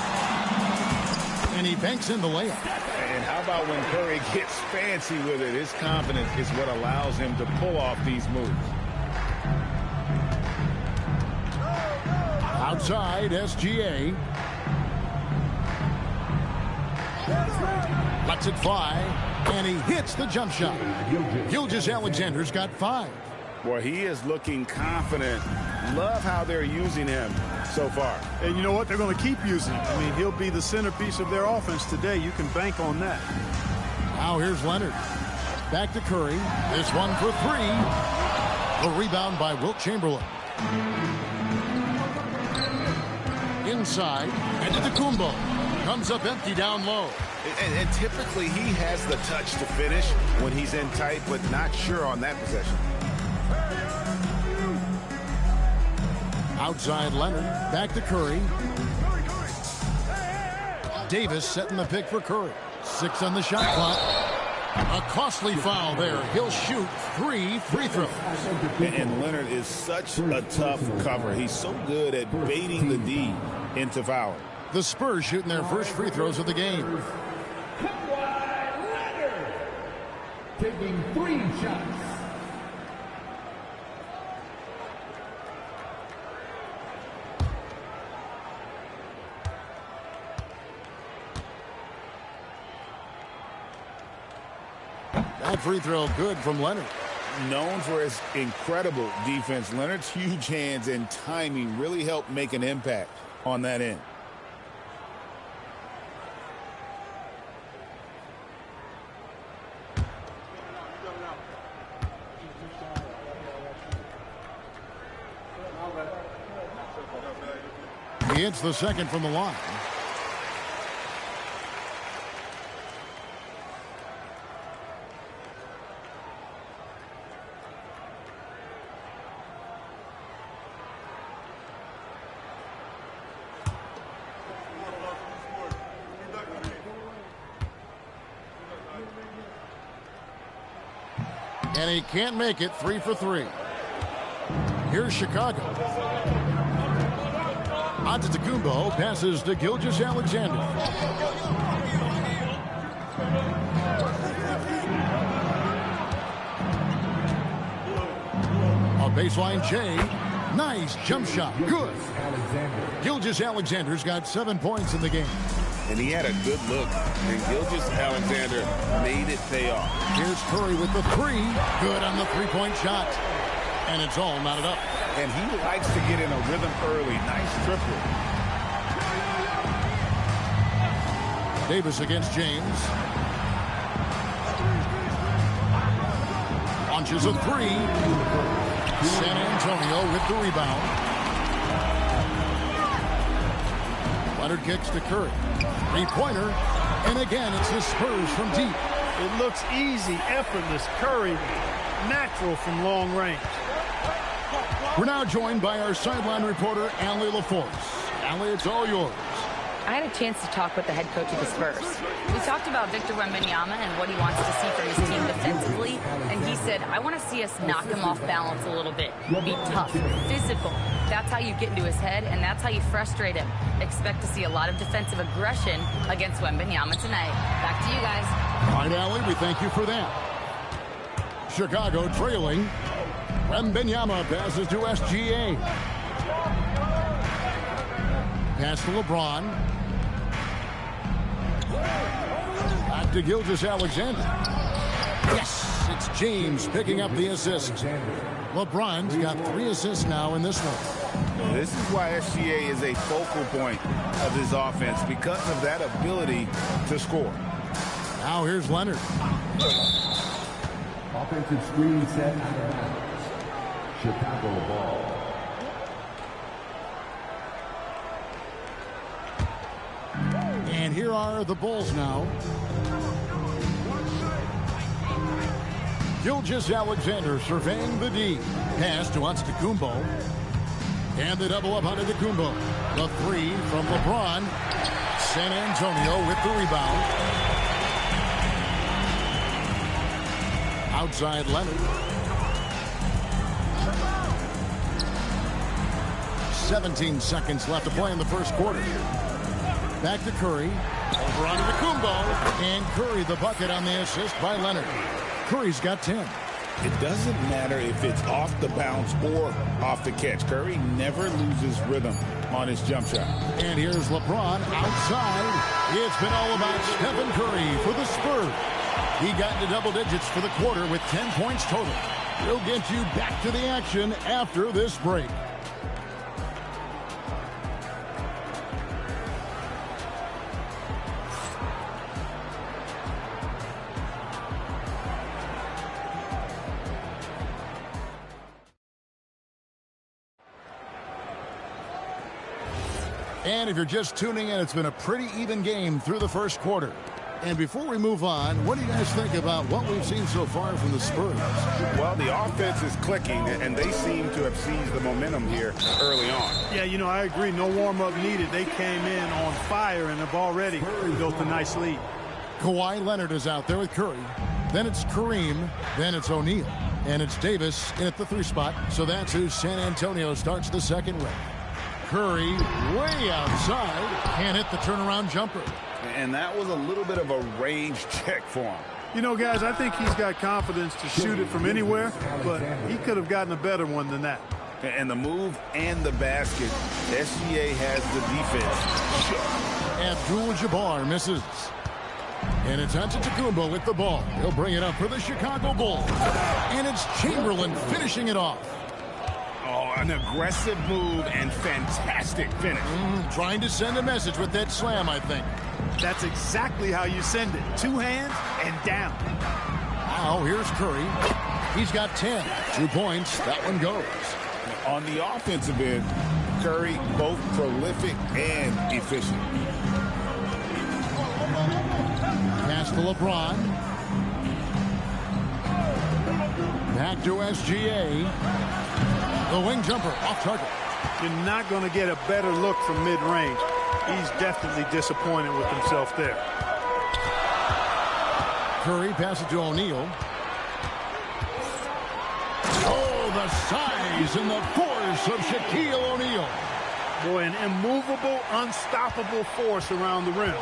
And he banks in the layup. And how about when Curry gets fancy with it? His confidence is what allows him to pull off these moves. Outside, SGA. Lets it fly, and he hits the jump shot. Gilgeous-Alexander's got 5. Boy, he is looking confident. Love how they're using him so far. And you know what? They're going to keep using him. I mean, he'll be the centerpiece of their offense today. You can bank on that. Now here's Leonard. Back to Curry. This one for 3. The rebound by Wilt Chamberlain. Inside, and Antetokounmpo comes up empty down low. And typically he has the touch to finish when he's in tight, but not sure on that possession. Outside Leonard, back to Curry. Davis setting the pick for Curry. 6 on the shot clock. A costly foul there. He'll shoot 3 free throws. And Leonard is such a tough cover. He's so good at baiting the D into fouling. The Spurs shooting their first free throws of the game. Leonard taking 3 shots. That free throw good from Leonard. Known for his incredible defense, Leonard's huge hands and timing really helped make an impact on that end. He hits the second from the line. And he can't make it. 3 for 3. Here's Chicago. Antetokounmpo passes to Gilgeous-Alexander. A baseline J. Nice jump shot. Good. Gilgeous-Alexander's got 7 points in the game. And he had a good look, and Gilgeous-Alexander made it pay off. Here's Curry with the 3. Good on the three-point shot. And it's all knotted up. And he likes to get in a rhythm early. Nice triple. Davis against James. Launches a 3. San Antonio with the rebound. Leonard kicks to Curry. 3-pointer. And again, it's the Spurs from deep. It looks easy, effortless. Curry, natural from long range. We're now joined by our sideline reporter, Allie LaForce. Allie, it's all yours. I had a chance to talk with the head coach of the Spurs. We talked about Victor Wembanyama and what he wants to see from his team defensively, and he said, I want to see us knock him off balance a little bit. Be tough, physical. That's how you get into his head, and that's how you frustrate him. Expect to see a lot of defensive aggression against Wembanyama tonight. Back to you guys. All right, Allie, we thank you for that. Chicago trailing. Wembanyama passes to SGA. Pass to LeBron. Back to Gilgeous-Alexander. Yes, it's James picking up the assist. LeBron's got 3 assists now in this one. This is why SGA is a focal point of his offense, because of that ability to score. Now here's Leonard. Offensive screen set. Chicago ball. And here are the Bulls now. Gilgeous-Alexander surveying the D. Pass to Antetokounmpo. And they double up on Antetokounmpo. The three from LeBron. San Antonio with the rebound. Outside Leonard. 17 seconds left to play in the first quarter. Back to Curry. Over on Antetokounmpo. And Curry the bucket on the assist by Leonard. Curry's got 10. It doesn't matter if it's off the bounce or off the catch. Curry never loses rhythm on his jump shot. And here's LeBron outside. It's been all about Stephen Curry for the Spurs. He got into double digits for the quarter with 10 points total. We'll get you back to the action after this break. And if you're just tuning in, it's been a pretty even game through the first quarter. And before we move on, what do you guys think about what we've seen so far from the Spurs? Well, the offense is clicking, and they seem to have seized the momentum here early on. Yeah, you know, I agree. No warm-up needed. They came in on fire and have already built a nice lead. Kawhi Leonard is out there with Curry. Then it's Kareem. Then it's O'Neal. And it's Davis in at the 3 spot. So that's who San Antonio starts the second with. Curry way outside. Can't hit the turnaround jumper. And that was a little bit of a range check for him. You know, guys, I think he's got confidence to shoot it from anywhere, but he could have gotten a better one than that. And the move and the basket, SGA has the defense. Abdul-Jabbar misses. And it's Antetokounmpo with the ball. He'll bring it up for the Chicago Bulls. And it's Chamberlain finishing it off. Oh, an aggressive move and fantastic finish. Trying to send a message with that slam, I think. That's exactly how you send it. 2 hands and down. Now here's Curry. He's got 10. 2 points. That one goes. On the offensive end, Curry both prolific and efficient. Pass to LeBron. Back to SGA. The wing jumper off target. You're not going to get a better look from mid-range. He's definitely disappointed with himself there. Curry passes to O'Neal. Oh, the size and the force of Shaquille O'Neal. Boy, an immovable, unstoppable force around the rim.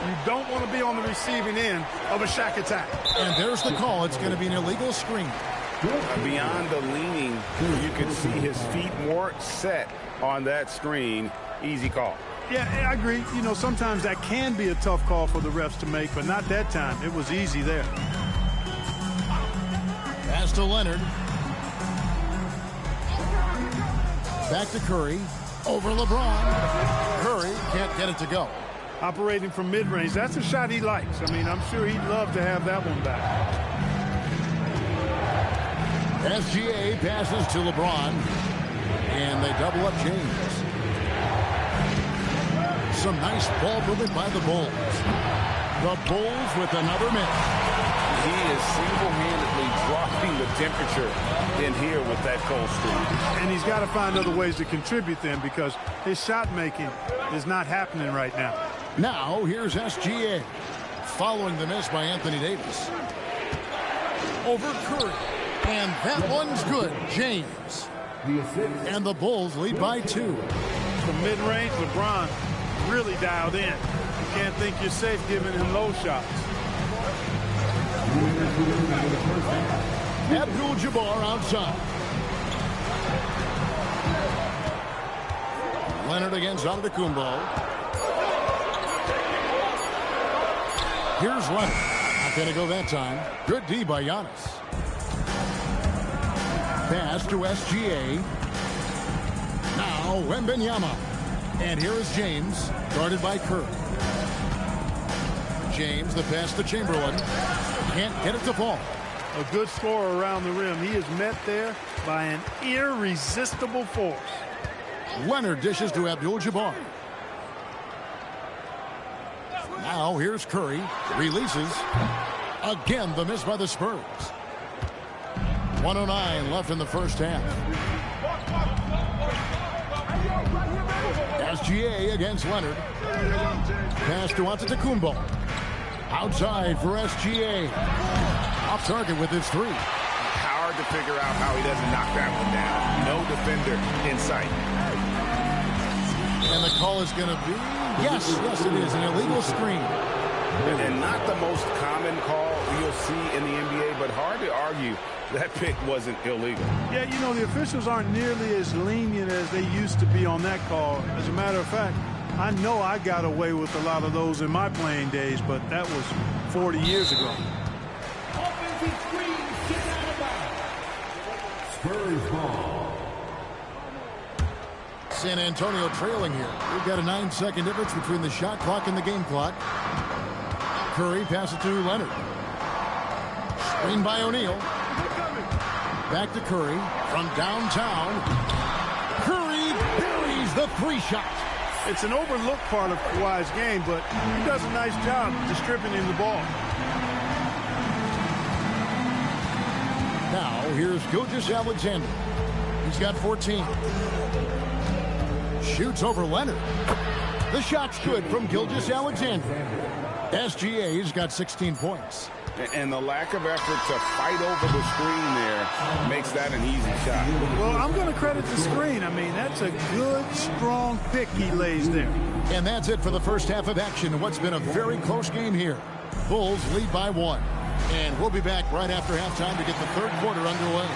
You don't want to be on the receiving end of a Shaq attack. And there's the call. It's going to be an illegal screen. Beyond the leaning, you can see his feet more set on that screen. Easy call. Yeah, I agree. You know, sometimes that can be a tough call for the refs to make, but not that time. It was easy there. Pass to Leonard. Back to Curry. Over LeBron. Curry can't get it to go. Operating from mid-range, that's a shot he likes. I mean, I'm sure he'd love to have that one back. SGA passes to LeBron. And they double up James. Some nice ball movement by the Bulls. The Bulls with another miss. He is single-handedly dropping the temperature in here with that cold streak. And he's got to find other ways to contribute then because his shot making is not happening right now. Now here's SGA. Following the miss by Anthony Davis. Over Curry. And that one's good. James. And the Bulls lead by 2. From mid-range, LeBron really dialed in. You can't think you're safe giving him low shots. Abdul-Jabbar outside. Leonard against Antetokounmpo. Here's Leonard. Not going to go that time. Good D by Giannis. Pass to SGA. Now Wembanyama. And here is James, guarded by Curry. James, the pass to Chamberlain. Can't get it to fall. A good scorer around the rim. He is met there by an irresistible force. Leonard dishes to Abdul-Jabbar. Now here's Curry. Releases. Again, the miss by the Spurs. 1:09 left in the first half. SGA against Leonard. Pass to Antetokounmpo. Outside for SGA. Off target with his three. Hard to figure out how he doesn't knock that one down. No defender in sight. And the call is going to be, yes, it is, an illegal screen. And not the most common call you'll see in the NBA, but hard to argue that pick wasn't illegal. Yeah, you know, the officials aren't nearly as lenient as they used to be on that call. As a matter of fact, I know I got away with a lot of those in my playing days, but that was 40 years ago. Spurs ball. San Antonio trailing here. We've got a 9-second difference between the shot clock and the game clock. Curry passes to Leonard. Screen by O'Neal. Back to Curry from downtown. Curry buries the three-shot. It's an overlooked part of Kawhi's game, but he does a nice job distributing the ball. Now, here's Gilgeous-Alexander. He's got 14. Shoots over Leonard. The shot's good from Gilgeous-Alexander. SGA's got 16 points. And the lack of effort to fight over the screen there makes that an easy shot. Well, I'm going to credit the screen. I mean, that's a good, strong pick he lays there. And that's it for the first half of action in what's been a very close game here. Bulls lead by 1. And we'll be back right after halftime to get the third quarter underway.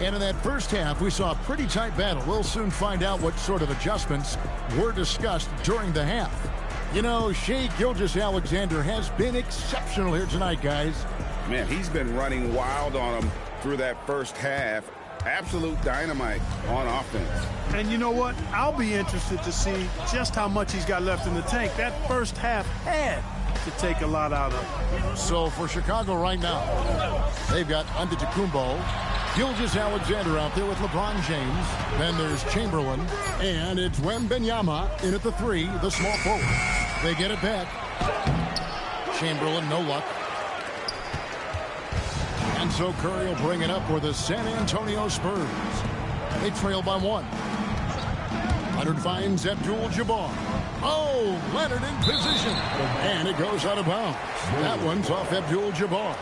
And in that first half, we saw a pretty tight battle. We'll soon find out what sort of adjustments were discussed during the half. You know, Shai Gilgeous-Alexander has been exceptional here tonight, guys. Man, he's been running wild on them through that first half. Absolute dynamite on offense. And you know what? I'll be interested to see just how much he's got left in the tank. That first half had to take a lot out of. So for Chicago right now, they've got Antetokounmpo, Gilgeous-Alexander out there with LeBron James. Then there's Chamberlain. And it's Wembanyama in at the 3, the small forward. They get it back. Chamberlain, no luck. And so Curry will bring it up for the San Antonio Spurs. They trail by 1. Leonard finds Abdul-Jabbar. Oh, Leonard in position. And it goes out of bounds. That one's off Abdul-Jabbar.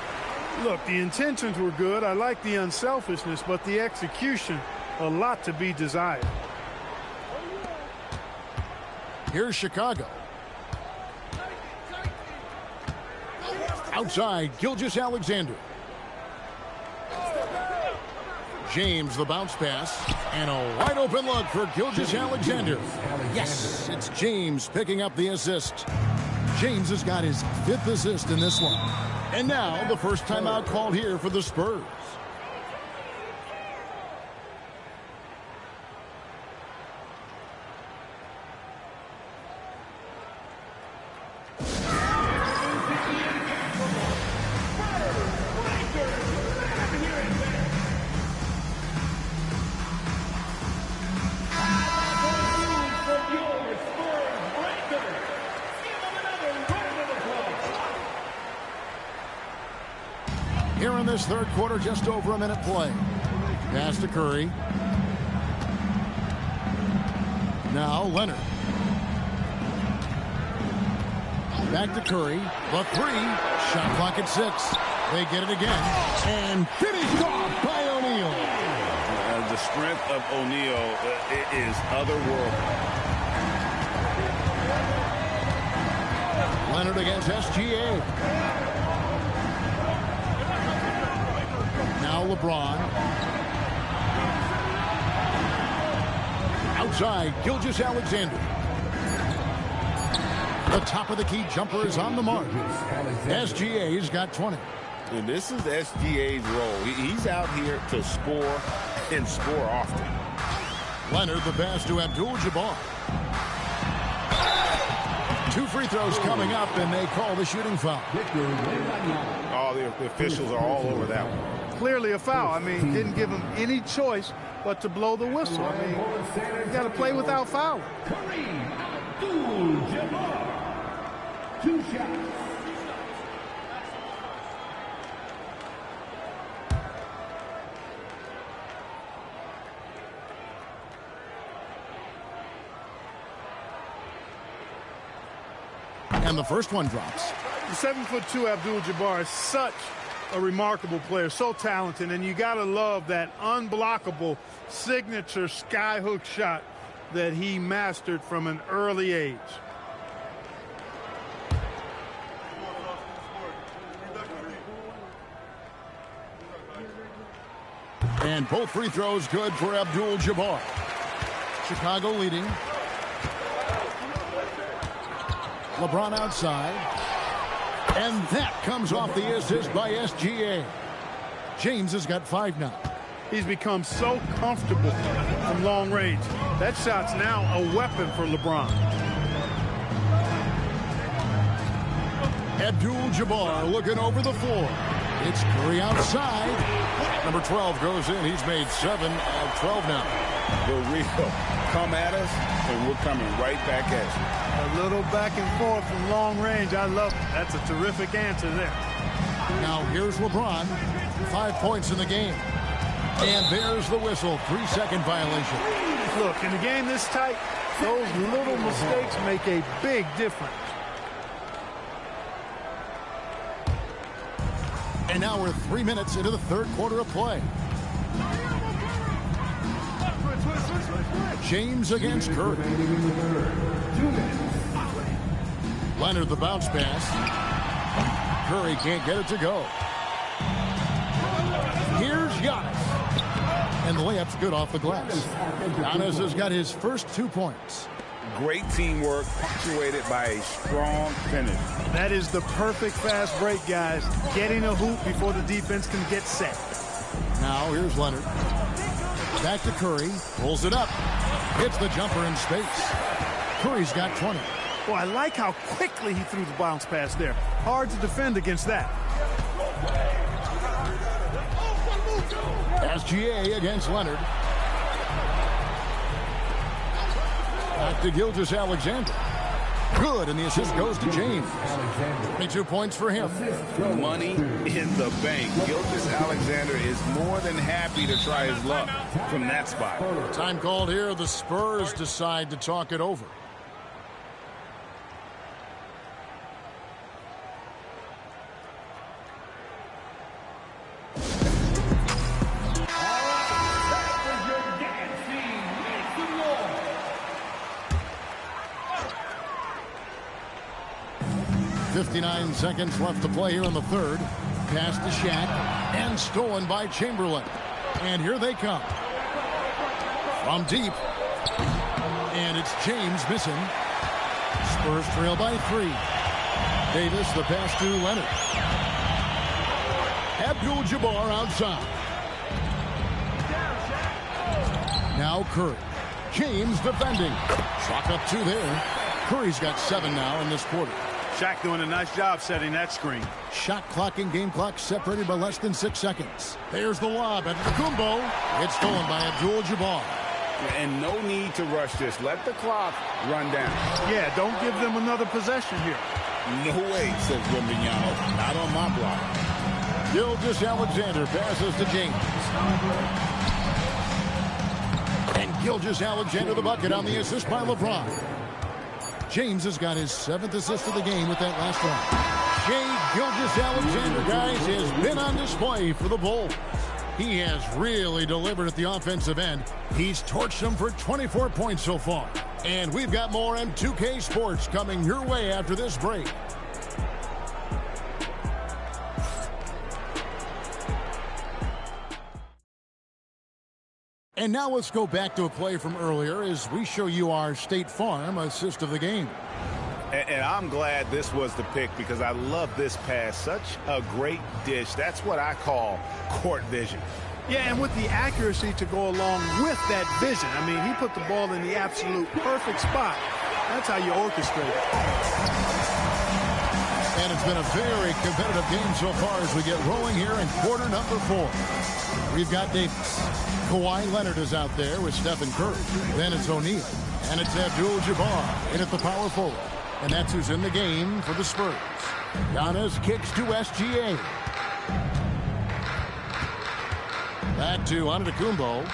Look, the intentions were good. I like the unselfishness, but the execution, a lot to be desired. Here's Chicago. Outside, Gilgeous-Alexander. James, the bounce pass, and a wide open look for Gilgeous-Alexander. Yes, it's James picking up the assist. James has got his 5th assist in this one. And now the first timeout called here for the Spurs. Here in this third quarter, just over a minute play. Pass to Curry. Now Leonard. Back to Curry. The 3. Shot clock at 6. They get it again. And finished off by O'Neal. The strength of O'Neal is otherworldly. Leonard against SGA. Now LeBron. Outside, Gilgeous-Alexander. The top of the key jumper is on the mark. SGA's got 20. And this is SGA's role. He's out here to score and score often. Leonard, the pass to Abdul-Jabbar. 2 free throws coming up, and they call the shooting foul. Oh, the officials are all over that one. clearly a foul. I mean, didn't give him any choice but to blow the whistle. I mean, you got to play without fouling. Two shots. And the first one drops. The 7'2" Abdul-Jabbar is such a remarkable player, so talented, and you got to love that unblockable signature skyhook shot that he mastered from an early age. And both free throws good for Abdul-Jabbar. Chicago leading. LeBron outside. And that comes off the assist by SGA. James has got 5 now. He's become so comfortable from long range. That shot's now a weapon for LeBron. Abdul-Jabbar looking over the floor. It's Curry outside. Number 12 goes in. He's made 7 of 12 now. The real come at us, and we're coming right back at you. A little back and forth from long range. I love it. That's a terrific answer there. Now here's LeBron. 5 points in the game. And there's the whistle. 3-second violation. Look, in a game this tight, those little mistakes make a big difference. And now we're 3 minutes into the third quarter of play. James against Curry. Leonard the bounce pass. Curry can't get it to go. Here's Giannis. And the layup's good off the glass. Giannis has got his first 2 points. Great teamwork punctuated by a strong finish. That is the perfect fast break, guys. Getting a hoop before the defense can get set. Now here's Leonard. Back to Curry. Pulls it up. Hits the jumper in space. Curry's got 20. Well, I like how quickly he threw the bounce pass there. Hard to defend against that. SGA against Leonard. Back to Gilgeous-Alexander. Good, and the assist goes to James. 22 points for him. Money in the bank. Gilgeous-Alexander is more than happy to try his luck from that spot. Time called here. The Spurs decide to talk it over. .59 seconds left to play here in the third. Pass to Shaq and stolen by Chamberlain. And here they come. From deep. And it's James missing. Spurs trail by 3. Davis, the pass to Leonard. Abdul-Jabbar outside. Now Curry. James defending. Chalk up 2 there. Curry's got 7 now in this quarter. Shaq doing a nice job setting that screen. Shot clock and game clock separated by less than 6 seconds. There's the lob at Kumbo. It's stolen by Abdul-Jabbar. And no need to rush this. Let the clock run down. Yeah, don't give them another possession here. No way, says Wembanyama. Not on my block. Gilgeous-Alexander passes to James. And Gilgeous-Alexander the bucket on the assist by LeBron. James has got his 7th assist of the game with that last one. Shai Gilgeous-Alexander, guys, has been on display for the Bulls. He has really delivered at the offensive end. He's torched them for 24 points so far. And we've got more M2K Sports coming your way after this break. And now let's go back to a play from earlier as we show you our State Farm assist of the game. And I'm glad this was the pick because I love this pass. Such a great dish. That's what I call court vision. Yeah, and with the accuracy to go along with that vision. I mean, he put the ball in the absolute perfect spot. That's how you orchestrate it. And it's been a very competitive game so far as we get rolling here in quarter number 4. We've got Davis. Kawhi Leonard is out there with Stephen Curry. Then it's O'Neal. And it's Abdul-Jabbar in at the power forward. And that's who's in the game for the Spurs. Giannis kicks to SGA. Back to Antetokounmpo.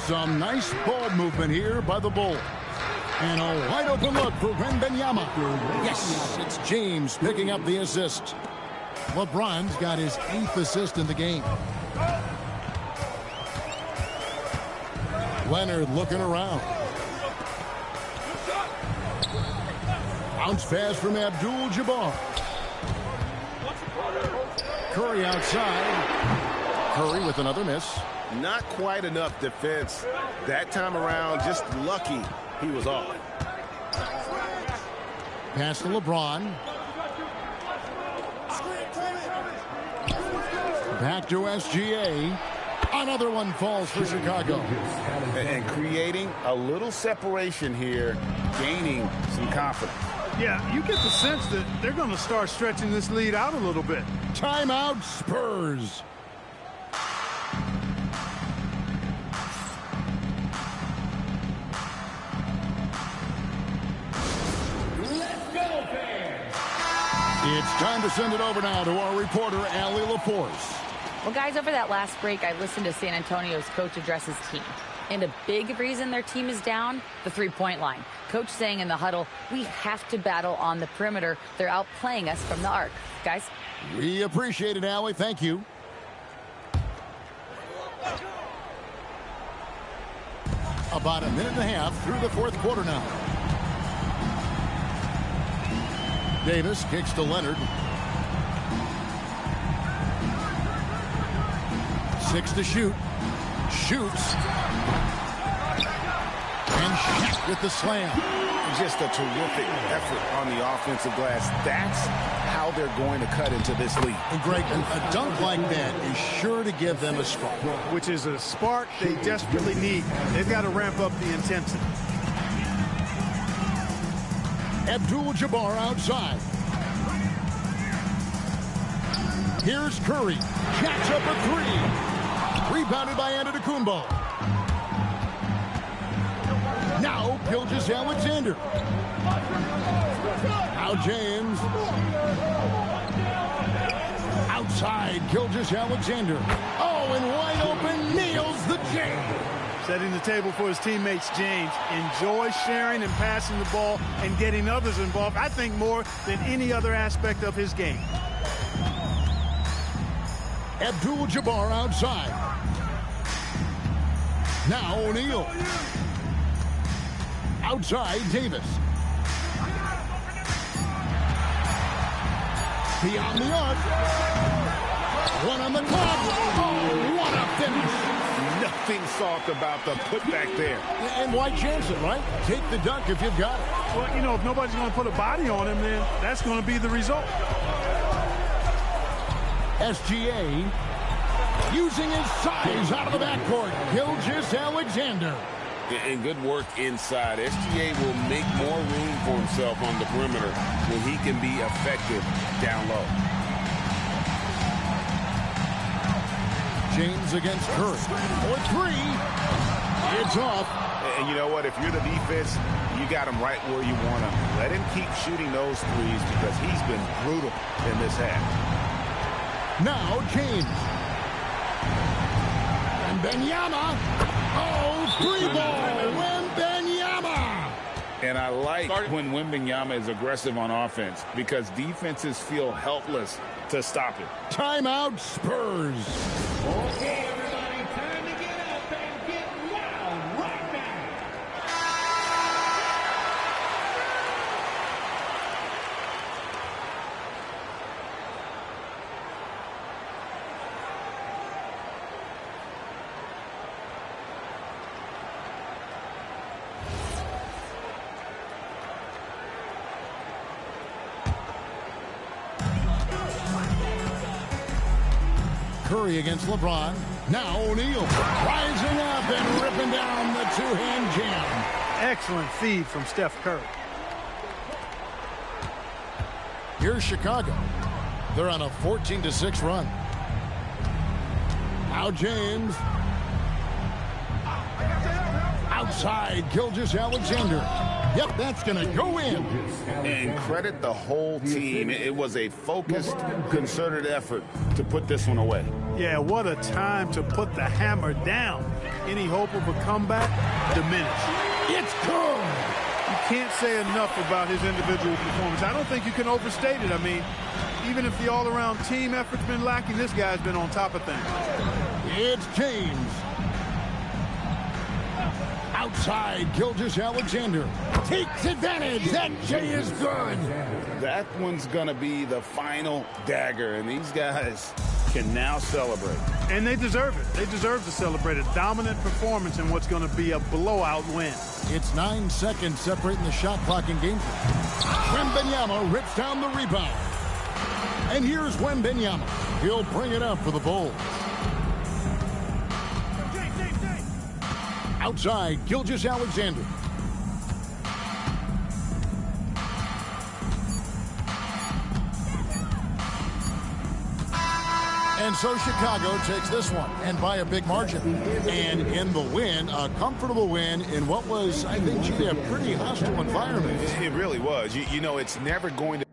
Some nice ball movement here by the Bulls. And a wide open look for Wembanyama. Yes, it's James picking up the assist. LeBron's got his 8th assist in the game. Leonard looking around. Bounce pass from Abdul-Jabbar. Curry outside. Curry with another miss. Not quite enough defense that time around. Just lucky he was off. Pass to LeBron. Back to SGA. Another one falls for Chicago. And creating a little separation here, gaining some confidence. Yeah, you get the sense that they're going to start stretching this lead out a little bit. Timeout, Spurs. It's time to send it over now to our reporter, Allie LaForce. Well, guys, over that last break, I listened to San Antonio's coach address his team. And a big reason their team is down, the three-point line. Coach saying in the huddle, we have to battle on the perimeter. They're outplaying us from the arc. Guys? We appreciate it, Allie. Thank you. About a minute and a half through the 4th quarter now. Davis kicks to Leonard. 6 to shoot. Shoots. And Shaq with the slam. Just a terrific effort on the offensive glass. That's how they're going to cut into this league. And Greg, a dunk like that is sure to give them a spark. Which is a spark they desperately need. They've got to ramp up the intensity. Abdul-Jabbar outside. Here's Curry. Jacks up a 3. Rebounded by Antetokounmpo. Now Gilgeous-Alexander. Now James. Outside Gilgeous-Alexander. Oh, and wide open, nails the jam. Setting the table for his teammates, James. Enjoys sharing and passing the ball and getting others involved, I think, more than any other aspect of his game. Abdul-Jabbar outside. Now O'Neal. Outside, Davis. Beyond the arc. One on the clock. Oh, what a finish. Nothing soft about the putback there. And why chance it, right? Take the dunk if you've got it. Well, you know, if nobody's going to put a body on him, then that's going to be the result. SGA using his size out of the backcourt. Gilgeous-Alexander. And good work inside. SGA will make more room for himself on the perimeter when he can be effective down low. James against Curry. For 3. It's off. And you know what? If you're the defense, you got him right where you want him. Let him keep shooting those threes because he's been brutal in this half. Now James. And Wembanyama. Oh, 3 ball. Wembanyama. And I like when Wembanyama is aggressive on offense because defenses feel helpless to stop it. Timeout, Spurs. Okay, everybody, time to get up and get wild right now. Curry against LeBron. Now O'Neal rising up and ripping down the 2-hand jam. Excellent feed from Steph Curry. Here's Chicago. They're on a 14-6 run. Now James. Outside, Gilgeous-Alexander. Yep, that's going to go in. And credit the whole team. It was a focused, concerted effort to put this one away. Yeah, what a time to put the hammer down. Any hope of a comeback? Diminished. It's good. You can't say enough about his individual performance. I don't think you can overstate it. I mean, even if the all-around team effort's been lacking, this guy's been on top of things. It's James. Outside, Gilgeous-Alexander takes advantage. That J is good. That one's going to be the final dagger, and these guys can now celebrate. And they deserve it. They deserve to celebrate a dominant performance in what's going to be a blowout win. It's 9 seconds separating the shot clock in game. Wembanyama rips down the rebound. And here's Wembanyama. He'll bring it up for the Bulls. Outside, Gilgeous-Alexander. And so Chicago takes this one, and by a big margin. And in the win, a comfortable win in what was, I think, a pretty hostile environment. It really was. You know, it's never going to